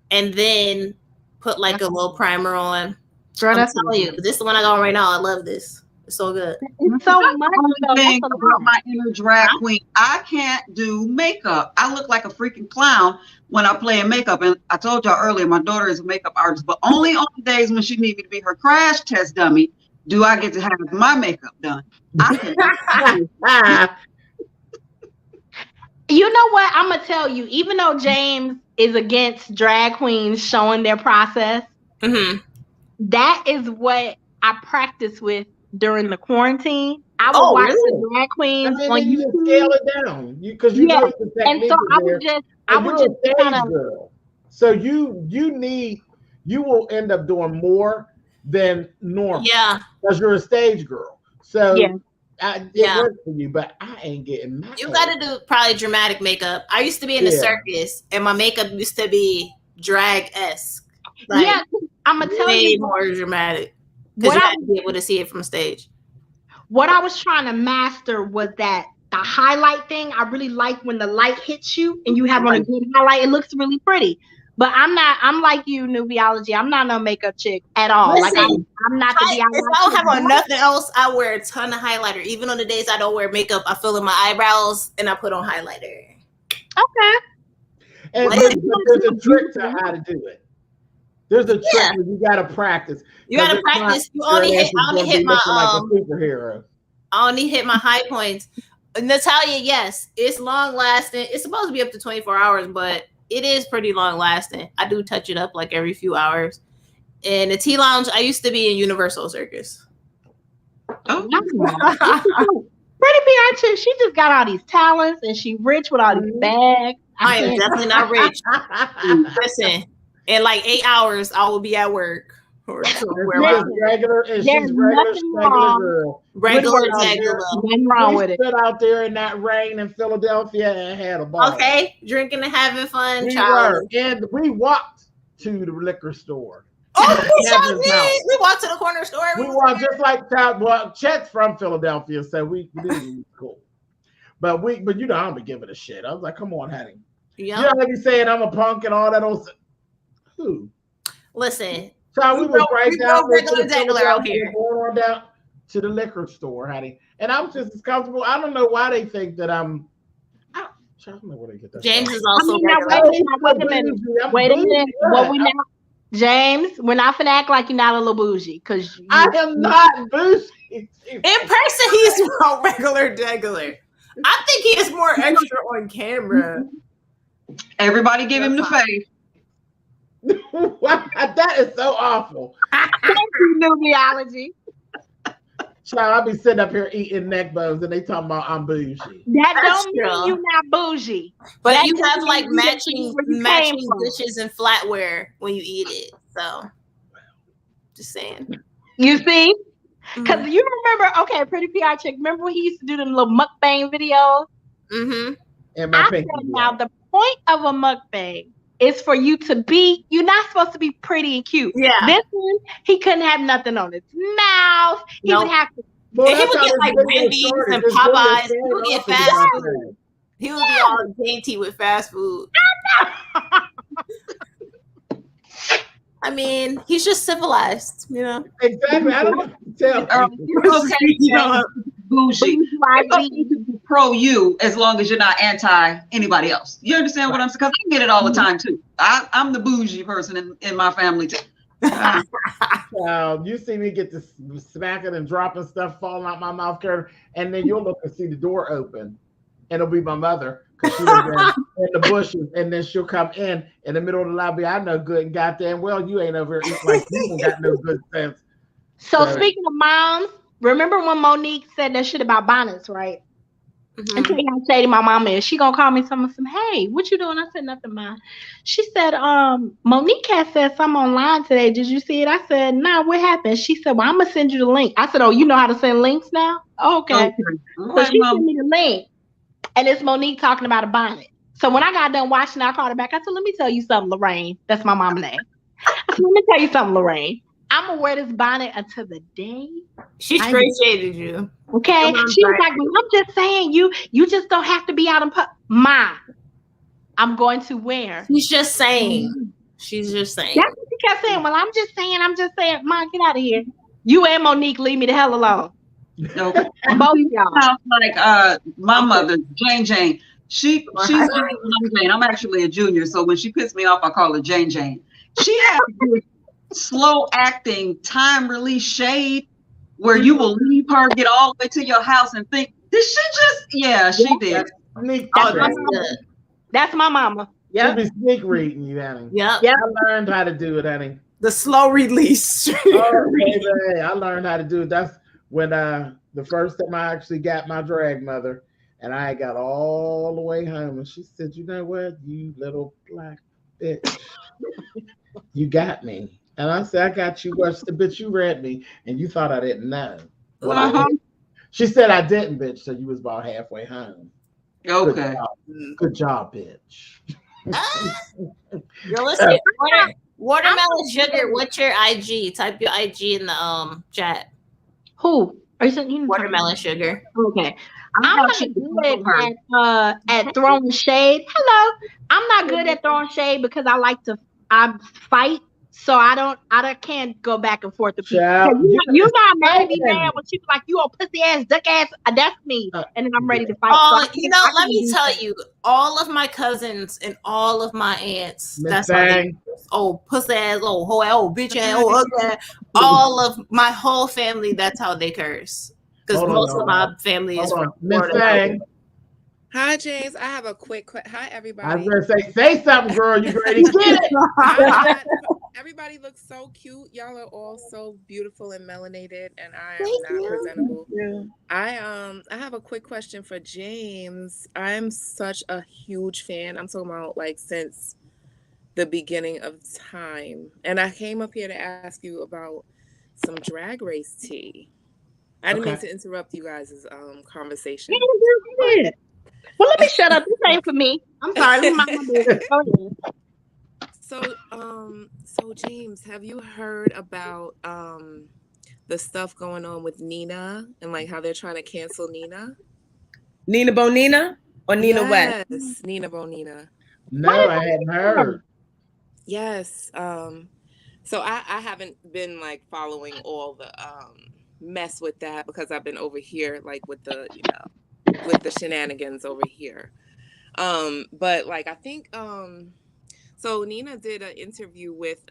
and then put like a little primer on. I'm telling you, this is the one I got right now. I love this. It's so good. It's so much. One thing about my inner drag queen, I can't do makeup. I look like a freaking clown when I play in makeup. And I told y'all earlier, my daughter is a makeup artist, but only on the days when she needs me to be her crash test dummy do I get to have my makeup done. You know what? I'm gonna tell you. Even though James is against drag queens showing their process, that is what I practice with during the quarantine. I would watch the drag queens on YouTube. Scale it down, because you know the technique. And so I would just kind of. So you will end up doing more than normal. Yeah, because you're a stage girl. So yeah. It works for you, but I ain't getting mad. You got to do probably dramatic makeup. I used to be in the circus, and my makeup used to be drag-esque. Like, yeah, I'm gonna tell you more dramatic because you had to be able to see it from stage. What I was trying to master was that the highlight thing. I really like when the light hits you and you have on a good highlight. It looks really pretty. But I'm like you, Nubiology. I'm not no makeup chick at all. Listen, like I'm not the DIY. If I don't have on nothing else, I wear a ton of highlighter. Even on the days I don't wear makeup, I fill in my eyebrows and I put on highlighter. Okay. And there's a trick to how to do it. There's a trick that you gotta practice. You gotta practice. You only hit. I only hit my like a superhero. I only hit my high points. Natalia, yes, it's long lasting. It's supposed to be up to 24 hours, but it is pretty long lasting. I do touch it up like every few hours. And the Tea Lounge, I used to be in Universal Circus. Oh, Pretty PR chick, she just got all these talents and she rich with all these bags. I am definitely not rich. Listen, in like 8 hours, I will be at work. Or regular girl. Nothing wrong with it. Stood out there in that rain in Philadelphia and had a ball. Okay, drinking and having fun. And we walked to the liquor store. Oh, we walked to the corner store. We walked just like Child. Well, Chet's from Philadelphia, so we didn't cool. But you know, I don't be giving a shit. I was like, come on, honey. Yeah. You know what he's saying? I'm a punk and all that old. Who? Listen. So we was right down regular out here. Going on down to the liquor store, honey. And I'm just as comfortable. I don't know why they think that I'm. I don't know where they get that. James is also wait a minute. What we now? James, we're not finna act like you're not a little bougie, because I am not bougie. In person, he's more regular. I think he is more extra on camera. Everybody give him the face. That is so awful. Thank you, Nubiology. Child, I'll be sitting up here eating neck bones and they talking about I'm bougie. That don't mean you're not bougie. But that you have like matching dishes and flatware when you eat it. So just saying. You see? Because you remember, okay, Pretty PR chick, remember when he used to do them little mukbang videos? Mm-hmm. And my pinky now the point of a mukbang is for you to be, you're not supposed to be pretty and cute. Yeah. This one, he couldn't have nothing on his mouth. He would have to. Boy, he would get like Wendy's and Popeyes. He would get fast food. He would be all dainty with fast food. I mean, he's just civilized, you know. Exactly. I don't tell. Bougie. Pro you as long as you're not anti anybody else. You understand what I'm saying? Because I get it all the time too. I'm the bougie person in my family too. You see me get to smacking and dropping stuff falling out my mouth curve, and then you'll look and see the door open, and it'll be my mother because she was in the bushes, and then she'll come in the middle of the lobby. I know good and goddamn well you ain't over here eating like you ain't got no good sense. So speaking of moms, remember when Monique said that shit about bonnets, right? Mm-hmm. And tell you how shady my mama is. She gonna call me some, hey, what you doing? I said, nothing, Ma. She said, Monique had said something online today. Did you see it? I said, nah, what happened? She said, well, I'm gonna send you the link. I said, oh, you know how to send links now? Okay. So she sent me the link. And it's Monique talking about a bonnet. So when I got done watching, I called her back. I said, let me tell you something, Lorraine. That's my mama's name. I said, let me tell you something, Lorraine. I'm gonna wear this bonnet until the day. She straight shaded you. Okay. She was like, well, I'm just saying, you just don't have to be out in public. Ma, I'm going to wear. She's just saying. She's just saying. That's what she kept saying. Well, I'm just saying. Ma, get out of here. You and Monique, leave me the hell alone. Okay. Both of y'all. Sounds like my mother, Jane. She's Jane. I'm actually a junior, so when she pissed me off, I call her Jane. She has this slow acting, time release shade where you will leave her, get all the way to your house, and think, did she just? Yeah, she did. That's my mama. Yeah, be sneak reading you, honey. Yeah, I learned how to do it, honey. The slow release. Oh, baby, I learned how to do it. That's when the first time I actually got my drag mother, and I got all the way home, and she said, "You know what, you little black bitch, you got me." And I said, "I got you. What's the bitch? You read me, and you thought I didn't know." Well, she said I didn't, bitch. So you was about halfway home. Okay. Good job, bitch. Yo, listen, Watermelon Sugar, what's your IG? Type your IG in the chat. Who? Are you saying Watermelon Sugar? Okay. I'm not good at throwing shade. Hello. I'm not good at throwing shade because I fight. So I can't go back and forth with people. You got made me mad when she was like, you old pussy ass, duck ass. That's me. And then I'm ready to fight. Let me tell you, all of my cousins and all of my aunts, that's how they old pussy ass, old hoe, old bitch ass, old ugly. All of my whole family, that's how they curse. Because most of my family is from Florida. Hi, James. I have a quick hi, everybody. I was going to say something, girl. You ready to get it? Everybody looks so cute. Y'all are all so beautiful and melanated, and I am not presentable. Yeah. I have a quick question for James. I'm such a huge fan. I'm talking about like since the beginning of time. And I came up here to ask you about some Drag Race tea. I didn't mean to interrupt you guys' conversation. Well, let me shut up. This ain't for me. I'm sorry. So James, have you heard about the stuff going on with Nina and like how they're trying to cancel Nina? Nina Bonina or Nina West? Yes, Nina Bonina. No, I hadn't heard. Yes. So I haven't been like following all the mess with that because I've been over here like with the with the shenanigans over here. But like I think so Nina did an interview with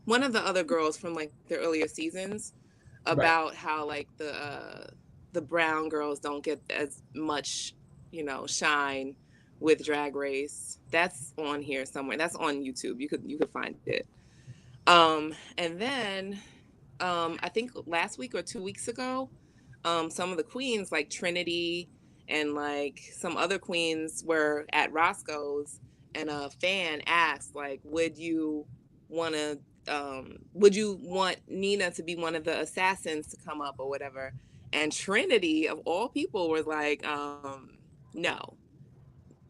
one of the other girls from like the earlier seasons about how like the brown girls don't get as much, shine with Drag Race. That's on here somewhere. That's on YouTube. You could find it. And then I think last week or 2 weeks ago, some of the queens like Trinity and like some other queens were at Roscoe's, and a fan asked like, would you want Nina to be one of the assassins to come up or whatever? And Trinity of all people was like, no,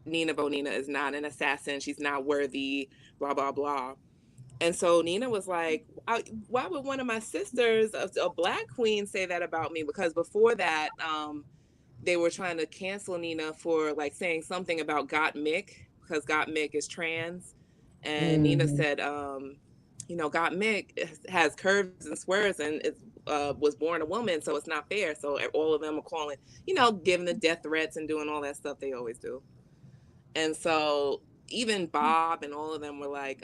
Nina Bonina is not an assassin. She's not worthy, blah, blah, blah. And so Nina was like, why would one of my sisters, a Black queen, say that about me? Because before that, they were trying to cancel Nina for like saying something about Got Mick, because Got Mick is trans. And Nina said, Got Mick has curves and swerves and was born a woman, so it's not fair. So all of them are calling, giving the death threats and doing all that stuff they always do. And so even Bob and all of them were like,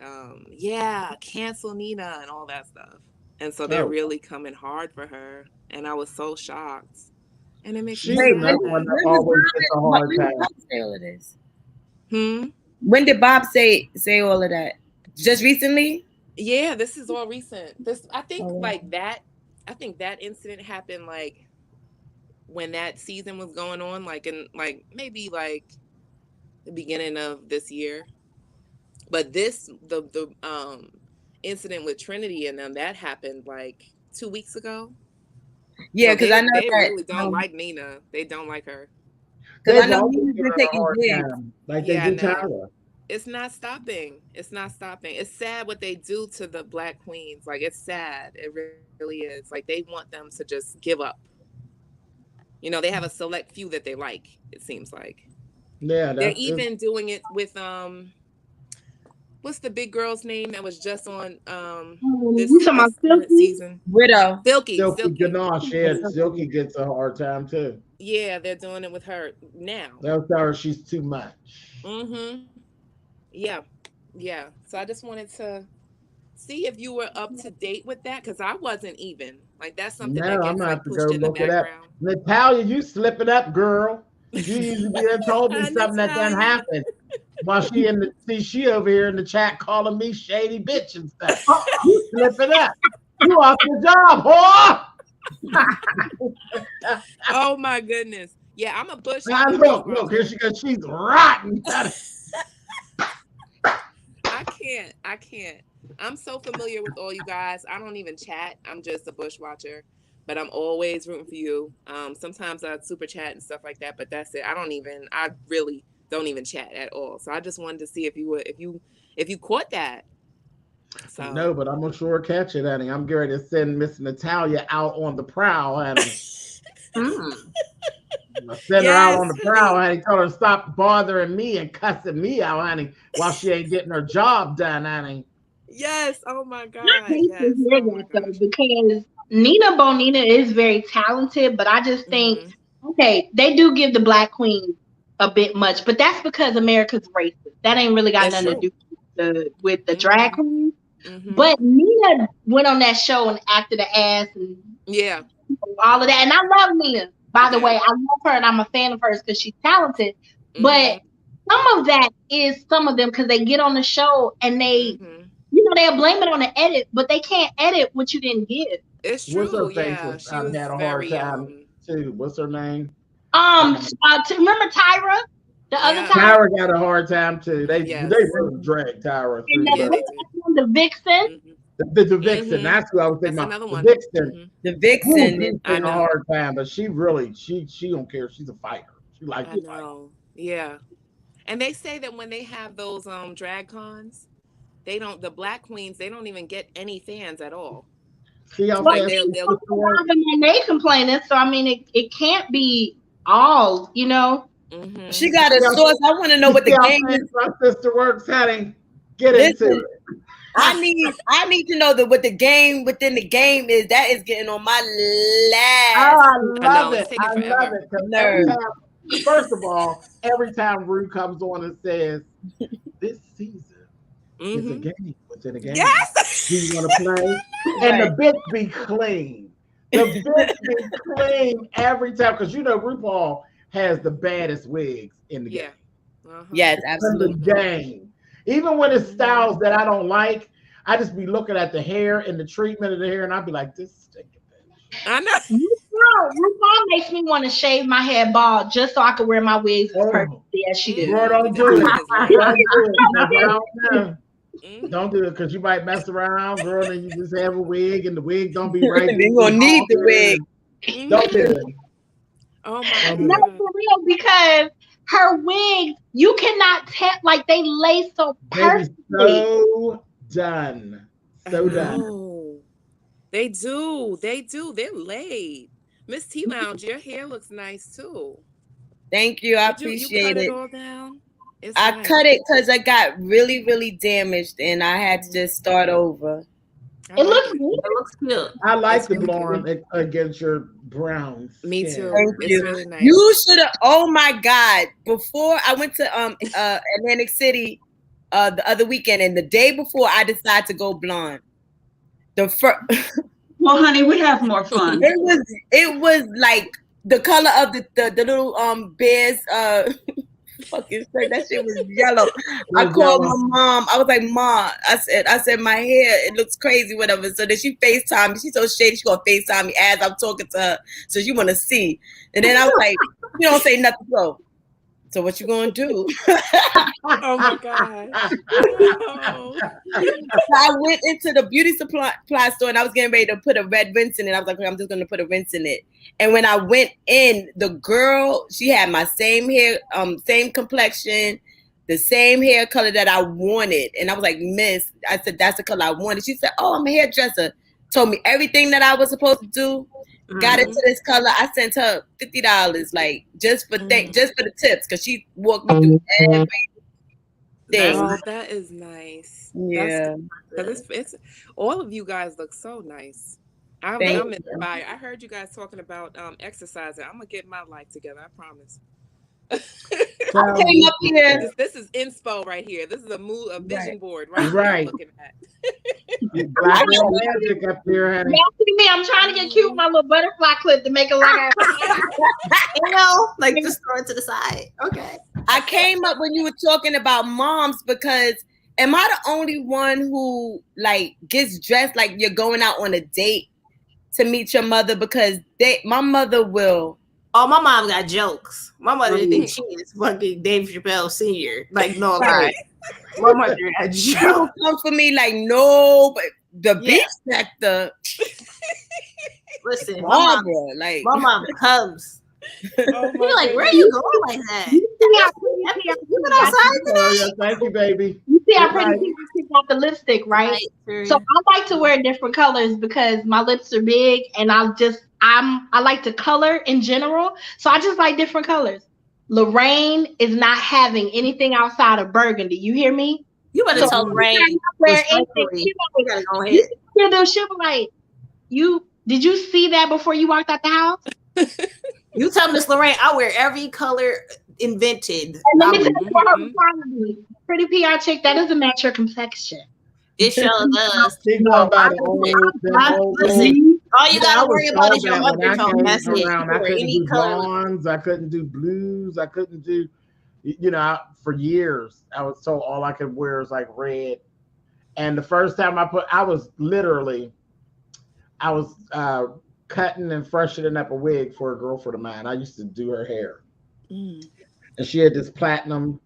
cancel Nina and all that stuff. And so they're really coming hard for her. And I was so shocked. And it makes me sad. When did Bob say all of that? Just recently? Yeah, this is all recent. I think that incident happened like when that season was going on, like in like maybe like the beginning of this year. But the incident with Trinity and them, that happened like 2 weeks ago. Yeah, because I know they really don't like Nina. They don't like her. Because I know they're taking gigs. Like they do Tyler. It's not stopping. It's sad what they do to the Black queens. Like, it's sad. It really is. Like, they want them to just give up. They have a select few that they like, it seems like. Yeah. They're even doing it with, what's the big girl's name that was just on You this talking about current Silky? season? Widow. Silky. Ganache. Yeah, Silky gets a hard time too. Yeah, they're doing it with her now. They'll tell her she's too much. Yeah. Yeah. So I just wanted to see if you were up to date with that, because I wasn't even. Like, that's something that gets like pushed in the background. Natalia, you slipping up, girl. You usually told me something that didn't happen. While she over here in the chat calling me shady bitch and stuff. You slipping up. You off the job, whore. Oh my goodness. Yeah, I'm a Bush. Look, here she goes. She's rotten. I can't. I'm so familiar with all you guys. I don't even chat. I'm just a Bush watcher, but I'm always rooting for you. Sometimes I super chat and stuff like that, but that's it. I really don't even chat at all. So I just wanted to see if you caught that. So no, but I'm gonna sure catch it, honey. I'm getting ready to send Miss Natalia out on the prowl, honey. I send her out on the prowl, honey. Tell her to stop bothering me and cussing me out, honey, while she ain't getting her job done, honey. Yes. Oh my God. Yes. Because Nina Bonina is very talented, but I just think, okay, they do give the Black Queen a bit much, but that's because America's racist. That ain't really got nothing to do with the drag queen. But Nina went on that show and acted an ass and all of that. And I love Nina, by the way. I love her and I'm a fan of hers because she's talented. But some of that is some of them because they get on the show and they, they'll blame it on the edit, but they can't edit what you didn't give. It's true. What's her face? I had a hard time too. What's her name? Remember Tyra? The other Tyra got a hard time too. They really dragged Tyra through. The Vixen. The Vixen. That's who I was thinking about. The Vixen. The Vixen is a hard time, but she really she don't care. She's a fighter. She likes to fight. Yeah. And they say that when they have those drag cons, the Black queens, they don't even get any fans at all. See how they complaining, so I mean it can't be all, She got a source. I want to know what the game is. My sister works, honey. Get into it. I need to know that what the game within the game is. That is getting on my last. Oh, I love it. I love it. First of all, every time Rue comes on and says, "This season is a game within a game." Yes. Do you want to play? And the bitch be clean. The bitch be clean every time because RuPaul has the baddest wigs in the game. Yes, absolutely. In the game. Even when it's styles that I don't like, I just be looking at the hair and the treatment of the hair, and I'll be like, "This stinking bitch." I know. RuPaul makes me want to shave my head bald just so I can wear my wigs perfectly as she did. Girl, don't do it. Don't do it because you might mess around, girl, and you just have a wig and the wig don't be right. They're gonna need the wig. Don't do it. Oh my God. No, for real, because her wigs, you cannot tell, like they lay so perfectly. So done. So done. They do. They're laid. Miss T Lounge, your hair looks nice too. Thank you. I appreciate it. All down? I cut it because I got really, really damaged and I had to just start over. It looks good. It looks cute. I like the blonde against your brown skin. Me too. Thank you. Really nice. You should have. Oh my God! Before I went to Atlantic City the other weekend, and the day before, I decided to go blonde. Well, honey, we have more fun. It was like the color of the little bears fucking shirt. That shit was yellow. I called my mom. I was like, "Mom," I said my hair, it looks crazy, whatever. So then she FaceTimed me. She's so shady. She gonna FaceTime me as I'm talking to her, so she want to see. And then I was like, "You don't say nothing, so what you gonna do?" Oh my God. No. So I went into the beauty supply store and I was getting ready to put a red rinse in it. I was like, "I'm just gonna put a rinse in it." And when I went in, the girl, she had my same hair, same complexion, the same hair color that I wanted. And I was like, "Miss," I said, "that's the color I wanted." She said, "Oh, I'm a hairdresser." Told me everything that I was supposed to do. Got it to this color. I sent her $50, like just for the tips, because she walked me through everything. thing. Oh, that is nice. Yeah. Because it's all of you guys look so nice. I'm inspired. I heard you guys talking about exercising. I'm gonna get my life together. I promise. I came up here. This is inspo right here. This is a vision board right here. I'm looking at. Black magic up here, honey. Y'all see me? I'm trying to get cute with my little butterfly clip to make it like like just throw it to the side. Okay. I came up when you were talking about moms because am I the only one who like gets dressed like you're going out on a date to meet your mother? Because my mother will. Oh, my mom got jokes. My mother thinks she is fucking Dave Chappelle Sr. Like, no lie. My mother got jokes. Come for me like, no, but the beat sector. Listen, my mom comes. Oh you're like, where are you going like that? You been outside today? Thank you, baby. You see how pretty people pick out the lipstick, right? So I like to wear different colors because my lips are big and I like to color in general. So I just like different colors. Lorraine is not having anything outside of burgundy. You hear me? You better tell Lorraine. Wear anything. You gotta go ahead. She'll be like, did you see that before you walked out the house? You tell Miss Lorraine, I wear every color invented. And let me tell you, pretty PR chick, that doesn't match your complexion. It sure does. Listen, all you gotta worry about is your mother tone. That's it. I couldn't do blondes. I couldn't do blues. I couldn't do, for years, I was told all I could wear is like red. And the first time I was cutting and freshening up a wig for a girlfriend of mine. I used to do her hair. And she had this platinum.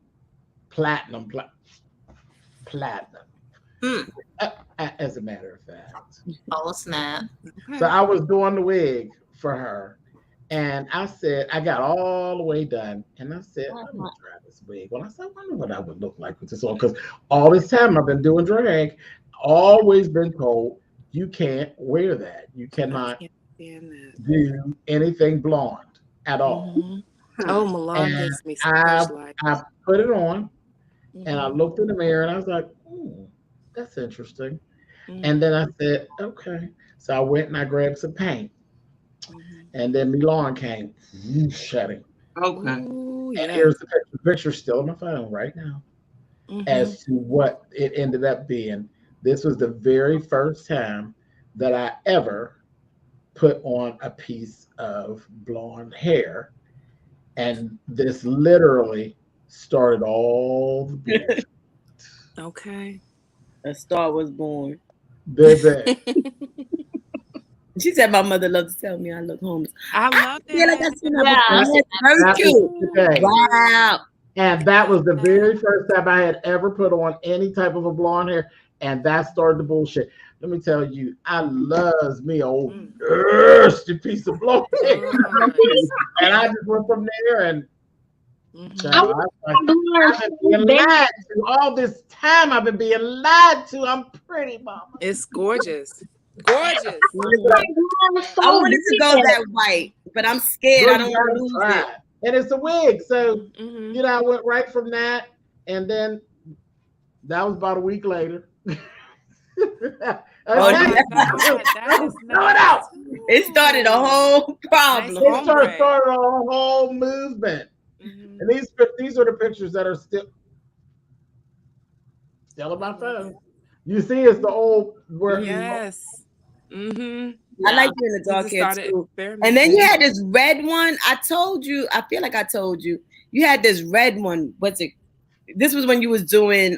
As a matter of fact. Oh, snap. So I was doing the wig for her. And I said, I got all the way done. And I said, I'm going to try this wig. Well, I said, I wonder what I would look like with this on. Because all this time I've been doing drag, always been told, you can't wear that. You cannot do anything blonde at all. Oh, Milan gives me so I put it on and I looked in the mirror and I was like, that's interesting. And then I said, okay. So I went and I grabbed some paint. And then Milan came shutting. Okay. And here's the picture. The picture's still on my phone right now as to what it ended up being. This was the very first time that I ever put on a piece of blonde hair. And this literally started all the bullshit. Okay. A star was born. Baby. She said my mother loves to tell me I look homeless. I love that. Yeah, like I seen that. Very cute. Wow. And that was the very first time I had ever put on any type of a blonde hair. And that started the bullshit. Let me tell you, I loves me old thirsty piece of blonde hair. And I just went from there and I've been being lied to all this time. I've been being lied to. I'm pretty, mama. It's gorgeous. Gorgeous. I wanted to go that white, but I'm scared. I don't want to lose it. And it's a wig. So, I went right from that. And then that was about a week later. It started a whole problem. It started a whole movement. And these are the pictures that are still on my phone. You see, it's the old where yes. I like you in the dark hair too. And then you had this red one. I feel like I told you. You had this red one. What's it? This was when you was doing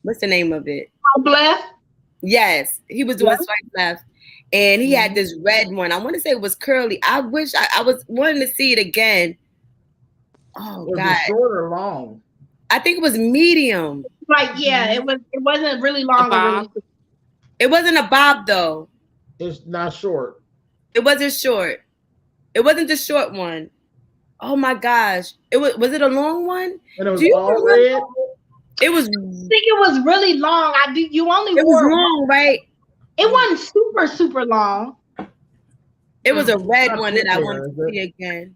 what's the name of it? Swipe left. Yes, he was doing swipe left. And he had this red one. I want to say it was curly. I wish I was wanting to see it again. Oh was God! It short or long? I think it was medium. Like it wasn't really long. Really. It wasn't a bob though. It's not short. It wasn't short. It wasn't the short one. Oh my gosh! Was it a long one? And it was all red. It was. I think it was really long. You only it wore was long, right? It wasn't super long. It was a red one that I wanted to see again.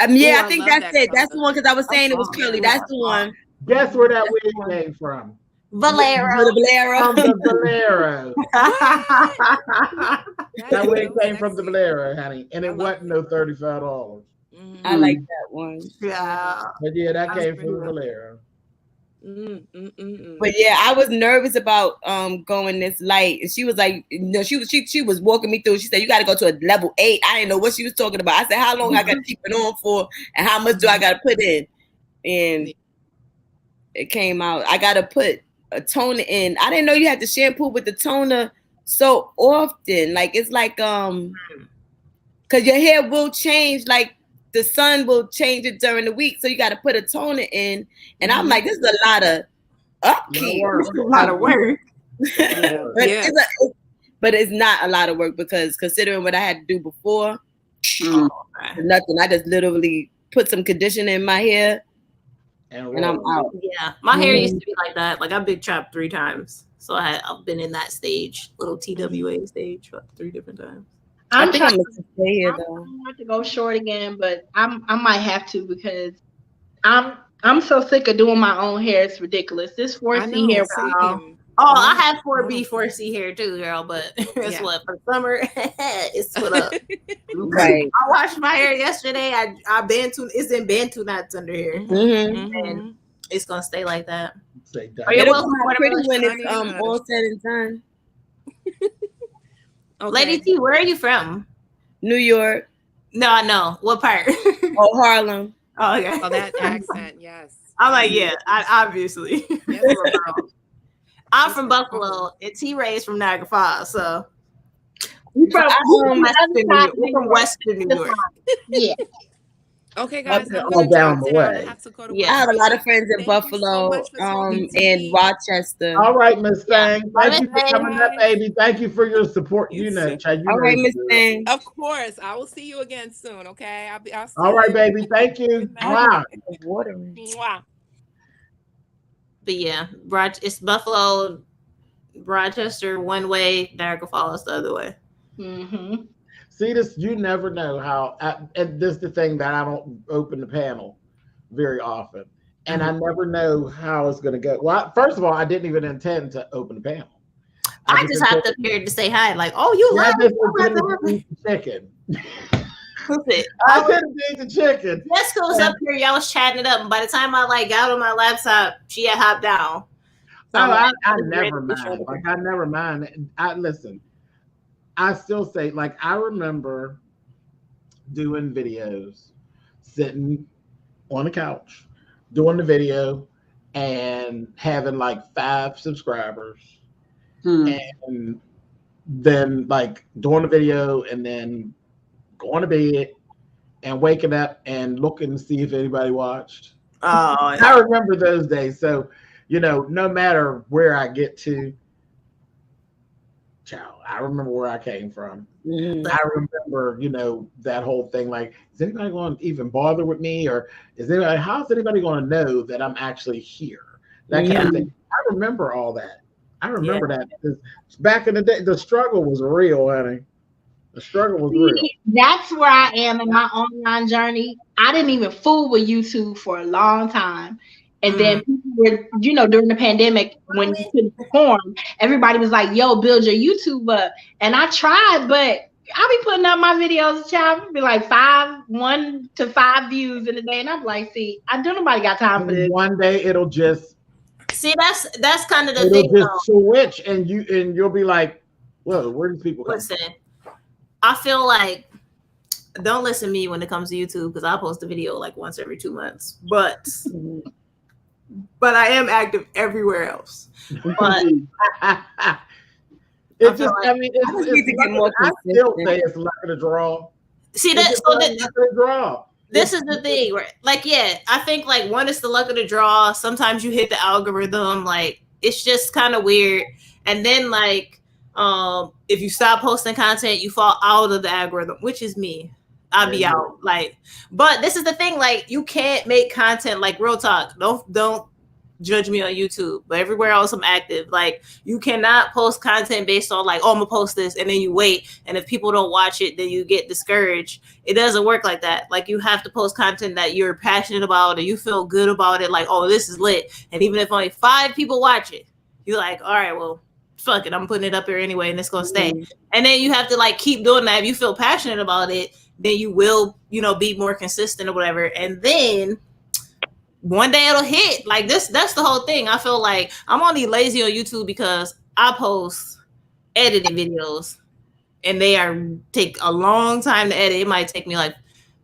Yeah, I think that's it. That's the one because I was saying it was curly. That's the one. Guess where that wig came from? Valero. From the Valero. That wig so came from the sexy. Valero, honey, and it wasn't no $35. I like that one. Yeah. But yeah, that That's came pretty from the good. Valero. But yeah, I was nervous about going this light. And she was like, she was walking me through. She said, you got to go to a level 8. I didn't know what she was talking about. I said, how long I got to keep it on for, and how much do I got to put in? And it came out. I got to put a toner in. I didn't know you had to shampoo with the toner so often. Like it's like because your hair will change. Like the sun will change it during the week, so you got to put a toner in. And I'm like, this is a lot of upkeep. It's a lot of work. But it's not a lot of work because considering what I had to do before, nothing. I just literally put some conditioner in my hair and I'm out. Yeah, my hair used to be like that. Like I've been chopped 3 times, so I've been in that stage, little TWA stage, 3 different times. I'm I think trying I'm gonna stay here though. I want to go short again, but I might have to because I'm so sick of doing my own hair. It's ridiculous. This 4C hair. Oh, I have 4B, 4C hair too, girl. But guess what? For summer, it's split up. Right. I washed my hair yesterday. I Bantu. It's in Bantu knots under here, and it's gonna stay like that. It'll come out pretty when it's all said and done. Okay. Lady T, where are you from? New York. No, I know. What part? Oh, Harlem. Oh, okay. Oh, that accent, yes. I'm like, yeah, obviously. I'm from Buffalo, and T-Ray's from Niagara Falls, so. We're from Western New York. Yeah. Okay, guys. Down the way. I have a lot of friends in Buffalo, and Rochester. All right, Miss Thang. Thank you for coming up, baby. Thank you for your support. All right, Miss Thang. Of course. I will see you again soon, okay? I'll see all right, baby. Thank you. Wow. But yeah, it's Buffalo, Rochester one way, Niagara Falls the other way. Mm-hmm. See this, you never know how, and this is the thing that I don't open the panel very often. And I never know how it's going to go. Well, first of all, I didn't even intend to open the panel. I just hopped up here to say hi. Like, oh, you love the chicken. Who's it? I couldn't eat the chicken. Jessica was up here. Y'all was chatting it up. And by the time I got on my laptop, she had hopped down. So I never mind. Like, I never mind. Listen. I still say, like, I remember doing videos, sitting on the couch, doing the video, and having like 5 subscribers, and then like doing the video, and then going to bed, and waking up and looking to see if anybody watched. I remember those days. So, no matter where I get to, I remember where I came from. I remember, that whole thing. Like, is anybody going to even bother with me, or how's anybody going to know that I'm actually here? That kind of thing. I remember all that. I remember that because back in the day, the struggle was real, honey. The struggle was real. That's where I am in my online journey. I didn't even fool with YouTube for a long time. And then people were, during the pandemic, when you couldn't perform, everybody was like, yo, build your YouTube up. And I tried, but I'll be putting up my videos, child, it'll be like 1 to 5 views in a day. And I'm like, see, I don't nobody got time for this. One day it'll just that's kind of the thing. It'll just switch, and you'll be like, well, where do people come? Listen, I feel like, don't listen to me when it comes to YouTube, because I post a video like once every 2 months. But I am active everywhere else. But it's just, I still say it's luck of the draw. See that? This is the thing, right? Like, yeah, I think like one is the luck of the draw. Sometimes you hit the algorithm. Like, it's just kind of weird. And then like, if you stop posting content, you fall out of the algorithm, which is me. I'll be out. But this is the thing, like, you can't make content, like, real talk. Don't judge me on YouTube, but everywhere else I'm active. Like, you cannot post content based on like, oh, I'm gonna post this, and then you wait, and if people don't watch it, then you get discouraged. It doesn't work like that. Like, you have to post content that you're passionate about and you feel good about it. Like, oh, this is lit, and even if only 5 people watch it, you're like, all right, well, fuck it, I'm putting it up here anyway, and it's gonna stay. And then you have to like keep doing that. If you feel passionate about it, then you will, you know, be more consistent or whatever. And then one day it'll hit. Like this, that's the whole thing. I feel like I'm only lazy on YouTube because I post edited videos and they take a long time to edit. It might take me like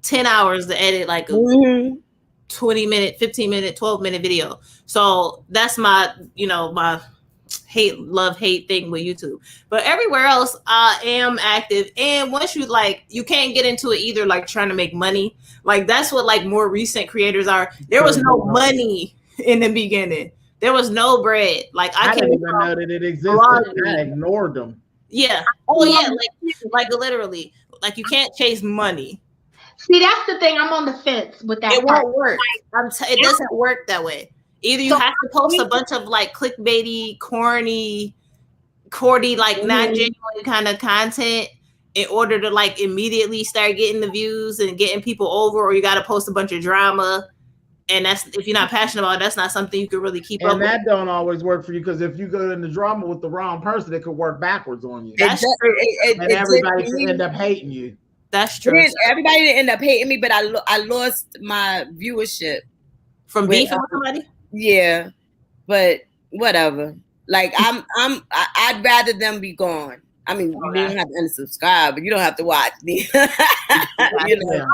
10 hours to edit like a 20-minute, 15-minute, 12-minute video. So that's my, you know, my love-hate thing with YouTube. But everywhere else, I am active. And once you like, you can't get into it either, like trying to make money. Like that's what like more recent creators are. There was no money in the beginning. There was no bread. Like I didn't even know that it existed. I ignored them. Yeah. Oh yeah. Like literally, like you can't chase money. See, that's the thing. I'm on the fence with that. It won't work. It doesn't work that way. Either you have to post a bunch of like clickbaity, corny, like not genuine kind of content in order to like immediately start getting the views and getting people over, or you got to post a bunch of drama. And that's, if you're not passionate about it, that's not something you can really keep up with. And that don't always work for you, because if you go into drama with the wrong person, it could work backwards on you. That's true. And everybody could end up hating you. That's true. Everybody didn't end up hating me, but I lost my viewership from beefing with somebody. Yeah, but whatever. Like I'd rather them be gone. I mean, you don't have to unsubscribe, but you don't have to watch me. You know,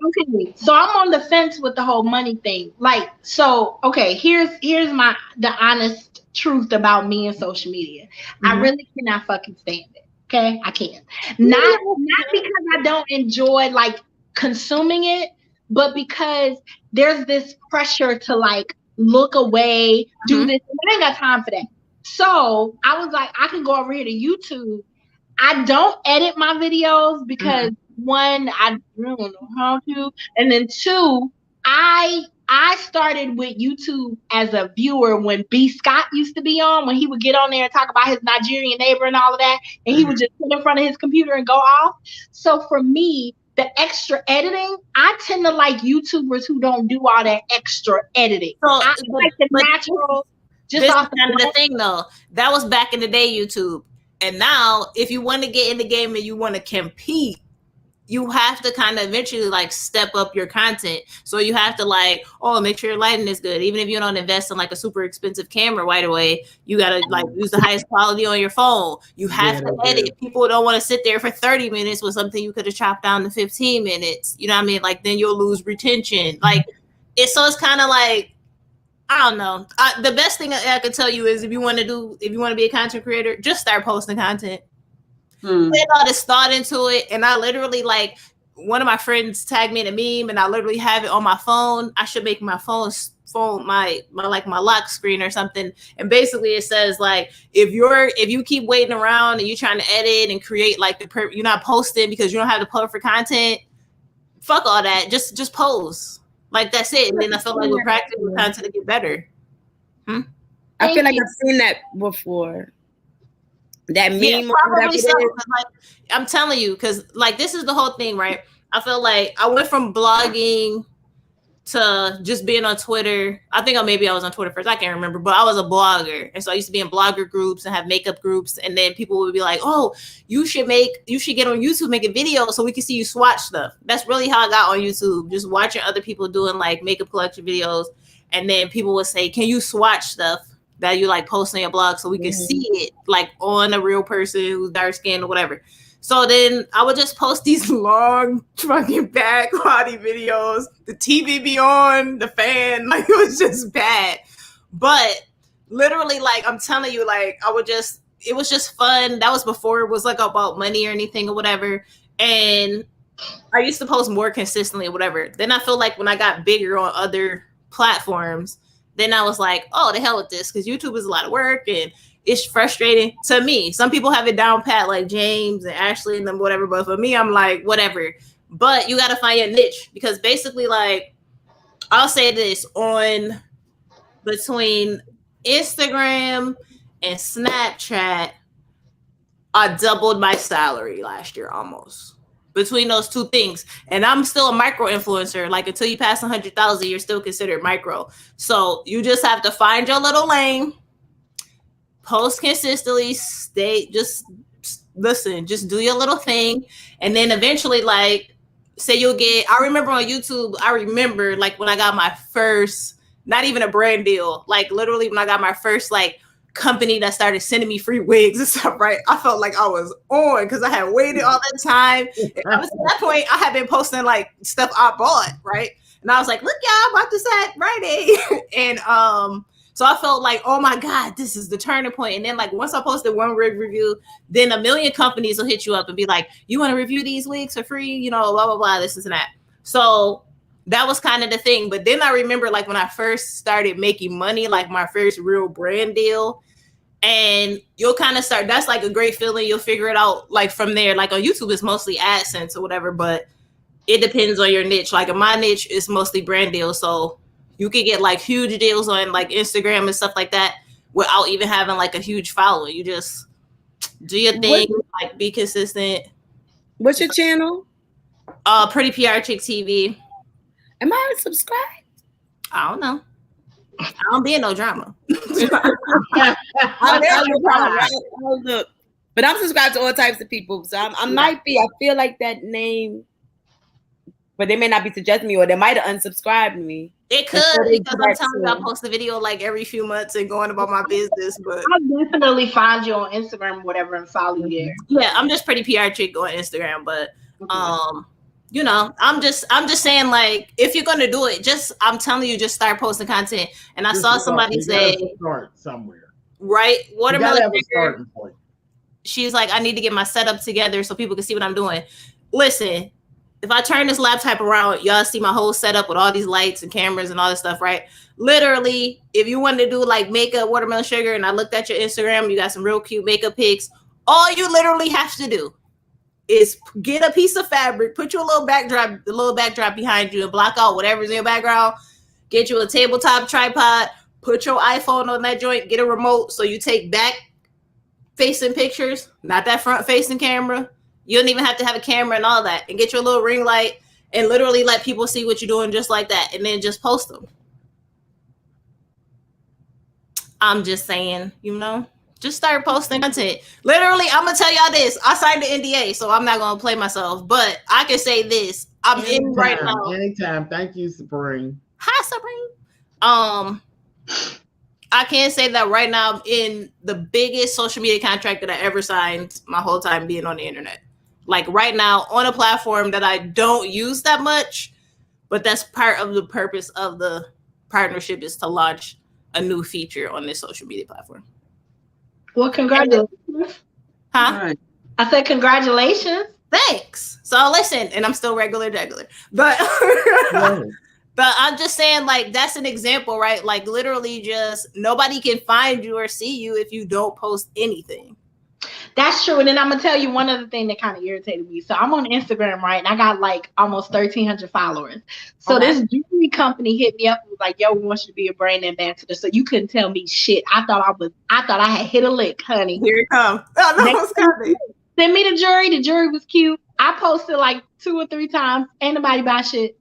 okay. So I'm on the fence with the whole money thing. Like, so okay, here's the honest truth about me and social media. I really cannot fucking stand it. Okay, I can't. Not because I don't enjoy like consuming it, but because there's this pressure to like look away, do this. I ain't got time for that. So I was like, I can go over here to YouTube. I don't edit my videos because one, I don't know how to, and then two, I started with YouTube as a viewer when B. Scott used to be on, when he would get on there and talk about his Nigerian neighbor and all of that, and he would just sit in front of his computer and go off. So for me, the extra editing, I tend to like YouTubers who don't do all that extra editing. So I like the natural. Just off kind of the thing though. That was back in the day, YouTube. And now, if you want to get in the game and you want to compete, you have to kind of eventually like step up your content. So you have to like, oh, make sure your lighting is good. Even if you don't invest in like a super expensive camera right away, you got to like use the highest quality on your phone. You have to edit. People don't want to sit there for 30 minutes with something you could have chopped down to 15 minutes. You know what I mean? Like then you'll lose retention. Like it's kind of like, I don't know. The best thing I could tell you is if you want to be a content creator, just start posting content. Put all this thought into it. And I literally, like, one of my friends tagged me in a meme and I literally have it on my phone. I should make my phone my lock screen or something. And basically it says like, if you keep waiting around and you're trying to edit and create like you're not posting because you don't have the post for content, fuck all that. Just post. Like that's it. And then I feel like we're practicing content to get better. I feel like I've seen that before. That meme, yeah, probably so. Like, I'm telling you, because like this is the whole thing, right? I feel like I went from blogging to just being on Twitter. I think maybe I was on Twitter first. I can't remember, but I was a blogger, and so I used to be in blogger groups and have makeup groups. And then people would be like, "Oh, you should get on YouTube, make a video so we can see you swatch stuff." That's really how I got on YouTube, just watching other people doing like makeup collection videos. And then people would say, "Can you swatch stuff that you like post on your blog so we can see it like on a real person who's dark skinned or whatever?" So then I would just post these long fucking bad quality videos. The TV be on, the fan, like it was just bad. But literally, like I'm telling you, like it was just fun. That was before it was like about money or anything or whatever. And I used to post more consistently or whatever. Then I feel like when I got bigger on other platforms, then I was like, oh, the hell with this, because YouTube is a lot of work and it's frustrating to me. Some people have it down pat, like James and Ashley and them, whatever. But for me, I'm like, whatever. But you got to find your niche, because basically, like, I'll say this, on between Instagram and Snapchat, I doubled my salary last year almost. Between those two things. And I'm still a micro influencer. Like until you pass 100,000, you're still considered micro. So you just have to find your little lane, post consistently, just listen, just do your little thing. And then eventually, like, say I remember on YouTube, like when I got my first, not even a brand deal, like literally when I got my first like company that started sending me free wigs and stuff, right? I felt like I was on because I had waited all that time. And up to that point, I had been posting like stuff I bought, right? And I was like, look, y'all, I bought this at Rite Aid. And so I felt like, oh my God, this is the turning point. And then like once I posted one wig review, then a million companies will hit you up and be like, you want to review these wigs for free? You know, blah, blah, blah, this and that. So that was kind of the thing. But then I remember like when I first started making money, like my first real brand deal, and you'll kind of start, that's like a great feeling. You'll figure it out like from there. Like on YouTube, it's mostly AdSense or whatever, but it depends on your niche. Like in my niche, it's mostly brand deals. So you can get like huge deals on like Instagram and stuff like that without even having like a huge following. You just do your thing, like be consistent. What's your channel? Pretty PR Chick TV. Am I subscribed? I don't know. I don't be in no drama. I'll look. But I'm subscribed to all types of people. So I might be. I feel like that name, but they may not be suggesting me, or they might have unsubscribed me. It could, because I'm telling you, I post a video like every few months and going about my business. But I'll definitely find you on Instagram or whatever and follow you there. Yeah, I'm just Pretty PR Chick on Instagram. But you know, I'm just saying, like, if you're gonna do it, I'm telling you, just start posting content. And I saw somebody say, start somewhere, right? Watermelon have a starting point. She's like, I need to get my setup together so people can see what I'm doing. Listen, if I turn this laptop around, y'all see my whole setup with all these lights and cameras and all this stuff, right? Literally, if you wanted to do like makeup, Watermelon Sugar, and I looked at your Instagram, you got some real cute makeup pics. All you literally have to do is get a piece of fabric, put you a little backdrop behind you and block out whatever's in your background. Get you a tabletop tripod, put your iPhone on that joint, get a remote so you take back facing pictures, not that front facing camera. You don't even have to have a camera and all that. And get your little ring light and literally let people see what you're doing just like that. And then just post them. I'm just saying, you know. Just start posting content. Literally, I'm gonna tell y'all this. I signed the NDA, so I'm not gonna play myself. But I can say this: I'm in right now. Anytime. Thank you, Supreme. Hi, Supreme. I can say that right now I'm in the biggest social media contract that I ever signed my whole time being on the internet. Like right now, on a platform that I don't use that much, but that's part of the purpose of the partnership is to launch a new feature on this social media platform. Well, congratulations. Huh? Right. I said congratulations. Thanks. So listen, and I'm still regular, but but I'm just saying, like, that's an example, right? Like literally just nobody can find you or see you if you don't post anything. That's true. And then I'm gonna tell you one other thing that kind of irritated me. So I'm on Instagram, right? And I got like almost 1,300 followers. So this jewelry company hit me up and was like, yo, we want you to be a brand ambassador. So you couldn't tell me shit. I thought I had hit a lick, honey. Here it comes. Send me the jewelry. The jewelry was cute. I posted like 2 or 3 times. Ain't nobody buy shit.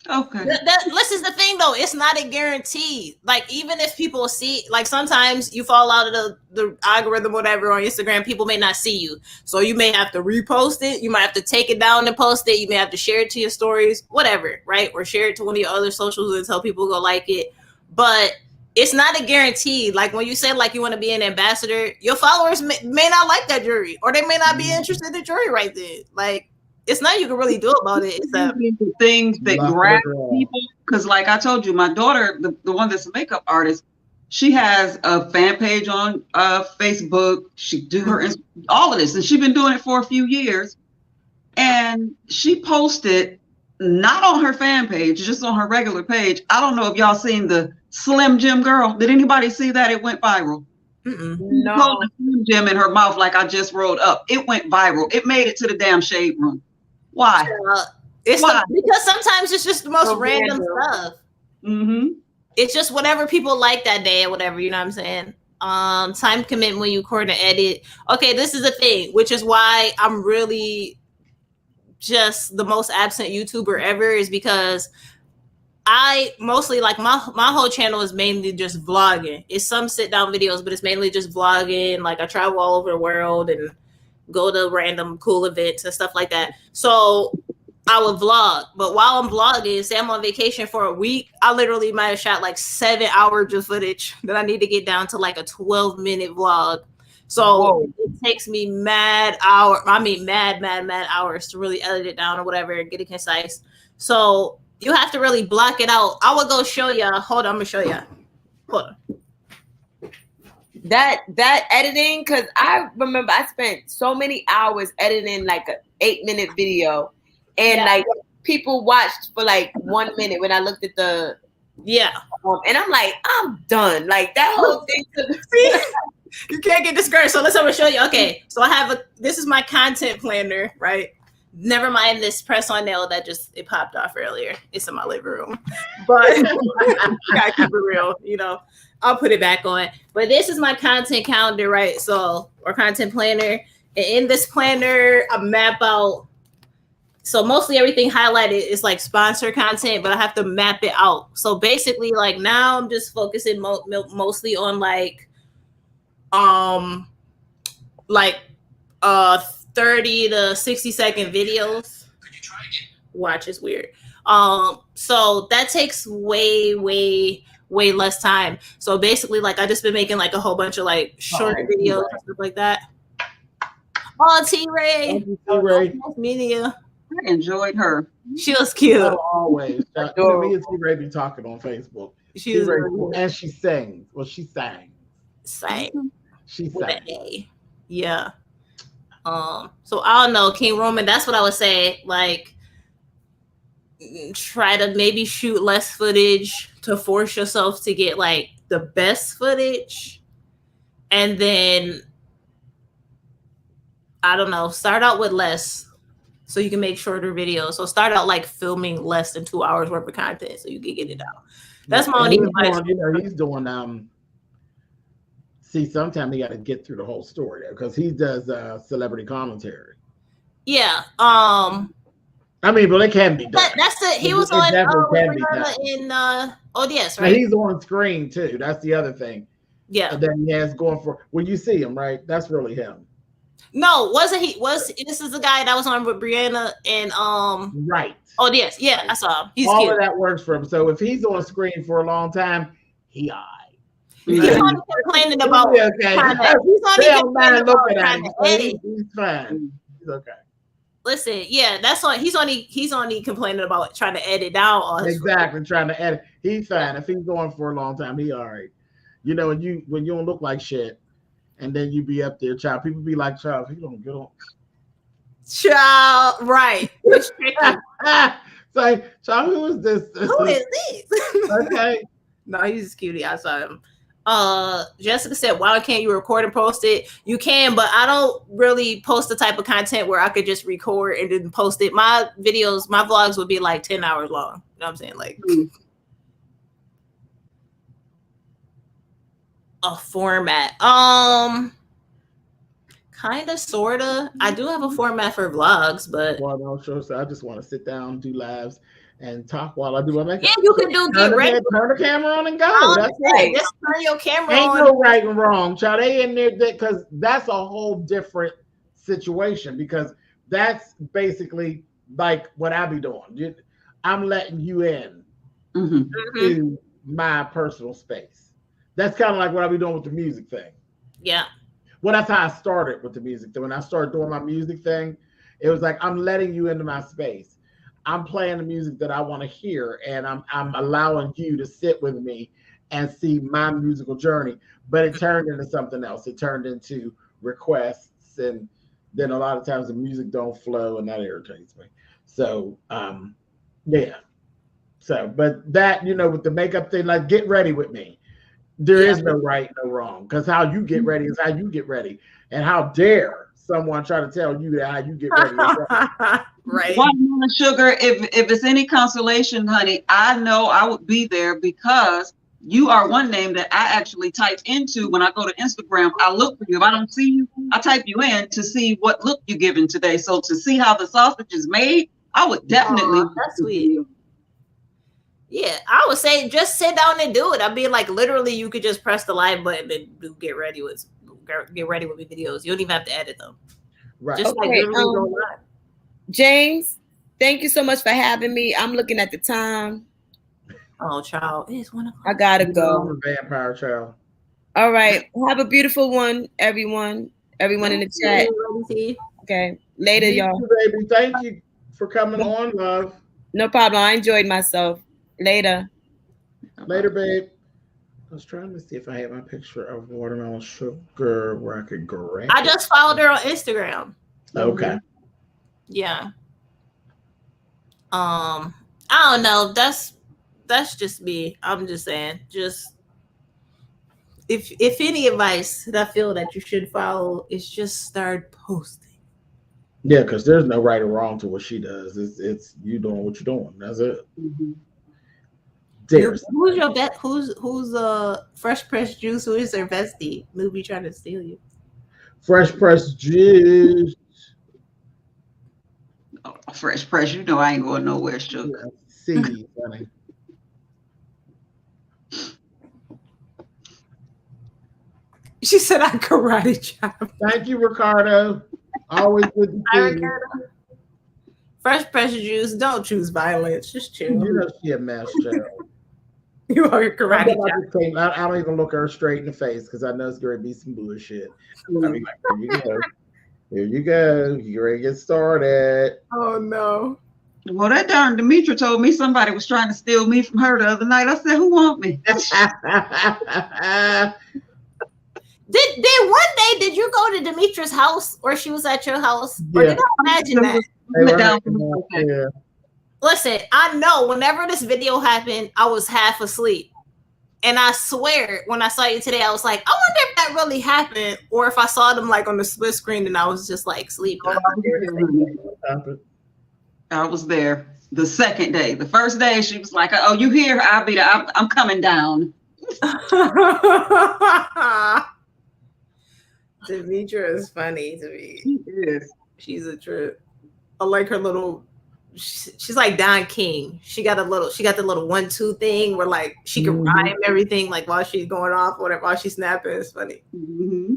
Okay. This is the thing though. It's not a guarantee. Like even if people see, like sometimes you fall out of the algorithm, whatever on Instagram, people may not see you. So you may have to repost it. You might have to take it down and post it. You may have to share it to your stories, whatever, right? Or share it to one of your other socials and tell people go like it. But it's not a guarantee. Like when you say like you want to be an ambassador, your followers may not like that jewelry, or they may not be interested in jewelry right then. Like it's nothing you can really do about it. It's things that grab people. Because like I told you, my daughter, the one that's a makeup artist, she has a fan page on Facebook. She do her all of this, and she's been doing it for a few years. And she posted, not on her fan page, just on her regular page. I don't know if y'all seen the Slim Jim girl. Did anybody see that? It went viral. No. The Slim Jim in her mouth like I just rolled up. It went viral. It made it to the damn shade room. Why? Because sometimes it's just the most random stuff. Mm-hmm. it's just whatever people like that day or whatever, you know what I'm saying? Time commitment when you record and edit. Okay, this is the thing, which is why I'm really just the most absent YouTuber ever, is because I mostly like my whole channel is mainly just vlogging. It's some sit down videos, but it's mainly just vlogging. Like I travel all over the world and go to random cool events and stuff like that. So I would vlog, but while I'm vlogging, say I'm on vacation for a week, I literally might have shot like 7 hours of footage that I need to get down to like a 12-minute vlog. So it takes me mad hours to really edit it down or whatever and get it concise. So you have to really block it out. I will go show y'all. Hold on, I'm gonna show y'all. Hold on. That editing, because I remember I spent so many hours editing like an 8-minute video, and like people watched for like 1 minute when I looked at the and I'm like, I'm done. Like that whole thing. You can't get discouraged. So I'm gonna show you. Okay, so I have this is my content planner, right? Never mind this press on nail that it popped off earlier. It's in my living room, but gotta keep it real, you know. I'll put it back on. But this is my content calendar, right? So, or content planner. And in this planner, I map out. So mostly everything highlighted is like sponsor content, but I have to map it out. So basically, like now I'm just focusing mostly on like 30 to 60 second videos. Watch, it's weird. So that takes way less time. So basically, like I just been making like a whole bunch of like short videos and stuff like that. Oh, T-Ray. Media. I enjoyed her. She was cute. Oh, always. Me and T-Ray be talking on Facebook. She was cool. And she sings. Well, she sang. She sang. Yeah. So I don't know, King Roman, that's what I would say. Like, try to maybe shoot less footage to force yourself to get like the best footage, and then I don't know, start out with less so you can make shorter videos. So start out like filming less than 2 hours worth of content so you can get it out. That's my only advice. He's doing see, sometimes he got to get through the whole story because he does celebrity commentary. Yeah. I mean, but it can be done. That's it. He was on in ODS, right? And he's on screen too. That's the other thing. Yeah. And then he has going for when you see him, right? That's really him. No, wasn't he? This is the guy that was on with Brianna and right. ODS. Yeah, I saw him. He's all cute. Of that works for him. So if he's on screen for a long time, he He's only complaining about he's only complaining about trying to edit. He's fine. He's okay. Listen, yeah, that's all. He's only complaining about trying to edit down all his exactly trying to edit. He's fine. If he's going for a long time, he all right. You know, when you don't look like shit, and then you be up there, child. People be like, child, he don't get on. Child, right? It's tricky. Say, child, who is this? Who is this? Okay. No, he's a cutie. I saw him. Jessica said, why can't you record and post it? You can, but I don't really post the type of content where I could just record and then post it. My videos, my vlogs would be like 10 hours long. You know what I'm saying? Like a format. Kind of, sort of. I do have a format for vlogs, but well, no, sure. So I just want to sit down, do lives, and talk while I do my makeup. Yeah, you can get ready. Turn the camera on and go. That's right. Just turn your camera Ain't on. No right and wrong, child. They in there because that's a whole different situation because that's basically like what I be doing. I'm letting you in to my personal space. That's kind of like what I be doing with the music thing. Yeah. Well, that's how I started with the music thing. When I started doing my music thing, it was like I'm letting you into my space. I'm playing the music that I want to hear, and I'm allowing you to sit with me and see my musical journey. But it turned into something else. It turned into requests, and then a lot of times the music don't flow, and that irritates me. So, yeah. So, but that, with the makeup thing, like get ready with me. There is no right, no wrong, because how you get ready is how you get ready. And how dare someone try to tell you that how you get ready. Right. Sugar, if it's any consolation, honey, I know I would be there because you are one name that I actually type into when I go to Instagram. I look for you. If I don't see you, I type you in to see what look you're giving today. So to see how the sausage is made, I would definitely. That's sweet. Yeah, I would say just sit down and do it. I'd be like, literally, you could just press the live button and get ready with my videos. You don't even have to edit them. Right. Just like literally go live. James, thank you so much for having me. I'm looking at the time. Oh, child, it's 1 o'clock. I gotta go. Vampire child. All right. Have a beautiful one, everyone. Everyone in the chat. Okay. Later, y'all. Baby, thank you for coming on, love. No problem. I enjoyed myself. Later. Later, babe. I was trying to see if I had my picture of watermelon sugar where I could grab. I just followed her on Instagram. Okay. Yeah. I don't know. That's just me. I'm just saying. Just if any advice that I feel that you should follow is just start posting. Yeah, because there's no right or wrong to what she does. It's you doing what you're doing. That's it. Mm-hmm. Who's your bet? Who's Fresh Pressed Juice? Who is their bestie? Movie trying to steal you. Fresh Pressed Juice. Oh, Fresh Press, you know I ain't going nowhere, sugar. See, honey. She said I karate chop. Thank you, Ricardo. Always good to see you. Fresh Pressed Juice. Don't choose violence. Just chill. You know she a mess, child. You are a karate chop. I don't even look her straight in the face because I know it's going to be some bullshit. I mean, here you go. Here you go. You ready to get started? Oh no. Well, that darn Demetra told me somebody was trying to steal me from her the other night. I said, "Who want me?" Did one day did you go to Demetra's house or she was at your house? Yeah. Or did I imagine that? Yeah. Listen, I know whenever this video happened, I was half asleep. And I swear, when I saw you today, I was like, I wonder if that really happened, or if I saw them like on the split screen and I was just like sleeping. I was there the second day. The first day, she was like, "Oh, you here? I'll be there. I'm coming down." Demetra is funny to me. She is. She's a trip. I like her little. She's like Don King. She got the little 1-2 thing where like she can rhyme everything like while she's going off, whatever, while she's snapping. It's funny. Mm-hmm.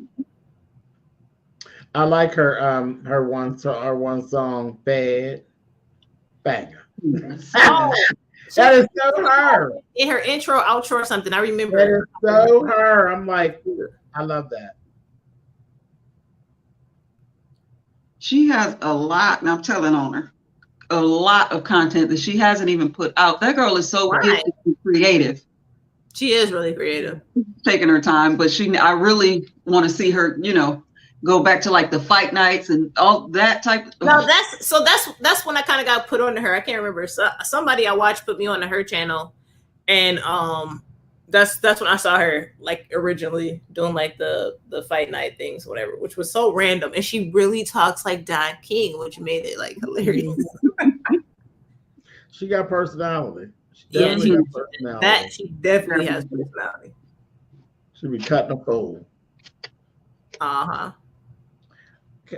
I like her one song, Bad Banger. Oh, that is so her. In her intro, outro, or something. I remember. That is so her. I'm like, I love that. She has a lot, and I'm telling on her, a lot of content that she hasn't even put out. That girl is so gifted and creative. She is really creative. Taking her time, but I really want to see her, go back to like the fight nights and all that type of No, that's when I kind of got put on to her. I can't remember. Somebody I watched put me on to her channel, and that's when I saw her like originally doing like the fight night things, whatever, which was so random. And she really talks like Don King, which made it like hilarious. She got personality. She definitely has personality. She be cutting a pole. Uh-huh.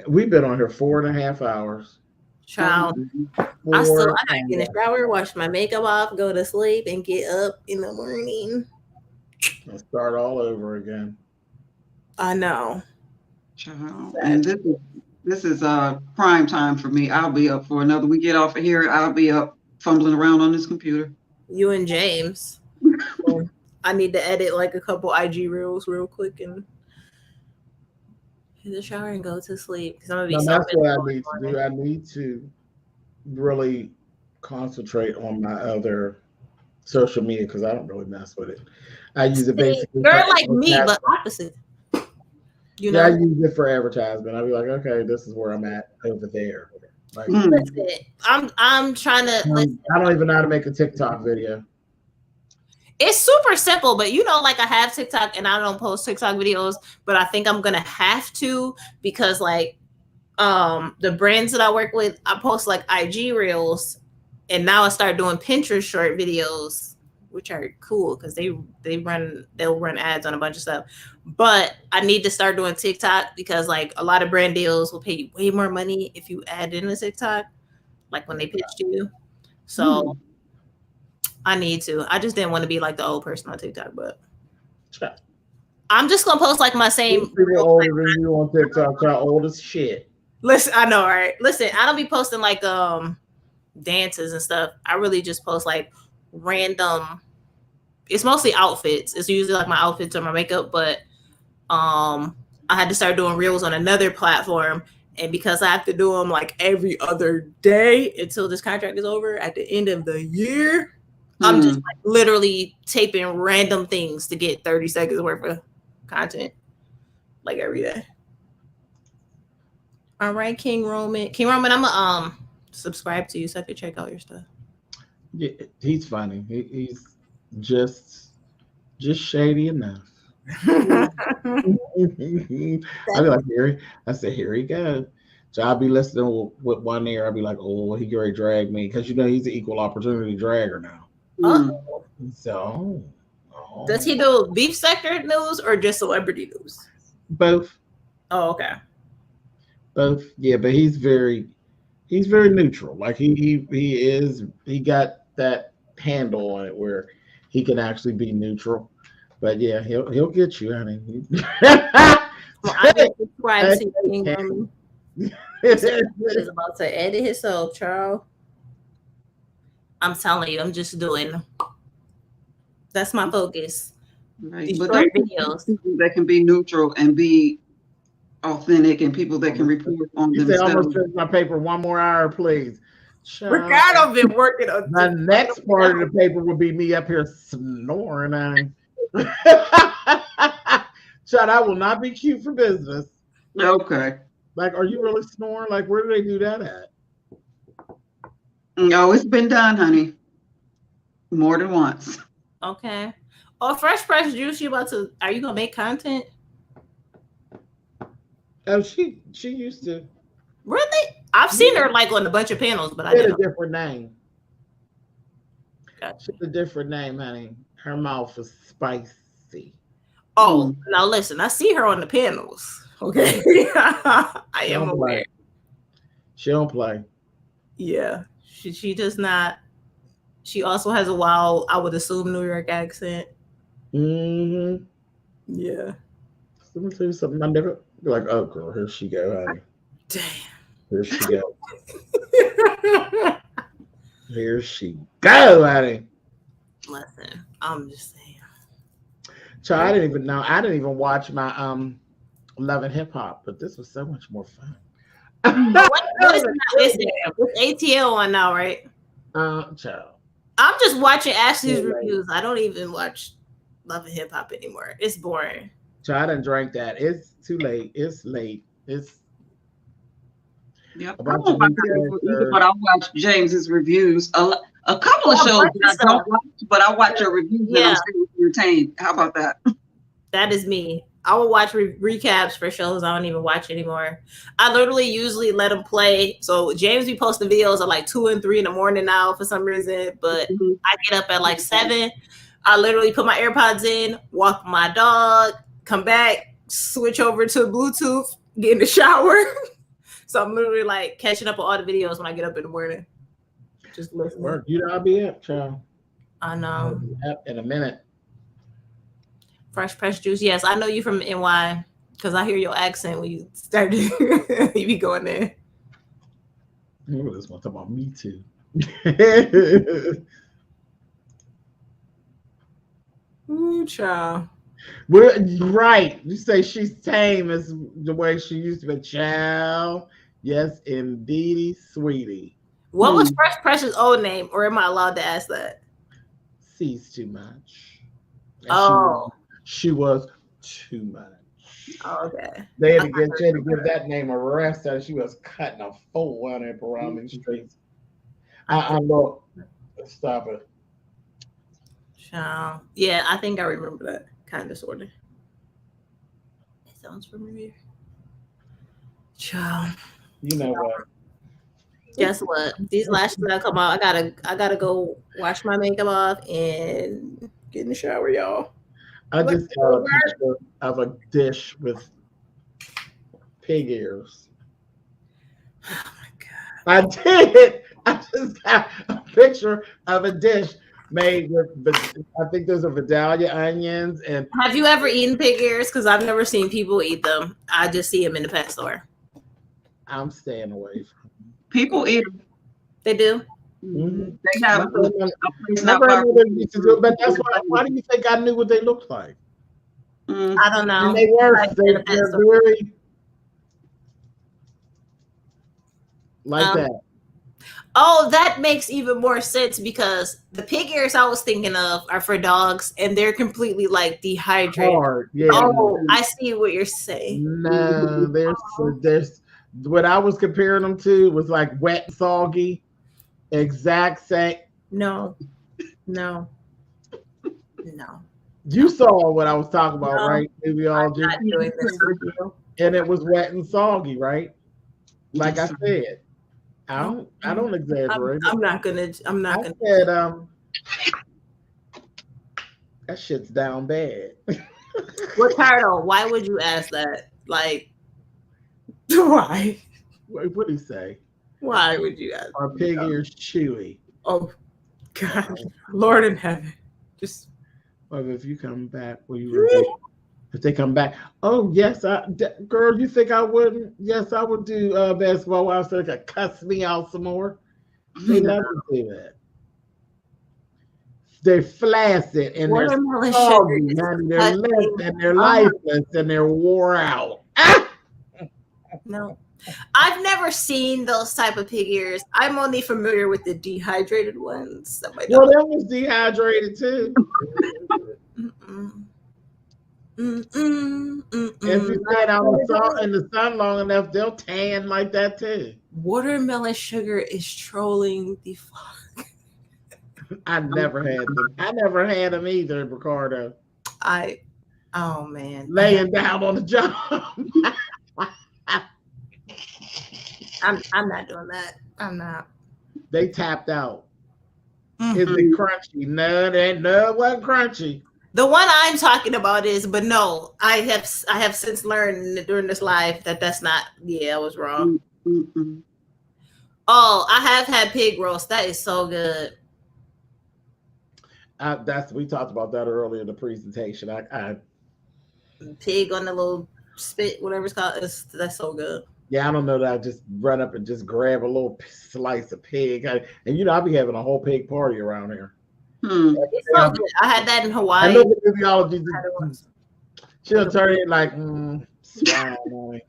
We've been on here 4.5 hours. Child. I gotta get in the shower, wash my makeup off, go to sleep, and get up in the morning. I'll start all over again. I know. Child. And this is prime time for me. I'll be up for another. We get off of here, I'll be up fumbling around on this computer. You and James. I need to edit like a couple IG reels real quick and hit the shower and go to sleep. Because I'm gonna be that's what I need to do. I need to really concentrate on my other social media because I don't really mess with it. I use it basically. You're like me, but opposite. I use it for advertisement. I'll be like, okay, this is where I'm at over there. Like, I'm trying to. I don't even know how to make a TikTok video. It's super simple, but like I have TikTok and I don't post TikTok videos, but I think I'm gonna have to because like the brands that I work with, I post like IG reels, and now I start doing Pinterest short videos which are cool because they'll run ads on a bunch of stuff. But I need to start doing TikTok because like a lot of brand deals will pay you way more money if you add in a TikTok, like when they pitched you. So I need to. I just didn't want to be like the old person on TikTok, but I'm just gonna post like my same. People older than you on TikTok are old as shit. Listen, I know, right? Listen, I don't be posting like dances and stuff. I really just post like random. It's mostly outfits. It's usually like my outfits or my makeup, but I had to start doing reels on another platform, and because I have to do them like every other day until this contract is over at the end of the year. I'm just like literally taping random things to get 30 seconds worth of content like every day. All right, King Roman. King Roman, I'm gonna subscribe to you so I can check out your stuff. Yeah, he's funny. He's just shady enough. I be like, here. I said, here he goes. So I'll be listening with one ear. I'll be like, oh, he already dragged me because you know he's an equal opportunity dragger now. So, does he do beef sector news or just celebrity news? Both. Oh, okay. Both, yeah, but he's very neutral. Like he got that handle on it where he can actually be neutral. But yeah, he'll get you, honey. Well, I just subscribe to King. He's about to edit himself, Charles. I'm telling you, I'm just doing. That's my focus. Right. But there videos. People that can be neutral and be authentic, and people that can report on themselves. Almost finish my paper. One more hour, please. Ricardo been working on. The next part of the paper will be me up here snoring. Chad, I will not be cute for business. Okay. Like, are you really snoring? Like, where do they do that at? No, it's been done, honey. More than once. Okay. Oh, Fresh Press Juice, are you gonna make content? Oh, she used to. Really? I've seen her like on a bunch of panels, but I didn't. A different name. Gotcha. She's a different name, honey. Her mouth is spicy. Oh, now listen, I see her on the panels. Okay. I am aware. She don't play. Yeah. She does not. She also has a wild, I would assume, New York accent. Mm-hmm. Yeah. Let me tell you something. I never be like, oh girl, here she go, honey. Damn. Here she go. Here she go, honey. Listen, I'm just saying. So I didn't even know. I didn't even watch my Love and Hip Hop, but this was so much more fun. What is it's ATL on now, right? Child. I'm just watching Ashley's reviews. I don't even watch Love and Hip Hop anymore. It's boring. So I done drank that. It's too late. It's late. It's I don't know about that, but I watch James's reviews. A couple of shows that I don't watch, but I watch your reviews and I'm still entertained. How about that? That is me. I will watch recaps for shows I don't even watch anymore. I literally usually let them play. So James be posting videos at like 2 and 3 in the morning now for some reason, but I get up at like 7. I literally put my AirPods in, walk my dog, come back, switch over to Bluetooth, get in the shower. So I'm literally like catching up on all the videos when I get up in the morning. Just listen. Work. You know, I'll be up, child. I know. Up in a minute. Fresh Press Juice. Yes, I know you from NY because I hear your accent when you started. You be going there. Oh, this one talking about me too. Ooh, child. We're right. You say she's tame as the way she used to be. Child. Yes, indeedy, sweetie. What was Fresh Press's old name, or am I allowed to ask that? Sees too much. And she was too much. Oh, okay. They had to give that name a rest. And she was cutting a fool out there around the streets. I know. Stop it. Child. Yeah, I think I remember that kind of sort of. It sounds familiar. Child. You know what? Guess what? These lashes that come out, I gotta go wash my makeup off and get in the shower, y'all. I just got a picture of a dish with pig ears. Oh my God. I did. I just got a picture of a dish made with, I think those are Vidalia onions. And have you ever eaten pig ears? Because I've never seen people eat them. I just see them in the pet store. I'm staying away from them. People eat them. They do. Mm-hmm. They have my grandmother used to do it, but that's why do you think I knew what they looked like? I don't know. And they were they're very like that. Oh, that makes even more sense because the pig ears I was thinking of are for dogs, and they're completely like dehydrated. Hard. Yeah. Oh, I see what you're saying. No, there's what I was comparing them to was like wet and soggy. Exact same. No. You saw what I was talking about, No, right? Maybe all I'm not doing this with you. And it was wet and soggy, right? Like I said. I don't exaggerate. I'm not gonna I said that shit's down bad. What title? Why would you ask that? Like why? What did he say? Why would you ask? Our pig ears chewy. Oh God, Lord in heaven. Just well, if you come back, will you if they come back? Oh yes, girl, you think I wouldn't? Yes, I would do basketball. I was like, they could cuss me out some more. They love to do that. They're flaccid and they're soggy, and they're limp and they're lifeless and they're wore out. No. I've never seen those type of pig ears. I'm only familiar with the dehydrated ones. Well, that was dehydrated too. If you stand out in the sun long enough, they'll tan like that too. Watermelon sugar is trolling the fuck. I never had them. I never had them either, Ricardo. Oh man. Laying down on the job. I'm not doing that. I'm not. They tapped out. Is it crunchy? No, it wasn't crunchy. The one I'm talking about is, but no, I have since learned during this life that that's not. Yeah, I was wrong. Oh, I have had pig roast. That is so good. We talked about that earlier in the presentation. I pig on the little spit, whatever it's called. That's so good. Yeah, I don't know that I just run up and just grab a little slice of pig. And I'll be having a whole pig party around here. It's so good. I had that in Hawaii. I know the physiology. She'll turn it like, swine.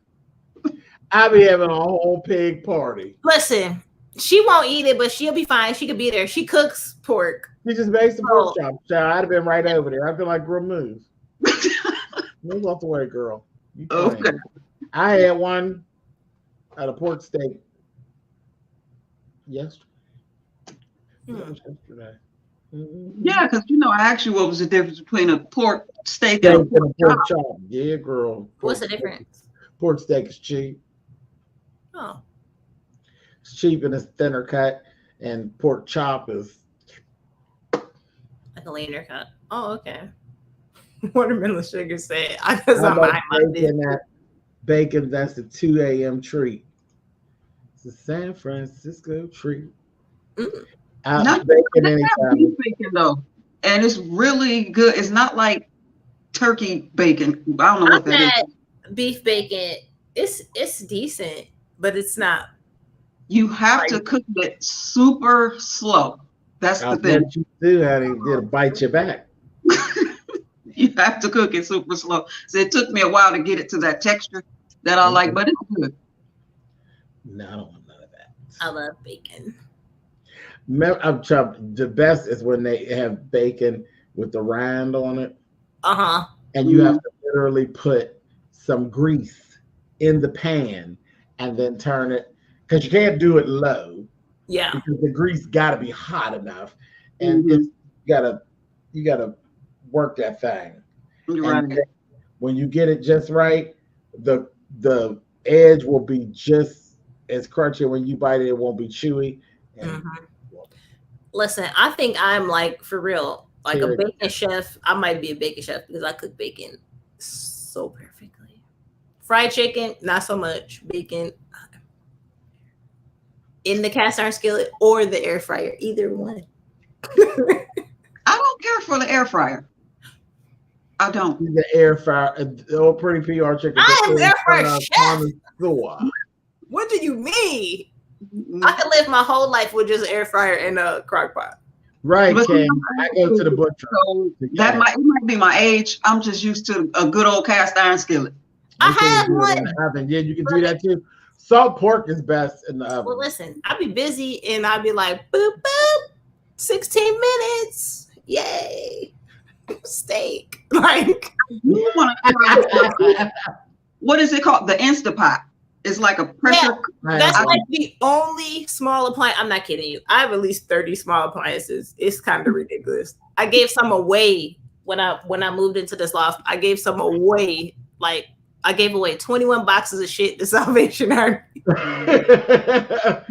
I'll be having a whole pig party. Listen, she won't eat it, but she'll be fine. She could be there. She cooks pork. She just makes some pork chops. I'd have been right over there. I feel like girl move. Move off the way, girl. Okay. I had one at a pork steak yesterday. Yeah, because I asked you what was the difference between a pork steak and a pork chop. Yeah, girl. What's the difference? Pork steak is cheap. Oh. It's cheap and it's thinner cut, and pork chop is like a leaner cut. Oh, okay. Watermelon sugar said, I guess I'm that bacon, that's a 2 a.m. treat. It's a San Francisco treat. Not beef bacon though, and it's really good. It's not like turkey bacon. I don't know what that is. Beef bacon, it's decent, but it's not. You have to cook it super slow. That's the thing. You do, honey. It'll bite your back. You have to cook it super slow. So it took me a while to get it to that texture that I like, but it's good. No, I don't want none of that. I love bacon. The best is when they have bacon with the rind on it. And you have to literally put some grease in the pan and then turn it, because you can't do it low. Yeah. Because the grease gotta be hot enough. And you gotta work that thing. And when you get it just right, the edge will be just It's crunchy. When you bite it, it won't be chewy. And Listen, I think I'm like, for real, like a Period. bacon chef. I might be a bacon chef because I cook bacon so perfectly. Fried chicken, not so much. Bacon in the cast iron skillet or the air fryer, either one. I don't care for the air fryer. I don't. The air fryer, old pretty PR chicken. I am air fryer chef. What do you mean? I could live my whole life with just air fryer and a crock pot. Right, Ken. I go to the butcher. So that might be my age. I'm just used to a good old cast iron skillet. I have one. Yeah, you can do that too. Salt pork is best in the oven. Well, listen, I'd be busy and I'd be like, boop, boop, 16 minutes. Yay. Steak. Like, you want to what is it called? The Instapot. It's like a pressure. Yeah, that's like the only small appliance. I'm not kidding you. I have at least 30 small appliances. It's kind of ridiculous. I gave some away when I moved into this loft. I gave some away. Like, I gave away 21 boxes of shit to Salvation Army. No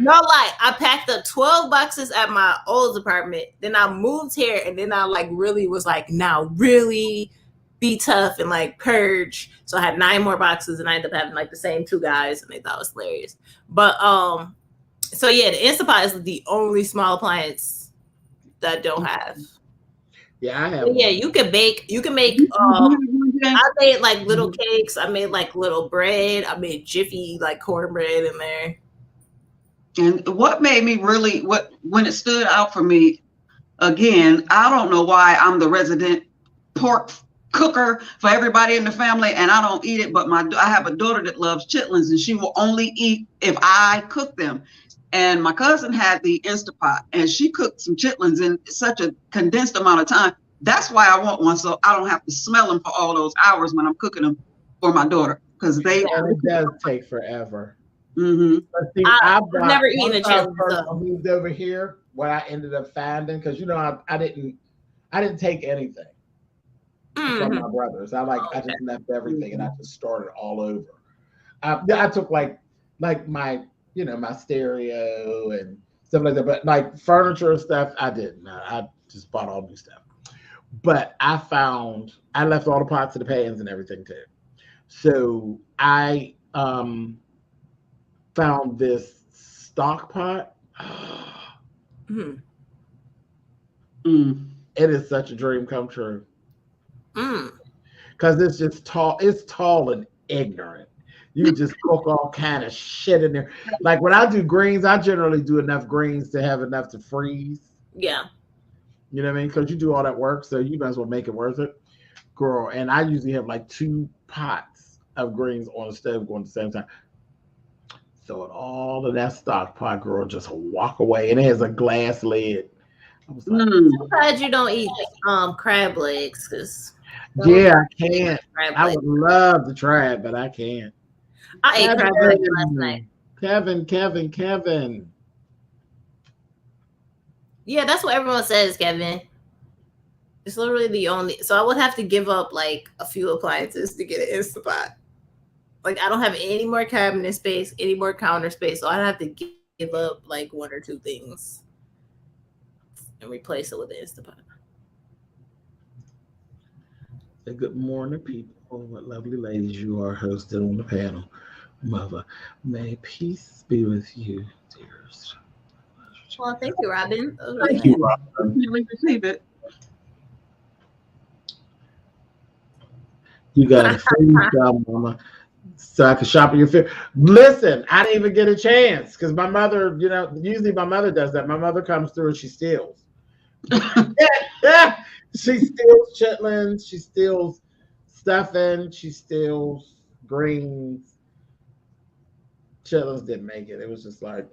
lie. I packed up 12 boxes at my old apartment. Then I moved here and then I like really was like, now really be tough and like purge. So I had 9 more boxes and I ended up having like the same 2 guys and they thought it was hilarious. But so yeah, the Instapot is the only small appliance that I don't have. Yeah, I have. Yeah, you can bake. You can make. I made like little cakes. I made like little bread. I made Jiffy like cornbread in there. And what made me really when it stood out for me, again, I don't know why I'm the resident pork cooker for everybody in the family, and I don't eat it. But I have a daughter that loves chitlins, and she will only eat if I cook them. And my cousin had the Instapot, and she cooked some chitlins in such a condensed amount of time. That's why I want one, so I don't have to smell them for all those hours when I'm cooking them for my daughter, because it does take forever. Mm-hmm. But see, I've never eaten a chitlin. I moved over here. What I ended up finding, because I didn't take anything from my brothers. I just left everything and I just started all over. I took like my my stereo and stuff like that, but like furniture and stuff, I didn't. I just bought all new stuff. But I left all the pots and the pans and everything too. So I found this stock pot. It is such a dream come true. Because it's just tall. It's tall and ignorant. You just cook all kind of shit in there. Like when I do greens, I generally do enough greens to have enough to freeze. Yeah. You know what I mean? Because you do all that work, so you might as well make it worth it. Girl, and I usually have like 2 pots of greens on the stove going at the same time. So it all of that stock pot, girl, just walk away. And it has a glass lid. I was like, I'm glad you don't eat crab legs, because yeah, I can't. I would love to try it, but I can't. I ate crab legs last night. Kevin. Yeah, that's what everyone says, Kevin. It's literally the only. So I would have to give up like a few appliances to get an Instapot. Like I don't have any more cabinet space, any more counter space, so I'd have to give up like 1 or 2 things and replace it with the Instapot. Good morning, people. What lovely ladies you are hosted on the panel. Mother, may peace be with you, dearest. Well, thank you, Robin. Thank you, Robin. You receive it. You got a free job, Mama, so I can shop at your fair. Listen, I didn't even get a chance because my mother, usually my mother does that. My mother comes through and she steals. She steals chitlins, she steals stuffing, she steals greens. Chitlins didn't make it. It was just like,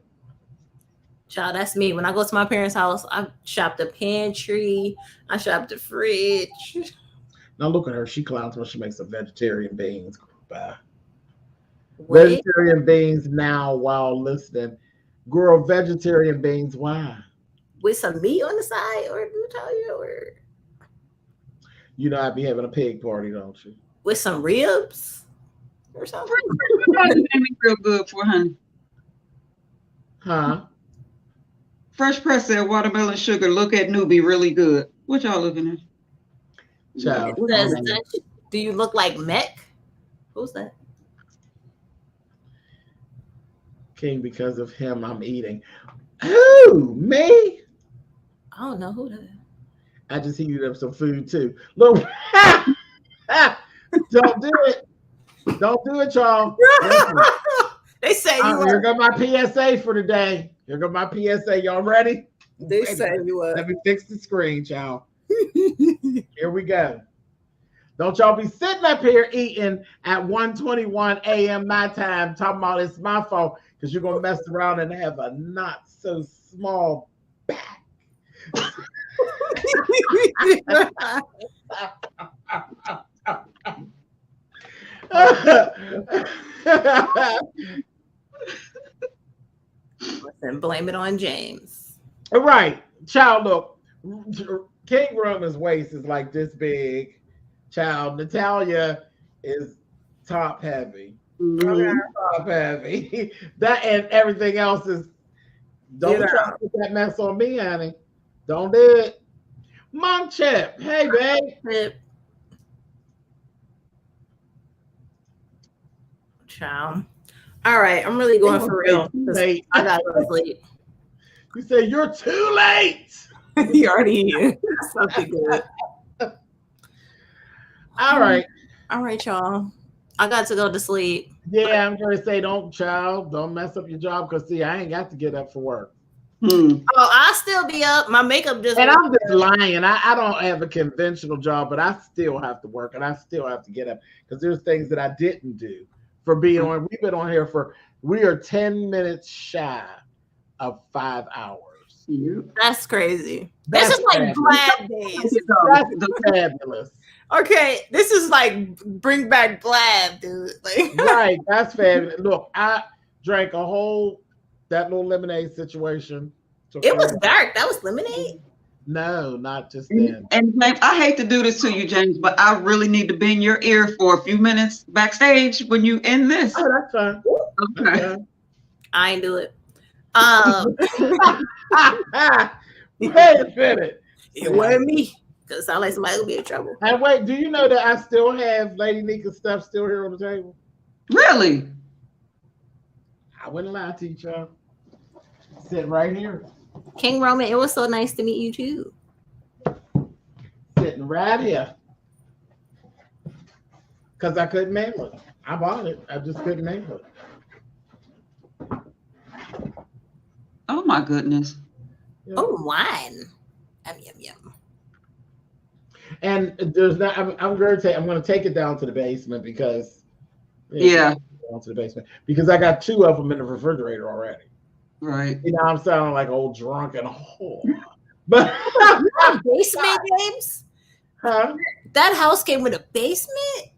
child, that's me. When I go to my parents' house, I shop the pantry, I shop the fridge. Now look at her. She clowns when she makes some vegetarian beans. Bye. Vegetarian beans now while listening. Girl, vegetarian beans, why? With some meat on the side, or do you tell you, or you know I'd be having a pig party, don't you? With some ribs or something. Real good for honey. Huh? Fresh Press said watermelon sugar look at newbie really good. What y'all looking at? Child. Do you look like Mech? Who's that? King, because of him, I'm eating. Who? Me? I don't know who that is. I just heated up some food too. Look, don't do it. Don't do it, y'all. They say you here go my PSA for today. Here go my PSA. Y'all ready? They say you Let me fix the screen, y'all. Here we go. Don't y'all be sitting up here eating at 1:21 a.m. my time, talking about it's my fault, because you're gonna mess around and have a not so small back. Listen, blame it on James. All right, child. Look, King Roman's waist is like this big. Child, Natalia is top heavy. Top heavy. That and everything else is. Don't try to put that mess on me, honey. Don't do it. Mom Chip, hey babe. Child. All right, I'm really going for real. I gotta go to sleep. You say you're too late. You already here. Something good. All right, y'all. I got to go to sleep. Yeah, I'm gonna say don't mess up your job, because see, I ain't got to get up for work. Oh, I'll still be up. My makeup just. And I'm just lying. I don't have a conventional job, but I still have to work and I still have to get up, because there's things that I didn't do for being on. We've been on here we are 10 minutes shy of 5 hours. That's crazy. This is like Blab days. That's fabulous. Okay, this is like bring back Blab, dude. Like, right, that's fabulous. Look, I drank that little lemonade situation. It was dark. That was lemonade? No, not just then. And James, I hate to do this to you, James, but I really need to bend your ear for a few minutes backstage when you end this. Oh, that's fine. Okay. I ain't do it. Wait a minute. It wasn't me. Because it sounds like somebody will be in trouble. And wait, do you know that I still have Lady Nika's stuff still here on the table? Really? I wouldn't lie to you, y'all. Sitting right here. King Roman, it was so nice to meet you too. Sitting right here. Because I couldn't mail it. I bought it. I just couldn't mail it. Oh my goodness. Yeah. Oh, wine. Yum, yum. And there's not. I'm going to take it down to the basement because. Yeah. Down to the basement because I got 2 of them in the refrigerator already. Right. You know, I'm sounding like old drunken whore. But basement games? Huh? That house came with a basement?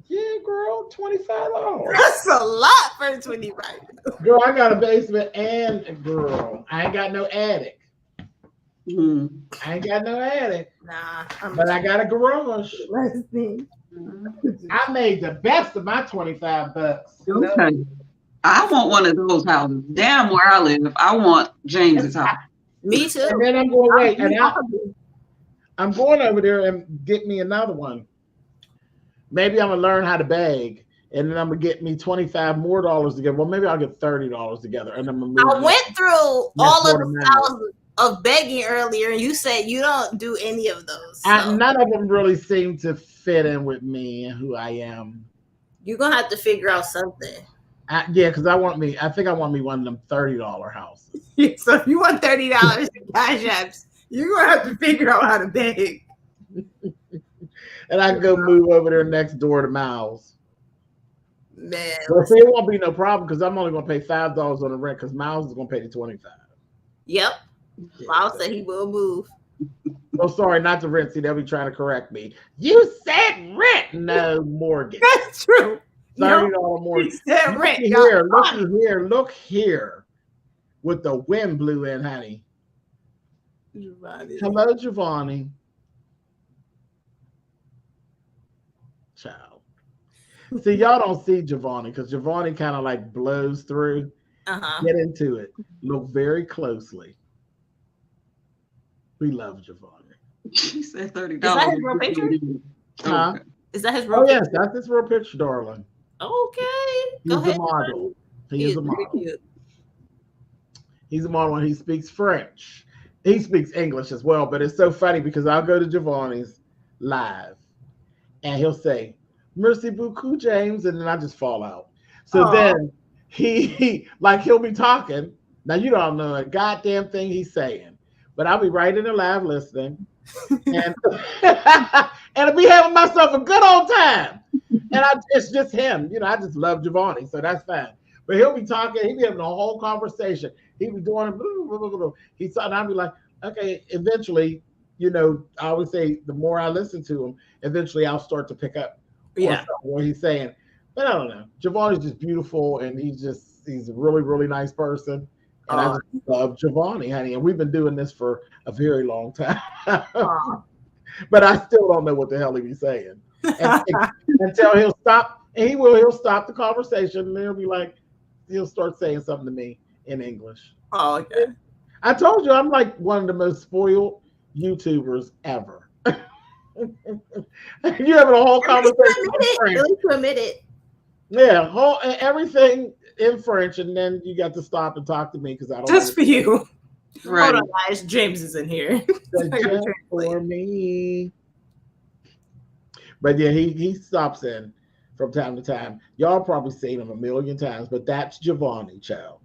Yeah, girl, $25. That's a lot for $25. Girl, I got a basement and girl, I ain't got no attic. I ain't got no attic. Nah. But I got a garage. I made the best of my $25. Okay. I want one of those houses. Damn where I live. I want James's house. Me too. And then I'm going to wait. And I'm going over there and get me another one. Maybe I'm going to learn how to bag. And then I'm going to get me $25 more together. Well, maybe I'll get $30 together. And I'm gonna I went through all of the styles of begging earlier, and you said you don't do any of those. So. None of them really seem to fit in with me and who I am. You're going to have to figure out something. Yeah, because I think I want me one of them $30 houses. So if you want $30 in cash apps, you're going to have to figure out how to beg. And I can go move over there next door to Miles. Man. Well, see, it won't be no problem because I'm only going to pay $5 on the rent because Miles is going to pay the $25. Yep. Miles said he will move. Oh, sorry, not the rent. See, they'll be trying to correct me. You said rent. No, mortgage. That's true. $30 mortgage. Look here. With the wind blew in, honey. Hello, Giovanni. Child. See, y'all don't see Giovanni because Giovanni kind of like blows through. Get into it. Look very closely. We love Giovanni. She said $30. Is that his real picture? Huh? Okay. Is that his real picture? Yes, that's his real picture, darling. Okay. He's a model. He is a model. Cute. He's a model and he speaks French. He speaks English as well, but it's so funny because I'll go to Giovanni's live and he'll say, "Merci beaucoup, James," and then I just fall out. So then he'll be talking. Now you don't know a goddamn thing he's saying, but I'll be right in the live listening, and I'll be having myself a good old time. And it's just him, I just love Giovanni, so that's fine. But he'll be talking, he'll be having a whole conversation. He'll be doing it. And I'll be like, okay, eventually, I always say the more I listen to him, eventually I'll start to pick up what he's saying. But I don't know. Giovanni's just beautiful, and he's a really, really nice person. And I just love Giovanni, honey. And we've been doing this for a very long time. But I still don't know what the hell he's saying. Until he'll stop, and he'll stop the conversation, and he'll start saying something to me in English. Oh, okay. I told you I'm like one of the most spoiled YouTubers ever. You having a whole conversation in French. Really to admit it. Yeah, everything in French, and then you got to stop and talk to me because I don't. Just for you. Right. Hold on, guys. James is in here. Just for me. But yeah, he stops in from time to time. Y'all probably seen him a million times, but that's Giovanni, child.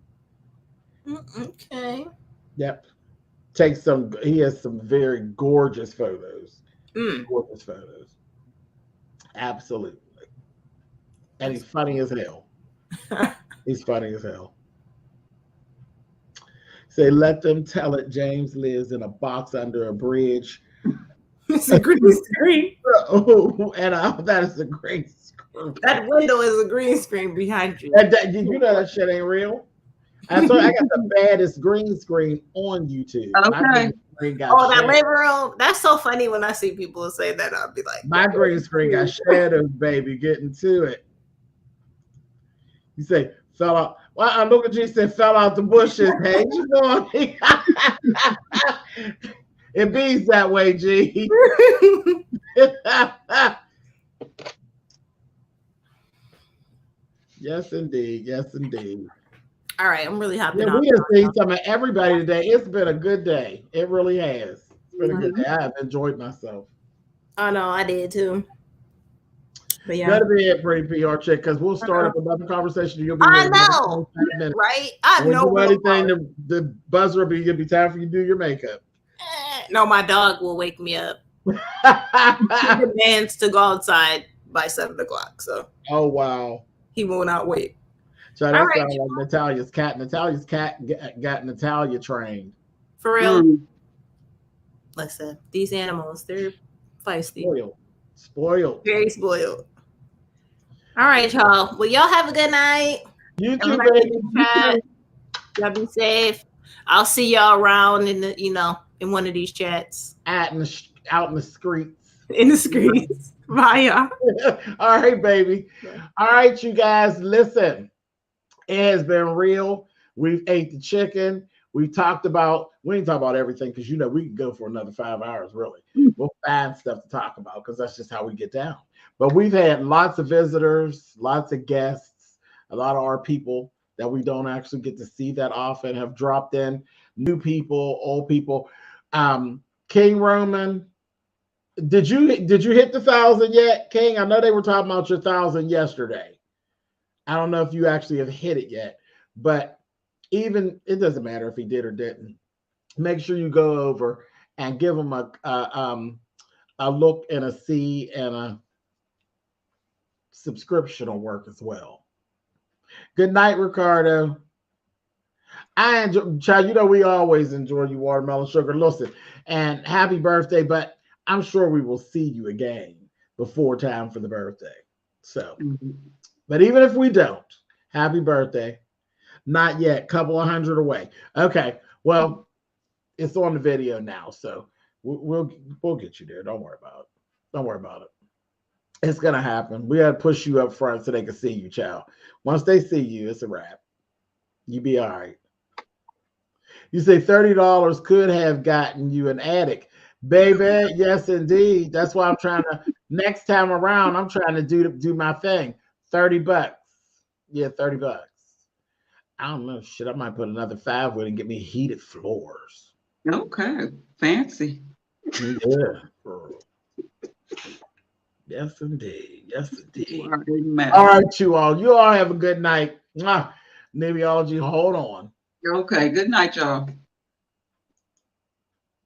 Okay. Yep. He has some very gorgeous photos. Gorgeous photos. Absolutely. And he's funny as hell. He's funny as hell. Say, let them tell it. James lives in a box under a bridge. It's a green screen. That is a green screen. That window is a green screen behind you. You know that shit ain't real. I got the baddest green screen on YouTube. Okay. That living room. That's so funny when I see people say that. I'll be like, my green screen got shadows, baby. Getting to it. You say, fell out. Well, I look at you and said, fell out the bushes. Hey, you know it bees that way, G. Yes, indeed. Yes, indeed. All right, I'm really happy. Yeah, we have seen some of everybody today. It's been a good day. It really has. It's been a good day. I have enjoyed myself. I know, I did too. But yeah, that'll be it, pretty PR chick, because we'll start up another conversation. You'll be I know, right? I know. Anything, the buzzer will be. It'll be time for you to do your makeup. No, my dog will wake me up. He demands to go outside by 7 o'clock. So. Oh wow. He will not wait. So that sounds like Natalia's cat. Natalia's cat got Natalia trained. For real. Listen, these animals, they're feisty. Spoiled. Very spoiled. All right, y'all. Well, y'all have a good night. You too, baby. Y'all be safe. I'll see y'all around in the, in one of these chats. Out in the streets. In the streets. Bye, y'all. All right, baby. All right, you guys. Listen, it has been real. We've ate the chicken. We didn't talk about everything because we can go for another 5 hours, really. We'll find stuff to talk about because that's just how we get down. But we've had lots of visitors, lots of guests, a lot of our people that we don't actually get to see that often have dropped in. New people, old people. King Roman, did you hit the 1,000 yet, King? I know they were talking about your 1,000 yesterday. I don't know if you actually have hit it yet, but even it doesn't matter if he did or didn't. Make sure you go over and give him a look and a see, and a subscription will work as well. Good night, Ricardo. I enjoy, child. We always enjoy you, Watermelon Sugar. Listen, and happy birthday, but I'm sure we will see you again before time for the birthday. So, but even if we don't, happy birthday. Not yet. Couple of 100 away. Okay. Well, it's on the video now, so we'll get you there. Don't worry about it. Don't worry about it. It's gonna happen. We gotta push you up front so they can see you, child. Once they see you, it's a wrap. You be all right. You say $30 could have gotten you an attic. Baby, yes, indeed. That's why I'm trying to, next time around, I'm trying to do my thing. $30. Yeah, $30. I don't know. Shit, I might put another 5 with it and get me heated floors. Okay. Fancy. Yeah. Yes, indeed. Yes, indeed. All All right, you all. You all have a good night. Mwah. Nebiology, hold on. Okay. Good night, y'all.